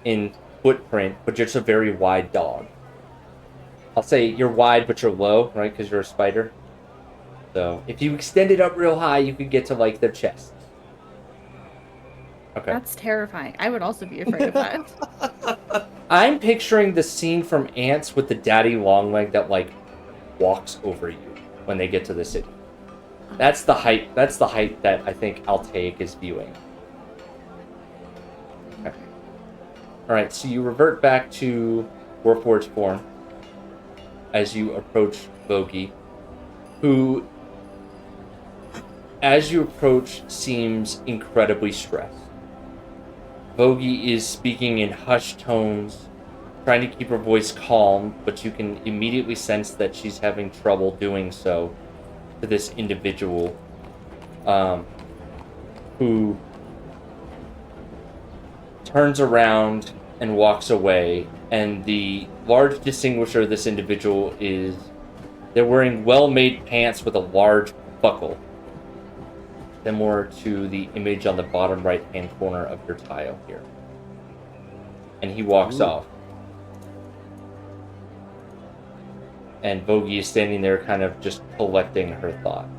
[SPEAKER 1] in footprint, but just a very wide dog. I'll say you're wide, but you're low, right? Because you're a spider. So if you extend it up real high, you could get to like their chest. Okay.
[SPEAKER 5] That's terrifying. I would also be afraid of that.
[SPEAKER 1] I'm picturing the scene from Ants with the daddy long leg that like walks over you when they get to the city. That's the height that I think Altaic is viewing. Okay. Alright, so you revert back to Warforged form as you approach Vogie, who, as you approach, seems incredibly stressed. Vogie is speaking in hushed tones, trying to keep her voice calm, but you can immediately sense that she's having trouble doing so to this individual, who turns around and walks away. And the large distinguisher of this individual is they're wearing well-made pants with a large buckle, similar to the image on the bottom right-hand corner of your tile here. And he walks off. And Vogie is standing there kind of just collecting her thoughts.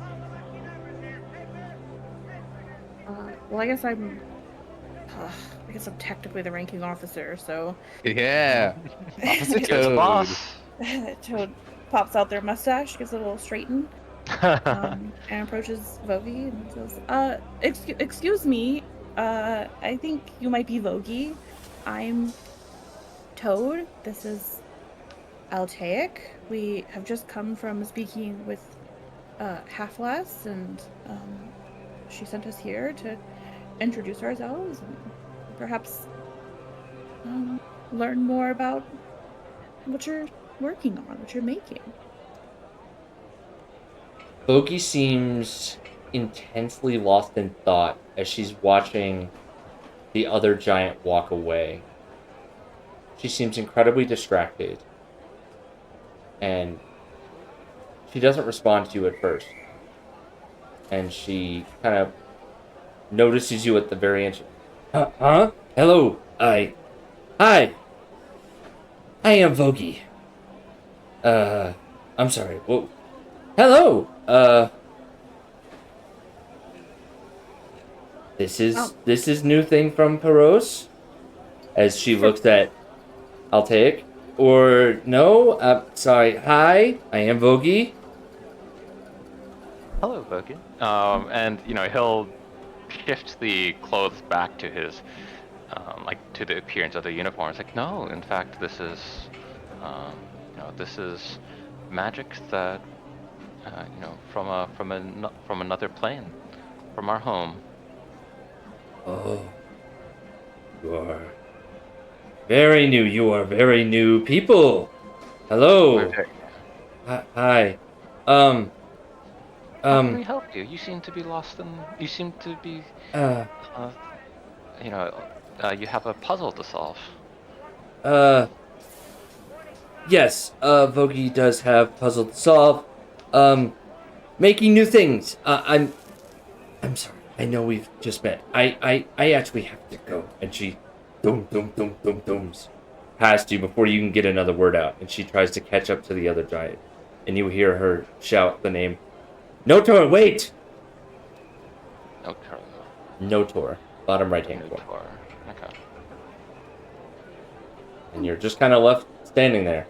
[SPEAKER 5] Well, I guess I'm technically the ranking officer, so...
[SPEAKER 4] Yeah. Officer
[SPEAKER 3] You're the
[SPEAKER 4] Toad.
[SPEAKER 3] boss.
[SPEAKER 5] Toad pops out their mustache, gives it a little straighten, and approaches Vogie and says, excuse me, I think you might be Vogie. I'm Toad. This is Altaic. We have just come from speaking with Half-Lass, and she sent us here to introduce ourselves and perhaps learn more about what you're working on, what you're making.
[SPEAKER 1] Vogie seems intensely lost in thought as she's watching the other giant walk away. She seems incredibly distracted, and she doesn't respond to you at first. And she kind of notices you at the very end. Huh? Hello, Hi. I am Vogie. I'm sorry. Well, hello. This is new thing from Peros. As she looks at Altaic. Or no? Sorry. Hi, I am Vogie.
[SPEAKER 3] Hello, Vogie. And he'll shift the clothes back to his, to the appearance of the uniform. It's like, no, in fact, this is, this is magic that, from another plane, from our home.
[SPEAKER 1] Oh, you are very new. You are very new people. Hello. Hi.
[SPEAKER 3] How can we help you? You seem to be lost and you seem to be, you have a puzzle to solve.
[SPEAKER 1] Yes, Vogie does have puzzle to solve. Making new things. I'm sorry. I know we've just met. I actually have to go. And she dooms past you before you can get another word out. And she tries to catch up to the other giant. And you hear her shout the name. Notor, wait! Notor. Bottom right-hand corner.
[SPEAKER 3] Okay.
[SPEAKER 1] And you're just kind of left standing there.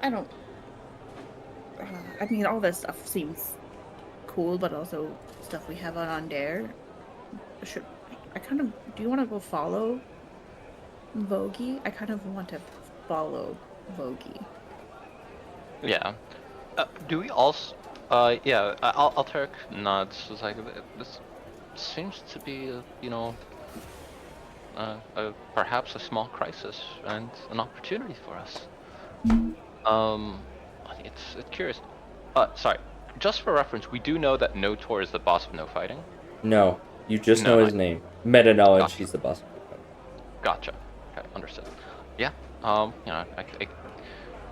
[SPEAKER 5] I don't... I mean, all this stuff seems cool, but also stuff we have on Dare. Do you want to go follow Vogie? I kind of want to follow Vogie.
[SPEAKER 3] Yeah. Do we also... Alteric nods. It's like, this seems to be, perhaps a small crisis and an opportunity for us. It's curious. Sorry. Just for reference, we do know that Notor is the boss of No Fighting.
[SPEAKER 1] No, you just know his name. Meta knowledge,
[SPEAKER 3] Gotcha.
[SPEAKER 1] he's the boss.
[SPEAKER 3] Gotcha. Okay, understood. Yeah.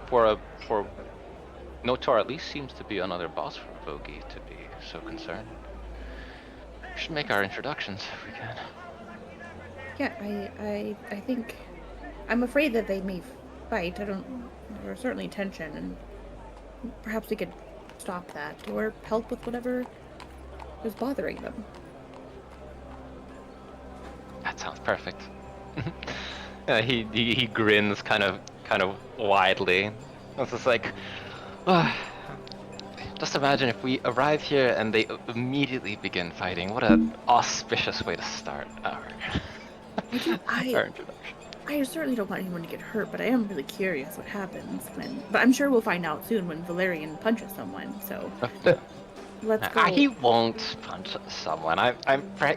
[SPEAKER 3] For Notor at least seems to be another boss for Vogie to be so concerned. We should make our introductions if we can.
[SPEAKER 5] Yeah, I think... I'm afraid that they may fight. There's certainly tension, and perhaps we could stop that, or help with whatever is bothering them.
[SPEAKER 3] That sounds perfect. He grins kind of widely. It's just like, just imagine if we arrive here and they immediately begin fighting. What an auspicious way to start our introduction.
[SPEAKER 5] I certainly don't want anyone to get hurt, but I am really curious what happens when. But I'm sure we'll find out soon when Valerian punches someone. So let's go.
[SPEAKER 3] He won't punch someone.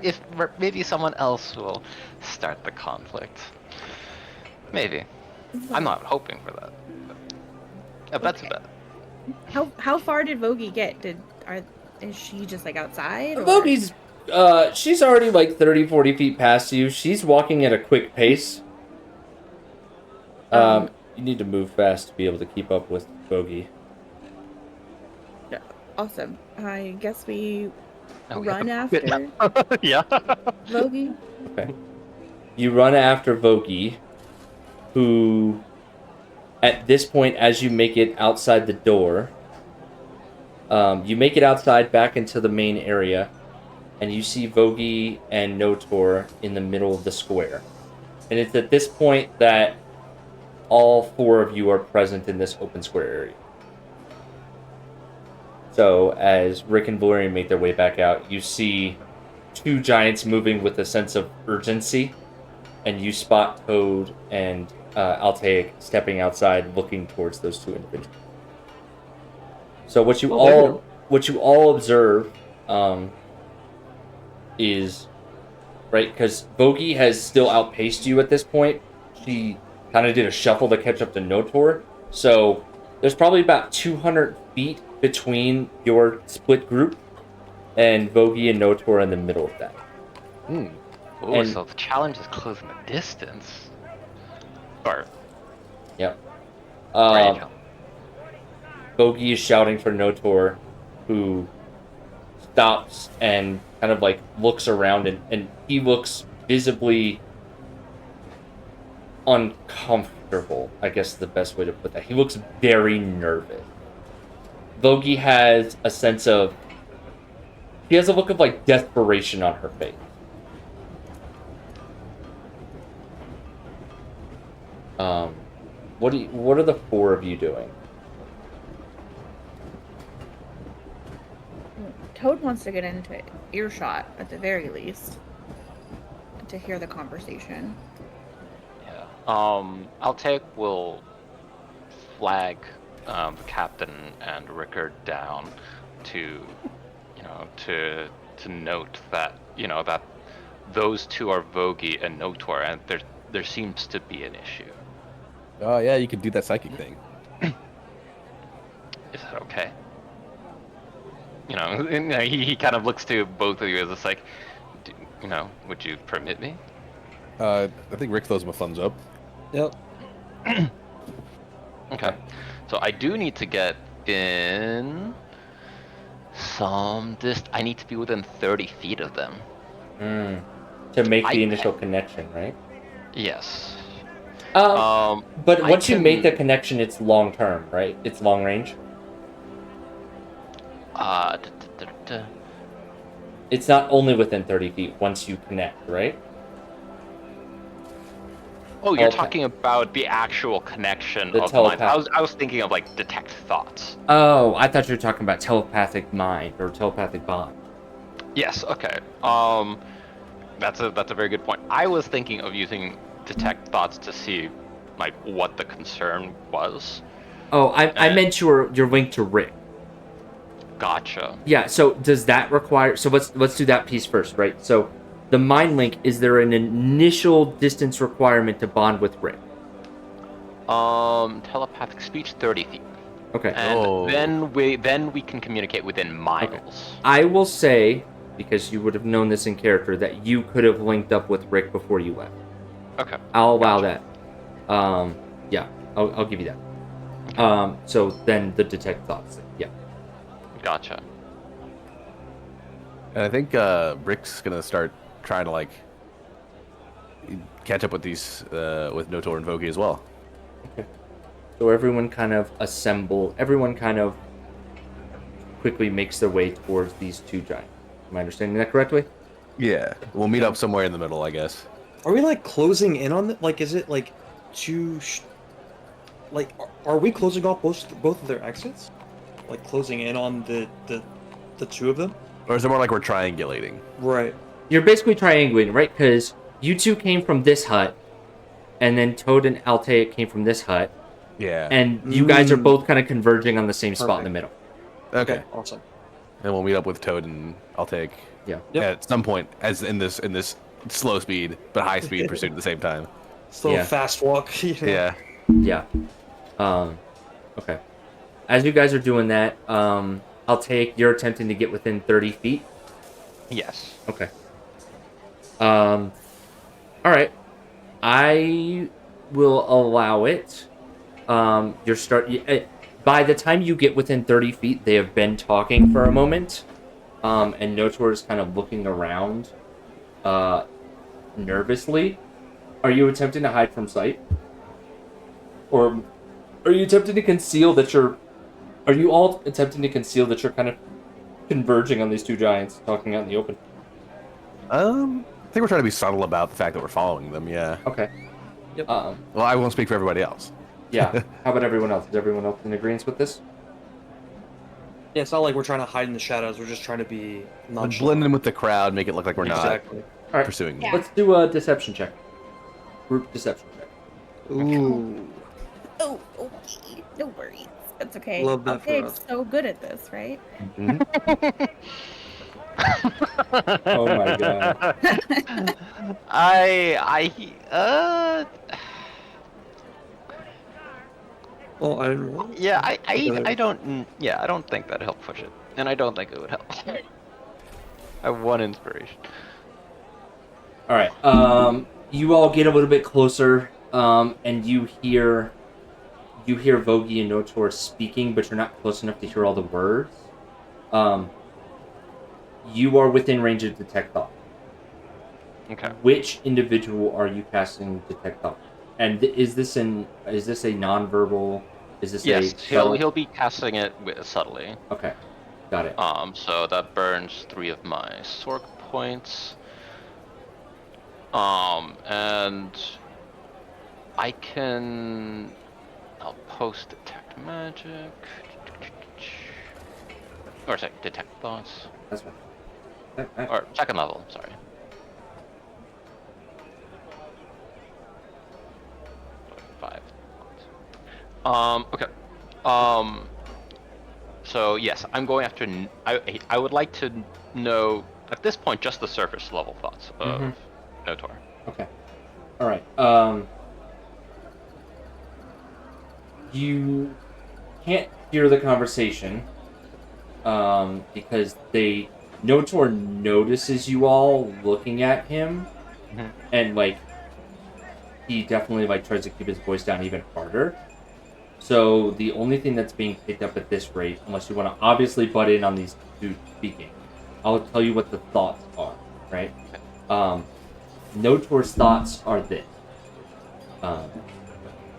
[SPEAKER 3] If maybe someone else will start the conflict. Maybe. I'm not hoping for that. A bet's a bet.
[SPEAKER 5] How far did Vogie get? Is she just like outside? Or?
[SPEAKER 1] Vogie's she's already like 30, 40 feet past you. She's walking at a quick pace. You need to move fast to be able to keep up with Vogie.
[SPEAKER 5] Yeah, awesome. I guess we
[SPEAKER 3] Oh,
[SPEAKER 5] run
[SPEAKER 3] yeah.
[SPEAKER 5] after
[SPEAKER 3] Yeah.
[SPEAKER 5] Vogie.
[SPEAKER 1] Okay. You run after Vogie, who, at this point, as you make it outside the door, you make it outside back into the main area, and you see Vogie and Notor in the middle of the square. And it's at this point that all four of you are present in this open square area. So, as Rick and Valerian make their way back out, you see two giants moving with a sense of urgency, and you spot Toad and Altaic stepping outside, looking towards those two individuals. So what you all observe is, right, because Vogie has still outpaced you at this point. She kind of did a shuffle to catch up to Notor. So there's probably about 200 feet between your split group and Vogie and Notor in the middle of that.
[SPEAKER 3] Oh,
[SPEAKER 1] And-
[SPEAKER 3] so the challenge is closing the distance. Or
[SPEAKER 1] Yep.
[SPEAKER 3] range.
[SPEAKER 1] Vogie is shouting for Notor, who stops and kind of like looks around, and he looks visibly uncomfortable, I guess is the best way to put that. He looks very nervous. Vogie has a sense of, she has a look of like desperation on her face. What are the four of you doing?
[SPEAKER 5] Toad wants to get into earshot at the very least to hear the conversation.
[SPEAKER 3] Yeah. Altaic will flag the captain and Rickard down to, to note that, that those two are Vogie and Notor, and there seems to be an issue.
[SPEAKER 4] Oh yeah, you could do that psychic thing.
[SPEAKER 3] Is that okay? And he kind of looks to both of you as it's like, would you permit me?
[SPEAKER 4] I think Rick throws him a thumbs up.
[SPEAKER 2] Yep.
[SPEAKER 3] Okay. So I do need to get in some I need to be within 30 feet of them.
[SPEAKER 1] To make the initial connection, right?
[SPEAKER 3] Yes.
[SPEAKER 1] But once you make the connection, it's long term, right? It's long range. It's not only within 30 feet once you connect, right?
[SPEAKER 3] Oh, you're talking about the actual connection
[SPEAKER 1] The
[SPEAKER 3] of the mind.
[SPEAKER 1] telepathic.
[SPEAKER 3] I was thinking of like detect thoughts.
[SPEAKER 1] Oh, I thought you were talking about telepathic mind or telepathic bond.
[SPEAKER 3] Yes. Okay. That's a very good point. I was thinking of using detect thoughts to see like what the concern was.
[SPEAKER 1] Oh, I meant you're linked to Rick.
[SPEAKER 3] Gotcha.
[SPEAKER 1] Yeah. So does that require? So let's do that piece first, right? So the mind link, is there an initial distance requirement to bond with Rick?
[SPEAKER 3] Telepathic speech 30 feet.
[SPEAKER 1] Okay.
[SPEAKER 3] And then we can communicate within miles.
[SPEAKER 1] I will say, because you would have known this in character, that you could have linked up with Rick before you left.
[SPEAKER 3] Okay.
[SPEAKER 1] I'll allow that. Yeah, I'll give you that.
[SPEAKER 3] Okay.
[SPEAKER 1] So then the detect thoughts thing. Yeah.
[SPEAKER 3] Gotcha.
[SPEAKER 4] And I think Rick's gonna start trying to like catch up with these with Notor and Vogie as well.
[SPEAKER 1] Okay. So everyone kind of quickly makes their way towards these two giants. Am I understanding that correctly?
[SPEAKER 4] Yeah, we'll meet up somewhere in the middle, I guess.
[SPEAKER 2] Are we like closing in on like? Is it like are we closing off both of their exits? Like closing in on the two of them?
[SPEAKER 4] Or is it more like we're triangulating?
[SPEAKER 2] Right.
[SPEAKER 1] You're basically triangulating, right? Because you two came from this hut, and then Toad and Altea came from this hut,
[SPEAKER 4] Yeah.
[SPEAKER 1] and you guys are both kind of converging on the same spot in the middle.
[SPEAKER 4] Okay.
[SPEAKER 2] Awesome.
[SPEAKER 4] And we'll meet up with Toad, and I'll take
[SPEAKER 1] Yeah.
[SPEAKER 2] Yep.
[SPEAKER 4] at some point, as in this slow speed but high speed pursuit at the same time.
[SPEAKER 2] Still
[SPEAKER 1] Yeah.
[SPEAKER 2] fast walk. You know?
[SPEAKER 4] Yeah.
[SPEAKER 1] Yeah. Okay. As you guys are doing that, I'll take you're attempting to get within 30 feet.
[SPEAKER 3] Yes.
[SPEAKER 1] Okay. All right. I will allow it. By the time you get within 30 feet, they have been talking for a moment. And Notor is kind of looking around, nervously. Are you attempting to hide from sight? Or are you attempting to conceal that you're... Are you all attempting to conceal that you're kind of converging on these two giants talking out in the open?
[SPEAKER 4] I think we're trying to be subtle about the fact that we're following them. Yeah.
[SPEAKER 1] Okay.
[SPEAKER 2] Yep.
[SPEAKER 4] Well, I won't speak for everybody else.
[SPEAKER 1] Yeah. How about everyone else? Is everyone else in agreement with this?
[SPEAKER 2] Yeah, it's not like we're trying to hide in the shadows. We're just trying to be
[SPEAKER 4] Like,
[SPEAKER 2] nonchalant.
[SPEAKER 4] blend in with the crowd, make it look like we're
[SPEAKER 2] Exactly.
[SPEAKER 1] All right.
[SPEAKER 4] pursuing them.
[SPEAKER 5] Yeah.
[SPEAKER 1] Let's do a deception check. Group deception check.
[SPEAKER 2] Ooh.
[SPEAKER 5] Oh, okay. No worries. That's okay.
[SPEAKER 2] Love that for
[SPEAKER 5] Altair's
[SPEAKER 2] us.
[SPEAKER 5] so good at this, right?
[SPEAKER 1] Oh my god.
[SPEAKER 2] Oh, I didn't roll.
[SPEAKER 3] Yeah, I
[SPEAKER 2] Okay.
[SPEAKER 3] don't think that'd help push it, and I don't think it would help. I have one inspiration.
[SPEAKER 1] All right. You all get a little bit closer, and you hear Vogie and Notor speaking, but you're not close enough to hear all the words. You are within range of detect thought.
[SPEAKER 3] Okay.
[SPEAKER 1] Which individual are you casting detect thought? And is this a nonverbal? Is this
[SPEAKER 3] Yes,
[SPEAKER 1] a subtle?
[SPEAKER 3] he'll be casting it subtly.
[SPEAKER 1] Okay, got it.
[SPEAKER 3] So that burns 3 of my sork points. And I'll post detect magic. Or sorry, detect thoughts.
[SPEAKER 1] That's fine.
[SPEAKER 3] Or second level, sorry. Five. Okay. So yes, I'm going after. I would like to know at this point just the surface level thoughts of Notor.
[SPEAKER 1] Okay. All right. You can't hear the conversation because Notor notices you all looking at him, and he definitely tries to keep his voice down even harder. So the only thing that's being picked up at this rate, unless you want to obviously butt in on these two speaking, I'll tell you what the thoughts are. Right? Notor's thoughts are this.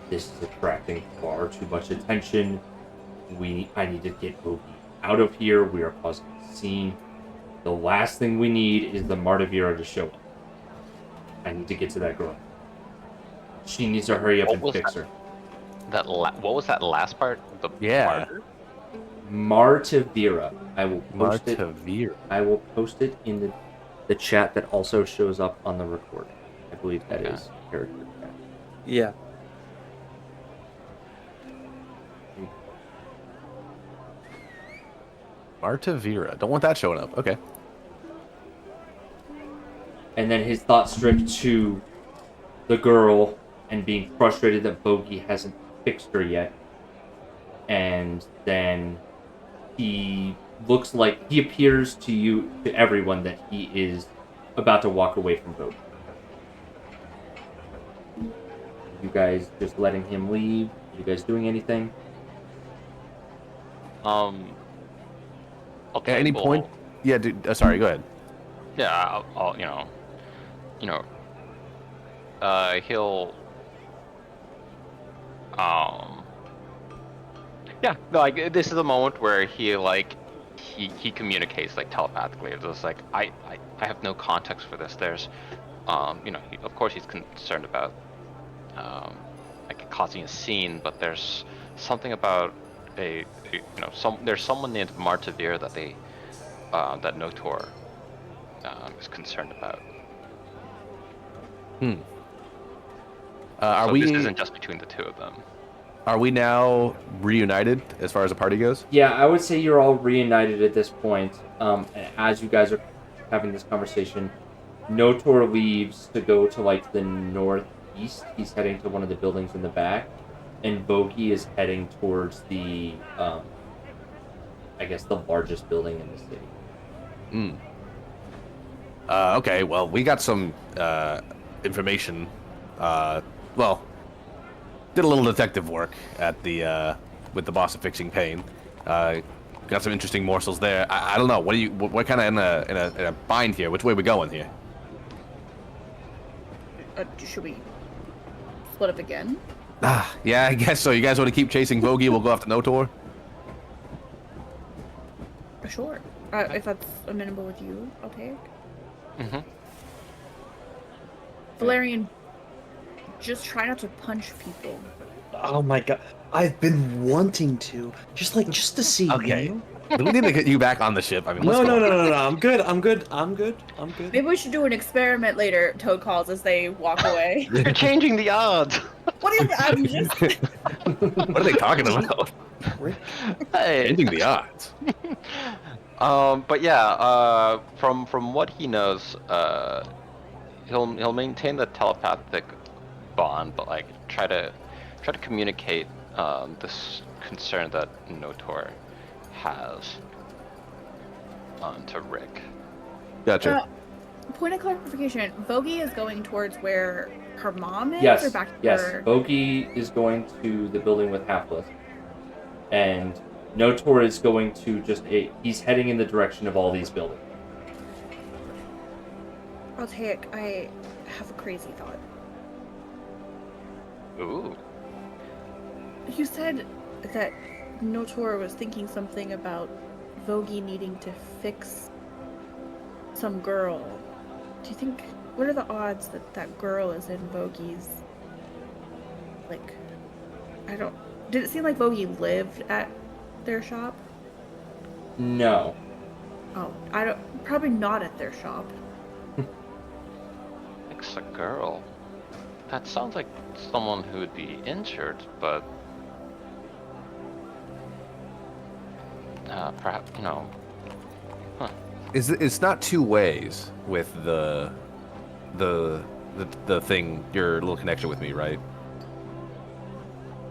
[SPEAKER 1] This is attracting far too much attention. I need to get Obi out of here. We are causing a scene. The last thing we need is the Martivira to show up. I need to get to that girl. She needs to hurry up and fix her.
[SPEAKER 3] What was that last part? The
[SPEAKER 4] Yeah.
[SPEAKER 1] Martivira. I will post it.
[SPEAKER 4] Martivira.
[SPEAKER 1] I will post it in the chat that also shows up on the recording. I believe that is character chat.
[SPEAKER 2] Yeah.
[SPEAKER 4] Martivira. Don't want that showing up. Okay.
[SPEAKER 1] And then his thoughts drift to the girl and being frustrated that Bogey hasn't fixed her yet. And then he appears to everyone that he is about to walk away from Bogey. You guys just letting him leave? You guys doing anything?
[SPEAKER 3] Okay.
[SPEAKER 4] At any point? Yeah, dude. Sorry, go ahead.
[SPEAKER 3] Yeah, I'll he'll yeah, no, this is a moment where he communicates telepathically. It's just I have no context for this. There's of course he's concerned about causing a scene, but there's something about there's someone named Martivir that that Notor is concerned about.
[SPEAKER 4] Are
[SPEAKER 3] So
[SPEAKER 4] we?
[SPEAKER 3] this isn't just between the two of them.
[SPEAKER 4] Are we now reunited as far as the party goes?
[SPEAKER 1] Yeah, I would say you're all reunited at this point. As you guys are having this conversation, Notor leaves to go to like the northeast. He's heading to one of the buildings in the back, and Bogey is heading towards the, I guess, the largest building in the city.
[SPEAKER 4] Hmm. Okay, well, we got some information. Well, did a little detective work at the with the boss of Fixing Pain. Got some interesting morsels there. I don't know. What kind of in a bind here? Which way we going here?
[SPEAKER 5] Should we split up again?
[SPEAKER 4] Yeah, I guess so. You guys want to keep chasing Bogey? We'll go after Notor.
[SPEAKER 5] Sure. If that's amenable with you, I'll take.
[SPEAKER 3] Mm-hmm.
[SPEAKER 5] Valerian, just try not to punch people.
[SPEAKER 2] Oh my god. I've been wanting to. Just to see.
[SPEAKER 4] Okay.
[SPEAKER 2] You know?
[SPEAKER 4] Do we need to get you back on the ship? I mean, what's
[SPEAKER 2] No,
[SPEAKER 4] going on?
[SPEAKER 2] no. I'm good.
[SPEAKER 5] Maybe we should do an experiment later, Toad calls as they walk away.
[SPEAKER 3] You're changing the odds.
[SPEAKER 5] What do you I'm just
[SPEAKER 4] What are they talking about?
[SPEAKER 3] Hey.
[SPEAKER 4] Changing the odds.
[SPEAKER 3] But yeah, from what he knows, he'll maintain the telepathic bond, but like try to communicate this concern that Notor has to Rick.
[SPEAKER 4] Gotcha.
[SPEAKER 5] point of clarification, Vogie is going towards where her mom is
[SPEAKER 1] Yes,
[SPEAKER 5] or back to
[SPEAKER 1] yes.
[SPEAKER 5] her
[SPEAKER 1] Bogey is going to the building with Hapless. And Notor is going to he's heading in the direction of all these buildings.
[SPEAKER 5] Altaik, I have a crazy thought.
[SPEAKER 3] Ooh.
[SPEAKER 5] You said that Notor was thinking something about Vogie needing to fix some girl. Do you think, what are the odds that that girl is in Vogie's, like, did it seem like Vogie lived at their shop?
[SPEAKER 1] No.
[SPEAKER 5] Oh, probably not at their shop.
[SPEAKER 3] Fix a girl. That sounds like someone who would be injured, but perhaps no. Huh.
[SPEAKER 4] It's not two ways with the thing, your little connection with me, right?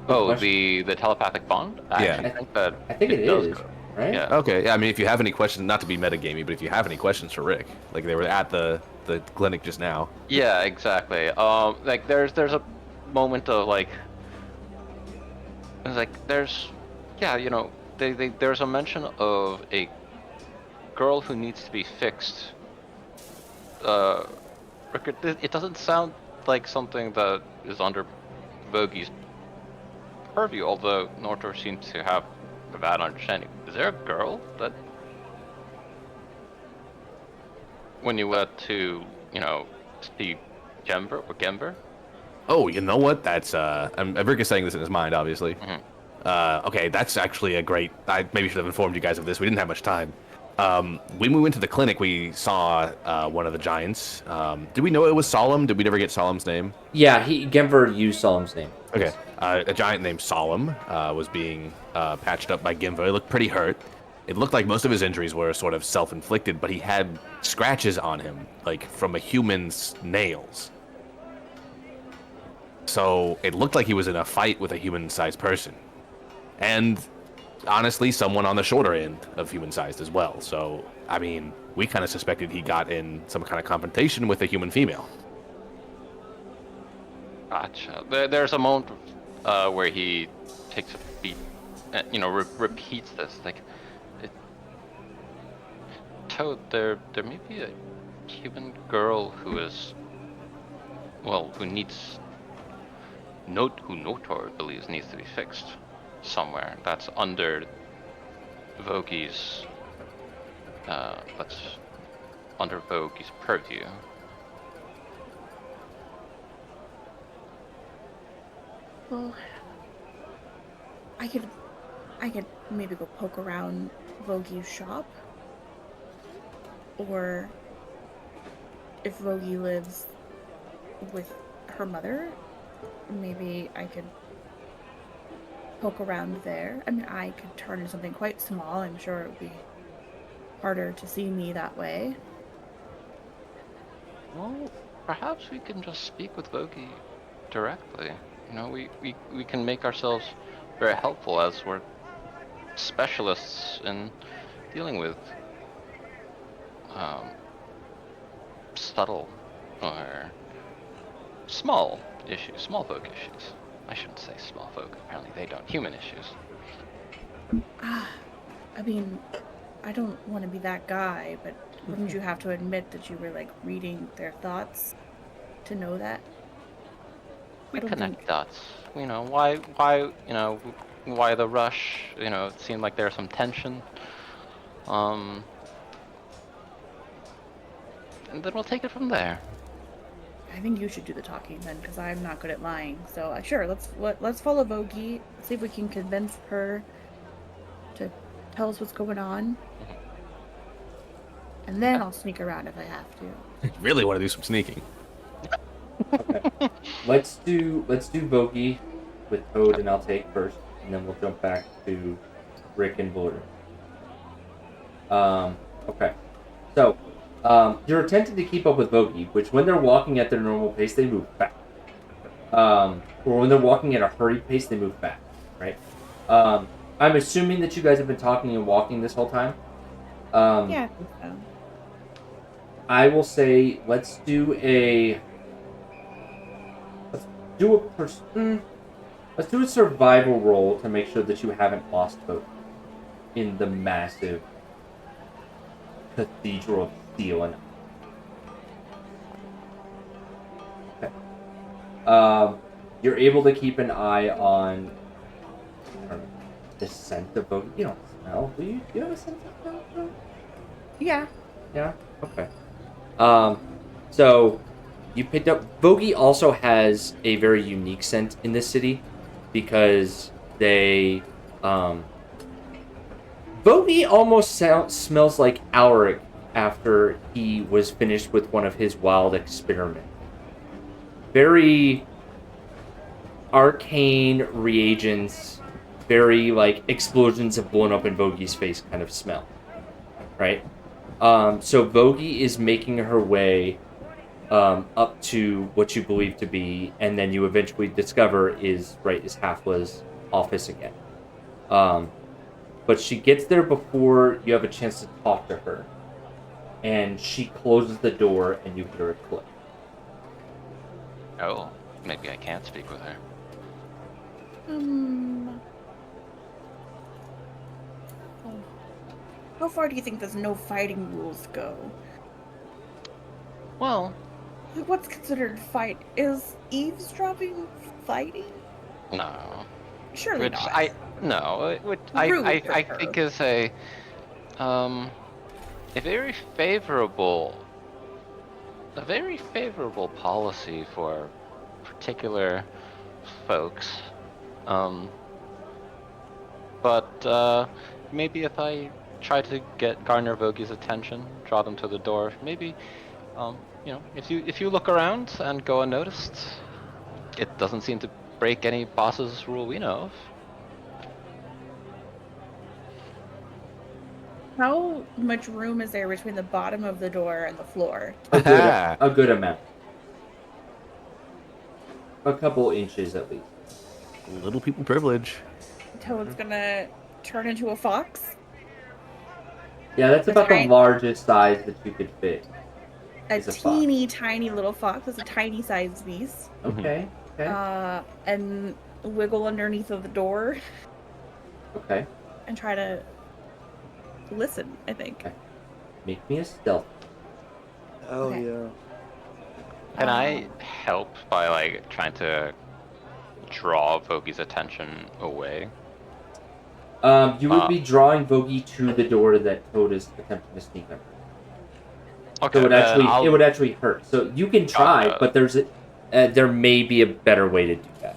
[SPEAKER 3] Oh,
[SPEAKER 1] question?
[SPEAKER 3] the telepathic bond?
[SPEAKER 4] Yeah.
[SPEAKER 1] I think it
[SPEAKER 3] does
[SPEAKER 1] is,
[SPEAKER 3] go.
[SPEAKER 1] right?
[SPEAKER 3] Yeah.
[SPEAKER 4] Okay, I mean, if you have any questions, not to be metagamey, but if you have any questions for Rick, like they were at the clinic just now.
[SPEAKER 3] Yeah, exactly. Like there's a moment of like, it's like there's, yeah, you know, there's a mention of a girl who needs to be fixed. Rick, it doesn't sound like something that is under Bogey's purview, although Nortor seems to have a bad understanding. Is there a girl that, when you went to, you know, see Gember?
[SPEAKER 4] Oh, you know what? That's Rick is saying this in his mind, obviously.
[SPEAKER 3] Mm-hmm.
[SPEAKER 4] Okay, that's actually a great. I maybe should have informed you guys of this. We didn't have much time. When we went to the clinic, we saw one of the giants. Did we know it was Solemn? Did we never get Solemn's name?
[SPEAKER 1] Yeah, Genver used Solemn's name.
[SPEAKER 4] Okay. A giant named Solemn was being patched up by Gimvo. He looked pretty hurt. It looked like most of his injuries were sort of self-inflicted, but he had scratches on him, like from a human's nails. So it looked like he was in a fight with a human-sized person. And honestly, someone on the shorter end of human-sized as well. So, I mean, we kind of suspected he got in some kind of confrontation with a human female.
[SPEAKER 3] Gotcha. There's a moment where he takes a beat, and, you know, repeats this. Like, Toad, there may be a human girl who is, well, who Notor believes needs to be fixed somewhere. That's under Vogie's, purview.
[SPEAKER 5] Well, I could maybe go poke around Vogie's shop. Or if Vogie lives with her mother, maybe I could poke around there. I mean, I could turn into something quite small. I'm sure it would be harder to see me that way.
[SPEAKER 3] Well, perhaps we can just speak with Vogie directly. You know, we can make ourselves very helpful as we're specialists in dealing with subtle or small issues, small folk issues. I shouldn't say small folk, apparently they don't. Human issues.
[SPEAKER 5] I mean, I don't want to be that guy, but wouldn't you have to admit that you were like reading their thoughts to know that?
[SPEAKER 3] We
[SPEAKER 5] don't
[SPEAKER 3] connect
[SPEAKER 5] think-
[SPEAKER 3] dots. You know, why, why the rush? You know, it seemed like there's some tension. And then we'll take it from there.
[SPEAKER 5] I think you should do the talking then, because I'm not good at lying. So sure, let's follow Vogie. See if we can convince her to tell us what's going on, and then I'll sneak around if I have to.
[SPEAKER 4] Really want to do some sneaking.
[SPEAKER 1] Okay. Let's do Vogie with Toad and I'll take first, and then we'll jump back to Rick and Blur. Okay. So, you're attempting to keep up with Vogie, which when they're walking at their normal pace, they move fast. Or when they're walking at a hurried pace, they move fast, right? I'm assuming that you guys have been talking and walking this whole time.
[SPEAKER 5] Yeah, I think so.
[SPEAKER 1] I will say, let's do a survival roll to make sure that you haven't lost hope in the massive cathedral of steel and okay. You're able to keep an eye on the scent of Vogie. You don't smell. Do you have a sense of smell?
[SPEAKER 5] Yeah.
[SPEAKER 1] Yeah? Okay. So you picked up Vogie also has a very unique scent in this city because they Vogie almost smells like Alric after he was finished with one of his wild experiments. Very arcane reagents, very like explosions have blown up in Vogie's face kind of smell. Right? So Vogie is making her way up to what you believe to be, and then you eventually discover is Hafla's office again. But she gets there before you have a chance to talk to her, and she closes the door, and you hear it click.
[SPEAKER 3] Oh, maybe I can't speak with her.
[SPEAKER 5] How far do you think those no fighting rules go?
[SPEAKER 3] Well,
[SPEAKER 5] Like, what's considered fight? Is eavesdropping fighting?
[SPEAKER 3] no.
[SPEAKER 5] Surely
[SPEAKER 3] Which
[SPEAKER 5] not.
[SPEAKER 3] I
[SPEAKER 5] Rude for her.
[SPEAKER 3] think is a very favorable policy for particular folks. But maybe if I try to garner Vogie's attention, draw them to the door, maybe you know, if you look around and go unnoticed, it doesn't seem to break any boss's rule we know of.
[SPEAKER 5] How much room is there between the bottom of the door and the floor?
[SPEAKER 1] A good amount. A couple inches at least.
[SPEAKER 4] Little people privilege.
[SPEAKER 5] Toad's gonna turn into a fox?
[SPEAKER 1] Yeah, that's about the
[SPEAKER 5] Right.
[SPEAKER 1] largest size that you could fit.
[SPEAKER 5] A
[SPEAKER 1] It's a fox.
[SPEAKER 5] teeny tiny little fox. It's a tiny sized beast.
[SPEAKER 1] Okay. Okay.
[SPEAKER 5] And wiggle underneath of the door
[SPEAKER 1] Okay.
[SPEAKER 5] and try to listen, I think.
[SPEAKER 1] Okay. Make me a stealth.
[SPEAKER 2] Oh
[SPEAKER 5] Okay.
[SPEAKER 2] yeah.
[SPEAKER 3] Can I help by like trying to draw Vogie's attention away?
[SPEAKER 1] You would be drawing Vogie to the door that Toad is attempting to sneak under.
[SPEAKER 3] Okay,
[SPEAKER 1] So
[SPEAKER 3] then
[SPEAKER 1] it would actually hurt. So you can try,
[SPEAKER 3] Gotcha.
[SPEAKER 1] but there may be a better way to do that.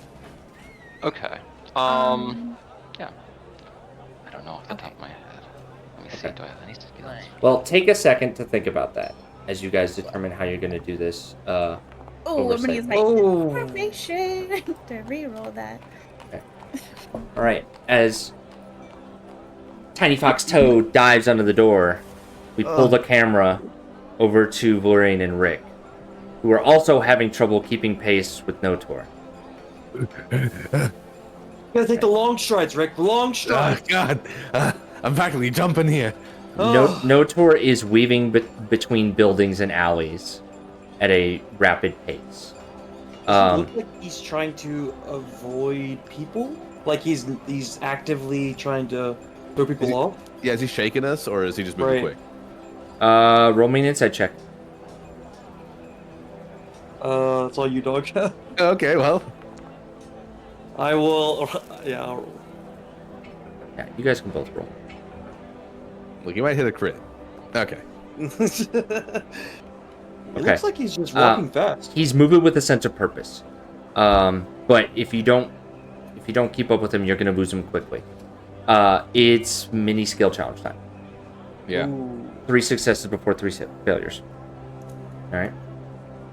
[SPEAKER 3] Okay. Yeah. I don't know off the top of my head. Let me see.
[SPEAKER 1] Okay.
[SPEAKER 3] Do I have any skills?
[SPEAKER 1] Well, take a second to think about that as you guys determine how you're going to do this.
[SPEAKER 5] Oh, I'm gonna
[SPEAKER 1] Oversight.
[SPEAKER 5] use my
[SPEAKER 2] Oh.
[SPEAKER 5] information to reroll that.
[SPEAKER 1] All right. As Tiny Fox Toad dives under the door, we pull the camera over to Valerian and Rick, who are also having trouble keeping pace with Notor.
[SPEAKER 2] You gotta take the long strides, Rick. Long
[SPEAKER 4] Oh,
[SPEAKER 2] strides.
[SPEAKER 4] God. I'm practically jumping here.
[SPEAKER 2] Oh.
[SPEAKER 1] Notor is weaving between buildings and alleys at a rapid pace.
[SPEAKER 2] Does it look like he's trying to avoid people? Like he's actively trying to throw people off?
[SPEAKER 4] Yeah, is he shaking us or is he just moving
[SPEAKER 2] Right.
[SPEAKER 4] quick?
[SPEAKER 1] Roll me an insight check.
[SPEAKER 2] It's all you, dog.
[SPEAKER 4] Okay, well.
[SPEAKER 2] I will. Yeah. I'll roll.
[SPEAKER 1] Yeah, you guys can both roll.
[SPEAKER 4] Look, you might hit a crit. Okay.
[SPEAKER 2] It
[SPEAKER 1] Okay.
[SPEAKER 2] looks like he's just walking fast.
[SPEAKER 1] He's moving with a sense of purpose. But if you don't keep up with him, you're gonna lose him quickly. It's mini skill challenge time.
[SPEAKER 4] Yeah.
[SPEAKER 2] Ooh.
[SPEAKER 1] 3 successes before 3 failures. All right.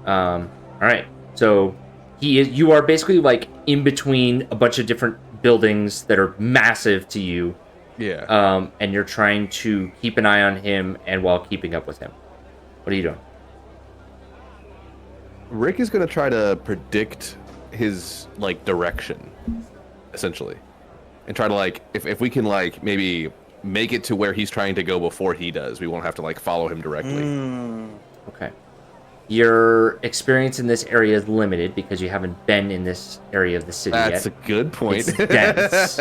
[SPEAKER 1] All right. So you are basically like in between a bunch of different buildings that are massive to you.
[SPEAKER 4] Yeah.
[SPEAKER 1] And you're trying to keep an eye on him and while keeping up with him. What are you doing?
[SPEAKER 4] Rick is going to try to predict his, like, direction, essentially. And try to, like, if we can, like, maybe make it to where he's trying to go before he does, we won't have to, like, follow him directly.
[SPEAKER 1] Okay. Your experience in this area is limited because you haven't been in this area of the city yet.
[SPEAKER 4] That's a good point.
[SPEAKER 1] It's dense.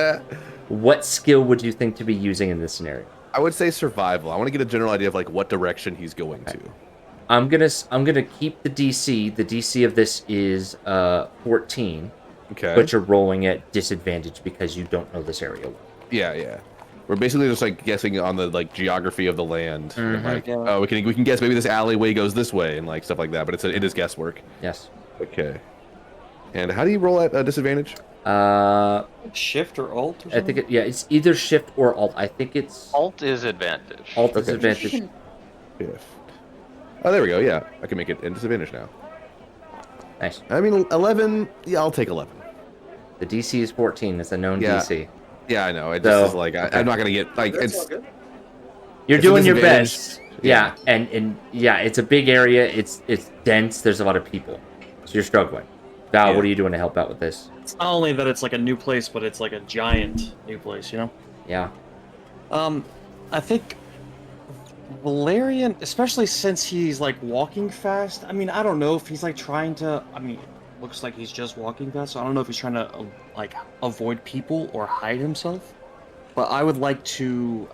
[SPEAKER 1] What skill would you think to be using in this scenario?
[SPEAKER 4] I would say survival. I want to get a general idea of, like, what direction he's going to.
[SPEAKER 1] I'm gonna keep the DC. The DC of this is 14.
[SPEAKER 4] Okay.
[SPEAKER 1] But you're rolling at disadvantage because you don't know this area well.
[SPEAKER 4] Yeah, yeah. We're basically just like guessing on the like geography of the land. And, like,
[SPEAKER 2] Yeah.
[SPEAKER 4] oh, we can guess maybe this alleyway goes this way and like stuff like that. But it is guesswork.
[SPEAKER 1] Yes.
[SPEAKER 4] Okay. And how do you roll at a disadvantage?
[SPEAKER 2] Shift or Alt or
[SPEAKER 1] I think it's either Shift or Alt. I think it's
[SPEAKER 3] Alt is advantage.
[SPEAKER 1] Alt is
[SPEAKER 4] Okay.
[SPEAKER 1] advantage.
[SPEAKER 4] Shift. Oh, there we go. Yeah, I can make it a disadvantage now.
[SPEAKER 1] Nice.
[SPEAKER 4] I mean, 11. Yeah, I'll take 11.
[SPEAKER 1] The DC is 14. It's a known
[SPEAKER 4] Yeah.
[SPEAKER 1] DC.
[SPEAKER 4] Yeah, I know. It
[SPEAKER 1] So,
[SPEAKER 4] just is like
[SPEAKER 1] okay.
[SPEAKER 4] I'm not gonna get like
[SPEAKER 2] That's all
[SPEAKER 4] it's.
[SPEAKER 2] good.
[SPEAKER 1] You're
[SPEAKER 4] It's a
[SPEAKER 1] doing your
[SPEAKER 4] disadvantage.
[SPEAKER 1] best. Yeah, and yeah, it's a big area. It's dense. There's a lot of people, so you're struggling. Val,
[SPEAKER 4] Yeah.
[SPEAKER 1] what are you doing to help out with this?
[SPEAKER 2] It's not only that it's like a new place, but it's like a giant new place, you know?
[SPEAKER 1] Yeah.
[SPEAKER 2] I think Valerian, especially since he's like walking fast. I mean, I don't know if he's like trying to. I mean, it looks like he's just walking fast. So I don't know if he's trying to like avoid people or hide himself. But I would like to,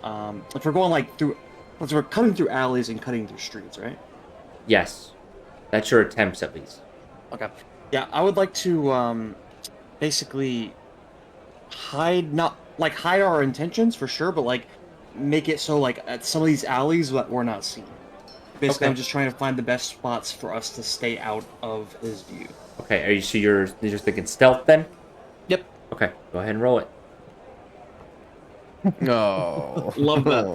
[SPEAKER 2] if we're going like through, if we're cutting through alleys and cutting through streets, right?
[SPEAKER 1] Yes. That's your attempts, at least.
[SPEAKER 2] Okay. Yeah, I would like to basically hide, not like hide our intentions for sure, but like make it so like at some of these alleys that we're not seen. Basically,
[SPEAKER 1] Okay.
[SPEAKER 2] I'm just trying to find the best spots for us to stay out of his view.
[SPEAKER 1] Okay. Are you so you're just thinking stealth then?
[SPEAKER 2] Yep.
[SPEAKER 1] Okay. Go ahead and roll it.
[SPEAKER 4] No.
[SPEAKER 2] Love that.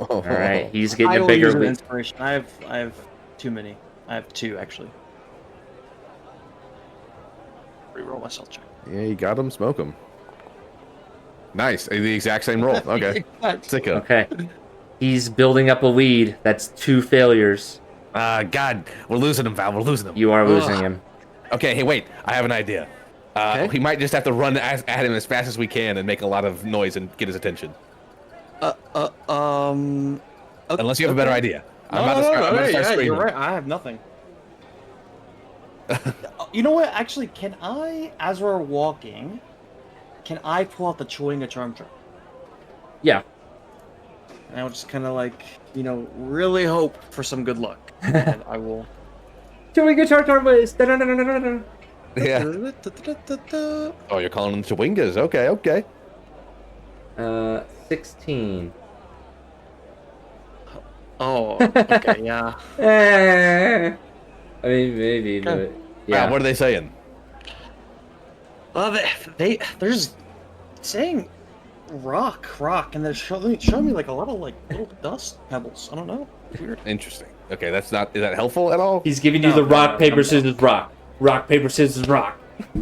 [SPEAKER 1] All right. He's getting
[SPEAKER 2] I
[SPEAKER 1] a
[SPEAKER 2] will
[SPEAKER 1] bigger
[SPEAKER 2] use an
[SPEAKER 1] lead.
[SPEAKER 2] inspiration. I have too many. I have 2 actually. Reroll my stealth check.
[SPEAKER 4] Yeah, you got him. Smoke him. Nice. The exact same roll. Okay. Sicko.
[SPEAKER 1] Okay. He's building up a lead. That's 2 failures.
[SPEAKER 4] God, we're losing him, Val. We're losing him.
[SPEAKER 1] You are losing him.
[SPEAKER 4] Okay, hey, wait. I have an idea. We might just have to run at him as fast as we can and make a lot of noise and get his attention. Unless you have a better idea. I'm about to start screaming.
[SPEAKER 2] You're right. I have nothing. You know what? Actually, can I, as we're walking, can I pull out the Chewing a Charm Charm?
[SPEAKER 1] Yeah.
[SPEAKER 2] And I'll just kind of like, you know, really hope for some good luck. And I will.
[SPEAKER 1] Doing a charm ways.
[SPEAKER 4] Yeah. Oh, you're calling them Chewingas. Okay, okay.
[SPEAKER 1] 16.
[SPEAKER 2] Oh, okay, yeah.
[SPEAKER 1] I mean, maybe, but yeah.
[SPEAKER 4] What are they saying?
[SPEAKER 2] They're just saying rock, and they're showing me like a lot of like little dust pebbles. I don't know. Weird.
[SPEAKER 4] Interesting. Okay, is that helpful at all?
[SPEAKER 1] He's giving you
[SPEAKER 2] No,
[SPEAKER 1] the rock,
[SPEAKER 2] no,
[SPEAKER 1] paper,
[SPEAKER 2] no.
[SPEAKER 1] scissors, rock. rock, paper, scissors, rock.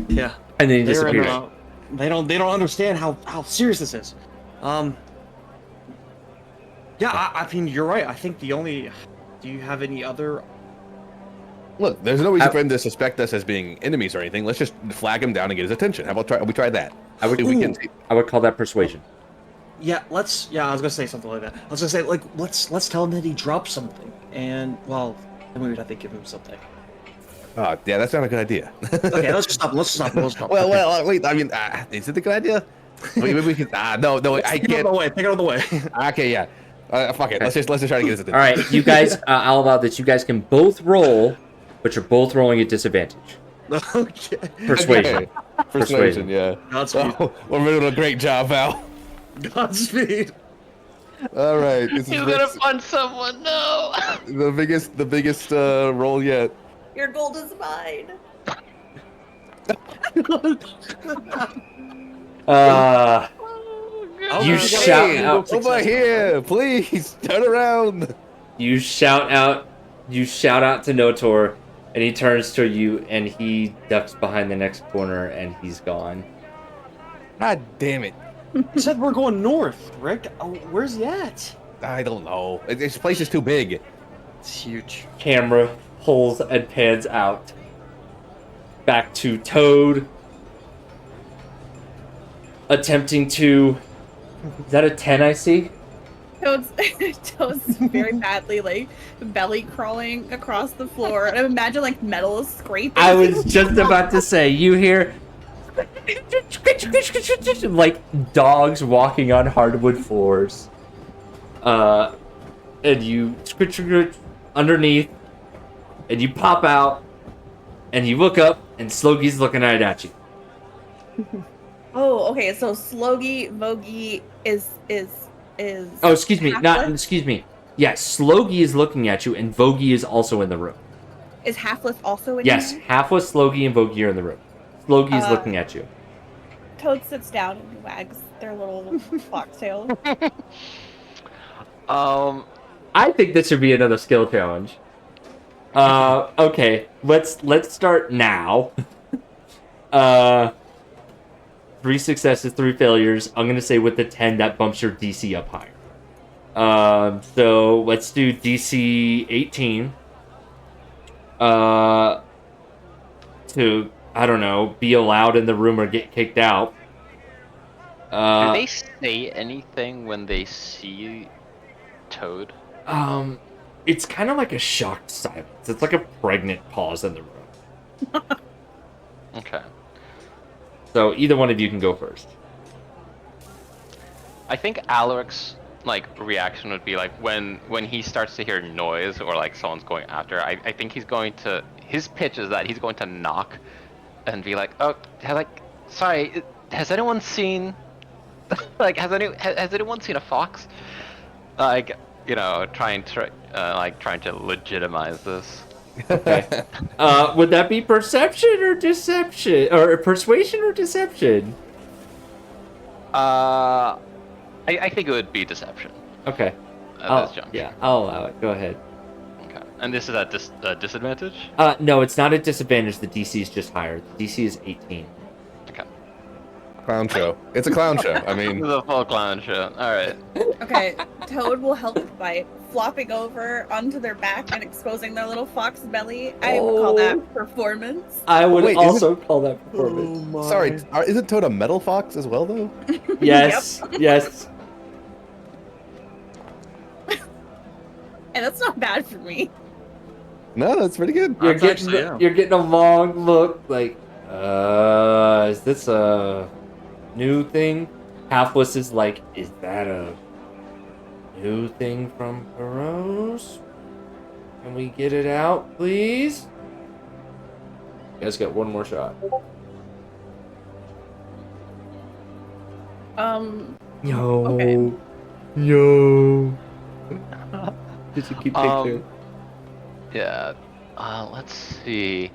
[SPEAKER 2] Yeah.
[SPEAKER 1] And then he
[SPEAKER 2] They're in,
[SPEAKER 1] disappears.
[SPEAKER 2] they don't understand how serious this is. Yeah, I mean you're right. I think the only. Do you have any other?
[SPEAKER 4] Look, there's no reason for him to suspect us as being enemies or anything. Let's just flag him down and get his attention. How about we try that?
[SPEAKER 1] I would call that persuasion.
[SPEAKER 2] Yeah, let's. Yeah, I was gonna say something like that. I was gonna say like let's tell him that he dropped something, and well, then we would have to give him something.
[SPEAKER 4] Oh, yeah, that's not a good idea.
[SPEAKER 2] Okay, let's just stop. Let's stop. Let's stop.
[SPEAKER 4] well, wait. I mean, is it a good idea? Maybe we can. No, I
[SPEAKER 2] Take it
[SPEAKER 4] can't.
[SPEAKER 2] out of the way. Take it out of the way.
[SPEAKER 4] Okay, yeah. Fuck it. Let's just try to get his attention.
[SPEAKER 1] All right, you guys. I'll allow this. You guys can both roll, but you're both rolling at disadvantage.
[SPEAKER 2] Okay.
[SPEAKER 1] Persuasion.
[SPEAKER 4] Okay. Persuasion, yeah.
[SPEAKER 2] Godspeed.
[SPEAKER 4] Oh, we're doing a great job, Val.
[SPEAKER 2] Godspeed.
[SPEAKER 4] All right. This is
[SPEAKER 3] You're gonna
[SPEAKER 4] Rick's-
[SPEAKER 3] punch someone. No.
[SPEAKER 4] the biggest roll yet.
[SPEAKER 5] Your gold is mine.
[SPEAKER 1] You shout out.
[SPEAKER 4] Over here, please turn around.
[SPEAKER 1] You shout out to Notor, and he turns to you, and he ducks behind the next corner, and he's gone.
[SPEAKER 4] God damn it.
[SPEAKER 2] You said we're going north, Rick. Oh, where's he at?
[SPEAKER 4] I don't know. This place is too big.
[SPEAKER 2] It's huge.
[SPEAKER 1] Camera pulls and pans out. Back to Toad. Attempting to... Is that a 10 I see?
[SPEAKER 5] Toad's very badly like belly crawling across the floor. And I imagine like metal is scraping.
[SPEAKER 1] I was just about to say, you hear... like dogs walking on hardwood floors. And you underneath, and you pop out, and you look up, and Slogie's looking right at you.
[SPEAKER 5] Oh, okay. So Slogie, Vogie is.
[SPEAKER 1] Oh, excuse me,
[SPEAKER 5] Halfless?
[SPEAKER 1] excuse me. Yes, Slogie is looking at you, and Vogie is also in the room.
[SPEAKER 5] Is Halfless also in
[SPEAKER 1] Yes,
[SPEAKER 5] here?
[SPEAKER 1] Halfless, Slogie, and Vogie are in the room. Slogie is looking at you.
[SPEAKER 5] Toad sits down and wags their little foxtail.
[SPEAKER 1] I think this should be another skill challenge. Okay, let's start now. 3 successes, 3 failures. I'm gonna say with the 10 that bumps your DC up higher. So let's do DC 18. To I don't know, be allowed in the room or get kicked out.
[SPEAKER 3] Do they say anything when they see Toad?
[SPEAKER 1] It's kind of like a shocked silence. It's like a pregnant pause in the room.
[SPEAKER 3] Okay.
[SPEAKER 1] So either one of you can go first.
[SPEAKER 3] I think Alaric's reaction would be like when he starts to hear noise or like someone's going after. I think he's going to. His pitch is that he's going to knock and be like, oh, sorry, has anyone seen? Has anyone seen a fox? Trying to legitimize this.
[SPEAKER 1] Okay. Would that be perception or deception, or persuasion or deception?
[SPEAKER 3] I think it would be deception.
[SPEAKER 1] Okay.
[SPEAKER 3] At this juncture.
[SPEAKER 1] Yeah, I'll allow it. Go ahead.
[SPEAKER 3] Okay. And this is at disadvantage?
[SPEAKER 1] No, it's not a disadvantage. The DC is just higher. The DC is 18.
[SPEAKER 3] Okay.
[SPEAKER 4] Clown show. It's a clown show. I mean,
[SPEAKER 3] The full clown show. All right.
[SPEAKER 5] Okay, Toad will help by flopping over onto their back and exposing their little fox belly. I would call that performance.
[SPEAKER 1] I would
[SPEAKER 4] Wait,
[SPEAKER 1] also call that performance.
[SPEAKER 4] sorry. Isn't Toad a metal fox as well, though?
[SPEAKER 1] Yes, yes.
[SPEAKER 5] And that's not bad for me.
[SPEAKER 4] No, that's pretty good.
[SPEAKER 1] You're
[SPEAKER 2] That's
[SPEAKER 1] getting
[SPEAKER 2] actually, yeah.
[SPEAKER 1] you're getting a long look. Like, is this a new thing? Halfless is like, is that a new thing from Burroughs? Can we get it out, please? You guys got one more shot. Yo.
[SPEAKER 5] Okay.
[SPEAKER 1] Yo. Did you keep picture?
[SPEAKER 3] Yeah. Let's see.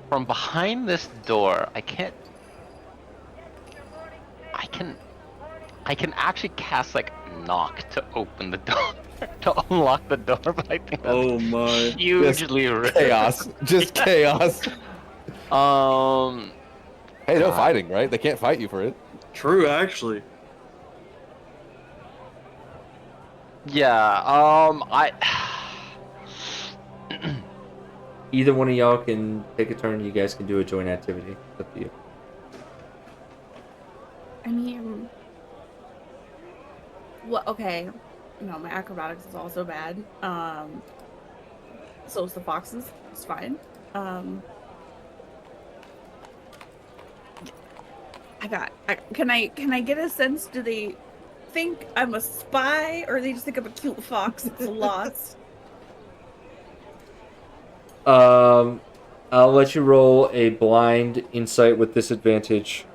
[SPEAKER 3] From behind this door, I can actually cast knock to open the door. to unlock the door, but I think that's
[SPEAKER 2] Oh my.
[SPEAKER 3] hugely rare.
[SPEAKER 4] Chaos. Just chaos. Hey, no
[SPEAKER 3] God.
[SPEAKER 4] fighting, right? They can't fight you for it.
[SPEAKER 2] True, actually.
[SPEAKER 3] Yeah. I.
[SPEAKER 1] Either one of y'all can take a turn. You guys can do a joint activity. It's up to you.
[SPEAKER 5] I mean, well, okay. No, my acrobatics is also bad. So is the foxes. It's fine. Can I get a sense? Do they think I'm a spy, or they just think I'm a cute fox that's lost?
[SPEAKER 1] I'll let you roll a blind insight with disadvantage.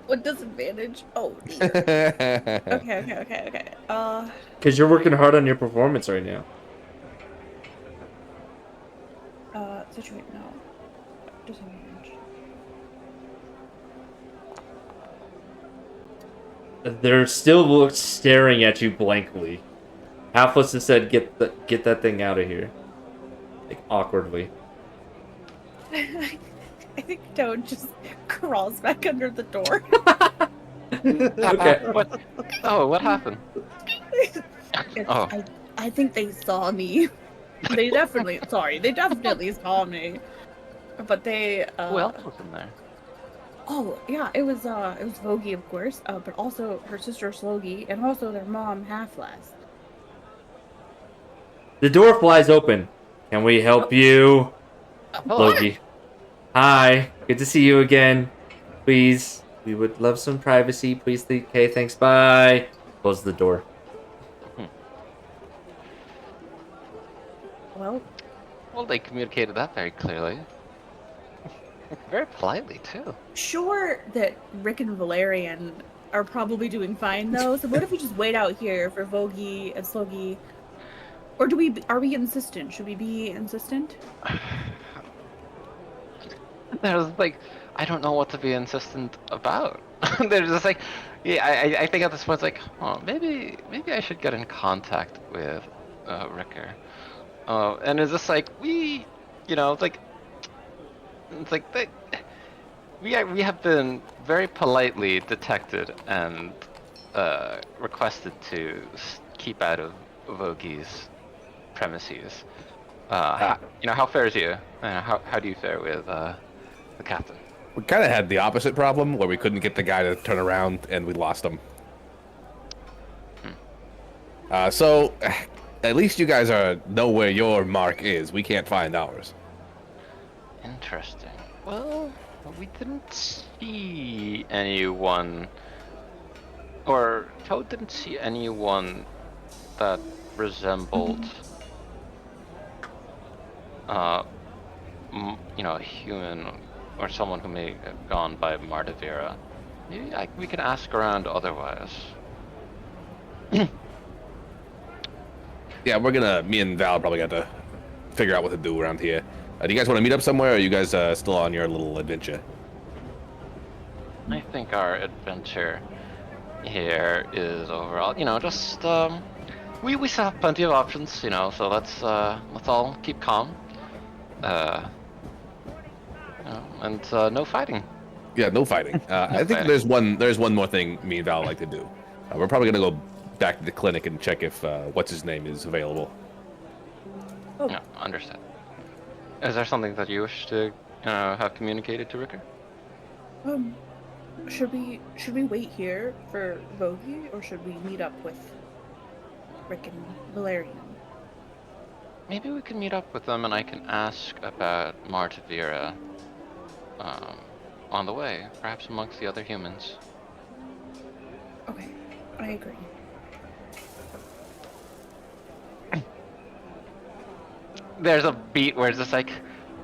[SPEAKER 5] What disadvantage? Oh dear. Okay.
[SPEAKER 1] Because you're working hard on your performance right now.
[SPEAKER 5] Situate no. Disadvantage.
[SPEAKER 1] They're still staring at you blankly. Halfless has said, "Get that thing out of here," like awkwardly.
[SPEAKER 5] I think Toad just crawls back under the door.
[SPEAKER 1] Okay.
[SPEAKER 3] What? Oh, what happened? Oh.
[SPEAKER 5] I think they saw me. They definitely saw me. But they
[SPEAKER 3] Who else was in there?
[SPEAKER 5] Oh yeah, it was Vogie, of course, but also her sister Slogie, and also their mom Half-Last.
[SPEAKER 1] The door flies open. Can we help you,
[SPEAKER 3] Hello.
[SPEAKER 1] Loki? Hi, good to see you again. Please, we would love some privacy. Please, okay, thanks. Bye. Close the door.
[SPEAKER 5] Well,
[SPEAKER 3] They communicated that very clearly. Very politely, too.
[SPEAKER 5] sure that Rick and Valerian are probably doing fine though. So what if we just wait out here for Vogie and Slogie? Or are we insistent? Should we be insistent?
[SPEAKER 3] There's I don't know what to be insistent about. They're just yeah, I think at this point it's like, oh, maybe I should get in contact with Ricker. And it's just we, it's we have been very politely detected and requested to keep out of Vogie's premises. How fares you? How do you fare with the captain?
[SPEAKER 4] We kind of had the opposite problem where we couldn't get the guy to turn around and we lost him. So, at least you guys know where your mark is. We can't find ours.
[SPEAKER 3] Interesting. Well, we didn't see anyone, or Toad didn't see anyone that resembled, a human or someone who may have gone by Martivera. Maybe we can ask around otherwise.
[SPEAKER 4] Yeah, me and Val probably got to figure out what to do around here. Do you guys want to meet up somewhere, or are you guys still on your little adventure?
[SPEAKER 3] I think our adventure here is overall, just we still have plenty of options, so let's all keep calm. And no fighting.
[SPEAKER 4] Yeah, no fighting. I think there's one more thing me and Val like to do. We're probably gonna go back to the clinic and check if what's his name is available.
[SPEAKER 5] Oh.
[SPEAKER 3] Yeah, understand. Is there something that you wish to have communicated to Ricker?
[SPEAKER 5] Should we wait here for Vogie, or should we meet up with Rick and Valerian?
[SPEAKER 3] Maybe we can meet up with them and I can ask about Martivera on the way, perhaps amongst the other humans.
[SPEAKER 5] Okay, I agree.
[SPEAKER 3] There's a beat where it's just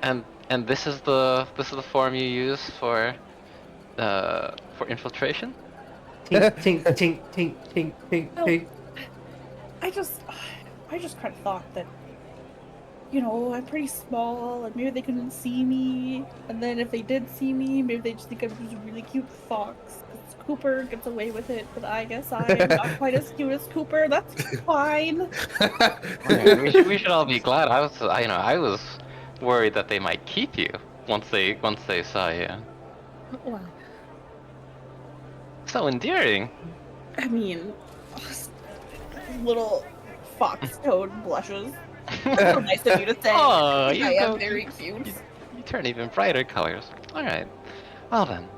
[SPEAKER 3] and this is the form you use for infiltration?
[SPEAKER 1] Tink, tink, tink, tink, tink, tink,
[SPEAKER 5] Oh.
[SPEAKER 1] tink.
[SPEAKER 5] I just kind of thought that I'm pretty small, and maybe they couldn't see me. And then if they did see me, maybe they just think I'm just a really cute fox. 'Cause Cooper gets away with it, but I guess I'm not quite as cute as Cooper. That's fine.
[SPEAKER 3] Man, we should all be glad. I was worried that they might keep you once they saw you.
[SPEAKER 5] Wow.
[SPEAKER 3] So endearing.
[SPEAKER 5] I mean, little fox toad blushes. That's so nice of you to say.
[SPEAKER 3] Oh,
[SPEAKER 5] I
[SPEAKER 3] you
[SPEAKER 5] am
[SPEAKER 3] go.
[SPEAKER 5] very cute.
[SPEAKER 3] You turn even brighter colors. All right. Well then.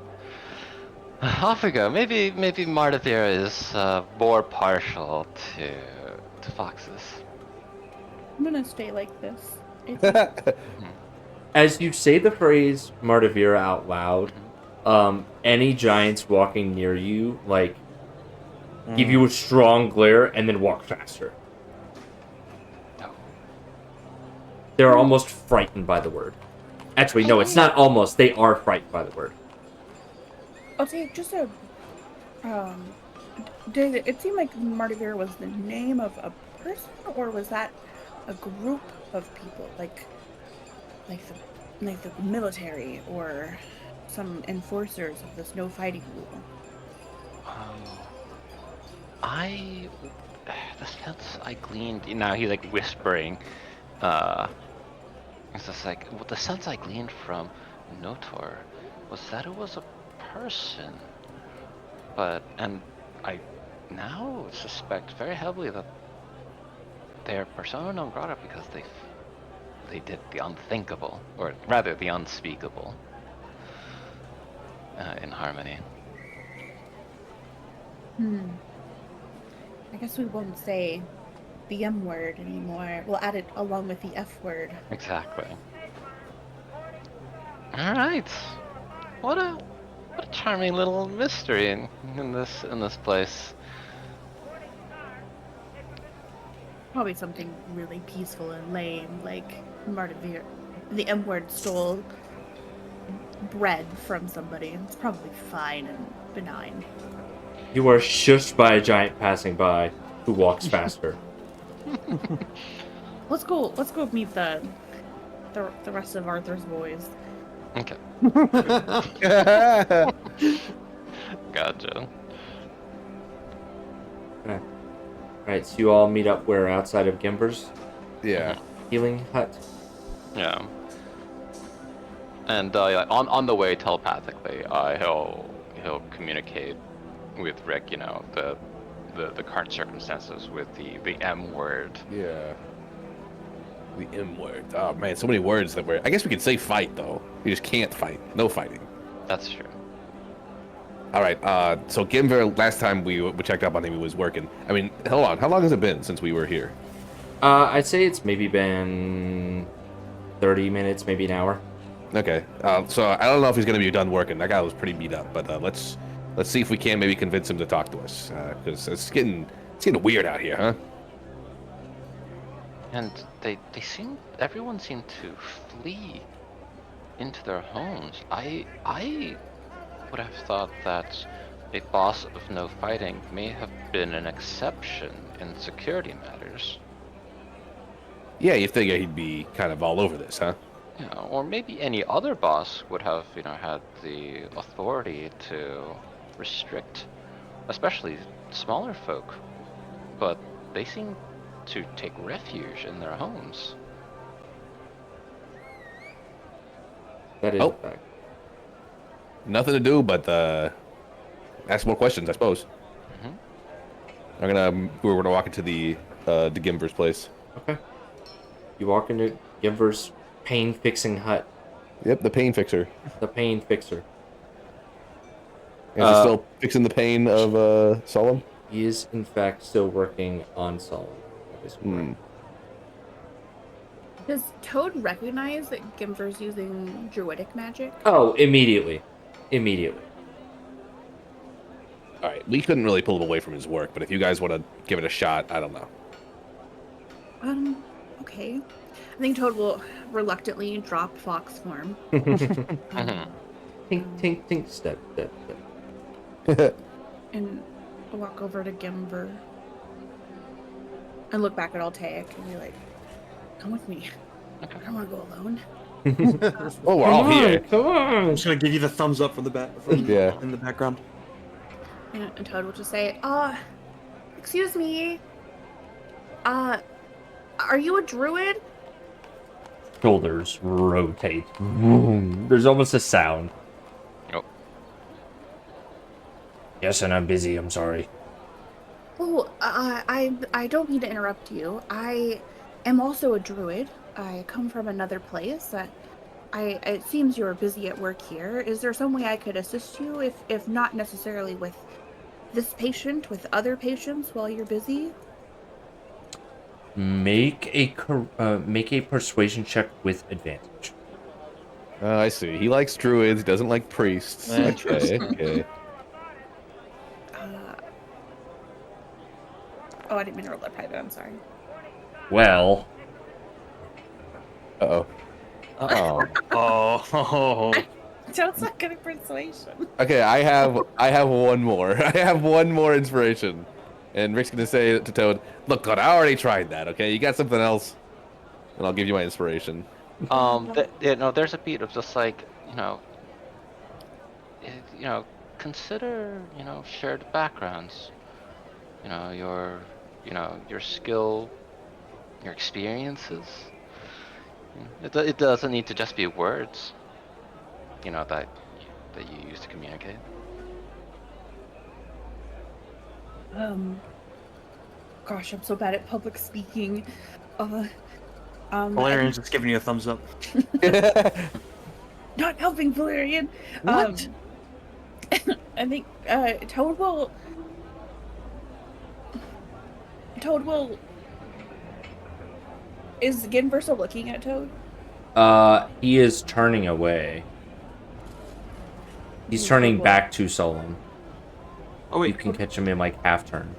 [SPEAKER 3] Off we go. Maybe Martivir is more partial to foxes.
[SPEAKER 5] I'm gonna stay like this.
[SPEAKER 1] As you say the phrase Martivira out loud, any giants walking near you, like, give you a strong glare and then walk faster. They're almost frightened by the word. Actually, no, it's not almost. They are frightened by the word.
[SPEAKER 5] I'll take just a David, it seemed like Martivir was the name of a person, or was that a group of people, like the military, or some enforcers of this no fighting rule?
[SPEAKER 3] The sense I gleaned. Now he's like whispering. It's just like the sense I gleaned from Notor was that it was a person, and I now suspect very heavily that they're persona non grata because they did the unthinkable, or rather the unspeakable, in Harmony.
[SPEAKER 5] I guess we won't say the M word anymore. We'll add it along with the F word.
[SPEAKER 3] Exactly. All right. What a charming little mystery in this place.
[SPEAKER 5] Probably something really peaceful and lame, like Martivir. The M word stole bread from somebody. It's probably fine and benign.
[SPEAKER 1] You are shushed by a giant passing by who walks faster.
[SPEAKER 5] Let's go meet the rest of Arthur's boys.
[SPEAKER 3] Okay. Gotcha.
[SPEAKER 1] Okay. Alright, so you all meet up where? Outside of Gimber's
[SPEAKER 4] Yeah.
[SPEAKER 1] healing hut?
[SPEAKER 3] Yeah. And on the way telepathically, he'll communicate with Rick, the current circumstances with the M word.
[SPEAKER 4] Yeah. The M word. Oh man, so many words that I guess we could say fight though. You just can't fight. No fighting.
[SPEAKER 3] That's true.
[SPEAKER 4] All right. So Gimver, last time we checked up on him, he was working. I mean, hold on. How long has it been since we were here?
[SPEAKER 1] I'd say it's maybe been 30 minutes, maybe an hour.
[SPEAKER 4] Okay. So I don't know if he's gonna be done working. That guy was pretty beat up. But let's see if we can maybe convince him to talk to us, because it's getting weird out here, huh?
[SPEAKER 3] And everyone seemed to flee into their homes. I would have thought that a boss of no fighting may have been an exception in security matters.
[SPEAKER 4] Yeah, you figure he'd be kind of all over this, huh?
[SPEAKER 3] Yeah, or maybe any other boss would have, had the authority to restrict, especially smaller folk. But they seem to take refuge in their homes.
[SPEAKER 1] That is a fact.
[SPEAKER 4] Nothing to do but ask more questions, I suppose.
[SPEAKER 3] Mm-hmm.
[SPEAKER 4] We're gonna walk into the Gimver's place.
[SPEAKER 1] Okay. You walk into Gimver's pain-fixing hut.
[SPEAKER 4] Yep, the pain fixer.
[SPEAKER 1] The pain fixer.
[SPEAKER 4] Is he still fixing the pain of Solemn?
[SPEAKER 1] He is, in fact, still working on Solemn at this point.
[SPEAKER 5] Does Toad recognize that Gimver's using druidic magic?
[SPEAKER 1] Oh, immediately. Immediately.
[SPEAKER 4] All right, we couldn't really pull him away from his work, but if you guys want to give it a shot, I don't know.
[SPEAKER 5] Okay. I think Toad will reluctantly drop fox form.
[SPEAKER 3] Mm-hmm.
[SPEAKER 1] Tink, tink, tink, step, step, step.
[SPEAKER 5] And walk over to Gimver. And look back at Altaic and be like, come with me. I don't want to go alone.
[SPEAKER 4] Oh, we're all here.
[SPEAKER 1] Come on.
[SPEAKER 2] I'm just gonna give you the thumbs up from the back, from
[SPEAKER 4] Yeah.
[SPEAKER 2] in the background.
[SPEAKER 5] And Toad will just say, excuse me. Are you a druid?
[SPEAKER 1] Shoulders rotate. Boom. There's almost a sound.
[SPEAKER 3] Nope.
[SPEAKER 6] Yes, and I'm busy. I'm sorry.
[SPEAKER 5] Oh, I don't mean to interrupt you. I am also a druid. I come from another place. It seems you're busy at work here. Is there some way I could assist you, if not necessarily with this patient, with other patients while you're busy?
[SPEAKER 1] Make a persuasion check with advantage.
[SPEAKER 4] I see. He likes druids. He doesn't like priests. Okay. Okay.
[SPEAKER 5] Oh, I didn't mean to roll that private. I'm sorry.
[SPEAKER 1] Well,
[SPEAKER 4] Uh-oh.
[SPEAKER 2] Oh.
[SPEAKER 5] Toad's not good at persuasion.
[SPEAKER 4] Okay, I have one more. I have one more inspiration. And Rick's gonna say to Toad, "Look, Toad, I already tried that. Okay, you got something else, and I'll give you my inspiration."
[SPEAKER 3] There's a beat of just like consider shared backgrounds. Your skill, your experiences. It doesn't need to just be words. That you use to communicate.
[SPEAKER 5] Gosh, I'm so bad at public speaking.
[SPEAKER 2] Valerian's just giving you a thumbs up.
[SPEAKER 5] Not helping Valerian.
[SPEAKER 2] What?
[SPEAKER 5] I think Toad will. Is Ginver still looking at Toad?
[SPEAKER 1] he is turning away. He's turning back to Solon.
[SPEAKER 2] Oh wait.
[SPEAKER 1] You can catch him in like half turn.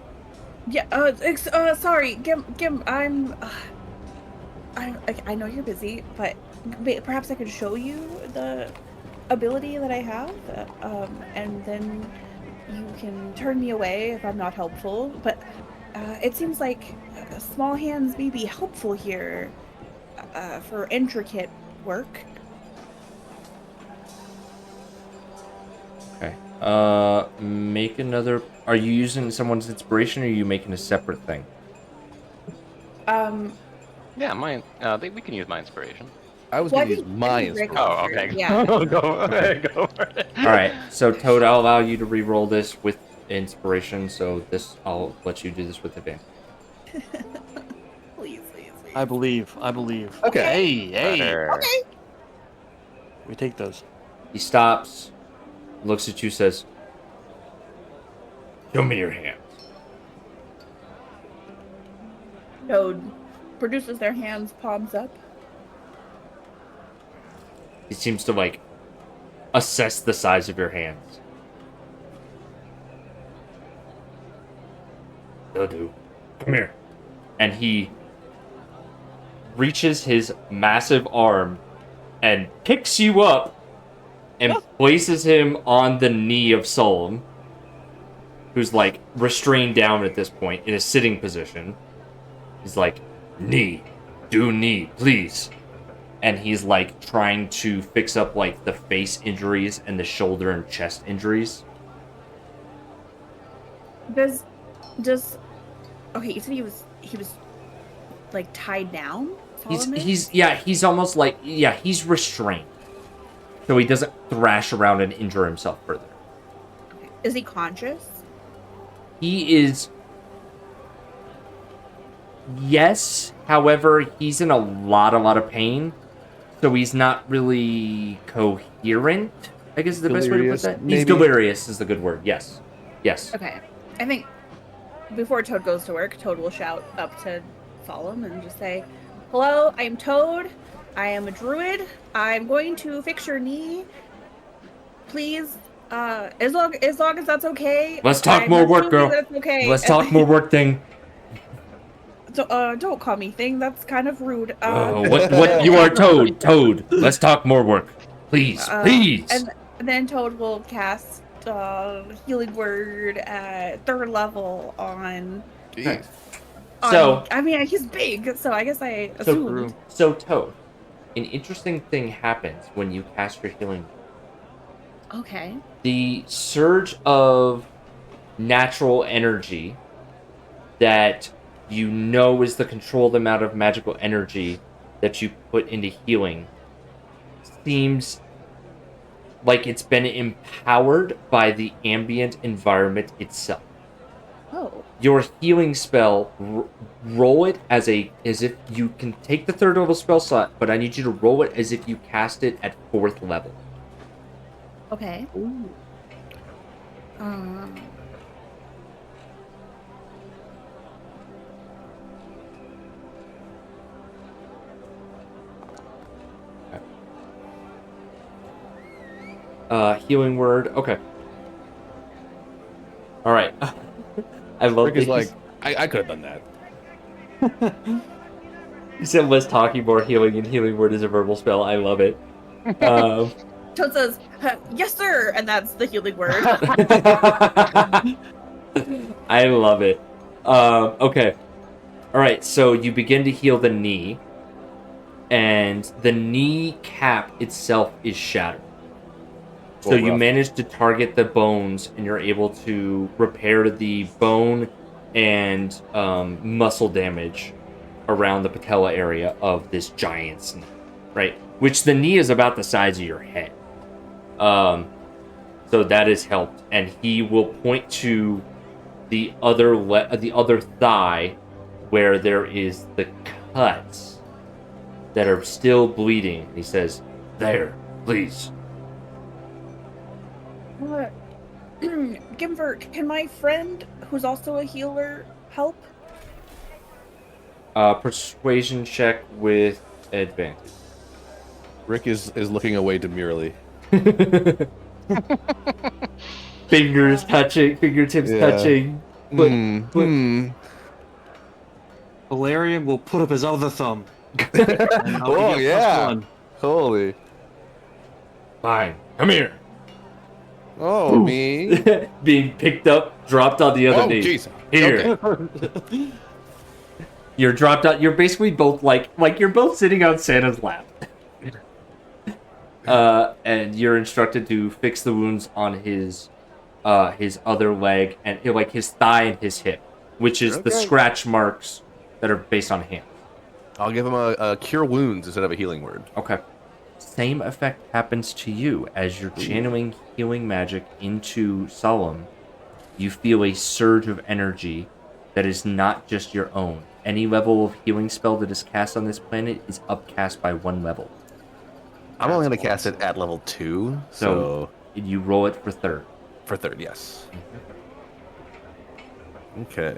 [SPEAKER 5] Yeah. Sorry, Gim. I know you're busy, but perhaps I could show you the ability that I have, and then you can turn me away if I'm not helpful. But it seems like small hands may be helpful here for intricate work.
[SPEAKER 1] Okay. Make another. Are you using someone's inspiration, or are you making a separate thing?
[SPEAKER 3] Yeah, mine. We can use my inspiration.
[SPEAKER 4] I was
[SPEAKER 5] Well,
[SPEAKER 4] gonna
[SPEAKER 5] I
[SPEAKER 4] use
[SPEAKER 5] think
[SPEAKER 4] my
[SPEAKER 5] Rick
[SPEAKER 4] inspiration.
[SPEAKER 3] Oh,
[SPEAKER 5] offered,
[SPEAKER 3] okay.
[SPEAKER 5] Yeah.
[SPEAKER 3] Go for it.
[SPEAKER 1] All right. So Toad, I'll allow you to re-roll this with inspiration. So this, I'll let you do this with advantage.
[SPEAKER 5] Please.
[SPEAKER 2] I believe.
[SPEAKER 4] Okay.
[SPEAKER 2] Hey.
[SPEAKER 5] Okay.
[SPEAKER 2] We take those.
[SPEAKER 1] He stops, looks at you, says, "Show me your hands."
[SPEAKER 5] Toad produces their hands, palms up.
[SPEAKER 1] He seems to like assess the size of your hands. They'll do. Come here. And he reaches his massive arm and picks you up and places him on the knee of Solom, who's like restrained down at this point in a sitting position. He's like, "Knee, do knee, please." And he's like trying to fix up like the face injuries and the shoulder and chest injuries.
[SPEAKER 5] Does okay, you said he was like tied down?
[SPEAKER 1] He's almost like he's restrained. So he doesn't thrash around and injure himself further.
[SPEAKER 5] Okay. Is he conscious?
[SPEAKER 1] He is. Yes, however, he's in a lot of pain. So he's not really coherent, I guess is the best way to put
[SPEAKER 4] Delirious,
[SPEAKER 1] that. He's
[SPEAKER 4] maybe?
[SPEAKER 1] delirious is the good word. Yes.
[SPEAKER 5] Okay. I think before Toad goes to work, Toad will shout up to Solemn and just say, "Hello, I'm Toad. I am a druid. I'm going to fix your knee. Please, as long as that's okay."
[SPEAKER 1] Let's talk
[SPEAKER 5] I'm
[SPEAKER 1] more work,
[SPEAKER 5] assuming
[SPEAKER 1] girl.
[SPEAKER 5] That's okay.
[SPEAKER 1] Let's talk more work thing.
[SPEAKER 5] Don't call me thing. That's kind of rude.
[SPEAKER 1] What you are Toad. Let's talk more work. Please.
[SPEAKER 5] And then Toad will cast healing word at 3rd level on.
[SPEAKER 4] Jeez.
[SPEAKER 1] So
[SPEAKER 5] I mean, he's big, so I guess I assumed.
[SPEAKER 1] So Toad, an interesting thing happens when you cast your healing.
[SPEAKER 5] Okay.
[SPEAKER 1] The surge of natural energy that you know is the controlled amount of magical energy that you put into healing seems like it's been empowered by the ambient environment itself.
[SPEAKER 5] Oh.
[SPEAKER 1] Your healing spell, roll it as if you can take the 3rd level spell slot, but I need you to roll it as if you cast it at 4th level.
[SPEAKER 5] Okay.
[SPEAKER 2] Ooh.
[SPEAKER 1] Healing word. Okay. All right. I love
[SPEAKER 4] Rick is
[SPEAKER 1] these.
[SPEAKER 4] like, I could have done that.
[SPEAKER 1] You said less talking, more healing, and healing word is a verbal spell. I love it.
[SPEAKER 5] Toad says, "Yes, sir," and that's the healing word.
[SPEAKER 1] I love it. Okay. All right. So you begin to heal the knee, and the knee cap itself is shattered. So
[SPEAKER 4] Well,
[SPEAKER 1] you
[SPEAKER 4] rough.
[SPEAKER 1] manage to target the bones, and you're able to repair the bone and muscle damage around the patella area of this giant's knee, right? Which the knee is about the size of your head. So that has helped, and he will point to the other thigh where there is the cuts that are still bleeding. He says, "There, please."
[SPEAKER 5] Gimver, can my friend, who's also a healer, help?
[SPEAKER 1] Persuasion check with advantage.
[SPEAKER 4] Rick is looking away demurely.
[SPEAKER 1] Fingers touching, fingertips
[SPEAKER 4] Yeah.
[SPEAKER 1] touching.
[SPEAKER 2] Valerian will put up his other thumb. And I'll
[SPEAKER 4] Oh
[SPEAKER 2] get
[SPEAKER 4] yeah.
[SPEAKER 2] +1.
[SPEAKER 4] Holy.
[SPEAKER 1] Fine, come here.
[SPEAKER 4] Oh, me.
[SPEAKER 1] Being picked up, dropped on the other
[SPEAKER 4] Oh,
[SPEAKER 1] knee.
[SPEAKER 4] jeez.
[SPEAKER 1] Here.
[SPEAKER 4] Okay.
[SPEAKER 1] You're dropped out. You're basically both like you're both sitting on Santa's lap. And you're instructed to fix the wounds on his other leg and like his thigh and his hip, which is the
[SPEAKER 4] Okay.
[SPEAKER 1] scratch marks that are based on hands.
[SPEAKER 4] I'll give him a cure wounds instead of a healing word.
[SPEAKER 1] Okay. Same effect happens to you as you're channeling healing magic into Solemn. You feel a surge of energy that is not just your own. Any level of healing spell that is cast on this planet is upcast by 1 level.
[SPEAKER 4] I'm only going to cast it at level 2, so
[SPEAKER 1] You roll it for 3rd.
[SPEAKER 4] for 3rd, yes. Okay.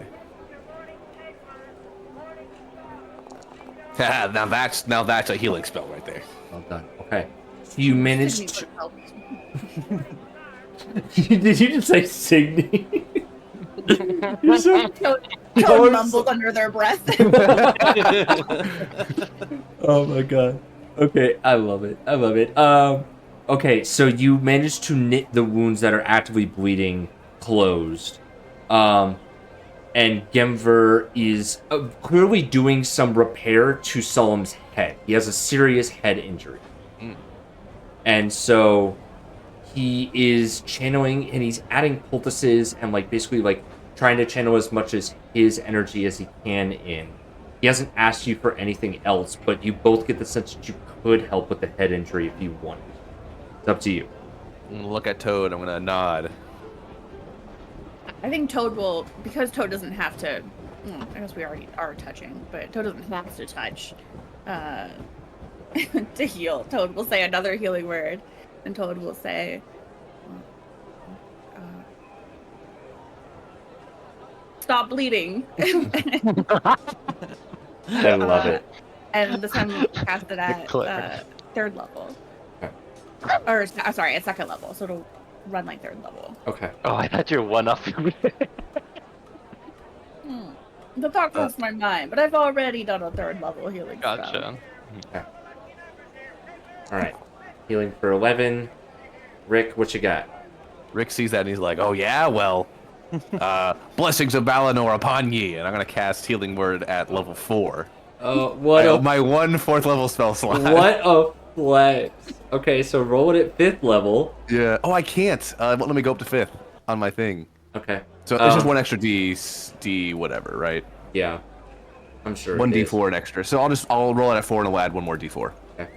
[SPEAKER 4] now that's a healing spell right there.
[SPEAKER 1] Well done. Okay. So you managed
[SPEAKER 5] Sydney
[SPEAKER 1] to...
[SPEAKER 5] would help.
[SPEAKER 1] Did you just say Signy? You're so...
[SPEAKER 5] Toad mumbled under their breath.
[SPEAKER 1] Oh my god. Okay, I love it. I love it. Okay, so you managed to knit the wounds that are actively bleeding closed. And Gemver is clearly doing some repair to Solemn's head. He has a serious head injury. And so he is channeling and he's adding poultices and like basically like trying to channel as much as his energy as he can in. He hasn't asked you for anything else, but you both get the sense that you could help with the head injury if you wanted. It's up to you.
[SPEAKER 4] Look at Toad. I'm gonna nod.
[SPEAKER 5] I think Toad will, because Toad doesn't have to, I guess we already are touching, but Toad doesn't have to touch to heal. Toad will say another healing word, and Toad will say, stop bleeding.
[SPEAKER 1] I love it.
[SPEAKER 5] And this time we'll cast it at 3rd level.
[SPEAKER 1] Okay.
[SPEAKER 5] Or, sorry, at 2nd level, so it'll run like 3rd level.
[SPEAKER 1] Okay.
[SPEAKER 3] Oh, I thought you were one up.
[SPEAKER 5] The thought crossed my mind, but I've already done a 3rd level healing spell.
[SPEAKER 3] Gotcha.
[SPEAKER 1] Okay. All right. Healing for 11. Rick, what you got?
[SPEAKER 4] Rick sees that and he's like, "Oh yeah, well, blessings of Valinor upon ye." And I'm gonna cast healing word at level 4.
[SPEAKER 1] What
[SPEAKER 4] my 1 4th level spell slot.
[SPEAKER 1] what a flex. Okay, so roll it at 5th level.
[SPEAKER 4] Yeah. Oh, I can't. It won't let me go up to 5th on my thing.
[SPEAKER 1] Okay.
[SPEAKER 4] So it's just 1 extra D whatever, right?
[SPEAKER 1] Yeah. I'm sure.
[SPEAKER 4] 1
[SPEAKER 1] it is.
[SPEAKER 4] D4 an extra. So I'll roll it at 4 and I'll add 1 more D4.
[SPEAKER 1] Okay.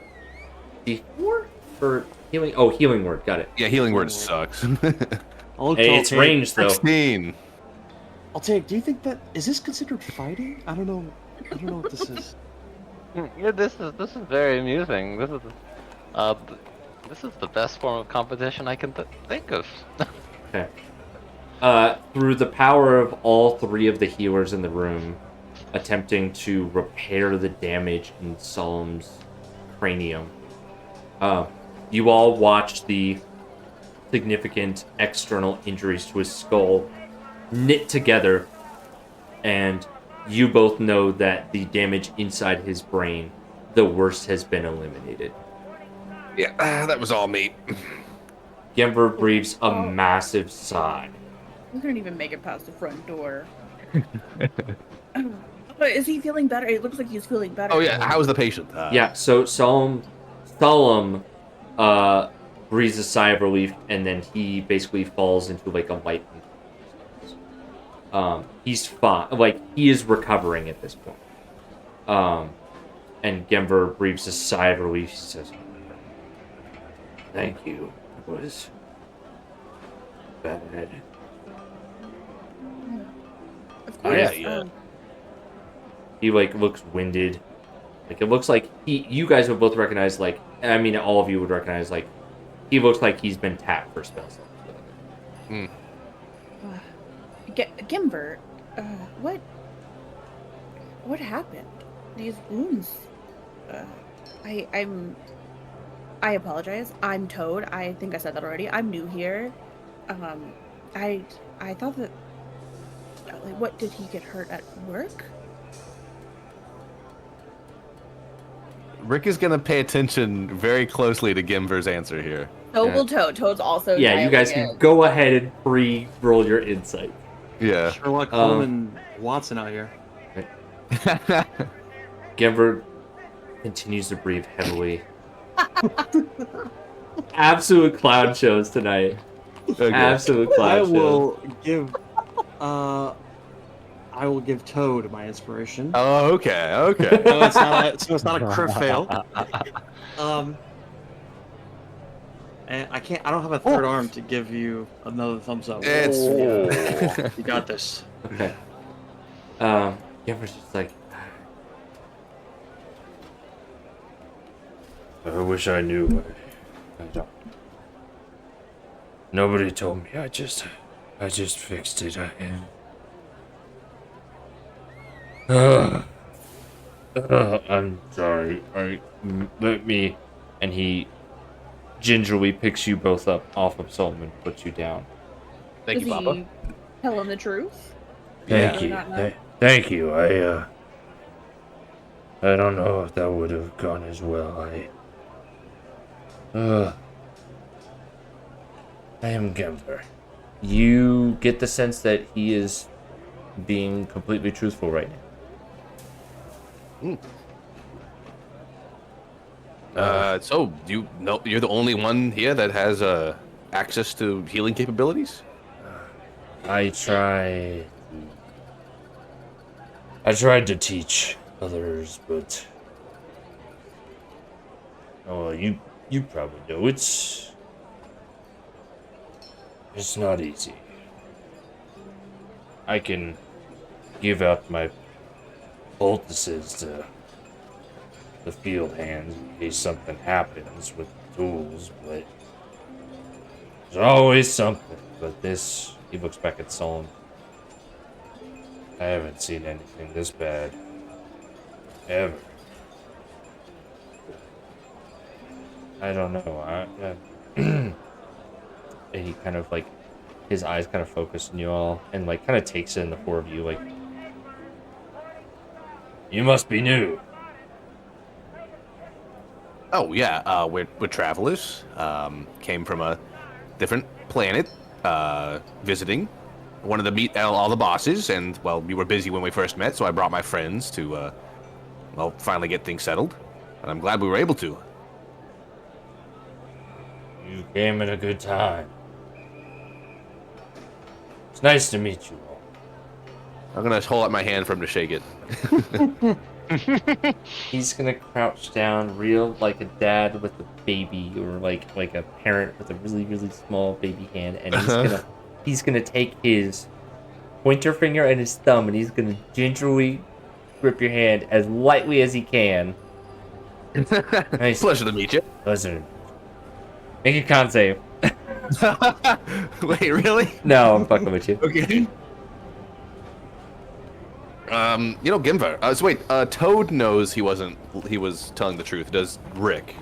[SPEAKER 1] D4 for healing. Oh, healing word. Got it.
[SPEAKER 4] Yeah, healing word sucks.
[SPEAKER 1] Hey, it's ranged though.
[SPEAKER 4] 16.
[SPEAKER 2] I'll take. Do you think that is this considered fighting? I don't know. I don't know what this is.
[SPEAKER 3] Yeah, this is very amusing. This is the best form of competition I can think of.
[SPEAKER 1] Okay. Through the power of all 3 of the healers in the room, attempting to repair the damage in Solemn's cranium, you all watch the significant external injuries to his skull knit together, and you both know that the damage inside his brain, the worst has been eliminated.
[SPEAKER 4] Yeah, that was all me.
[SPEAKER 1] Gemver breathes a massive sigh.
[SPEAKER 5] We couldn't even make it past the front door. But is he feeling better? It looks like he's feeling better.
[SPEAKER 4] Oh yeah, how's the patient?
[SPEAKER 1] Yeah, so Solemn breathes a sigh of relief, and then he basically falls into like a light. He's fine. Like, he is recovering at this point. And Gemver breathes a sigh of relief. He says, "Thank you. It was bad."
[SPEAKER 5] Of course.
[SPEAKER 4] Yeah.
[SPEAKER 1] He like looks winded. Like, it looks like you guys would both recognize, like, I mean, all of you would recognize, like, he looks like he's been tapped for spells.
[SPEAKER 5] Gimber, what happened? These wounds. I apologize. I'm Toad. I think I said that already. I'm new here. I thought that. Like, what, did he get hurt at work?
[SPEAKER 4] Rick is gonna pay attention very closely to Gimver's answer here.
[SPEAKER 5] So will Toad. Toad's also.
[SPEAKER 1] Yeah, you guys can go ahead and roll your insight.
[SPEAKER 4] Yeah.
[SPEAKER 2] Sherlock Holmes and Watson out here.
[SPEAKER 1] Gemver continues to breathe heavily. Absolute clown shows tonight.
[SPEAKER 4] Okay.
[SPEAKER 1] Absolute clown shows.
[SPEAKER 2] I will give Toad my inspiration.
[SPEAKER 4] Oh, okay.
[SPEAKER 2] No, it's not a crit fail. And I don't have a third arm to give you another thumbs up. You got this.
[SPEAKER 1] Okay. Gemver's just like,
[SPEAKER 6] I wish I knew. I don't. Nobody told me. I just fixed it. I'm sorry.
[SPEAKER 1] let me, and he gingerly picks you both up off of Solomon and puts you down.
[SPEAKER 4] Thank you, Papa.
[SPEAKER 5] Tell him the truth?
[SPEAKER 6] Thank
[SPEAKER 5] Yeah.
[SPEAKER 6] you. Thank you. I don't know if that would have gone as well. I am Gemver.
[SPEAKER 1] You get the sense that he is being completely truthful right now.
[SPEAKER 4] So you know you're the only one here that has access to healing capabilities?
[SPEAKER 6] I tried to teach others, but you probably know it's not easy. I can give out my poultices to the field hands in case something happens with the tools, but there's always something.
[SPEAKER 1] But this, he looks back at Solomon.
[SPEAKER 6] I haven't seen anything this bad. Ever.
[SPEAKER 1] I don't know. And he kind of like, his eyes kind of focus on you all, and like kind of takes in the 4 of you. Like,
[SPEAKER 6] You must be new.
[SPEAKER 4] Oh yeah, we're travelers. Came from a different planet, visiting. Wanted to meet all the bosses, and well, we were busy when we first met, so I brought my friends to well, finally get things settled. And I'm glad we were able to.
[SPEAKER 6] You came at a good time. It's nice to meet you all.
[SPEAKER 4] I'm gonna hold out my hand for him to shake it.
[SPEAKER 1] He's gonna crouch down, real like a dad with a baby, or like a parent with a really small baby hand, and he's gonna take his pointer finger and his thumb, and he's gonna gingerly grip your hand as lightly as he can. Nice.
[SPEAKER 4] Pleasure to meet you.
[SPEAKER 1] Pleasure. Make a con save.
[SPEAKER 4] Wait, really?
[SPEAKER 1] No, I'm fucking with you.
[SPEAKER 4] Okay. Gimvar. So wait, Toad knows he was telling the truth. Does Rick?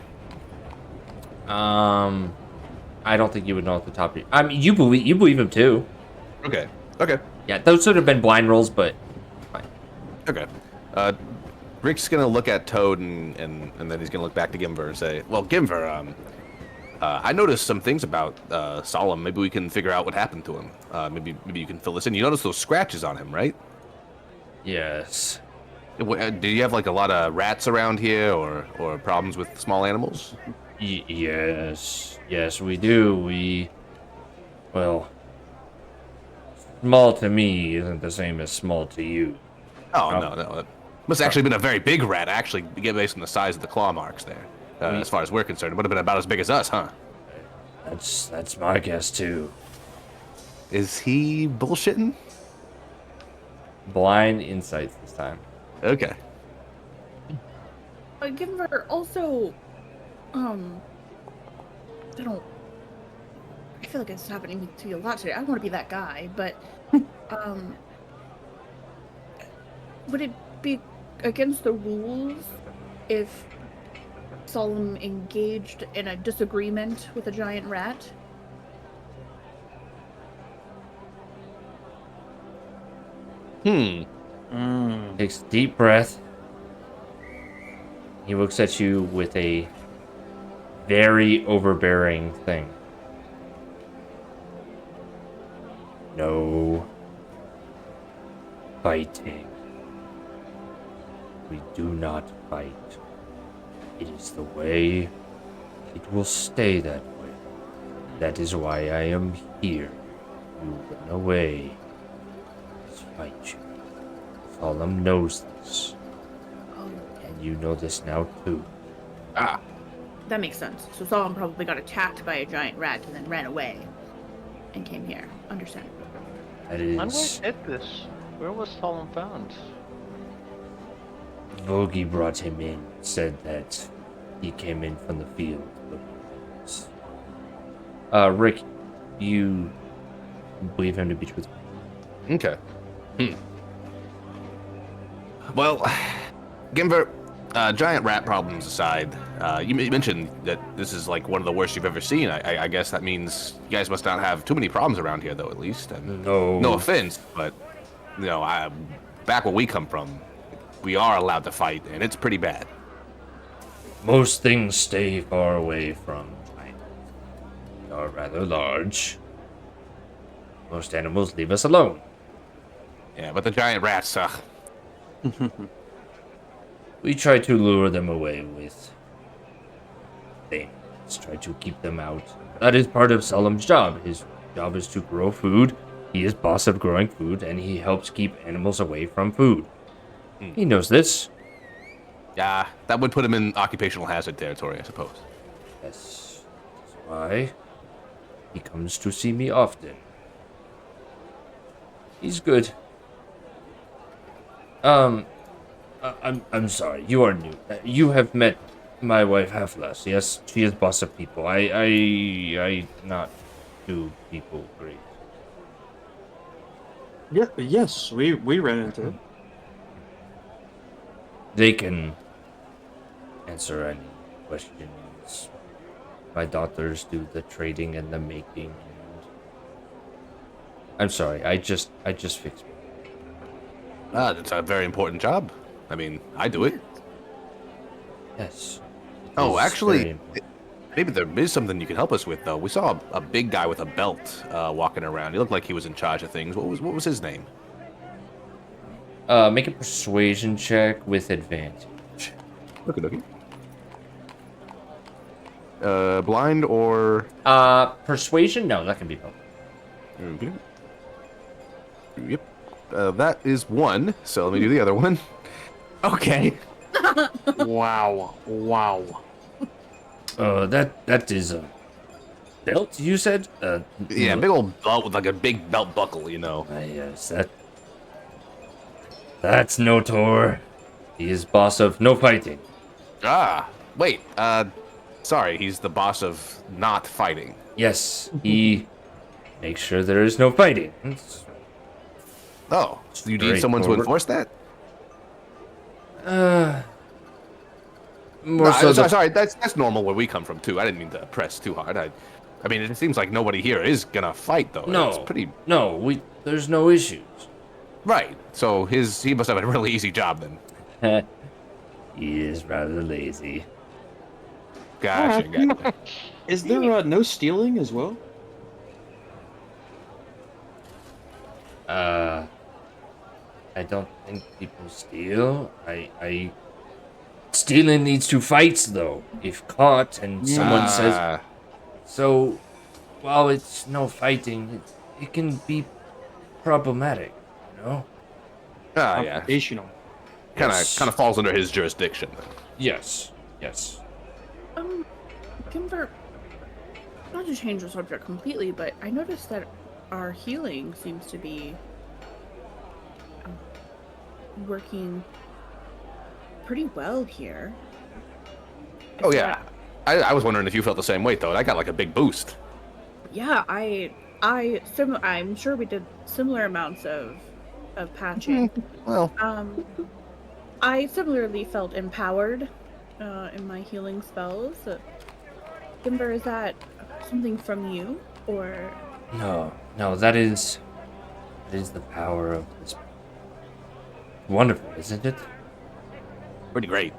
[SPEAKER 1] I don't think you would know at the top of your... I mean, you believe him too.
[SPEAKER 4] Okay.
[SPEAKER 1] Yeah, those would have been blind rolls, but fine.
[SPEAKER 4] Okay. Rick's gonna look at Toad and then he's gonna look back to Gimvar and say, "Well, Gimvar, I noticed some things about Solemn. Maybe we can figure out what happened to him. Maybe you can fill this in. You noticed those scratches on him, right?
[SPEAKER 1] Yes.
[SPEAKER 4] Do you have like a lot of rats around here, or problems with small animals?
[SPEAKER 1] Yes, we do. Well, small to me isn't the same as small to you.
[SPEAKER 4] Oh, no. That must have actually been a very big rat, actually, based on the size of the claw marks there. As far as we're concerned, it would have been about as big as us, huh?
[SPEAKER 6] That's my guess too.
[SPEAKER 4] Is he bullshitting?
[SPEAKER 1] Blind insights this time.
[SPEAKER 4] Okay.
[SPEAKER 5] Gimvar also, I feel like it's happening to you a lot today. I don't want to be that guy, but, would it be against the rules if Solemn engaged in a disagreement with a giant rat?
[SPEAKER 1] Takes a deep breath. He looks at you with a very overbearing thing. No fighting. We do not fight. It is the way. It will stay that way. That is why I am here. You run away. Let's fight you. Solemn knows this.
[SPEAKER 5] Oh,
[SPEAKER 1] And you know this now too.
[SPEAKER 5] that makes sense. So Solemn probably got attacked by a giant rat and then ran away and came here. Understand?
[SPEAKER 1] That
[SPEAKER 3] When
[SPEAKER 1] is...
[SPEAKER 3] did this? Where was Solemn found?
[SPEAKER 1] Vogie brought him in, said that he came in from the field. Rick, you believe him to be truthful?
[SPEAKER 4] Okay. Well, Gimvar, giant rat problems aside, you mentioned that this is like one of the worst you've ever seen. I guess that means you guys must not have too many problems around here, though, at least. And no offense, but, back where we come from, we are allowed to fight, and it's pretty bad.
[SPEAKER 6] Most things stay far away from giants. They are rather large. Most animals leave us alone.
[SPEAKER 4] Yeah, but the giant rats,
[SPEAKER 6] We try to lure them away with things. Try to keep them out. That is part of Solemn's job. His job is to grow food. He is boss of growing food, and he helps keep animals away from food. He knows this.
[SPEAKER 4] yeah, that would put him in occupational hazard territory, I suppose.
[SPEAKER 6] Yes. That's why he comes to see me often. He's good. I'm sorry. You are new. You have met my wife Halfless. Yes, she is boss of people. I not do people great.
[SPEAKER 2] Yes, we ran into it.
[SPEAKER 6] They can answer any questions. My daughters do the trading and the making. I'm sorry. I just fixed it.
[SPEAKER 4] That's a very important job. I mean, I do it.
[SPEAKER 6] Yes.
[SPEAKER 4] Oh,
[SPEAKER 6] It's
[SPEAKER 4] actually,
[SPEAKER 6] very important.
[SPEAKER 4] maybe there is something you can help us with, though. We saw a big guy with a belt walking around. He looked like he was in charge of things. What was his name?
[SPEAKER 1] Make a persuasion check with advantage.
[SPEAKER 4] Okay. Blind or
[SPEAKER 1] Persuasion? No, that can be both.
[SPEAKER 4] okay. Yep. That is 1. So let me do the other one. Okay.
[SPEAKER 2] Wow.
[SPEAKER 6] That is a belt, you said?
[SPEAKER 4] Yeah, big old belt with like a big belt buckle, you know.
[SPEAKER 6] Yes, that's Notor. He is boss of no fighting.
[SPEAKER 4] Ah, wait. Sorry, he's the boss of not fighting.
[SPEAKER 6] Yes, he makes sure there is no fighting.
[SPEAKER 4] Oh, so you need someone to
[SPEAKER 6] Straightforward.
[SPEAKER 4] enforce that?
[SPEAKER 6] More
[SPEAKER 4] No,
[SPEAKER 6] so the
[SPEAKER 4] sorry, that's normal where we come from too. I didn't mean to press too hard. I mean, it seems like nobody here is gonna fight though.
[SPEAKER 6] No,
[SPEAKER 4] It's pretty
[SPEAKER 6] there's no issues.
[SPEAKER 4] right. So he must have a really easy job then.
[SPEAKER 6] He is rather lazy.
[SPEAKER 4] Gotcha.
[SPEAKER 2] Is there no stealing as well?
[SPEAKER 6] I don't think people steal. Stealing leads to fights, though. If caught and someone says so, while it's no fighting, it can be problematic, you know.
[SPEAKER 4] Yeah.
[SPEAKER 2] Confrontational.
[SPEAKER 4] Kind
[SPEAKER 6] Yes.
[SPEAKER 4] of falls under his jurisdiction.
[SPEAKER 6] Yes.
[SPEAKER 5] Kimber, not to change the subject completely, but I noticed that our healing seems to be working pretty well here.
[SPEAKER 4] Oh yeah. I was wondering if you felt the same way though. I got like a big boost.
[SPEAKER 5] Yeah, I'm sure we did similar amounts of patching.
[SPEAKER 4] Well,
[SPEAKER 5] I similarly felt empowered in my healing spells. Kimber, is that something from you, or?
[SPEAKER 6] No, that is the power of this. Wonderful, isn't it?
[SPEAKER 4] pretty great.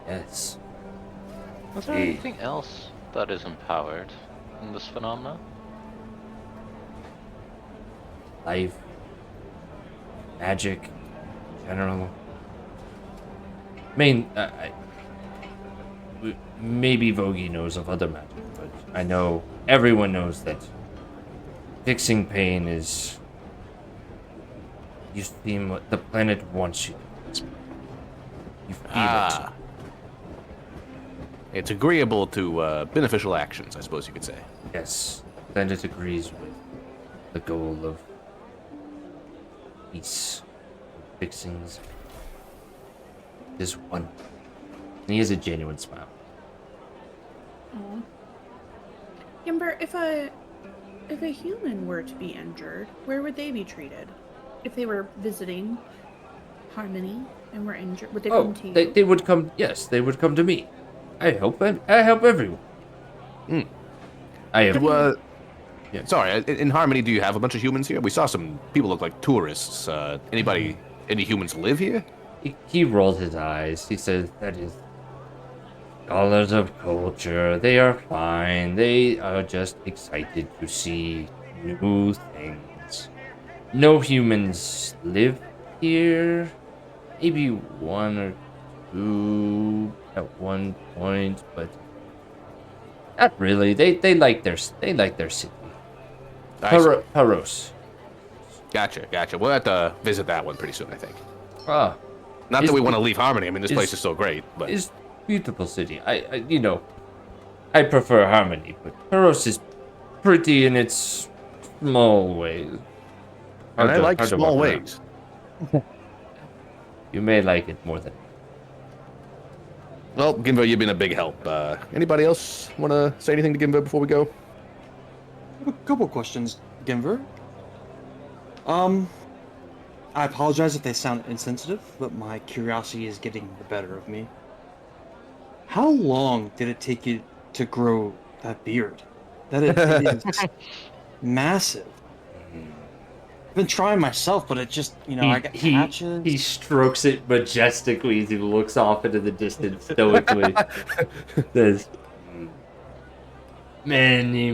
[SPEAKER 6] Yes.
[SPEAKER 3] Was there
[SPEAKER 6] Hey.
[SPEAKER 3] anything else that is empowered in this phenomena?
[SPEAKER 6] Life, magic, in general. Maybe Vogie knows of other magic, but I know everyone knows that fixing pain is. You seem what the planet wants you to. You feel it.
[SPEAKER 4] It's agreeable to beneficial actions, I suppose you could say.
[SPEAKER 6] Yes, then it agrees with the goal of peace, fixings. This one. And he has a genuine smile.
[SPEAKER 5] Aw. Kimber, if a human were to be injured, where would they be treated? If they were visiting Harmony and were injured, would they come to you?
[SPEAKER 6] They would come. Yes, they would come to me. I help everyone. I have. Yeah.
[SPEAKER 4] Sorry, in Harmony, do you have a bunch of humans here? We saw some people look like tourists. Any humans live here?
[SPEAKER 6] He rolled his eyes. He said, "That is scholars of culture. They are fine. They are just excited to see new things. No humans live here. Maybe one or two at one point, but not really. They like their city. Paros.
[SPEAKER 4] Gotcha. We'll have to visit that one pretty soon, I think.
[SPEAKER 6] Ah,
[SPEAKER 4] Not
[SPEAKER 6] Is
[SPEAKER 4] that we
[SPEAKER 6] the-
[SPEAKER 4] want to leave Harmony. I mean, this
[SPEAKER 6] is-
[SPEAKER 4] place is so great, but
[SPEAKER 6] it's beautiful city. I prefer Harmony, but Paros is pretty in its small ways.
[SPEAKER 4] and
[SPEAKER 6] Hard
[SPEAKER 4] I
[SPEAKER 6] to-
[SPEAKER 4] like
[SPEAKER 6] hard to
[SPEAKER 4] small
[SPEAKER 6] walk around.
[SPEAKER 4] ways.
[SPEAKER 6] You may like it more than.
[SPEAKER 4] Well, Gimbo, you've been a big help. Anybody else want to say anything to Gimbo before we go?
[SPEAKER 2] A couple questions, Gimver. I apologize if they sound insensitive, but my curiosity is getting the better of me. How long did it take you to grow that beard? It is massive. I've been trying myself, but it just, I got patches.
[SPEAKER 1] He strokes it majestically as he looks off into the distance stoically. Says, many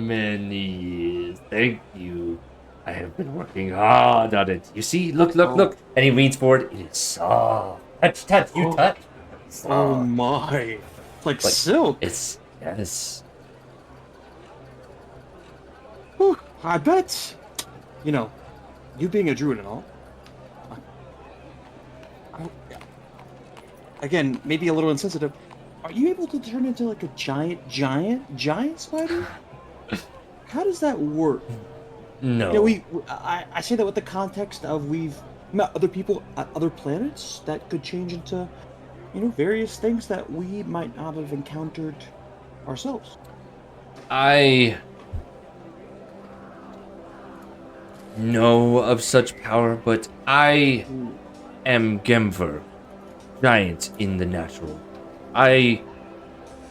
[SPEAKER 1] years. Thank you. I have been working hard on it. You see? Look. And he leans forward. It is soft. Touch. You touch.
[SPEAKER 2] Oh my! Like silk.
[SPEAKER 1] It's yes.
[SPEAKER 2] Whew, I bet. You know, you being a druid and all. Again, maybe a little insensitive. Are you able to turn into like a giant spider? How does that work?
[SPEAKER 1] No.
[SPEAKER 2] Yeah, I say that with the context of we've met other people at other planets that could change into, various things that we might not have encountered ourselves.
[SPEAKER 1] I know of such power, but I am Gemver, giant in the natural. I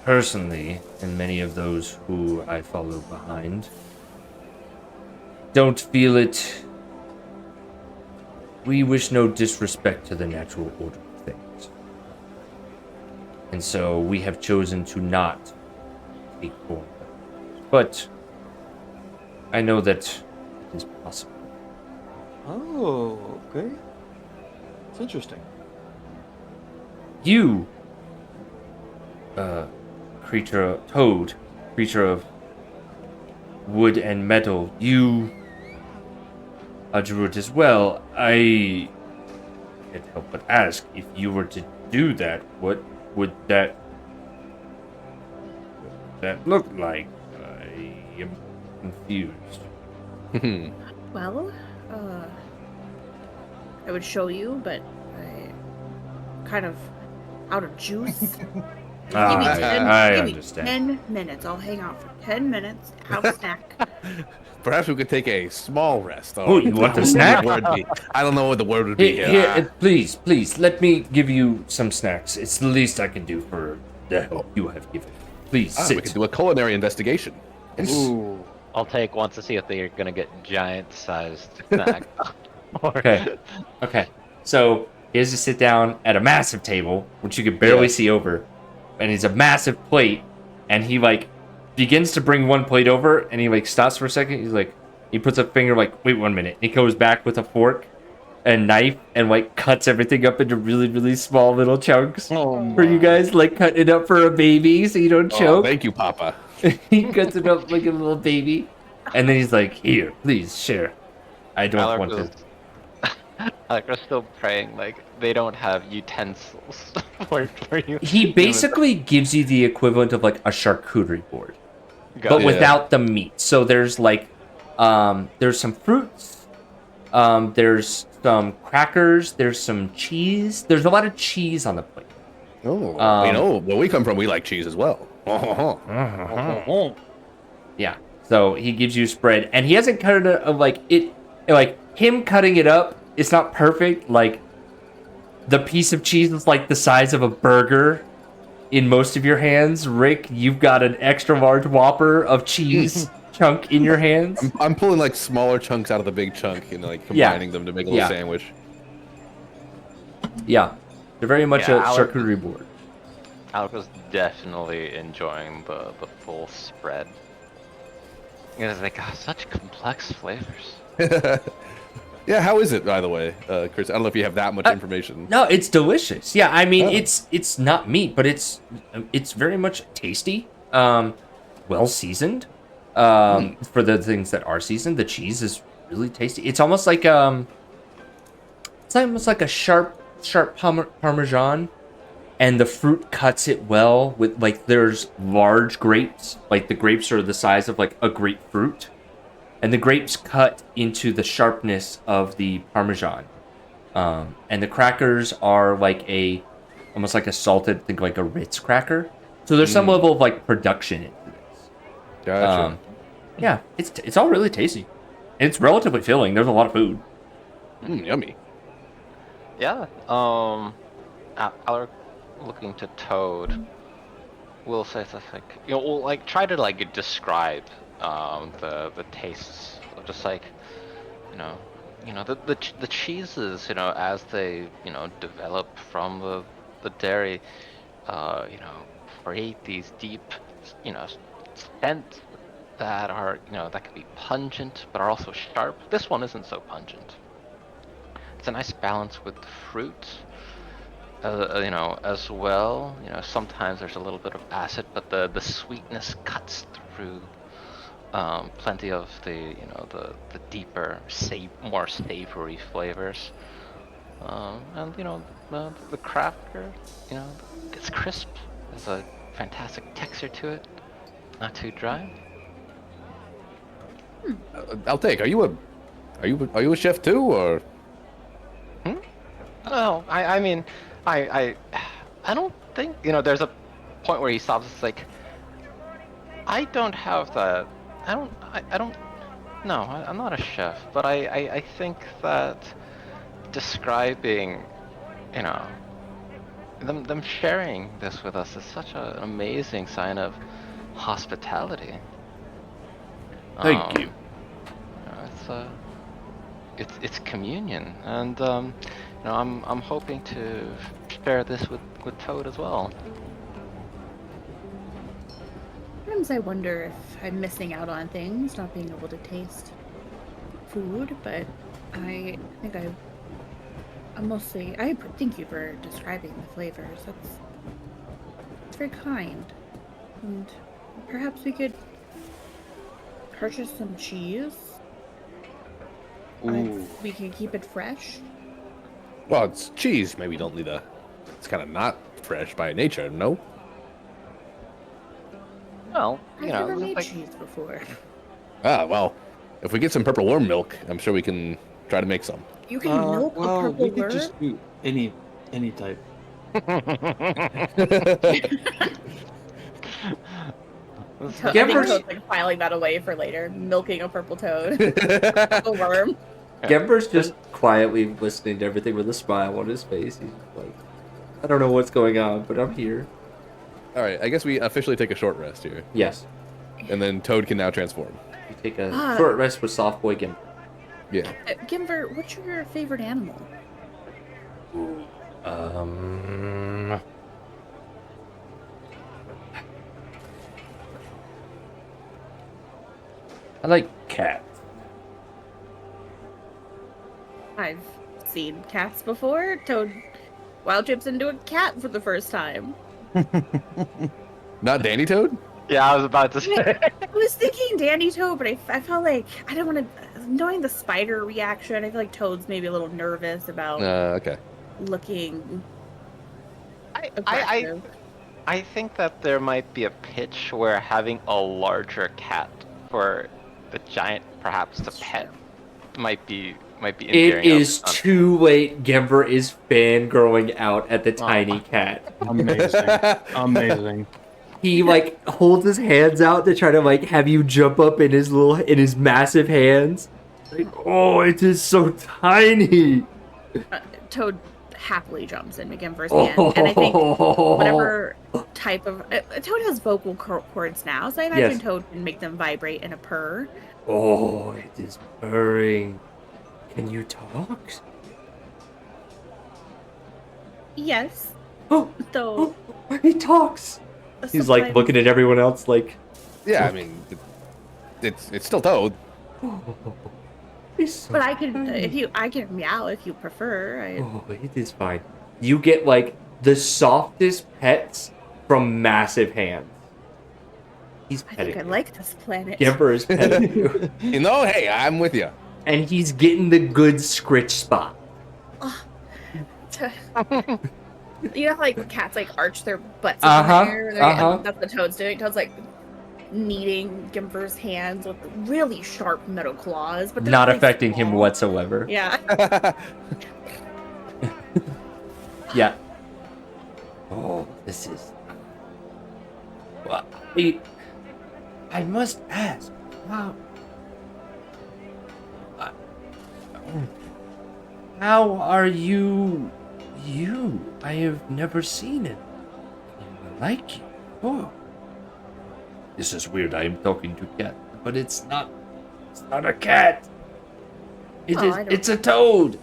[SPEAKER 1] personally, and many of those who I follow behind, don't feel it. We wish no disrespect to the natural order of things. And so we have chosen to not take form. But I know that it is possible.
[SPEAKER 2] Oh, okay. It's interesting.
[SPEAKER 1] You, toad, creature of wood and metal, you, a druid as well. I can't help but ask, if you were to do that, what would that look like? I am confused.
[SPEAKER 5] Well, I would show you, but I kind of out of juice.
[SPEAKER 1] I
[SPEAKER 5] give me
[SPEAKER 1] understand.
[SPEAKER 5] 10 minutes. I'll hang out for 10 minutes, have a snack.
[SPEAKER 4] Perhaps we could take a small rest.
[SPEAKER 1] Oh, you want a
[SPEAKER 4] What
[SPEAKER 1] snack?
[SPEAKER 4] the word would be. I don't know what the word would be
[SPEAKER 1] Here, please, let me give you some snacks. It's the least I can do for the help you have given. Please,
[SPEAKER 4] We
[SPEAKER 1] sit.
[SPEAKER 4] could do a culinary investigation.
[SPEAKER 2] Ooh.
[SPEAKER 3] I'll take once to see if they're gonna get giant-sized snack.
[SPEAKER 1] Okay. So he has to sit down at a massive table, which you could barely see over, and it's a massive plate. And he begins to bring one plate over, and he stops for a second. He's he puts a finger wait 1 minute. He goes back with a fork and knife and cuts everything up into really, really small little chunks for you guys, cut it up for a baby so you don't choke.
[SPEAKER 4] Thank you, Papa.
[SPEAKER 1] He cuts it up like a little baby, and then he's like, "Here, please share. I don't want to."
[SPEAKER 3] We're still praying, they don't have utensils for you.
[SPEAKER 1] He basically gives you the equivalent of a charcuterie board,
[SPEAKER 3] Got
[SPEAKER 1] but
[SPEAKER 3] it.
[SPEAKER 1] without the meat. So there's there's some fruits, there's some crackers, there's some cheese. There's a lot of cheese on the plate.
[SPEAKER 4] Oh, where we come from, we like cheese as well.
[SPEAKER 1] Yeah. So he gives you spread, and he hasn't cut it up him cutting it up. It's not perfect. The piece of cheese is the size of a burger in most of your hands. Rick, you've got an extra large Whopper of cheese chunk in your hands.
[SPEAKER 4] I'm pulling smaller chunks out of the big chunk and combining them to make a little sandwich.
[SPEAKER 1] Yeah, they're very much a charcuterie board.
[SPEAKER 3] Alec was definitely enjoying the full spread. They got such complex flavors.
[SPEAKER 4] Yeah, how is it, by the way, Chris? I don't know if you have that much information.
[SPEAKER 1] No, it's delicious. Yeah, I mean, it's not meat, but it's very much tasty. Well seasoned. For the things that are seasoned, the cheese is really tasty. It's almost like a sharp Parmesan, and the fruit cuts it well with there's large grapes. The grapes are the size of a grapefruit. And the grapes cut into the sharpness of the Parmesan. And the crackers are almost like a salted, think a Ritz cracker. So there's some level of production into this.
[SPEAKER 4] Gotcha.
[SPEAKER 1] Yeah, it's all really tasty. And it's relatively filling. There's a lot of food.
[SPEAKER 4] Yummy.
[SPEAKER 3] Yeah. Alec looking to Toad. Will say something. We'll try to describe the tastes of just the cheeses, as they develop from the dairy, create these deep scents that are that can be pungent but are also sharp. This one isn't so pungent. It's a nice balance with the fruit, as well. Sometimes there's a little bit of acid, but the sweetness cuts through plenty of the deeper, more savory flavors. And the cracker, it's crisp. There's a fantastic texture to it. Not too dry.
[SPEAKER 4] I'll take. Are you a chef too, or?
[SPEAKER 3] No, I mean, I don't think There's a point where he stops. It's like, I don't have that. I don't. No, I'm not a chef, but I think that describing, them sharing this with us is such an amazing sign of hospitality.
[SPEAKER 6] Thank you.
[SPEAKER 3] It's communion, and I'm hoping to share this with Toad as well.
[SPEAKER 5] Sometimes I wonder if I'm missing out on things, not being able to taste food, but I think I thank you for describing the flavors. It's very kind. And perhaps we could purchase some cheese. We can keep it fresh.
[SPEAKER 4] Well, it's cheese. Maybe don't need a. It's kind of not fresh by nature, no?
[SPEAKER 3] Well,
[SPEAKER 5] I've never made cheese before.
[SPEAKER 4] Ah, well, if we get some purple worm milk, I'm sure we can try to make some.
[SPEAKER 5] You can milk a purple
[SPEAKER 2] we could
[SPEAKER 5] worm?
[SPEAKER 2] just do any type.
[SPEAKER 5] I think Toad's like filing that away for later. Milking a purple toad. A worm.
[SPEAKER 8] Gember's just quietly listening to everything with a smile on his face. He's like, I don't know what's going on, but I'm here.
[SPEAKER 4] All right, I guess we officially take a short rest here,
[SPEAKER 8] Yes.
[SPEAKER 4] and then Toad can now transform.
[SPEAKER 8] You take a short rest with Soft Boy Gember.
[SPEAKER 4] Yeah.
[SPEAKER 5] Gimber, what's your favorite animal?
[SPEAKER 6] I like cats.
[SPEAKER 5] I've seen cats before. Toad wild trips into a cat for the first time.
[SPEAKER 4] Not Danny Toad?
[SPEAKER 3] Yeah, I was about to say.
[SPEAKER 5] I was thinking Danny Toad, but I felt like I don't want to. Knowing the spider reaction, I feel like Toad's maybe a little nervous about
[SPEAKER 4] Okay.
[SPEAKER 5] looking.
[SPEAKER 3] I think that there might be a pitch where having a larger cat for the giant, perhaps the pet, might be endearing.
[SPEAKER 8] It is too late. Gember is fangirling out at the tiny cat.
[SPEAKER 2] Amazing. Amazing.
[SPEAKER 8] He like holds his hands out to try to like have you jump up in his massive hands. Like, oh, it is so tiny.
[SPEAKER 5] Toad happily jumps into Gimber's hand, and I think whatever type of Toad has vocal cords now, so I imagine
[SPEAKER 8] Yes.
[SPEAKER 5] Toad can make them vibrate in a purr.
[SPEAKER 8] Oh, it is purring. Can you talk?
[SPEAKER 5] Yes.
[SPEAKER 8] Oh,
[SPEAKER 5] So
[SPEAKER 8] he talks. He's like
[SPEAKER 5] sometimes-
[SPEAKER 8] looking at everyone else like,
[SPEAKER 4] Yeah, I mean, it's still Toad.
[SPEAKER 8] oh, he's so
[SPEAKER 5] But I can,
[SPEAKER 8] tiny.
[SPEAKER 5] I can meow if you prefer.
[SPEAKER 8] Oh, it is fine. You get like the softest pets from massive hands. He's
[SPEAKER 5] I
[SPEAKER 8] petting
[SPEAKER 5] think I
[SPEAKER 8] you.
[SPEAKER 5] like this planet.
[SPEAKER 8] Gember is petting you.
[SPEAKER 4] Hey, I'm with you.
[SPEAKER 8] And he's getting the good scritch spot.
[SPEAKER 5] You know how like cats like arch their butts in
[SPEAKER 8] Uh-huh,
[SPEAKER 5] the air? That's what Toad's doing. Toad's like kneading Gimber's hands with really sharp metal claws, but they're
[SPEAKER 8] Not
[SPEAKER 5] really
[SPEAKER 8] affecting him
[SPEAKER 5] small.
[SPEAKER 8] whatsoever.
[SPEAKER 5] Yeah.
[SPEAKER 8] Yeah. Oh, this is. Well, I must ask, how are you? I have never seen it like you. Oh, this is weird. I am talking to cat, but it's not. It's not a cat. It
[SPEAKER 5] Oh,
[SPEAKER 8] is.
[SPEAKER 5] I don't-
[SPEAKER 8] It's a toad.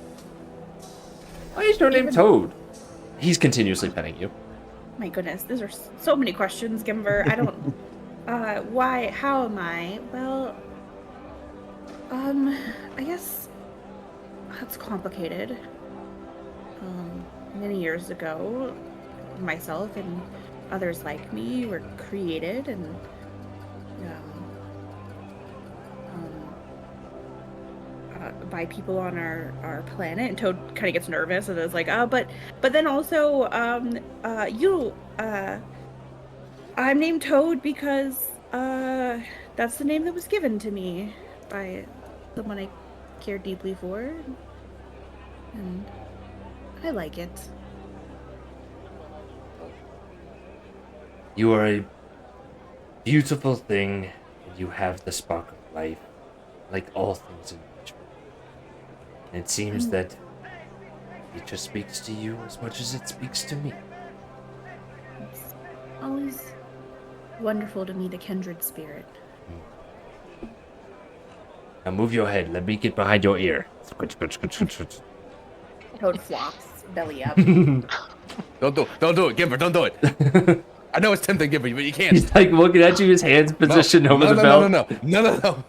[SPEAKER 8] Why is your name
[SPEAKER 5] Even-
[SPEAKER 8] Toad? He's continuously petting you.
[SPEAKER 5] My goodness, these are so many questions, Gimber. I don't. Why? How am I? Well, I guess that's complicated. many years ago, myself and others like me were created and by people on our planet. And Toad kind of gets nervous and is like, but then also, I'm named Toad because that's the name that was given to me by someone I care deeply for, and I like it.
[SPEAKER 6] You are a beautiful thing, and you have the spark of life, like all things in nature. And it seems that it just speaks to you as much as it speaks to me.
[SPEAKER 5] It's always wonderful to meet a kindred spirit.
[SPEAKER 6] Now move your head. Let me get behind your ear.
[SPEAKER 5] Toad flops, belly up.
[SPEAKER 4] Don't do it, Gimper. Don't do it. I know it's tempting, Gimper, but you can't.
[SPEAKER 6] He's like looking at you, his hands positioned over the belt.
[SPEAKER 4] No.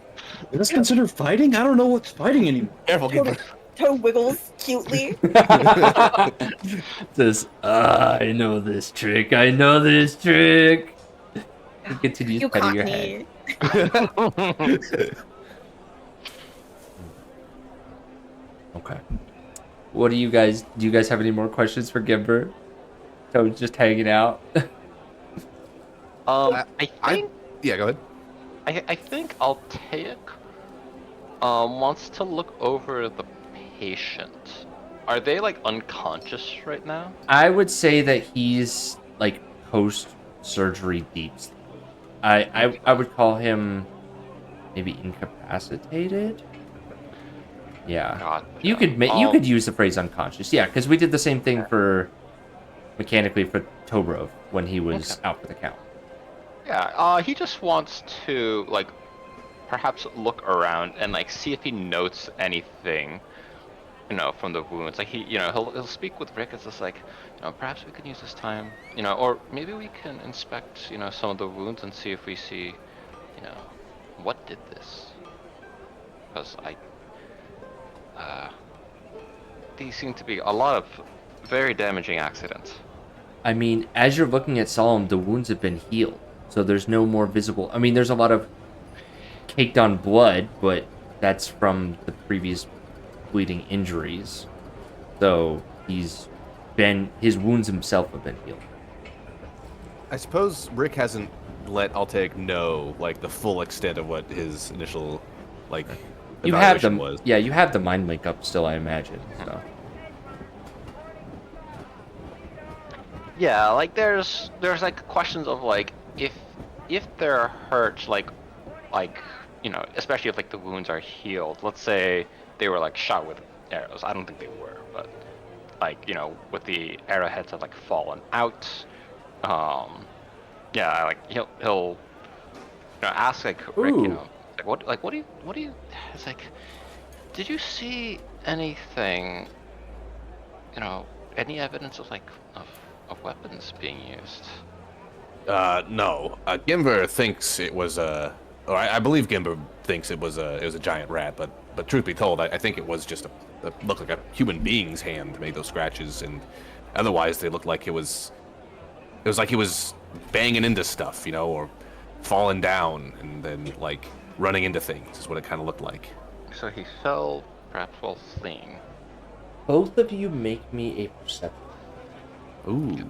[SPEAKER 2] Is this considered fighting? I don't know what's fighting anymore.
[SPEAKER 4] Careful, Gimper.
[SPEAKER 5] Toad wiggles cutely.
[SPEAKER 6] Says, I know this trick. I know this trick. He continues
[SPEAKER 5] You
[SPEAKER 6] petting
[SPEAKER 5] caught
[SPEAKER 6] your
[SPEAKER 5] me.
[SPEAKER 6] head. Okay. What do you guys have any more questions for Gimper? Toad's just hanging out.
[SPEAKER 3] I think
[SPEAKER 4] Yeah, go ahead.
[SPEAKER 3] I think Altaic wants to look over the patient. Are they like unconscious right now?
[SPEAKER 6] I would say that he's like post-surgery deep sleep. I would call him maybe incapacitated. Yeah.
[SPEAKER 3] God.
[SPEAKER 6] You could use the phrase unconscious. Yeah, because we did the same thing mechanically for Tobrov when he was out for the count.
[SPEAKER 3] Yeah, he just wants to like perhaps look around and like see if he notes anything, from the wounds. Like he'll speak with Rick. It's just like, perhaps we could use this time, or maybe we can inspect, some of the wounds and see if we see, what did this? Because these seem to be a lot of very damaging accidents.
[SPEAKER 6] I mean, as you're looking at Solemn, the wounds have been healed. So there's no more visible... I mean, there's a lot of caked on blood, but that's from the previous bleeding injuries. So his wounds himself have been healed.
[SPEAKER 4] I suppose Rick hasn't let Altaic know like the full extent of what his initial
[SPEAKER 6] You have
[SPEAKER 4] evaluation was.
[SPEAKER 6] Yeah, you have the mind link up still, I imagine. So.
[SPEAKER 3] Yeah, like there's like questions of like if they're hurt, like especially if like the wounds are healed. Let's say they were like shot with arrows. I don't think they were, but like with the arrowheads have like fallen out. Yeah, like he'll ask like Rick, like what do you? It's like, did you see anything? Any evidence of of weapons being used?
[SPEAKER 4] No. Gimper thinks it was or I believe Gimper thinks it was a giant rat, but truth be told, I think it was just looked like a human being's hand made those scratches, and otherwise they looked like it was like he was banging into stuff, or falling down and then like running into things is what it kind of looked like.
[SPEAKER 3] So he fell perhaps while fleeing.
[SPEAKER 6] Both of you make me a perception.
[SPEAKER 4] Ooh.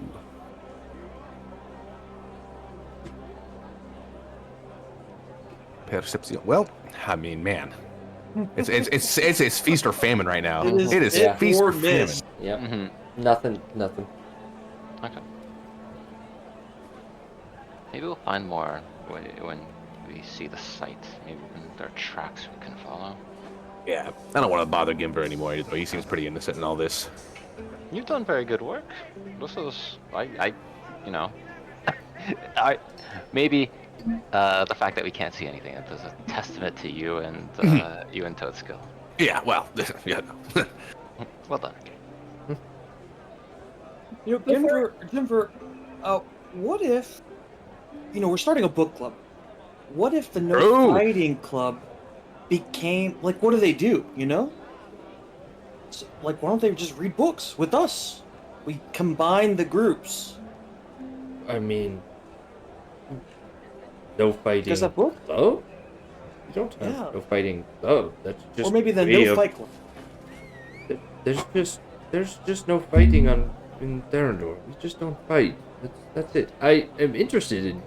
[SPEAKER 4] Perception. Well, I mean, man, it's feast or famine right now. It is feast or famine.
[SPEAKER 6] Yep.
[SPEAKER 3] Mm-hmm.
[SPEAKER 6] Nothing.
[SPEAKER 3] Okay. Maybe we'll find more when we see the site. Maybe when there are tracks we can follow.
[SPEAKER 4] Yeah, I don't want to bother Gimper anymore. He seems pretty innocent in all this.
[SPEAKER 3] You've done very good work. This is I maybe the fact that we can't see anything is a testament to you and you and Toad's skill.
[SPEAKER 4] Yeah, well, yeah.
[SPEAKER 3] Well done.
[SPEAKER 2] Denver, what if, we're starting a book club. What if the No Fighting Club became, what do they do, So, why don't they just read books with us? we combine the groups.
[SPEAKER 8] I mean, no fighting.
[SPEAKER 2] Does that book?
[SPEAKER 8] Oh, you don't have
[SPEAKER 2] Yeah.
[SPEAKER 8] no fighting. Oh, that's just
[SPEAKER 2] Or maybe the
[SPEAKER 8] way
[SPEAKER 2] no
[SPEAKER 8] of-
[SPEAKER 2] fight club.
[SPEAKER 8] There's just no fighting in Theranor. We just don't fight. That's it. I am interested in.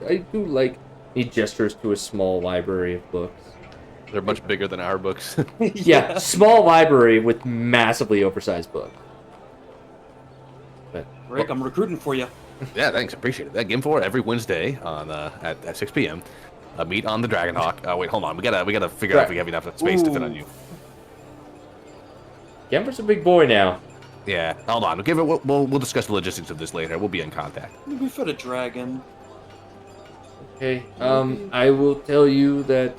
[SPEAKER 8] I do like. He gestures to a small library of books.
[SPEAKER 4] They're much bigger than our books.
[SPEAKER 8] Yeah, small library with massively oversized books. But
[SPEAKER 2] Rick, I'm recruiting for you.
[SPEAKER 4] Yeah, thanks. Appreciate it. That Game 4 every Wednesday on at 6 p.m. Meet on the Dragonhawk. Wait, hold on. We gotta figure out if we have enough space to fit on you.
[SPEAKER 8] Denver's a big boy now.
[SPEAKER 4] Yeah, hold on. We'll discuss the logistics of this later. We'll be in contact.
[SPEAKER 2] We fit a dragon.
[SPEAKER 8] Okay. I will tell you that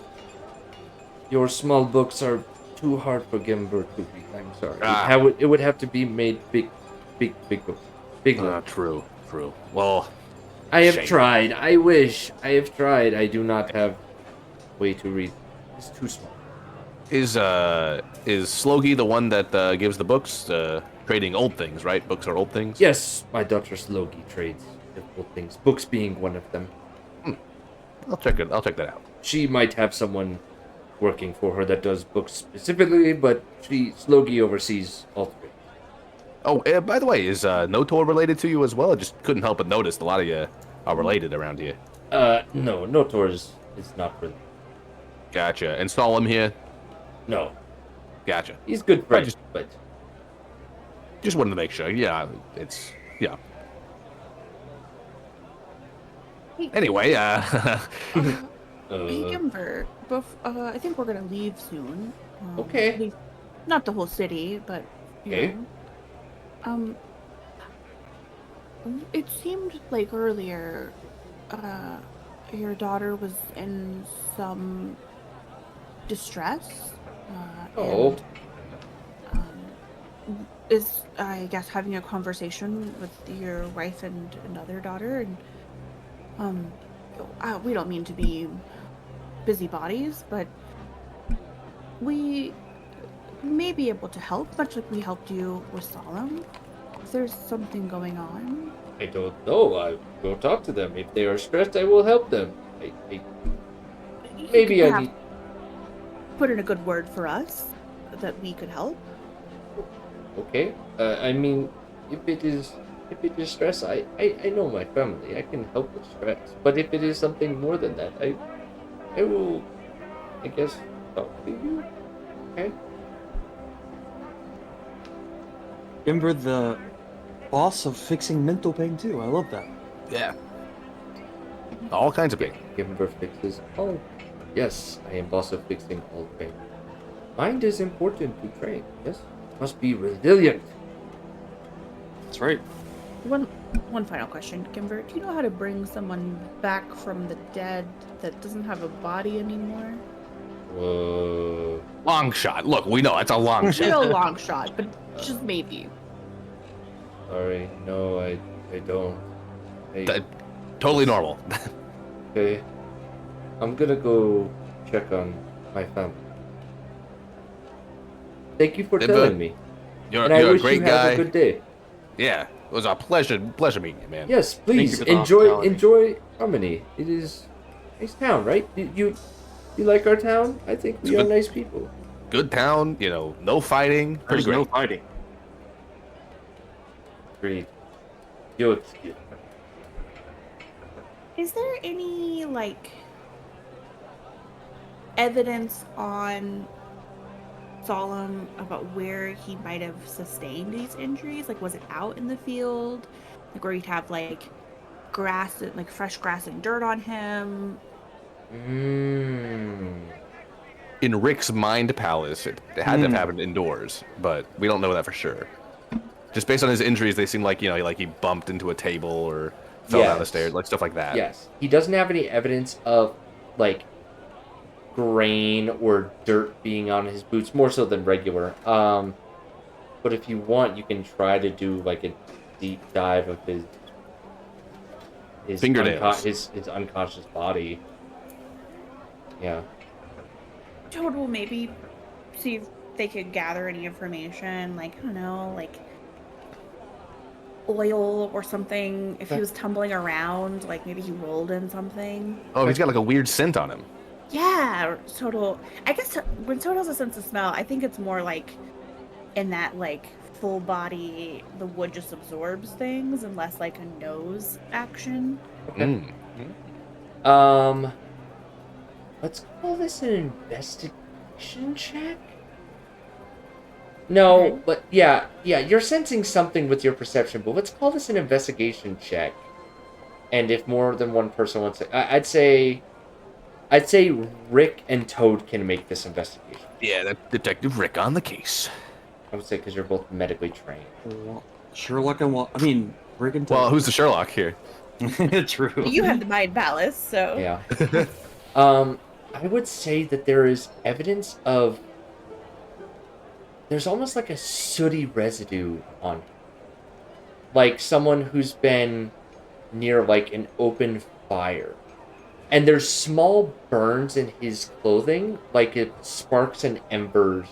[SPEAKER 8] your small books are too hard for Gemver to read. I'm sorry. It would have to be made big books. Big books.
[SPEAKER 4] True. Well,
[SPEAKER 8] I have
[SPEAKER 4] shame.
[SPEAKER 8] tried. I wish. I have tried. I do not have way to read. It's too small.
[SPEAKER 4] Is Slogi the one that gives the books? Trading old things, right? Books are old things?
[SPEAKER 8] Yes, my daughter Slogi trades difficult things. Books being one of them.
[SPEAKER 4] I'll check that out.
[SPEAKER 8] She might have someone working for her that does books specifically, but Slogi oversees all three.
[SPEAKER 4] Oh, by the way, is Notor related to you as well? I just couldn't help but notice a lot of you are related around here.
[SPEAKER 8] No, Notor is not related.
[SPEAKER 4] Gotcha. And Solemn here?
[SPEAKER 8] No.
[SPEAKER 4] Gotcha.
[SPEAKER 8] He's good friends, but
[SPEAKER 4] Just wanted to make sure. Yeah, yeah. Anyway,
[SPEAKER 5] Hey, Gimber, I think we're gonna leave soon.
[SPEAKER 8] Okay.
[SPEAKER 5] At least not the whole city, but you
[SPEAKER 8] Okay.
[SPEAKER 5] know. It seemed like earlier, your daughter was in some distress.
[SPEAKER 8] Oh.
[SPEAKER 5] And, is, I guess, having a conversation with your wife and other daughter, and we don't mean to be busybodies, but we may be able to help, much like we helped you with Solemn. If there's something going on.
[SPEAKER 8] I don't know. I will talk to them. If they are stressed, I will help them. Maybe I need.
[SPEAKER 5] Put in a good word for us that we could help.
[SPEAKER 8] Okay. I mean, if it is stress, I know my family. I can help with stress. But if it is something more than that, I will, I guess, talk to you. Okay.
[SPEAKER 2] Gimber, the boss of fixing mental pain too. I love that.
[SPEAKER 4] yeah. All kinds of pain.
[SPEAKER 8] Gimber fixes all. Yes, I am boss of fixing all pain. Mind is important to train. Yes, must be resilient.
[SPEAKER 2] That's right.
[SPEAKER 5] One final question, Gimber. Do you know how to bring someone back from the dead that doesn't have a body anymore?
[SPEAKER 4] Long shot. Look, we know it's a long shot.
[SPEAKER 5] Still a long shot, but just maybe.
[SPEAKER 8] Sorry, no, I don't.
[SPEAKER 4] Totally normal.
[SPEAKER 8] Okay. I'm gonna go check on my family. Thank you for
[SPEAKER 4] Hey,
[SPEAKER 8] telling
[SPEAKER 4] bud.
[SPEAKER 8] me.
[SPEAKER 4] You're
[SPEAKER 8] And I
[SPEAKER 4] a
[SPEAKER 8] wish
[SPEAKER 4] great
[SPEAKER 8] you
[SPEAKER 4] guy.
[SPEAKER 8] have a good day.
[SPEAKER 4] Yeah, it was a pleasure meeting you, man.
[SPEAKER 8] Yes, please
[SPEAKER 2] for the
[SPEAKER 8] enjoy
[SPEAKER 2] hospitality.
[SPEAKER 8] Harmony. It is a nice town, right? You like our town? I think we
[SPEAKER 4] It's
[SPEAKER 8] are
[SPEAKER 4] good.
[SPEAKER 8] nice people.
[SPEAKER 4] Good town, no fighting. Pretty
[SPEAKER 2] There's
[SPEAKER 4] great.
[SPEAKER 2] no fighting.
[SPEAKER 8] Agreed. You're excused.
[SPEAKER 5] Is there any, evidence on Solemn about where he might have sustained these injuries? Like, was it out in the field? Like, where you'd have, grass, fresh grass and dirt on him?
[SPEAKER 4] In Rick's mind palace, it had to have happened indoors, but we don't know that for sure. Just based on his injuries, they seem like he bumped into a table or fell down the
[SPEAKER 8] Yes.
[SPEAKER 4] stairs, like stuff like that.
[SPEAKER 8] Yes. He doesn't have any evidence of, grain or dirt being on his boots, more so than regular. But if you want, you can try to do, a deep dive of his
[SPEAKER 4] Fingernails.
[SPEAKER 8] his unconscious body. Yeah.
[SPEAKER 5] Toad will maybe see if they could gather any information, like, I don't know, like oil or something. If he was tumbling around, like maybe he rolled in something.
[SPEAKER 4] Oh, he's got like a weird scent on him.
[SPEAKER 5] Yeah, or Total. I guess when Total has a sense of smell, I think it's more like in that like full body, the wood just absorbs things, and less like a nose action.
[SPEAKER 1] Okay.
[SPEAKER 4] Mm.
[SPEAKER 1] Let's call this an investigation check. No,
[SPEAKER 5] Okay.
[SPEAKER 1] but yeah, you're sensing something with your perception, but let's call this an investigation check. And if more than one person wants it, I'd say Rick and Toad can make this investigation.
[SPEAKER 4] Yeah, that's Detective Rick on the case.
[SPEAKER 1] I would say because you're both medically trained.
[SPEAKER 2] Well, Sherlock and Rick and
[SPEAKER 4] Well,
[SPEAKER 2] Toad.
[SPEAKER 4] who's the Sherlock here?
[SPEAKER 2] True.
[SPEAKER 5] You have the mind ballast, so
[SPEAKER 1] Yeah. I would say that there is evidence of. There's almost like a sooty residue on him. Like someone who's been near like an open fire. And there's small burns in his clothing, like it sparks and embers.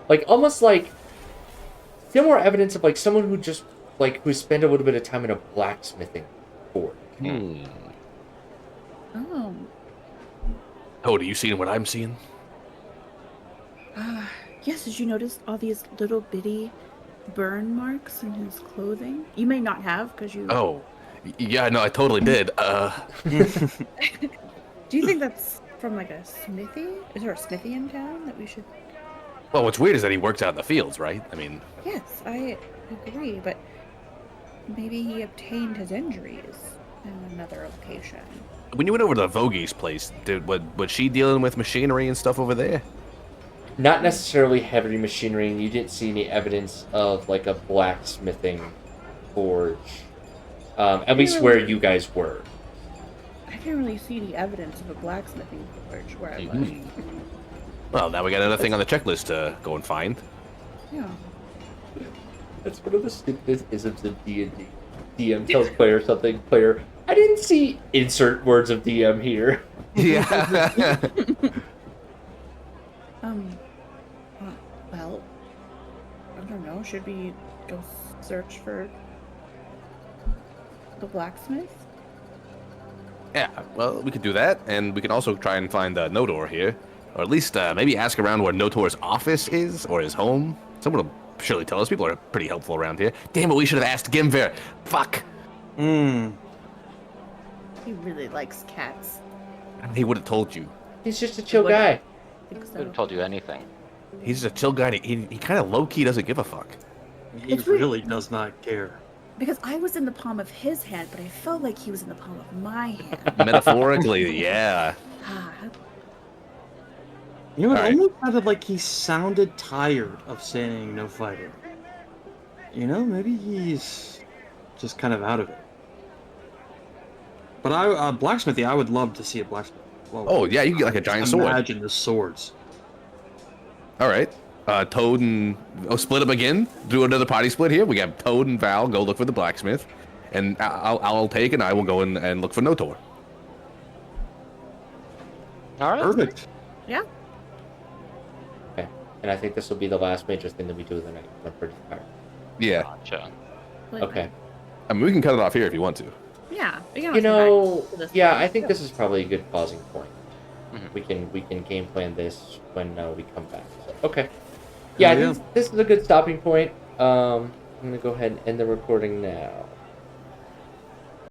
[SPEAKER 1] Like almost like similar evidence of like someone who just like who spent a little bit of time in a blacksmithing forge.
[SPEAKER 4] Hmm.
[SPEAKER 5] oh,
[SPEAKER 4] Toad, are you seeing what I'm seeing?
[SPEAKER 5] yes. Did you notice all these little bitty burn marks in his clothing? You may not have because you.
[SPEAKER 4] Oh, yeah, no, I totally did.
[SPEAKER 5] Do you think that's from like a smithy? Is there a smithy in town that we should?
[SPEAKER 4] Well, what's weird is that he works out in the fields, right? I mean,
[SPEAKER 5] Yes, I agree, but maybe he obtained his injuries in another location.
[SPEAKER 4] when you went over to Vogie's place, was she dealing with machinery and stuff over there?
[SPEAKER 1] Not necessarily heavy machinery, and you didn't see any evidence of like a blacksmithing forge. At least where you guys were.
[SPEAKER 5] I didn't really see any evidence of a blacksmithing forge where I was.
[SPEAKER 4] Well, now we got another thing on the checklist to go and find.
[SPEAKER 5] Yeah.
[SPEAKER 1] That's one of the stupidest isms of D&D. DM tells player something, player, I didn't see insert words of DM here.
[SPEAKER 4] Yeah.
[SPEAKER 5] Well, I don't know. Should we go search for the blacksmith?
[SPEAKER 4] Yeah, well, we could do that, and we can also try and find Notor here. Or at least maybe ask around where Notor's office is, or his home. Someone will surely tell us. People are pretty helpful around here. Damn it, we should have asked Gimvir. Fuck.
[SPEAKER 2] Hmm.
[SPEAKER 5] He really likes cats.
[SPEAKER 4] He would have told you.
[SPEAKER 1] He's just a chill
[SPEAKER 5] What?
[SPEAKER 1] guy.
[SPEAKER 5] I think
[SPEAKER 3] Could have
[SPEAKER 5] so.
[SPEAKER 3] told you anything.
[SPEAKER 4] He's just a chill guy. He kind of low-key doesn't give a fuck.
[SPEAKER 2] He
[SPEAKER 5] It's weird.
[SPEAKER 2] really does not care.
[SPEAKER 5] Because I was in the palm of his hand, but I felt like he was in the palm of my hand.
[SPEAKER 4] Metaphorically, yeah.
[SPEAKER 5] Ah,
[SPEAKER 2] You know, it
[SPEAKER 4] Alright.
[SPEAKER 2] almost sounded like he sounded tired of saying no fighting. You know, maybe he's just kind of out of it. But blacksmithy, I would love to see a blacksmith. Well,
[SPEAKER 4] Oh, yeah, you can get like a giant sword.
[SPEAKER 2] Imagine the swords.
[SPEAKER 4] All right. Toad and... Oh, split up again? Do another party split here? We got Toad and Val go look for the blacksmith. And I'll take and I will go in and look for Notor.
[SPEAKER 3] All right.
[SPEAKER 2] Perfect.
[SPEAKER 5] yeah.
[SPEAKER 1] Okay. And I think this will be the last major thing that we do of the night. I'm pretty tired.
[SPEAKER 4] Yeah.
[SPEAKER 3] Gotcha.
[SPEAKER 1] Okay.
[SPEAKER 4] I mean, we can cut it off here if you want to.
[SPEAKER 5] Yeah. We can
[SPEAKER 1] You
[SPEAKER 5] always come
[SPEAKER 1] know,
[SPEAKER 5] back to this
[SPEAKER 1] yeah,
[SPEAKER 5] one.
[SPEAKER 1] I think this is probably a good pausing point.
[SPEAKER 3] Mhm.
[SPEAKER 1] We can game plan this when we come back. So, okay. Yeah, I
[SPEAKER 2] Yeah.
[SPEAKER 1] think this is a good stopping point. I'm gonna go ahead and end the recording now.